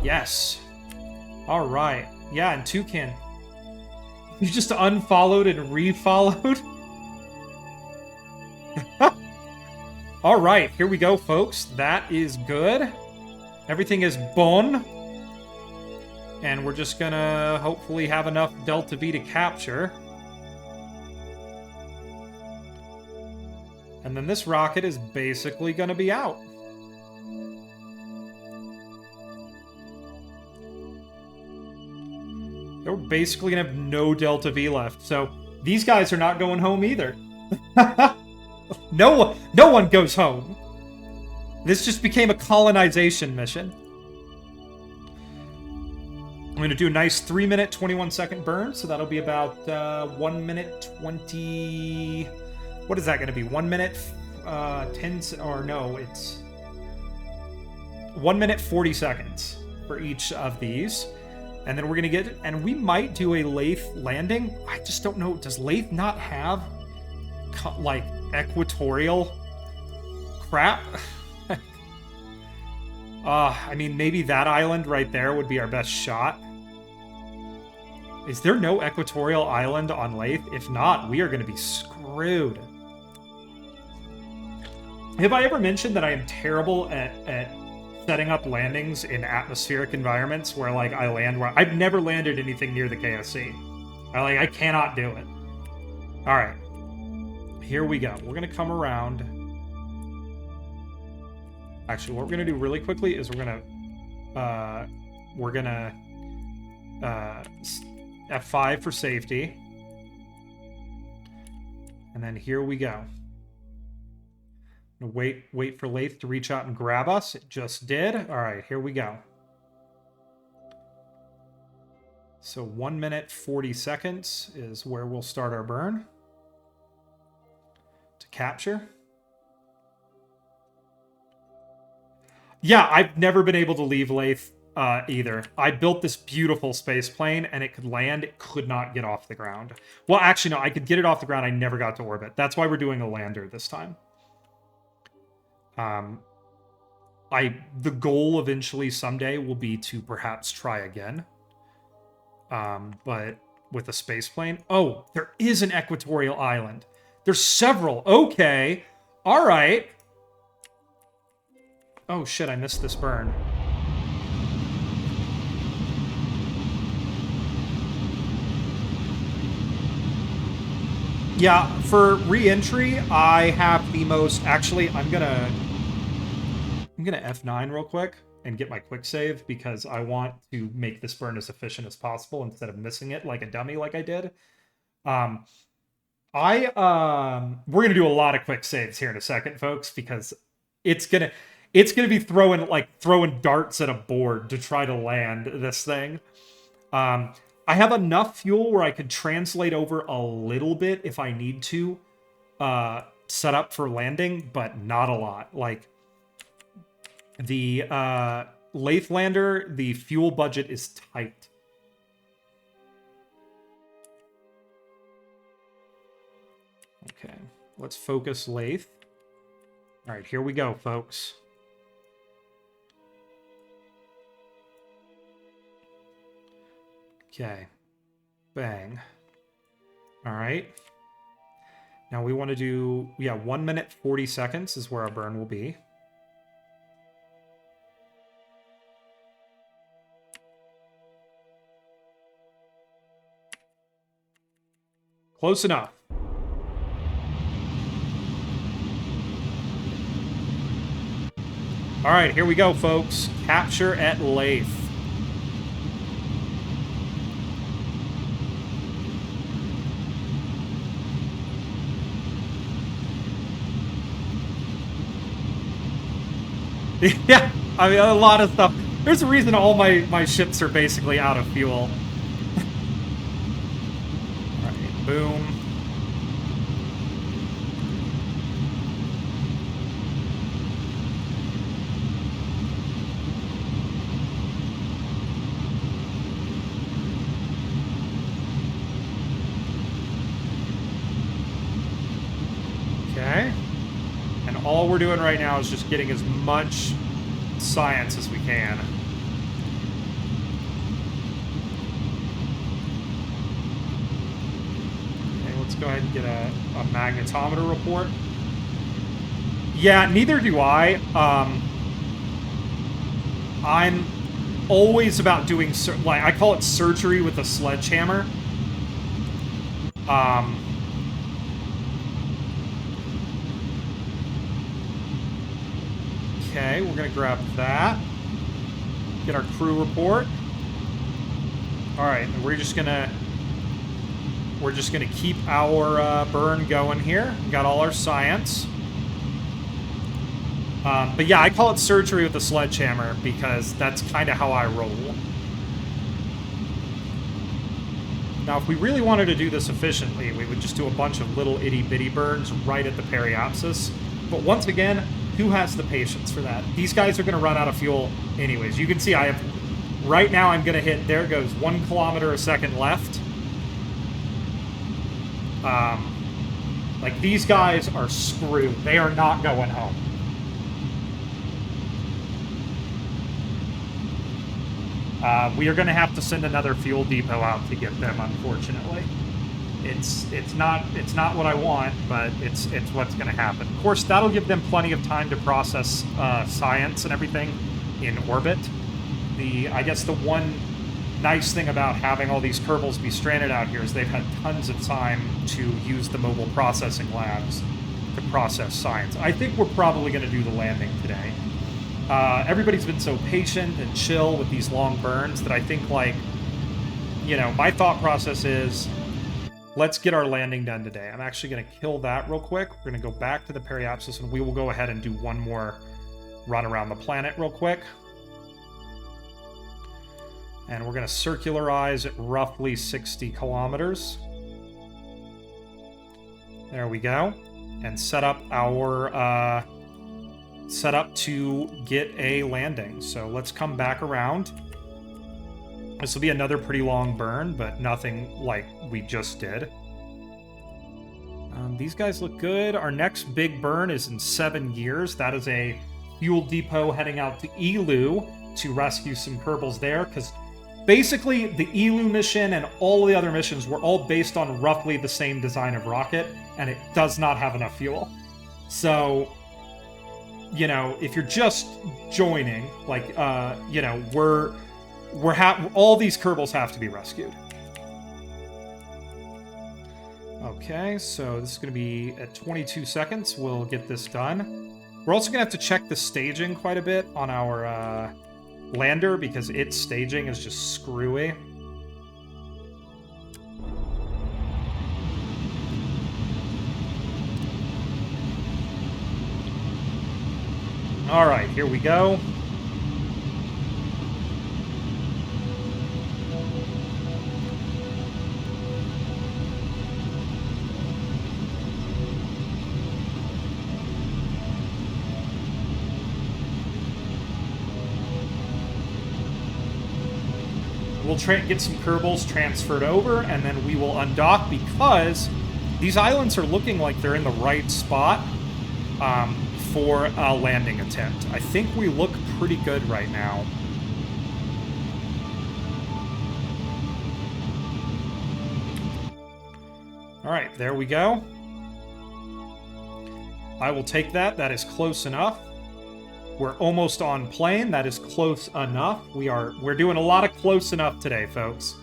Yes. All right. Yeah, and Toucan. You just unfollowed and refollowed. All right, here we go, folks. That is good. Everything is bon. And we're just gonna hopefully have enough Delta V to capture. And then this rocket is basically gonna be out. We're basically gonna have no Delta V left. So these guys are not going home either. No one goes home. This just became a colonization mission. I'm going to do a nice 3-minute, 21-second burn, so that'll be about 1 minute 20... What is that going to be? 1 minute 10... Or no, it's 1 minute 40 seconds for each of these. And then we're going to get... And we might do a Lathe landing. I just don't know. Does Lathe not have, like, equatorial crap? I mean, maybe that island right there would be our best shot. Is there no equatorial island on Lathe? If not, we are going to be screwed. Have I ever mentioned that I am terrible at setting up landings in atmospheric environments where, like, I land where... I've never landed anything near the KSC. I cannot do it. Alright. Here we go. We're going to come around... Actually, what we're going to do really quickly is we're going to F5 for safety. And then here we go. Wait for Lathe to reach out and grab us. It just did. All right, here we go. So 1 minute 40 seconds is where we'll start our burn to capture. Yeah, I've never been able to leave Lathe either. I built this beautiful space plane, and it could land. It could not get off the ground. Well, actually, no, I could get it off the ground. I never got to orbit. That's why we're doing a lander this time. The goal eventually someday will be to perhaps try again. But with a space plane. Oh, there is an equatorial island. There's several. Okay. All right. Oh shit, I missed this burn. Yeah, for re-entry, I have the most... Actually, I'm gonna F9 real quick and get my quick save because I want to make this burn as efficient as possible instead of missing it like a dummy like I did. We're gonna do a lot of quick saves here in a second, folks, because it's gonna be throwing darts at a board to try to land this thing. I have enough fuel where I could translate over a little bit if I need to set up for landing, but not a lot. Like, the Lathe Lander, the fuel budget is tight. Okay, let's focus Lathe. All right, here we go, folks. Okay, bang. All right. Now we want to do, 1 minute 40 seconds is where our burn will be. Close enough. All right, here we go, folks. Capture at Lathe. Yeah, I mean, a lot of stuff. There's a reason all my ships are basically out of fuel. Alright, boom. Okay. And all we're doing right now is just getting as much science as we can. Okay, let's go ahead and get a magnetometer report. Yeah, neither do I. I'm always about doing, like, I call it surgery with a sledgehammer. Okay, we're gonna grab that. Get our crew report. Alright, and we're just gonna we're just going to keep our burn going here. We got all our science. But yeah, I call it surgery with a sledgehammer because that's kind of how I roll. Now, if we really wanted to do this efficiently, we would just do a bunch of little itty-bitty burns right at the periapsis. But once again, who has the patience for that? These guys are going to run out of fuel anyways. You can see I have... Right now, I'm going to hit... There goes 1 kilometer a second left. Like, these guys are screwed. They are not going home. We are going to have to send another fuel depot out to get them, unfortunately. It's not what I want, but it's what's going to happen. Of course, that'll give them plenty of time to process science and everything in orbit. I guess the one nice thing about having all these Kerbals be stranded out here is they've had tons of time to use the mobile processing labs to process science. I think we're probably going to do the landing today. Everybody's been so patient and chill with these long burns that I think, like, you know, my thought process is, let's get our landing done today. I'm actually going to kill that real quick. We're going to go back to the periapsis, and we will go ahead and do one more run around the planet real quick. And we're going to circularize at roughly 60 kilometers. There we go. And set up our... set up to get a landing. So let's come back around. This will be another pretty long burn, but nothing like we just did. These guys look good. Our next big burn is in 7 years. That is a fuel depot heading out to Elu to rescue some Kerbals there, because basically the Elu mission and all the other missions were all based on roughly the same design of rocket, and it does not have enough fuel. So... you know, if you're just joining, like, you know, all these Kerbals have to be rescued. Okay, so this is going to be at 22 seconds. We'll get this done. We're also going to have to check the staging quite a bit on our lander because its staging is just screwy. All right, here we go. We'll get some Kerbals transferred over, and then we will undock because these islands are looking like they're in the right spot. For a landing attempt. I think we look pretty good right now. All right, there we go. I will take that. That is close enough. We're almost on plane. That is close enough. We're doing a lot of close enough today, folks.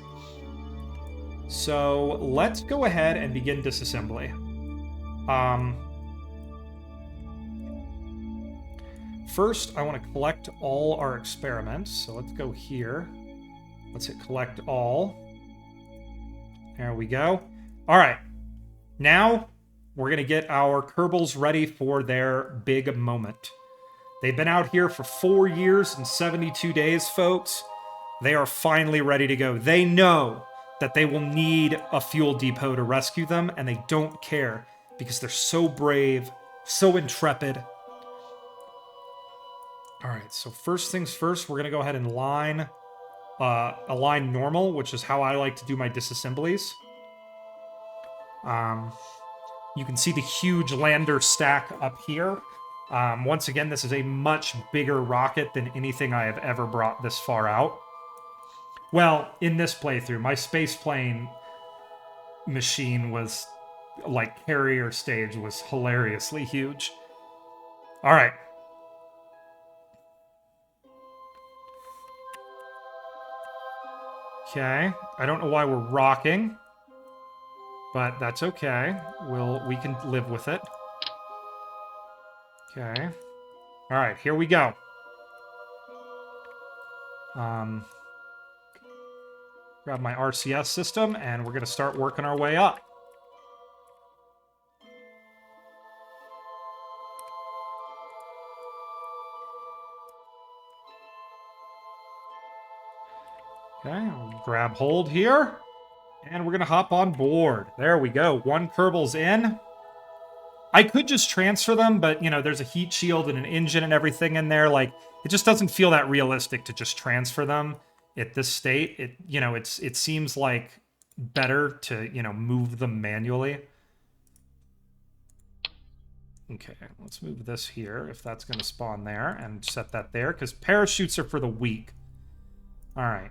So let's go ahead and begin disassembly. First, I want to collect all our experiments. So let's go here. Let's hit collect all. There we go. All right. Now, we're going to get our Kerbals ready for their big moment. They've been out here for 4 years and 72 days, folks. They are finally ready to go. They know that they will need a fuel depot to rescue them, and they don't care because they're so brave, so intrepid. All right, so first things first, we're going to go ahead and align normal, which is how I like to do my disassemblies. You can see the huge lander stack up here. Once again, this is a much bigger rocket than anything I have ever brought this far out. Well, in this playthrough, my spaceplane machine was, like, carrier stage was hilariously huge. All right. Okay, I don't know why we're rocking, but that's okay. We can live with it. Okay. All right, here we go. Grab my RCS system, and we're going to start working our way up. Okay, I'll grab hold here, and we're going to hop on board. There we go. 1 Kerbals in. I could just transfer them, but, you know, there's a heat shield and an engine and everything in there. Like, it just doesn't feel that realistic to just transfer them at this state. It seems like better to, move them manually. Okay, let's move this here, if that's going to spawn there, and set that there, because parachutes are for the weak. All right.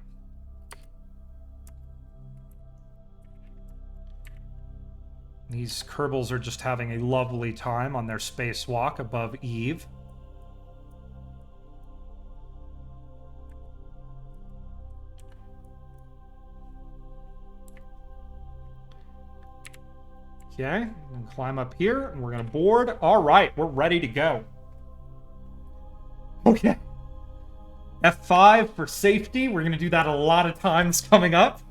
These Kerbals are just having a lovely time on their spacewalk above Eve. Okay, and climb up here, and we're gonna board. All right, we're ready to go. Okay. F5 for safety. We're gonna do that a lot of times coming up.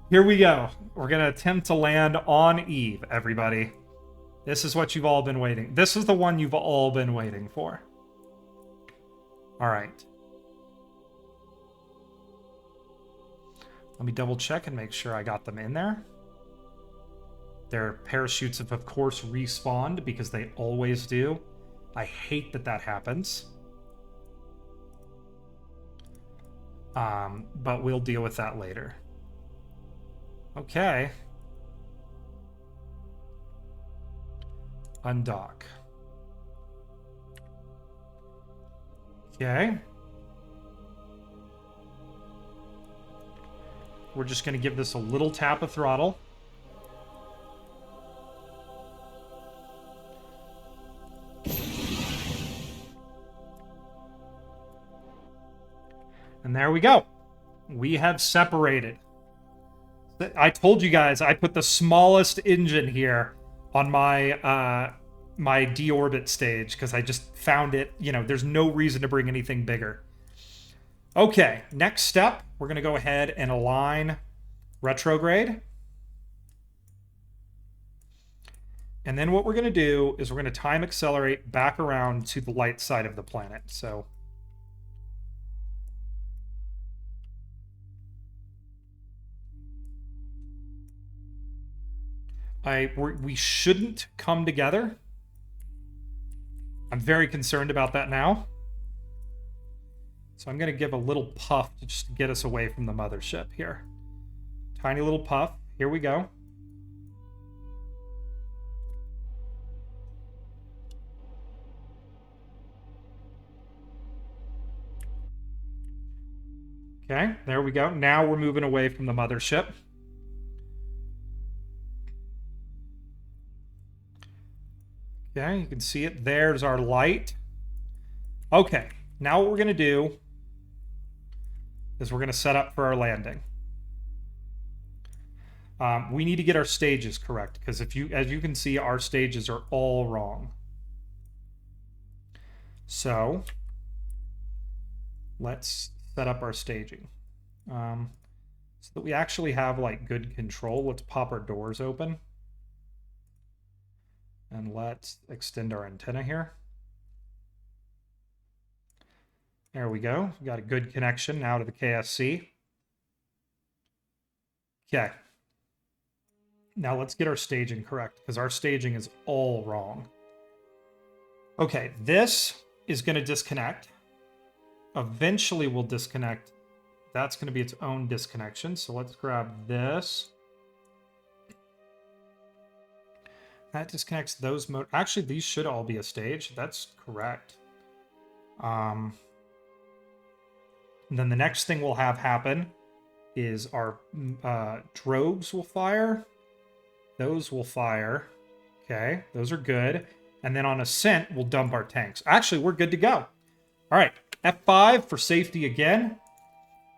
Here we go. We're gonna attempt to land on Eve, everybody. This is what you've all been waiting. This is the one you've all been waiting for. All right. Let me double check and make sure I got them in there. Their parachutes have, of course, respawned because they always do. I hate that that happens. But we'll deal with that later. Okay. Undock. Okay. We're just going to give this a little tap of throttle. And there we go. We have separated. I told you guys I put the smallest engine here on my my deorbit stage because I just found it, there's no reason to bring anything bigger. Okay, next step, we're going to go ahead and align retrograde. And then what we're going to do is we're going to time accelerate back around to the light side of the planet. So we shouldn't come together. I'm very concerned about that now. So I'm going to give a little puff to just get us away from the mothership here. Tiny little puff. Here we go. Okay, there we go. Now we're moving away from the mothership. Okay, you can see it. There's our light. Okay, now what we're going to do is we're going to set up for our landing. We need to get our stages correct, because as you can see, our stages are all wrong. So let's set up our staging. So that we actually have like good control. Let's pop our doors open. And let's extend our antenna here. There we go. We got a good connection now to the KSC. Okay. Now let's get our staging correct, because our staging is all wrong. Okay, this is going to disconnect. Eventually we'll disconnect. That's going to be its own disconnection. So let's grab this. That disconnects those mode. Actually, these should all be a stage. That's correct. And then the next thing we'll have happen is our drogues will fire. Those will fire. Okay, those are good. And then on ascent, we'll dump our tanks. Actually, we're good to go. All right, F5 for safety again.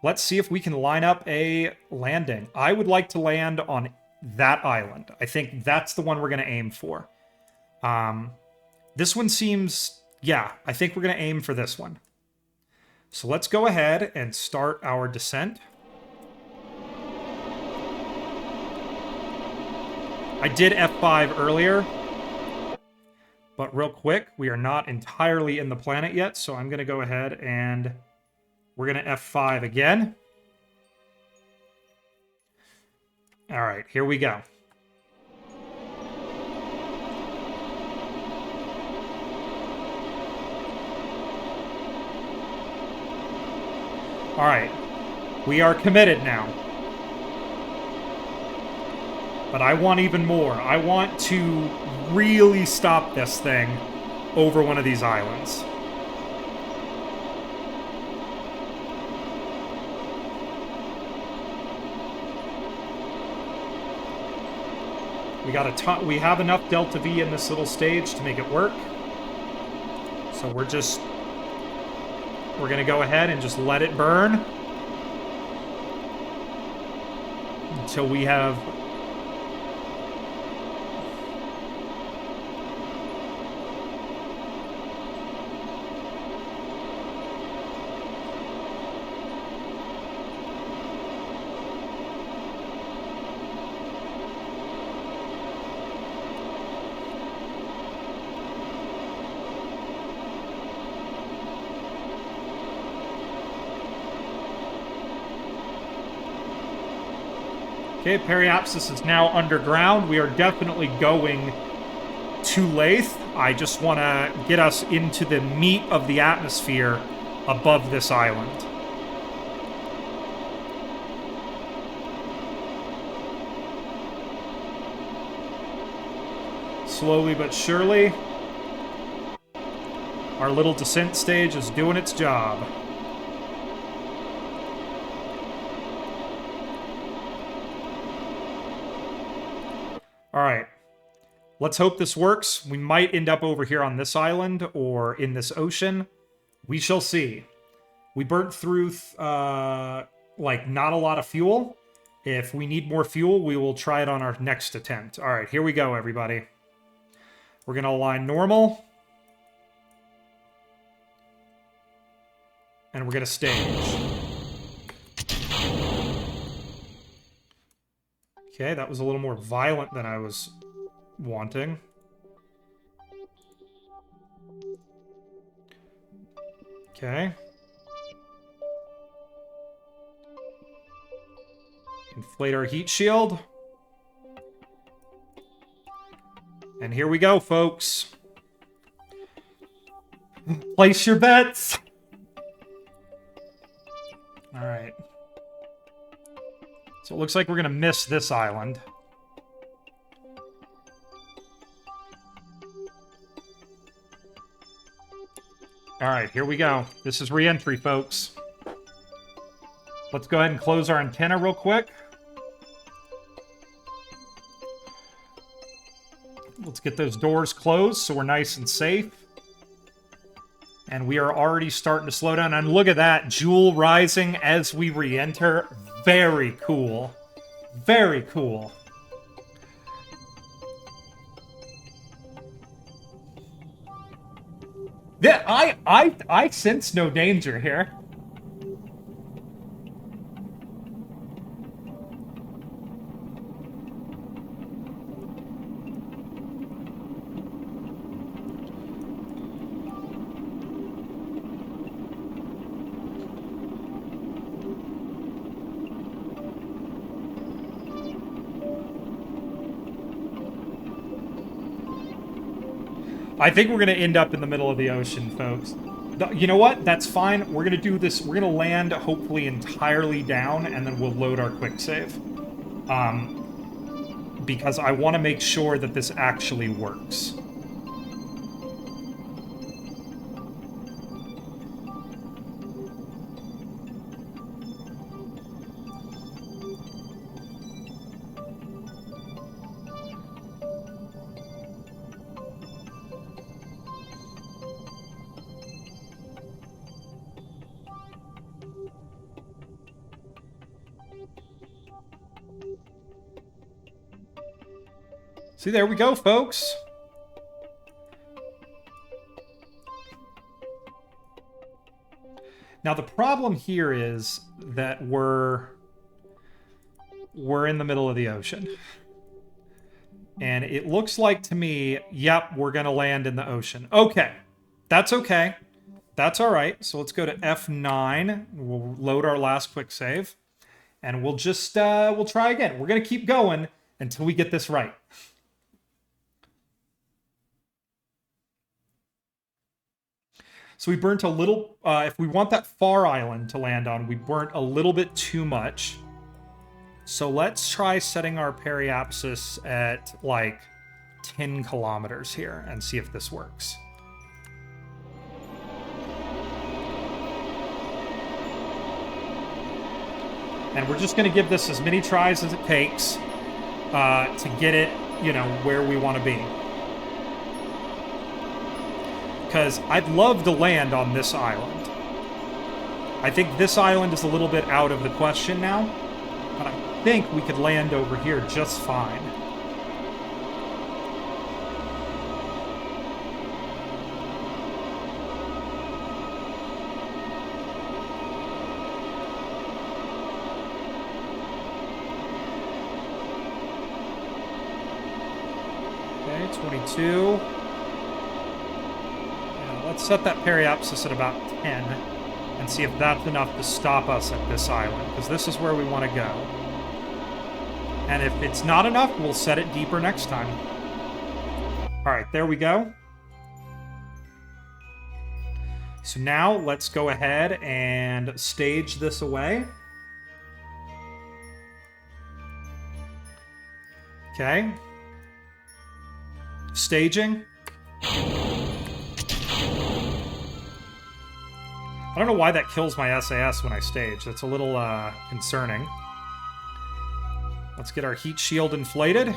Let's see if we can line up a landing. I would like to land on that island. I think that's the one we're going to aim for. This one seems... Yeah, I think we're going to aim for this one. So let's go ahead and start our descent. I did F5 earlier, but real quick, we are not entirely in the planet yet, so I'm going to go ahead and we're going to F5 again. All right, here we go. All right, we are committed now. But I want even more. I want to really stop this thing over one of these islands. We have enough Delta V in this little stage to make it work. So we're gonna go ahead and just let it burn until we have Okay, Periapsis is now underground. We are definitely going to Lathe. I just want to get us into the meat of the atmosphere above this island. Slowly but surely, our little descent stage is doing its job. All right, let's hope this works. We might end up over here on this island or in this ocean. We shall see. We burnt through, like, not a lot of fuel. If we need more fuel, we will try it on our next attempt. All right, here we go, everybody. We're going to align normal. And we're going to stage. Okay, that was a little more violent than I was wanting. Okay. Inflate our heat shield. And here we go, folks. Place your bets! Alright. So it looks like we're going to miss this island. Alright, here we go. This is re-entry, folks. Let's go ahead and close our antenna real quick. Let's get those doors closed so we're nice and safe. And we are already starting to slow down. And look at that, Jool rising as we re-enter. Very cool. Very cool. Yeah, I sense no danger here. I think we're going to end up in the middle of the ocean, folks. You know what? That's fine. We're going to do this. We're going to land, hopefully, entirely down, and then we'll load our quick save. Because I want to make sure that this actually works. See, there we go, folks. Now, the problem here is that we're in the middle of the ocean. And it looks like to me, yep, we're going to land in the ocean. Okay. That's okay. That's all right. So let's go to F9. We'll load our last quick save. And we'll just, we'll try again. We're going to keep going until we get this right. So we burnt a little, if we want that far island to land on, we burnt a little bit too much. So let's try setting our periapsis at like 10 kilometers here and see if this works. And we're just going to give this as many tries as it takes to get it, you know, where we want to be. Because I'd love to land on this island. I think this island is a little bit out of the question now, but I think we could land over here just fine. Okay, 22. Let's set that periapsis at about 10 and see if that's enough to stop us at this island, because this is where we want to go. And if it's not enough, we'll set it deeper next time. All right, there we go. So now let's go ahead and stage this away. Okay. Staging. I don't know why that kills my SAS when I stage. That's a little concerning. Let's get our heat shield inflated.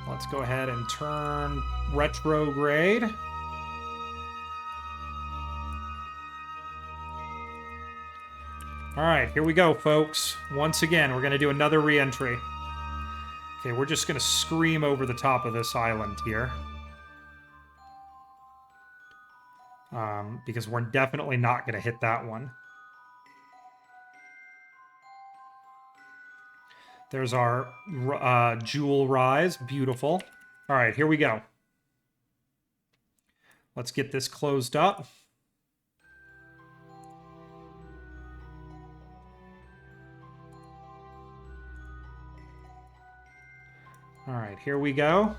Let's go ahead and turn retrograde. All right, here we go, folks. Once again, we're going to do another re-entry. Okay, we're just going to scream over the top of this island here. Because we're definitely not going to hit that one. There's our Jool rise. Beautiful. All right, here we go. Let's get this closed up. All right, here we go.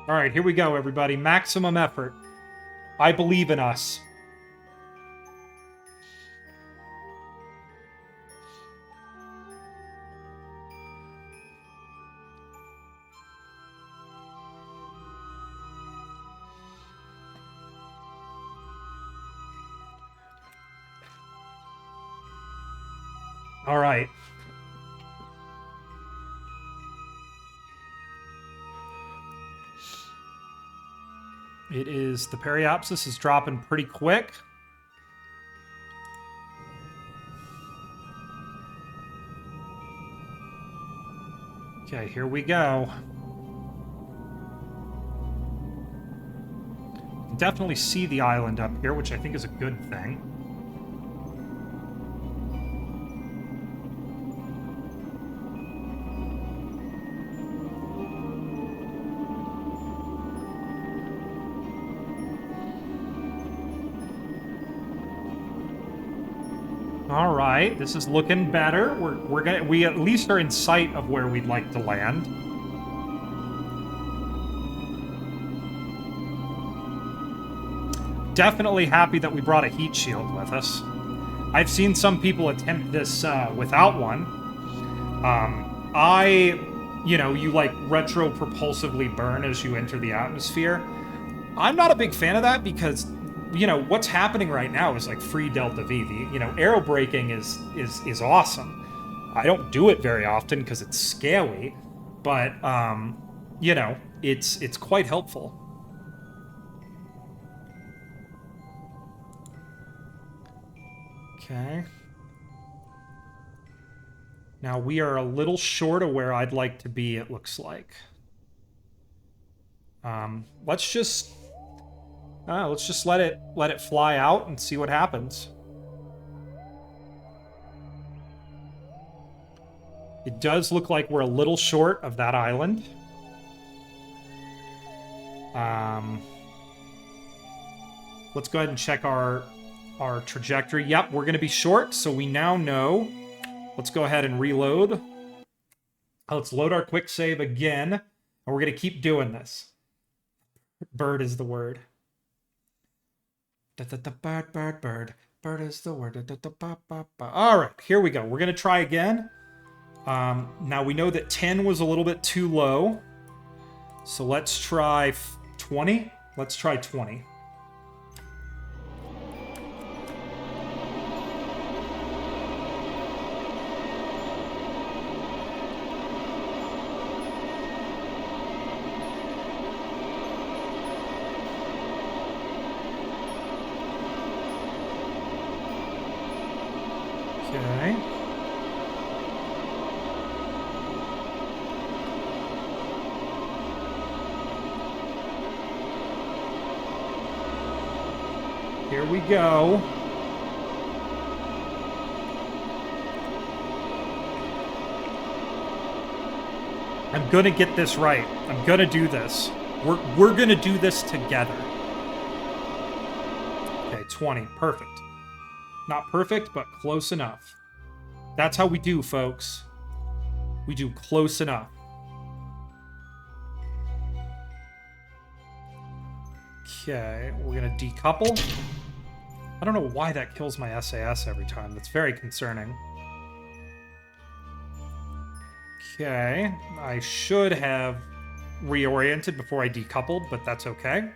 All right, here we go, everybody. Maximum effort. I believe in us. All right. It is, the periapsis is dropping pretty quick. Okay, here we go. You can definitely see the island up here, which I think is a good thing. All right, this is looking better. We at least are in sight of where we'd like to land. Definitely happy that we brought a heat shield with us. I've seen some people attempt this without one. You know, you like retro-propulsively burn as you enter the atmosphere. I'm not a big fan of that because, you know, what's happening right now is like free Delta V. You know, aero braking is awesome. I don't do it very often because it's scary, but you know, it's quite helpful. Okay. Now we are a little short of where I'd like to be, it looks like. Let's just... Let's just let it fly out and see what happens. It does look like we're a little short of that island. Let's go ahead and check our trajectory. Yep, we're going to be short, so we now know. Let's go ahead and reload. Let's load our quick save again, and we're going to keep doing this. Bird is the word. Bird. Bird is the word. All right, here we go. We're going to try again. Now we know that 10 was a little bit too low. So let's try 20. Let's try 20. Okay. Here we go. I'm gonna get this right. I'm gonna do this. We're gonna do this together. Okay, 20. Perfect. Not perfect, but close enough. That's how we do, folks. We do close enough. Okay, we're gonna decouple. I don't know why that kills my SAS every time. That's very concerning. Okay, I should have reoriented before I decoupled, but that's okay.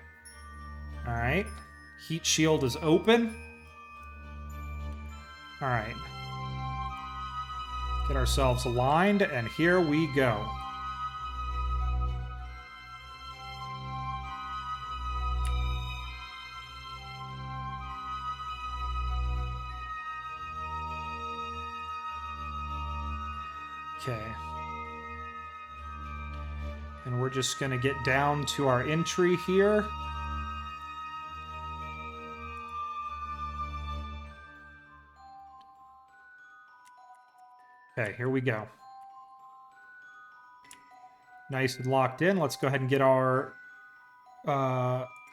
Alright. Heat shield is open. Alright. Get ourselves aligned, and here we go. Okay. And we're just going to get down to our entry here. Okay, here we go. Nice and locked in. Let's go ahead and get our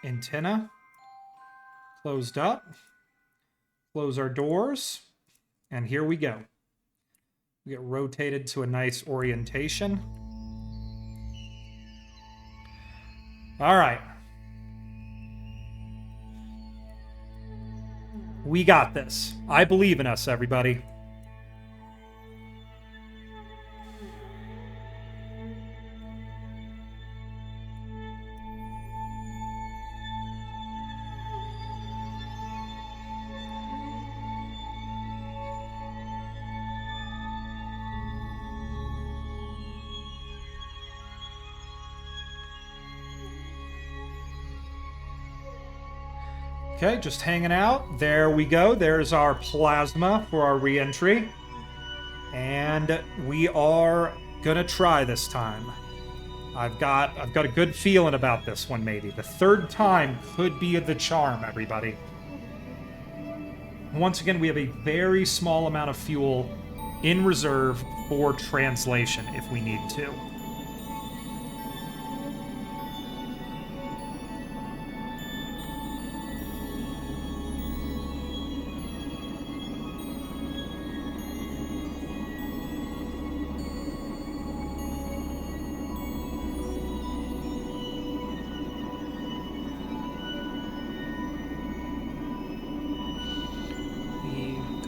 antenna closed up. Close our doors. And here we go. We get rotated to a nice orientation. All right. We got this. I believe in us, everybody. Okay, just hanging out. There we go. There's our plasma for our re-entry. And we are gonna try this time. I've got a good feeling about this one, maybe. The third time could be the charm, everybody. Once again, we have a very small amount of fuel in reserve for translation if we need to.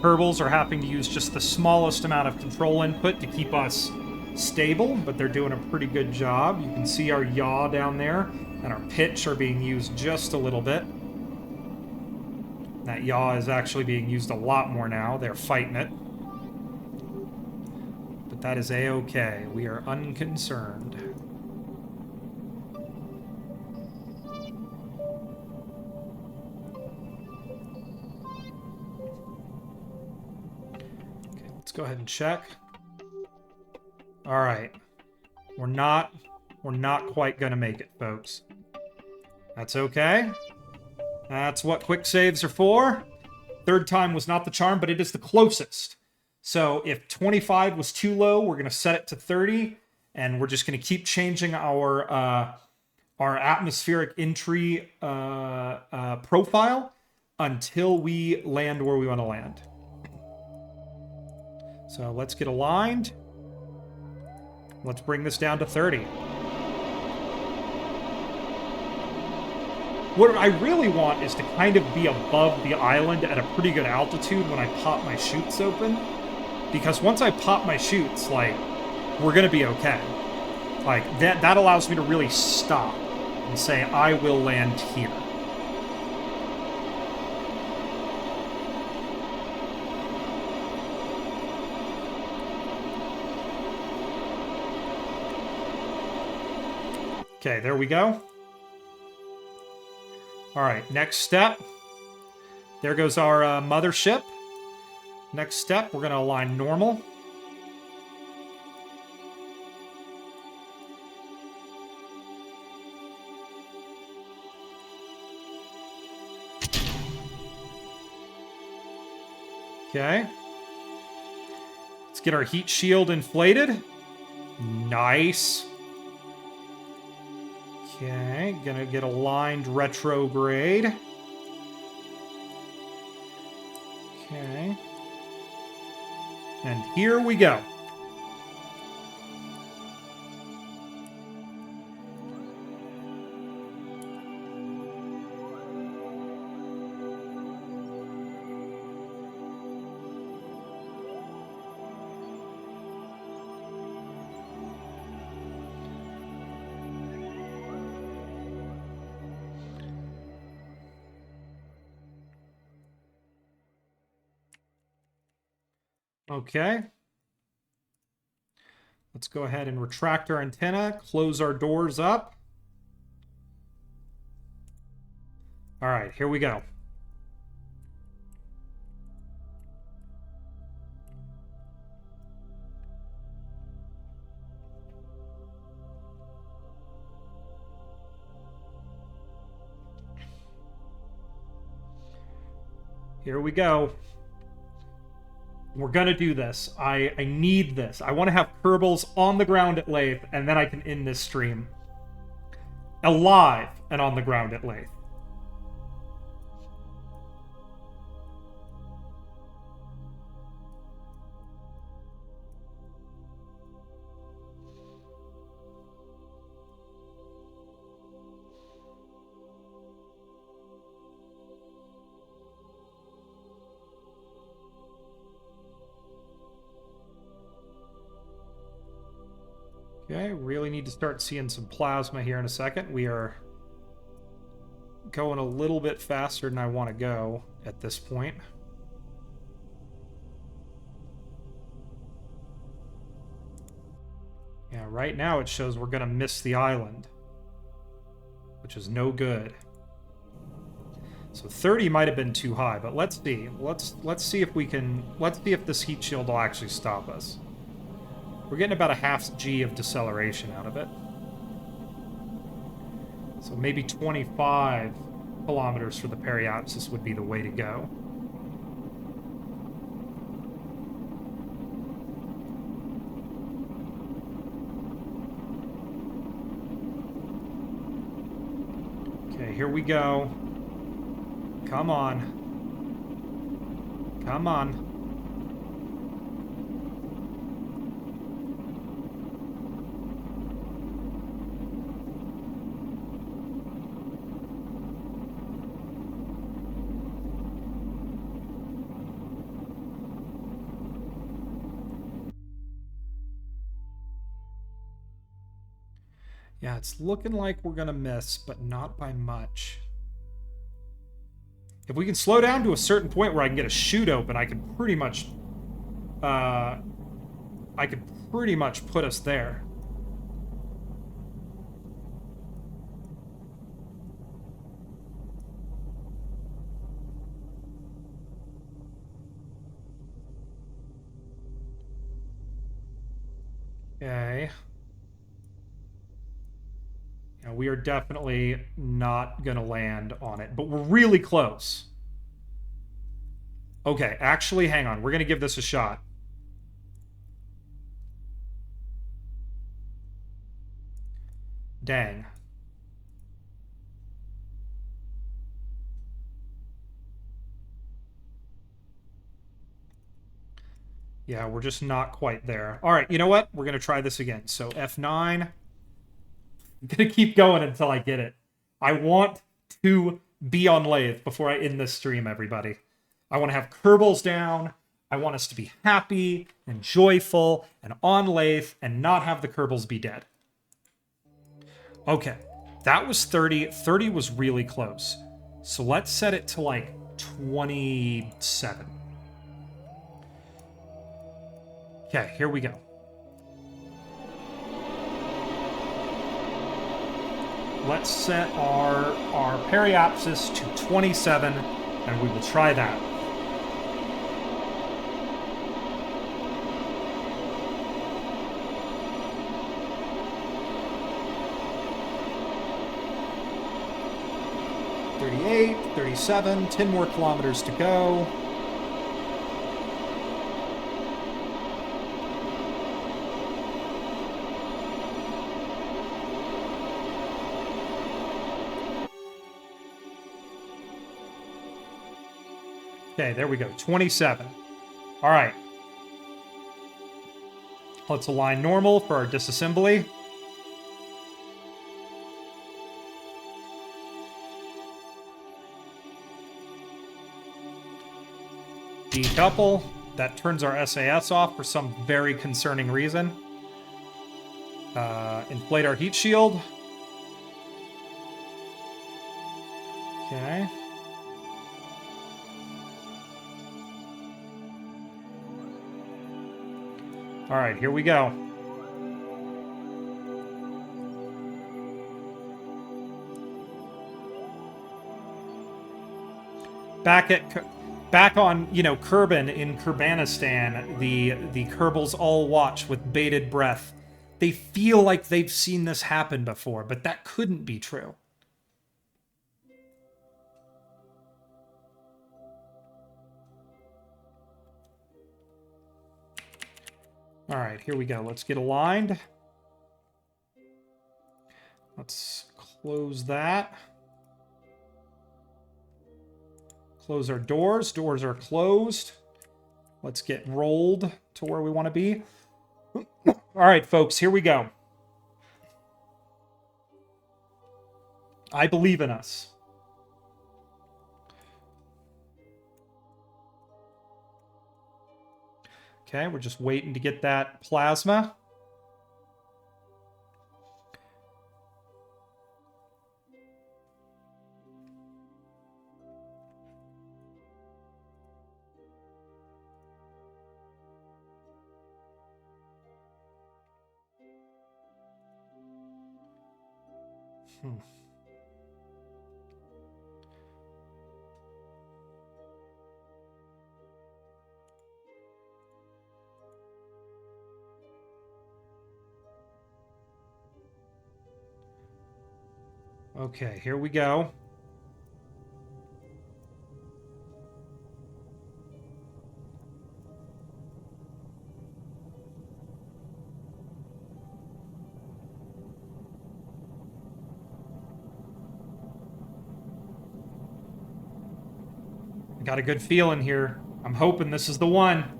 Kerbals are having to use just the smallest amount of control input to keep us stable, but they're doing a pretty good job. You can see our yaw down there, and our pitch are being used just a little bit. That yaw is actually being used a lot more now. They're fighting it. But that is a-okay. We are unconcerned. Go ahead and check. All right. We're not quite gonna make it, folks. That's okay. That's what quick saves are for. Third time was not the charm, but it is the closest. So if 25 was too low, we're going to set it to 30, and we're just going to keep changing our atmospheric entry profile until we land where we want to land. So let's get aligned. Let's bring this down to 30. What I really want is to kind of be above the island at a pretty good altitude when I pop my chutes open. Because once I pop my chutes, like, we're going to be okay. Like, that allows me to really stop and say, I will land here. Okay, there we go. All right, next step. There goes our mothership. Next step, we're going to align normal. Okay. Let's get our heat shield inflated. Nice. Okay, gonna get aligned retrograde. Okay. And here we go. Okay. Let's go ahead and retract our antenna, close our doors up. All right, here we go. Here we go. We're gonna do this. I need this. I want to have Kerbals on the ground at Lathe, and then I can end this stream. Alive and on the ground at Lathe. Okay, really need to start seeing some plasma here in a second. We are going a little bit faster than I want to go at this point. Yeah, right now it shows we're going to miss the island, which is no good. So 30 might have been too high, but let's see. Let's see if we can... Let's see if this heat shield will actually stop us. We're getting about a half G of deceleration out of it. So maybe 25 kilometers for the periapsis would be the way to go. Okay, here we go. Come on. Come on. Yeah, it's looking like we're going to miss, but not by much. If we can slow down to a certain point where I can get a chute open, I can pretty much... I could pretty much put us there. Okay. Yeah, we are definitely not going to land on it, but we're really close. Okay, actually, hang on. We're going to give this a shot. Dang. Yeah, we're just not quite there. All right, you know what? We're going to try this again. So F9. I'm going to keep going until I get it. I want to be on lathe before I end this stream, everybody. I want to have Kerbals down. I want us to be happy and joyful and on lathe and not have the Kerbals be dead. Okay, that was 30. 30 was really close. So let's set it to like 27. Okay, here we go. Let's set our periapsis to 27, and we will try that. .38, 37, 10 more kilometers to go. Okay, there we go. 27. All right. Let's align normal for our disassembly. Decouple. That turns our SAS off for some very concerning reason. Inflate our heat shield. Okay. All right, here we go. Back on, Kerbin in Kerbanistan, the Kerbals all watch with bated breath. They feel like they've seen this happen before, but that couldn't be true. All right, here we go. Let's get aligned. Let's close that. Close our doors. Doors are closed. Let's get rolled to where we want to be. All right, folks, here we go. I believe in us. Okay, we're just waiting to get that plasma. Okay, here we go. I got a good feeling here. I'm hoping this is the one.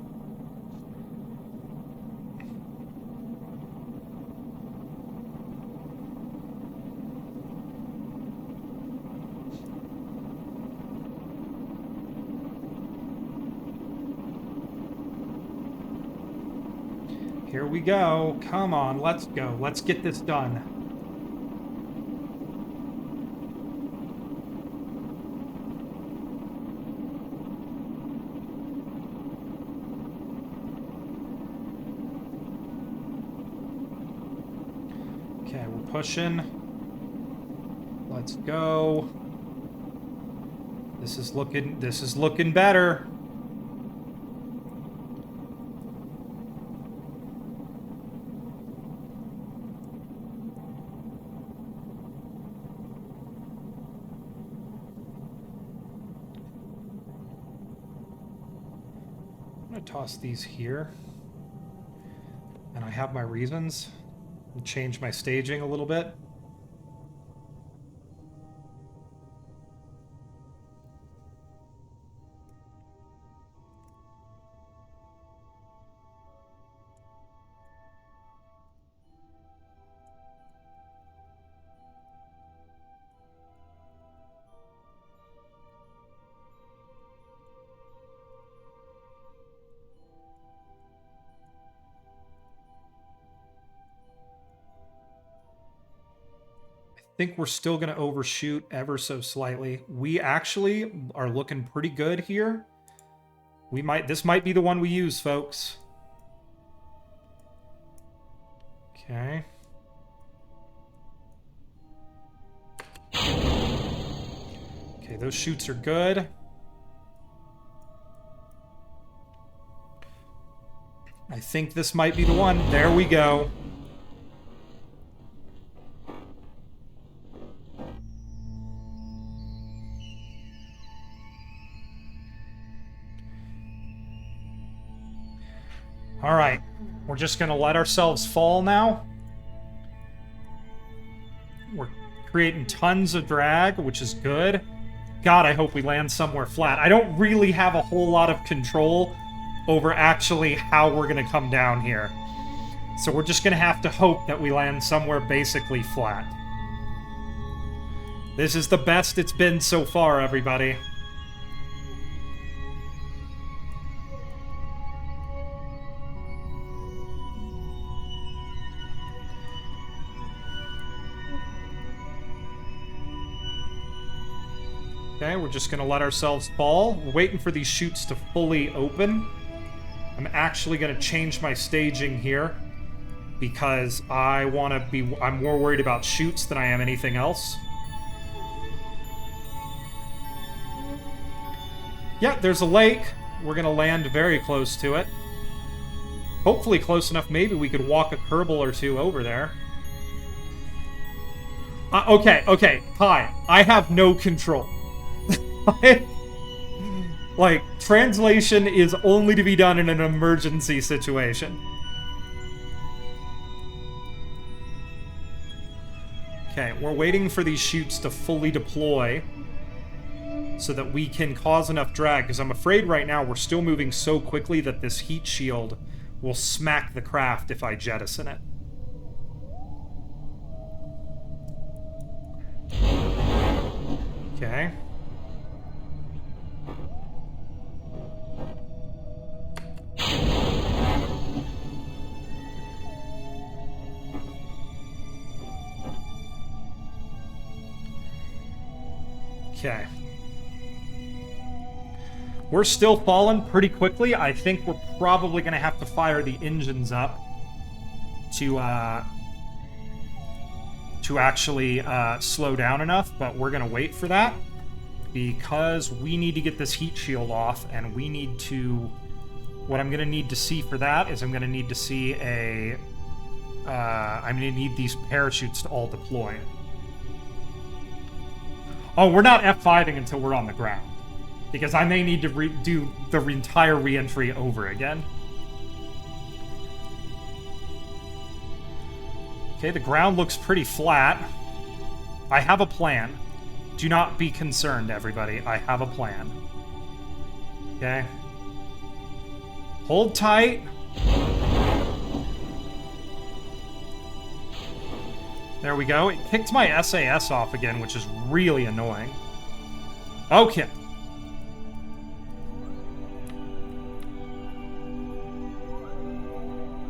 Here we go. Come on, let's go. Let's get this done. Okay, we're pushing. Let's go. This is looking better. I'm going to toss these here. And I have my reasons. I'll change my staging a little bit. I think we're still going to overshoot ever so slightly. We actually are looking pretty good here. This might be the one we use, folks. Okay. Okay, those shoots are good. I think this might be the one. There we go. All right, we're just gonna let ourselves fall now. We're creating tons of drag, which is good. God, I hope we land somewhere flat. I don't really have a whole lot of control over actually how we're gonna come down here. So we're just gonna have to hope that we land somewhere basically flat. This is the best it's been so far, everybody. Okay, we're just gonna let ourselves fall. We're waiting for these chutes to fully open. I'm actually gonna change my staging here because I'm more worried about chutes than I am anything else. Yeah, there's a lake. We're gonna land very close to it. Hopefully close enough, maybe we could walk a Kerbal or two over there. Okay, hi. I have no control. Like, translation is only to be done in an emergency situation. Okay, we're waiting for these chutes to fully deploy so that we can cause enough drag, because I'm afraid right now we're still moving so quickly that this heat shield will smack the craft if I jettison it. Okay. Okay. We're still falling pretty quickly. I think we're probably going to have to fire the engines up to actually slow down enough, but we're going to wait for that because we need to get this heat shield off, and we need to... What I'm going to need to see for that is I'm going to need to see a... I'm going to need these parachutes to all deploy. Oh, we're not F5ing until we're on the ground, because I may need to do the entire re-entry over again. Okay, the ground looks pretty flat. I have a plan. Do not be concerned, everybody. I have a plan. Okay. Hold tight. There we go. It kicked my SAS off again, which is really annoying. Okay.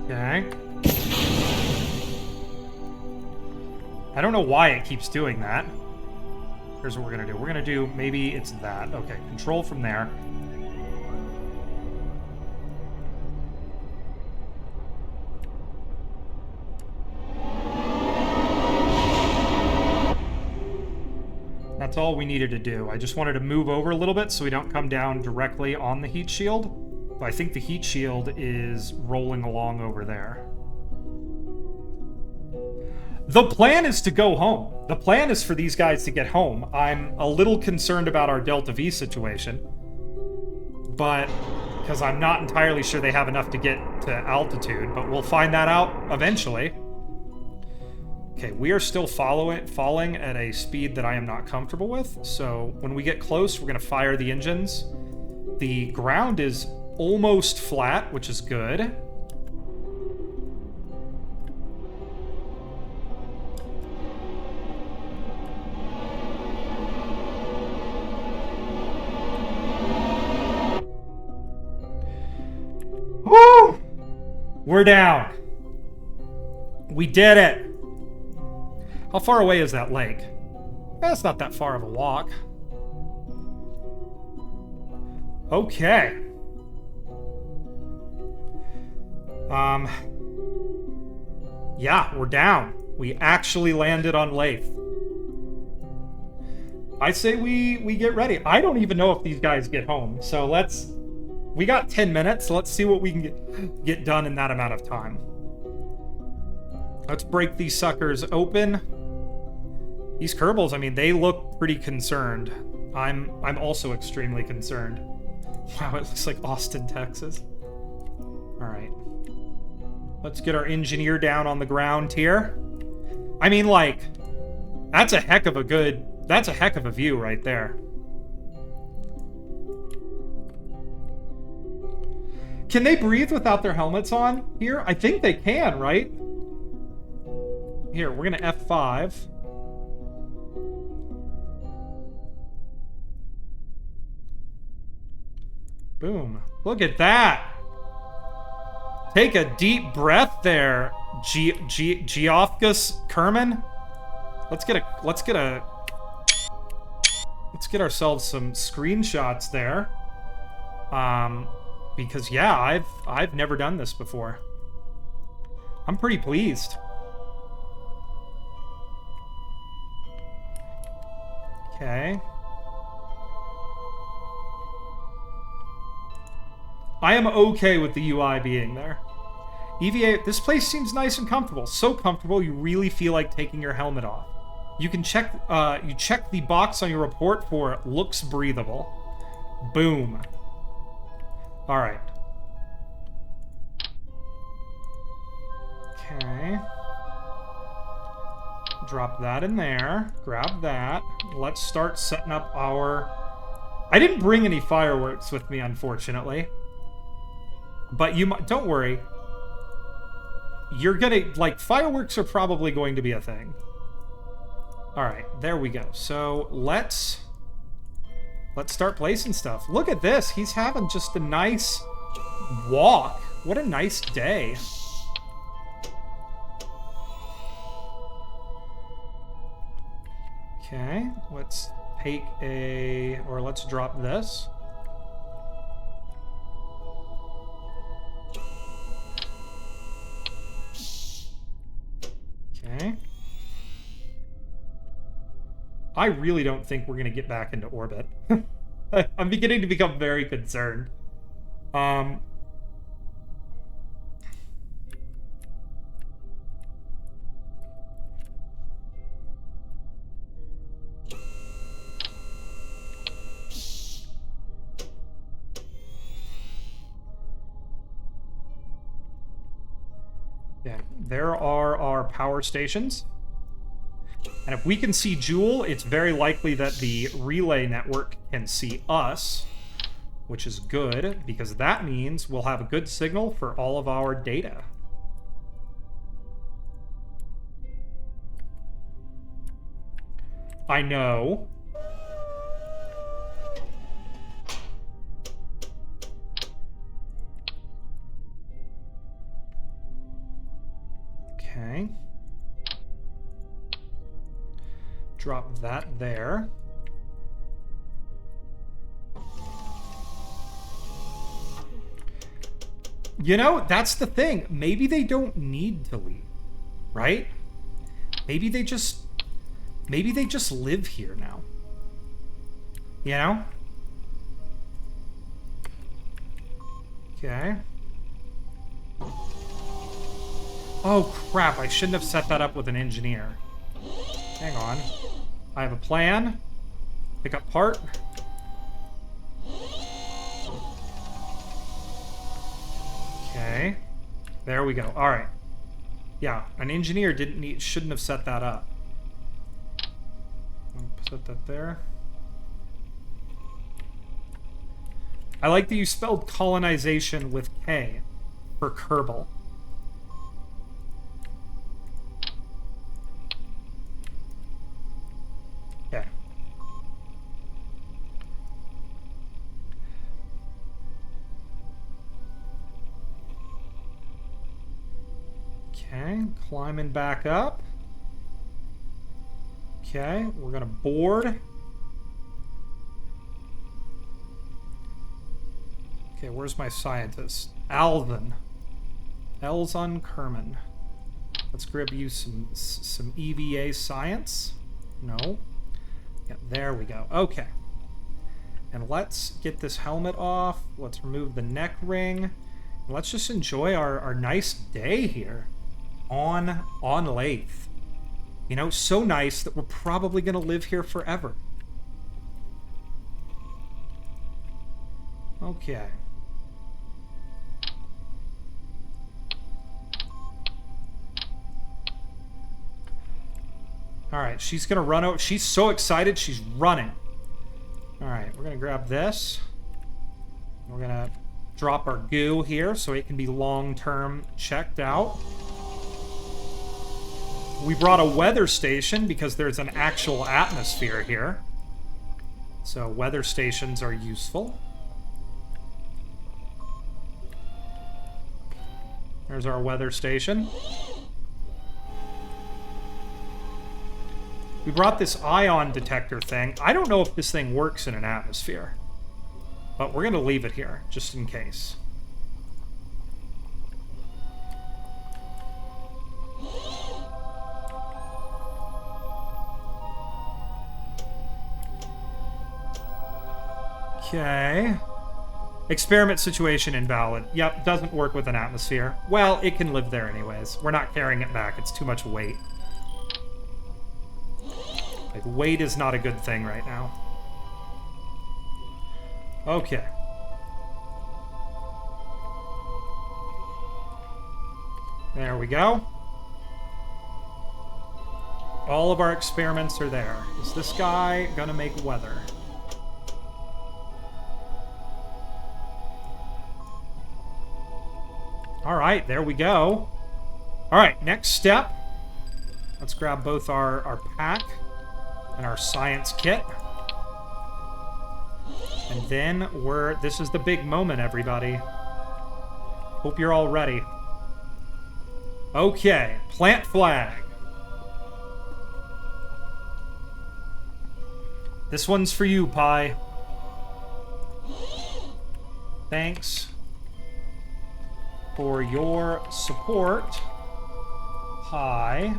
Okay. I don't know why it keeps doing that. Here's what we're gonna do. We're gonna do, maybe it's that. Okay, control from there. That's all we needed to do. I just wanted to move over a little bit so we don't come down directly on the heat shield. But I think the heat shield is rolling along over there. The plan is to go home. The plan is for these guys to get home. I'm a little concerned about our Delta V situation. But because I'm not entirely sure they have enough to get to altitude, but we'll find that out eventually. Okay, we are still falling at a speed that I am not comfortable with, so when we get close, we're going to fire the engines. The ground is almost flat, which is good. Woo! We're down. We did it. How far away is that lake? That's not that far of a walk. Okay. Yeah, we're down. We actually landed on Lathe. I say we get ready. I don't even know if these guys get home, so let's... We got 10 minutes. Let's see what we can get done in that amount of time. Let's break these suckers open. These Kerbals, I mean, they look pretty concerned. I'm also extremely concerned. Wow, it looks like Austin, Texas. All right. Let's get our engineer down on the ground here. I mean, like, that's a heck of a view right there. Can they breathe without their helmets on here? I think they can, right? Here, we're gonna F5. Boom. Look at that. Take a deep breath there, Geoffgus Kerman. Let's get ourselves some screenshots there. Because yeah, I've never done this before. I'm pretty pleased. Okay. I am okay with the UI being there. EVA, this place seems nice and comfortable. So comfortable, you really feel like taking your helmet off. You can check, you check the box on your report for looks breathable. Boom. All right. Okay. Drop that in there. Grab that. Let's start setting up our... I didn't bring any fireworks with me, unfortunately. But you might... Don't worry. You're gonna... Like, fireworks are probably going to be a thing. Alright, there we go. So, let's start placing stuff. Look at this. He's having just a nice walk. What a nice day. Okay, let's take a... Or let's drop this. Okay. I really don't think we're going to get back into orbit. I'm beginning to become very concerned. Yeah, there are our power stations. And if we can see Jool, it's very likely that the relay network can see us, which is good, because that means we'll have a good signal for all of our data. I know. Okay. Drop that there. You know, that's the thing. Maybe they don't need to leave, right? Maybe they just live here now. You know? Okay. Oh, crap. I shouldn't have set that up with an engineer. Hang on. I have a plan. Pick up part. Okay. There we go. All right. Yeah, an engineer shouldn't have set that up. Put that there. I like that you spelled colonization with K for Kerbal. Okay. Okay, climbing back up. Okay, we're gonna board. Okay, where's my scientist? Alvin. Elzon Kerman. Let's grab you some EVA science. No. Yeah, there we go. Okay. And let's get this helmet off. Let's remove the neck ring. Let's just enjoy our nice day here on Lathe. You know, so nice that we're probably going to live here forever. Okay. Alright, she's going to run over. She's so excited, she's running. Alright, we're going to grab this. We're going to drop our goo here so it can be long-term checked out. We brought a weather station because there's an actual atmosphere here. So weather stations are useful. There's our weather station. We brought this ion detector thing. I don't know if this thing works in an atmosphere, but we're going to leave it here, just in case. Okay. Experiment situation invalid. Yep, doesn't work with an atmosphere. Well, it can live there anyways. We're not carrying it back. It's too much weight. Like, weight is not a good thing right now. Okay. There we go. All of our experiments are there. Is this guy gonna make weather? Alright, there we go. Alright, next step. Let's grab both our pack and our science kit. And then this is the big moment, everybody. Hope you're all ready. Okay, plant flag. This one's for you, Pi. Thanks for your support. Pi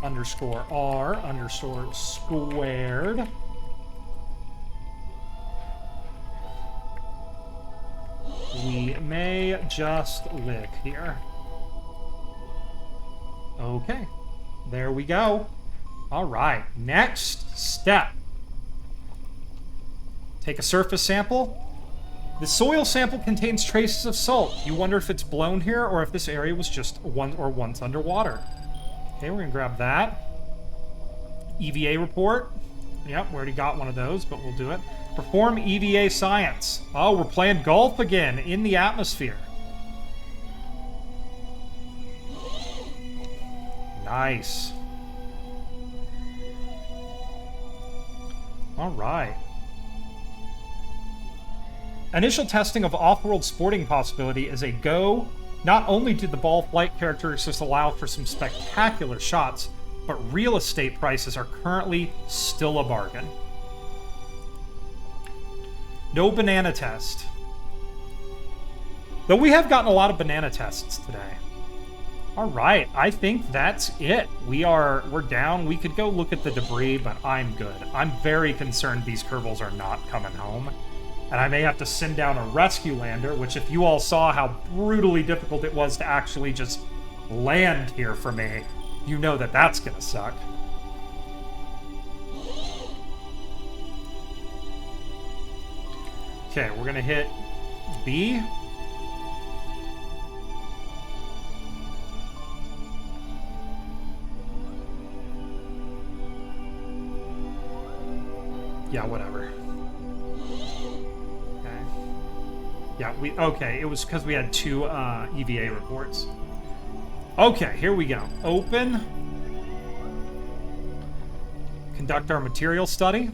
underscore R underscore squared. We may just live here. Okay, there we go. All right, next step. Take a surface sample. The soil sample contains traces of salt. You wonder if it's blown here or if this area was just once underwater. Okay, we're gonna grab that. EVA report. Yep, we already got one of those, but we'll do it. Perform EVA science. Oh, we're playing golf again in the atmosphere. Nice. All right. Initial testing of off-world sporting possibility is a go. Not only do the ball flight characteristics allow for some spectacular shots, but real estate prices are currently still a bargain. No banana test. Though we have gotten a lot of banana tests today. All right, I think that's it. We're down. We could go look at the debris, but I'm good. I'm very concerned these Kerbals are not coming home. And I may have to send down a rescue lander, which if you all saw how brutally difficult it was to actually just land here for me, you know that that's gonna suck. Okay, we're gonna hit B. Yeah, whatever. Okay. Yeah, okay, it was because we had 2 EVA reports. Okay, here we go. Open. Conduct our material study.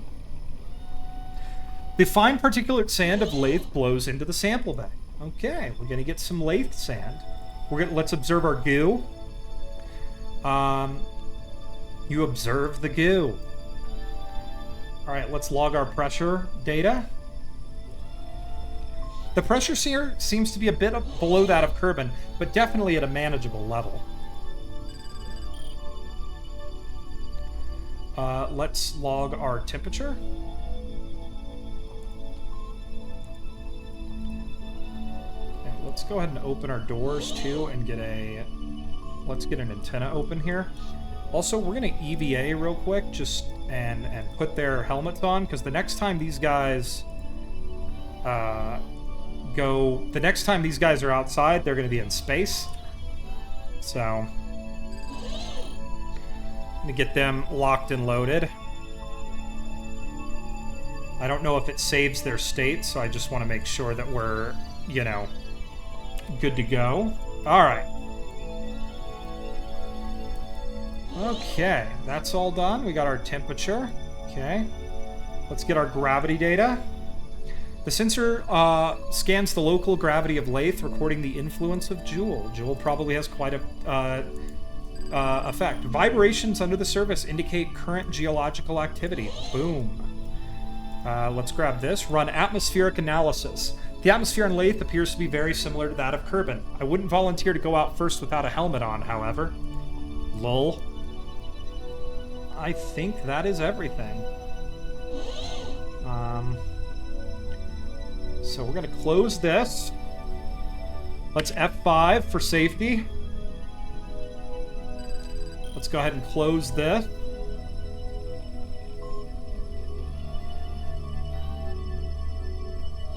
The fine particulate sand of lathe flows into the sample bay. Okay, we're gonna get some lathe sand. Let's observe our goo. You observe the goo. All right, let's log our pressure data. The pressure here seems to be a bit below that of Kerbin, but definitely at a manageable level. Let's log our temperature. Okay, let's go ahead and open our doors too and get let's get an antenna open here. Also, we're gonna EVA real quick, and put their helmets on, because the next time these guys are outside, they're gonna be in space. So I'm gonna get them locked and loaded. I don't know if it saves their state, so I just want to make sure that we're, good to go. All right. Okay, that's all done. We got our temperature. Okay. Let's get our gravity data. The sensor scans the local gravity of Lathe, recording the influence of Jool. Jool probably has quite a effect. Vibrations under the surface indicate current geological activity. Boom. Let's grab this. Run atmospheric analysis. The atmosphere in Lathe appears to be very similar to that of Kerbin. I wouldn't volunteer to go out first without a helmet on, however. Lol. I think that is everything. So we're going to close this. Let's F5 for safety. Let's go ahead and close this.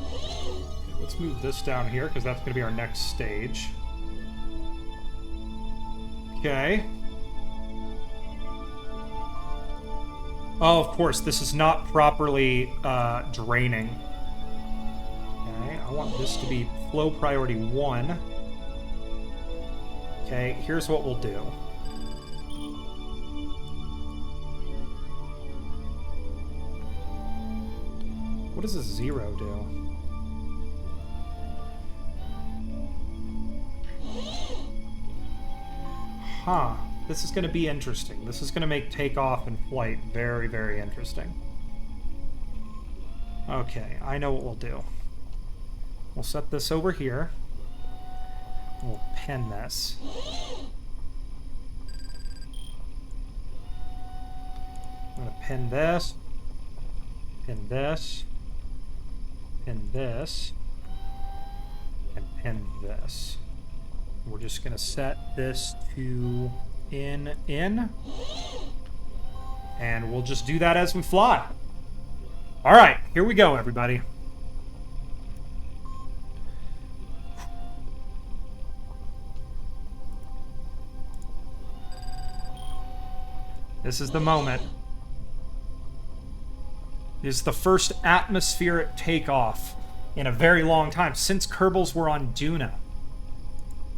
Okay, let's move this down here, because that's going to be our next stage. Okay. Oh, of course, this is not properly draining. Okay, I want this to be flow priority 1. Okay, here's what we'll do. What does a 0 do? Huh. This is going to be interesting. This is going to make takeoff and flight very, very interesting. Okay, I know what we'll do. We'll set this over here. We'll pin this. I'm going to pin this, pin this, pin this, and pin this. We're just going to set this to in, and we'll just do that as we fly. All right, here we go, everybody. This is the moment. This is the first atmospheric takeoff in a very long time, since Kerbals were on Duna.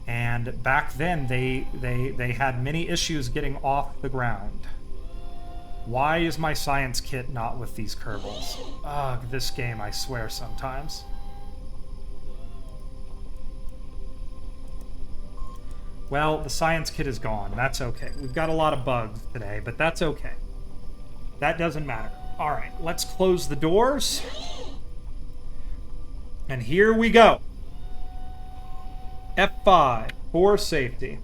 And back then, they had many issues getting off the ground. Why is my science kit not with these Kerbals? Ugh, this game, I swear sometimes. Well, the science kit is gone. That's okay. We've got a lot of bugs today, but that's okay. That doesn't matter. All right, let's close the doors. And here we go. F5 for safety.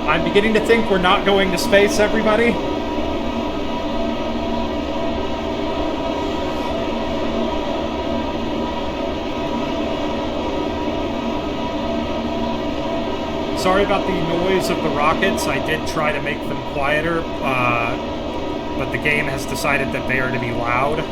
I'm beginning to think we're not going to space, everybody. Sorry about the noise of the rockets. I did try to make them quieter. but the game has decided that they are to be loud.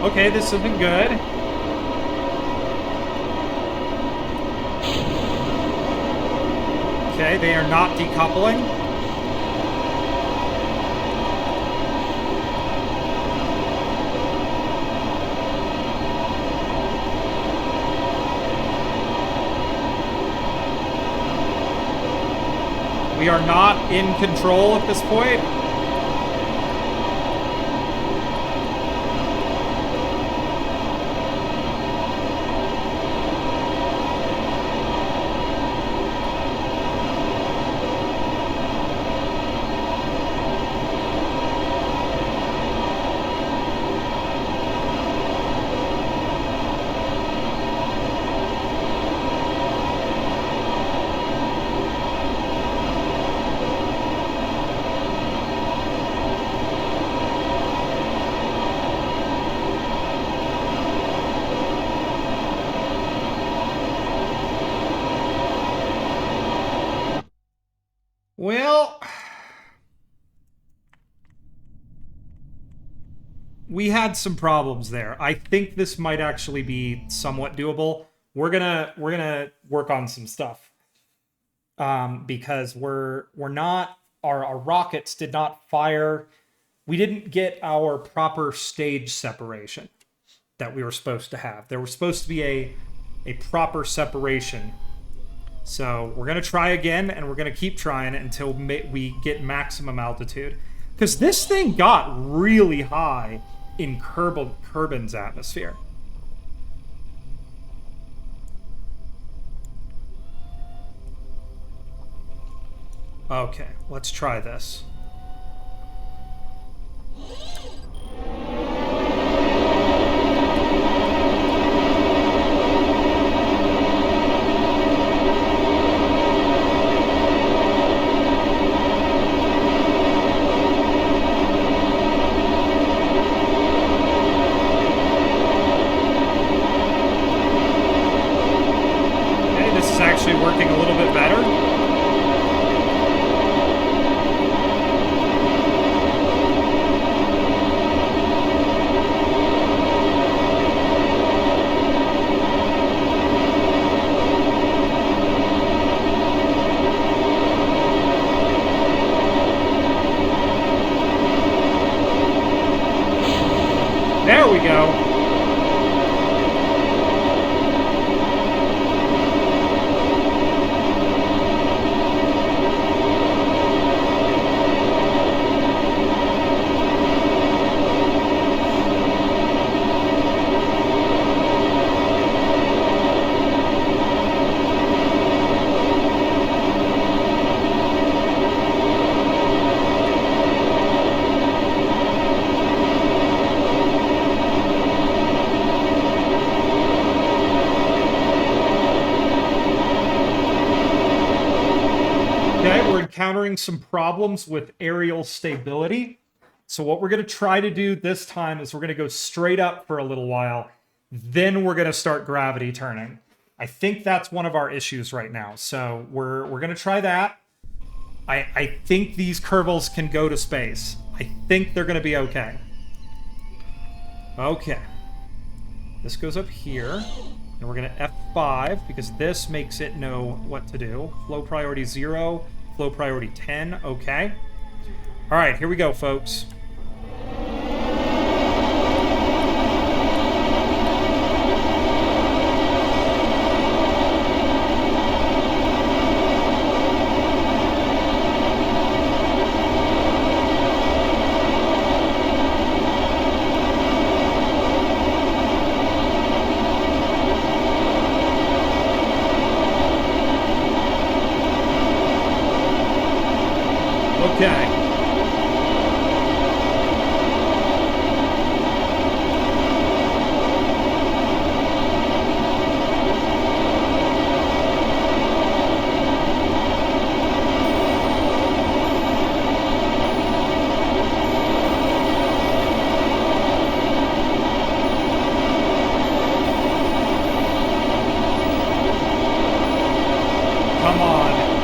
Okay, this has been good. Okay, they are not decoupling. We are not in control at this point. Well, we had some problems there. I think this might actually be somewhat doable. We're gonna work on some stuff because we're not our rockets did not fire. We didn't get our proper stage separation that we were supposed to have. There was supposed to be a proper separation. So we're going to try again, and we're going to keep trying until we get maximum altitude. Because this thing got really high in Kerbin's atmosphere. Okay, let's try this. Working a little bit better. There we go. Encountering some problems with aerial stability. So what we're going to try to do this time is we're going to go straight up for a little while. Then we're going to start gravity turning. I think that's one of our issues right now. So we're going to try that. I think these Kerbals can go to space. I think they're going to be okay. Okay. This goes up here. And we're going to F5 because this makes it know what to do. Flow priority 0. Flow priority 10, okay. All right, here we go, folks. Okay. Come on.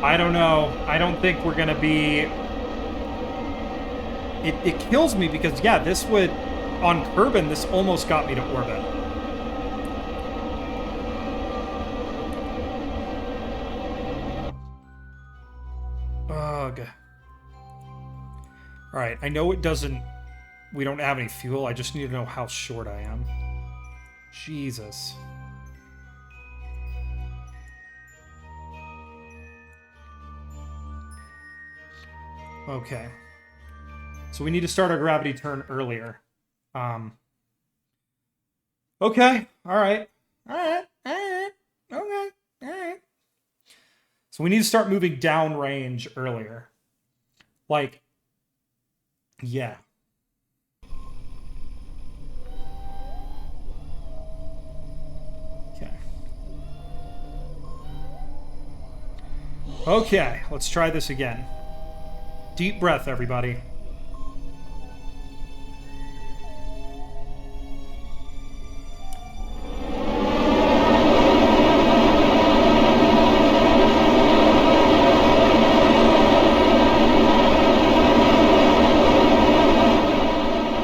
I don't know. I don't think we're gonna be... It kills me because, yeah, this would... On Kerbin, this almost got me to orbit. Ugh. Alright, I know it doesn't... We don't have any fuel, I just need to know how short I am. Jesus. Okay. So we need to start our gravity turn earlier. Okay. Alright. Alright. Alright. Okay. Alright. So we need to start moving downrange earlier. Like, yeah. Okay. Okay, let's try this again. Deep breath, everybody.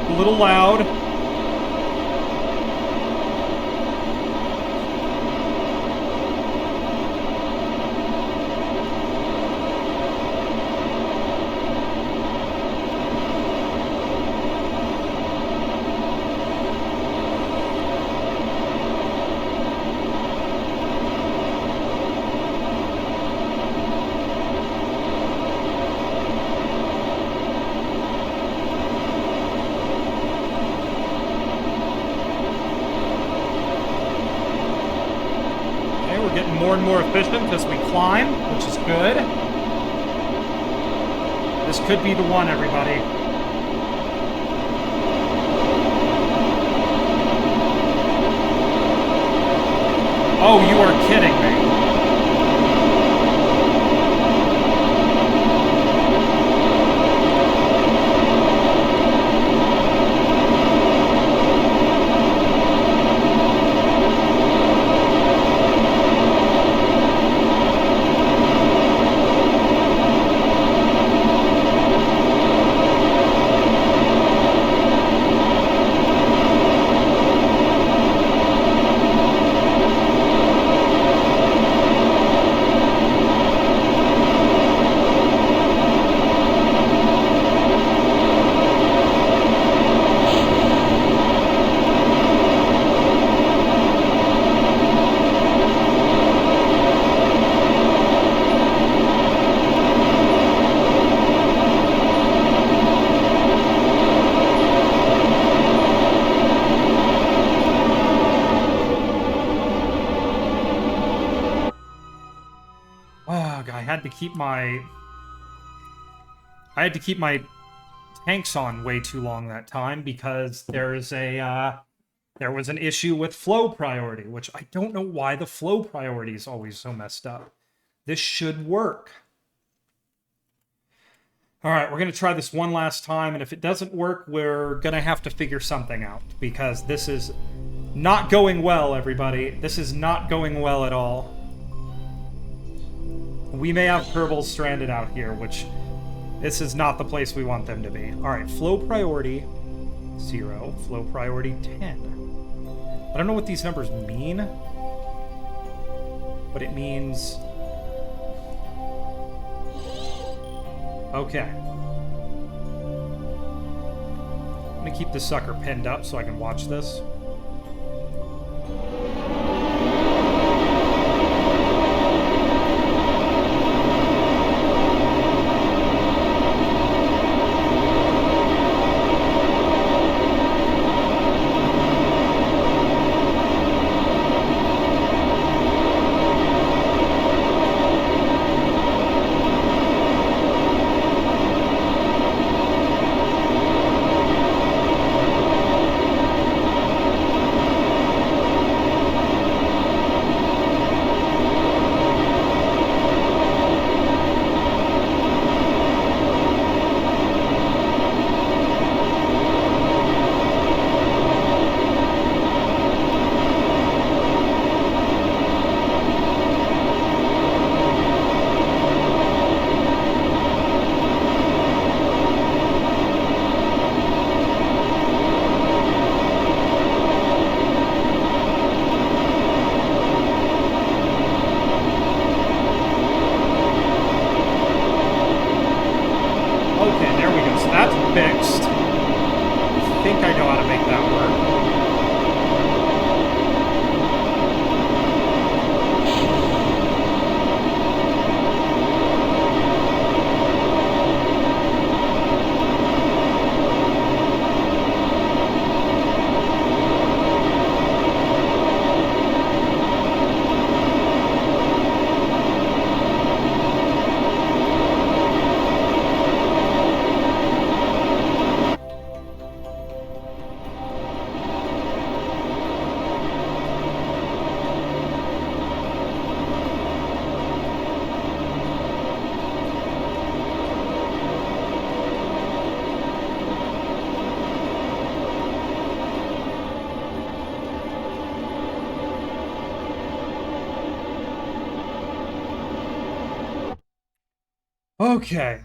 A little loud. More and more efficient as we climb, which is good. This could be the one, everybody. Oh, you are kidding me. I had to keep my tanks on way too long that time because there was an issue with flow priority, which I don't know why the flow priority is always so messed up. This should work. All right, we're going to try this one last time, and if it doesn't work, we're going to have to figure something out because this is not going well, everybody. This is not going well at all. We may have Kerbals stranded out here, which this is not the place we want them to be. All right, flow priority 0, flow priority 10. I don't know what these numbers mean, but it means... Okay. I'm gonna keep this sucker pinned up so I can watch this. Fixed. I think I know how to make that work. Okay.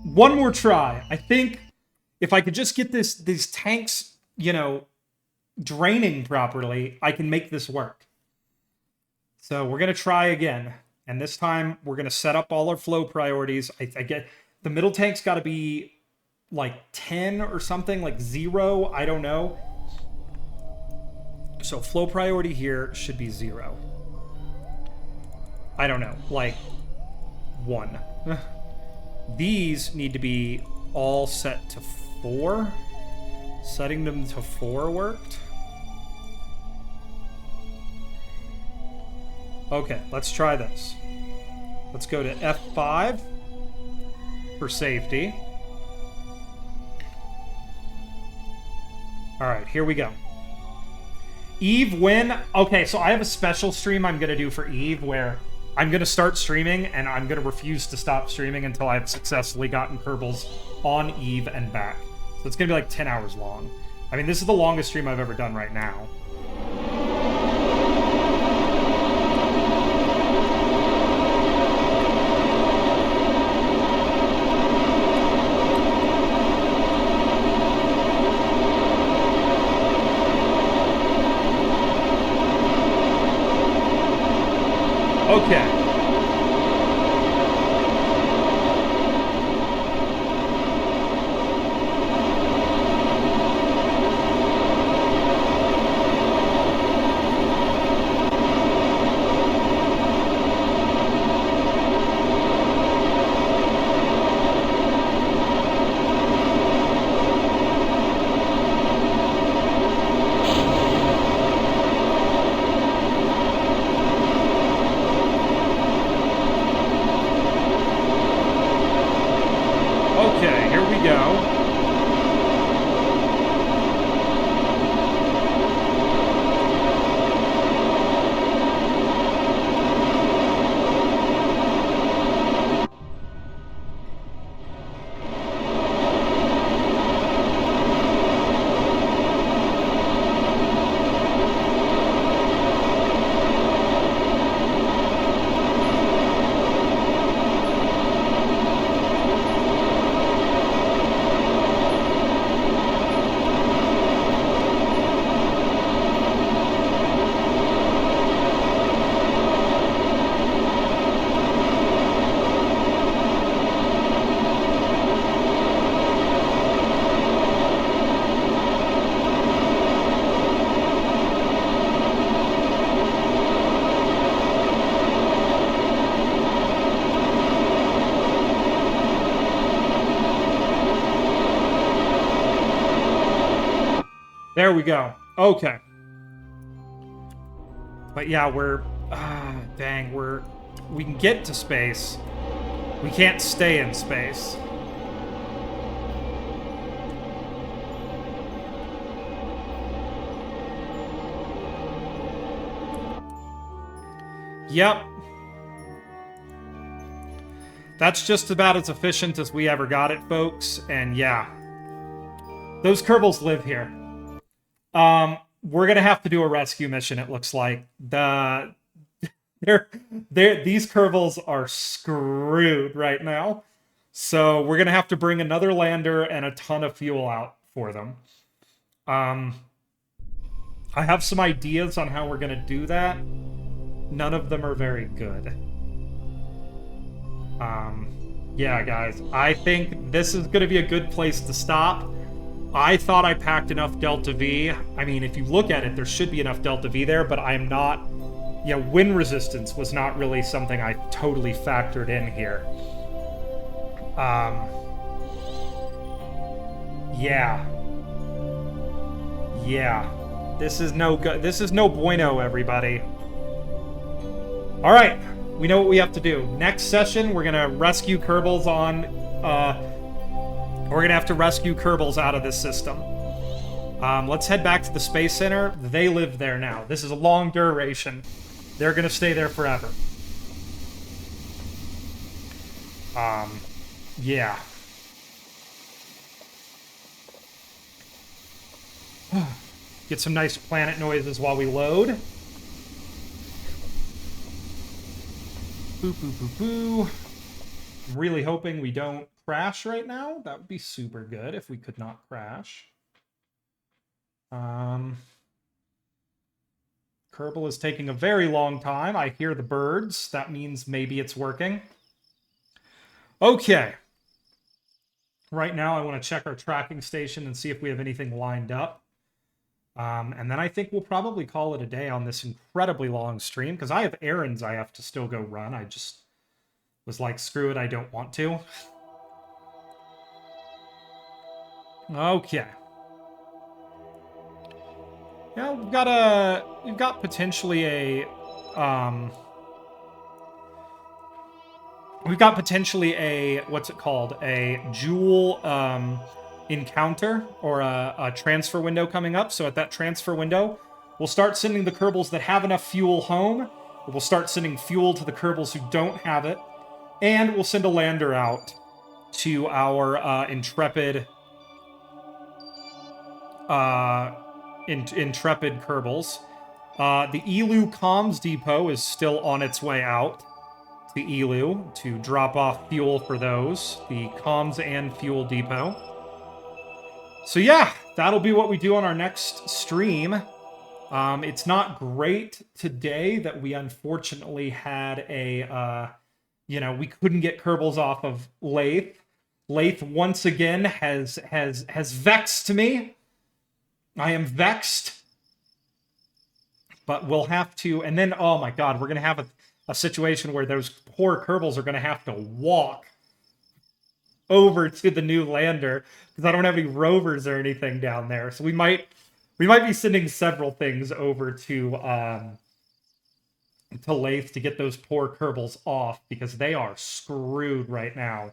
One more try. I think if I could just get these tanks, you know, draining properly, I can make this work. So we're going to try again. And this time we're going to set up all our flow priorities. I get the middle tank's got to be like 10 or something, like 0. I don't know. So flow priority here should be 0. I don't know, like 1. These need to be all set to 4. Setting them to 4 worked. Okay, let's try this. Let's go to F5 for safety. All right, here we go. Eve, when... Okay, so I have a special stream I'm going to do for Eve where I'm going to start streaming and I'm going to refuse to stop streaming until I've successfully gotten Kerbals on Eve and back. So it's going to be like 10 hours long. I mean, this is the longest stream I've ever done right now. Okay. There we go. Okay. But yeah, dang, we can get to space. We can't stay in space. Yep. That's just about as efficient as we ever got it, folks. And yeah, those Kerbals live here. We're gonna have to do a rescue mission. It looks like these Kerbals are screwed right now. So we're gonna have to bring another lander and a ton of fuel out for them. I have some ideas on how we're gonna do that. None of them are very good. Yeah, guys, I think this is gonna be a good place to stop. I thought I packed enough Delta V. I mean, if you look at it, there should be enough Delta V there, but I'm not... Yeah, wind resistance was not really something I totally factored in here. Yeah. Yeah. This is no good. This is no bueno, everybody. All right. We know what we have to do. Next session, we're going to rescue Kerbals on... we're going to have to rescue Kerbals out of this system. Let's head back to the Space Center. They live there now. This is a long duration. They're going to stay there forever. Yeah. Get some nice planet noises while we load. Boo, boo, boo, boo. I'm really hoping we don't crash right now. That would be super good if we could not crash. Kerbal is taking a very long time. I hear the birds. That means maybe it's working. Okay. Right now, I want to check our tracking station and see if we have anything lined up. And then I think we'll probably call it a day on this incredibly long stream, because I have errands I have to still go run. I just was like, screw it, I don't want to. Okay. Yeah, we've got potentially a what's it called? A Jool encounter, or a transfer window coming up. So at that transfer window, we'll start sending the Kerbals that have enough fuel home. We'll start sending fuel to the Kerbals who don't have it. And we'll send a lander out to our intrepid Kerbals. The Elu comms depot is still on its way out to Elu to drop off fuel for those. The comms and fuel depot. So yeah, that'll be what we do on our next stream. It's not great today that we unfortunately had a, we couldn't get Kerbals off of Lathe. Lathe once again has vexed me. I am vexed. But we'll have to, and then, oh my god, we're going to have a situation where those poor Kerbals are going to have to walk over to the new lander, because I don't have any rovers or anything down there. So we might be sending several things over to Lathe to get those poor Kerbals off, because they are screwed right now.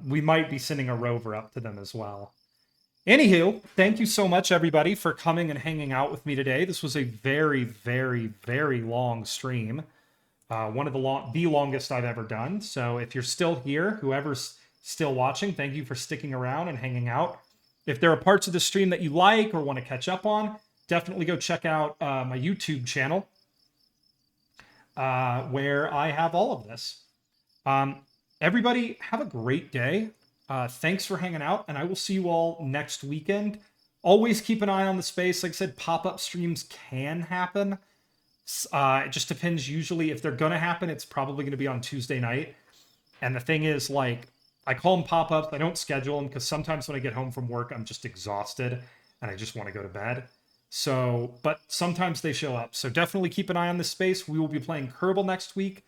We might be sending a rover up to them as well. Anywho, thank you so much, everybody, for coming and hanging out with me today. This was a very, very, very long stream. One of the longest I've ever done. So if you're still here, whoever's still watching, thank you for sticking around and hanging out. If there are parts of the stream that you like or want to catch up on, definitely go check out my YouTube channel, where I have all of this. Everybody, have a great day. Thanks for hanging out, and I will see you all next weekend. Always keep an eye on the space. Like I said, pop-up streams can happen. It just depends. Usually, if they're going to happen, it's probably going to be on Tuesday night. And the thing is, like, I call them pop-ups. I don't schedule them, because sometimes when I get home from work, I'm just exhausted, and I just want to go to bed. So, but sometimes they show up. So definitely keep an eye on this space. We will be playing Kerbal next week.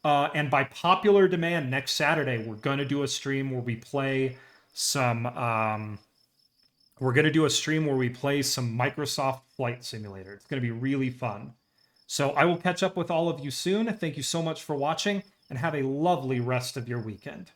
And by popular demand, next Saturday, we're going to do a stream where we play some We're going to do a stream where we play some Microsoft Flight Simulator. It's going to be really fun. So I will catch up with all of you soon. Thank you so much for watching, and have a lovely rest of your weekend.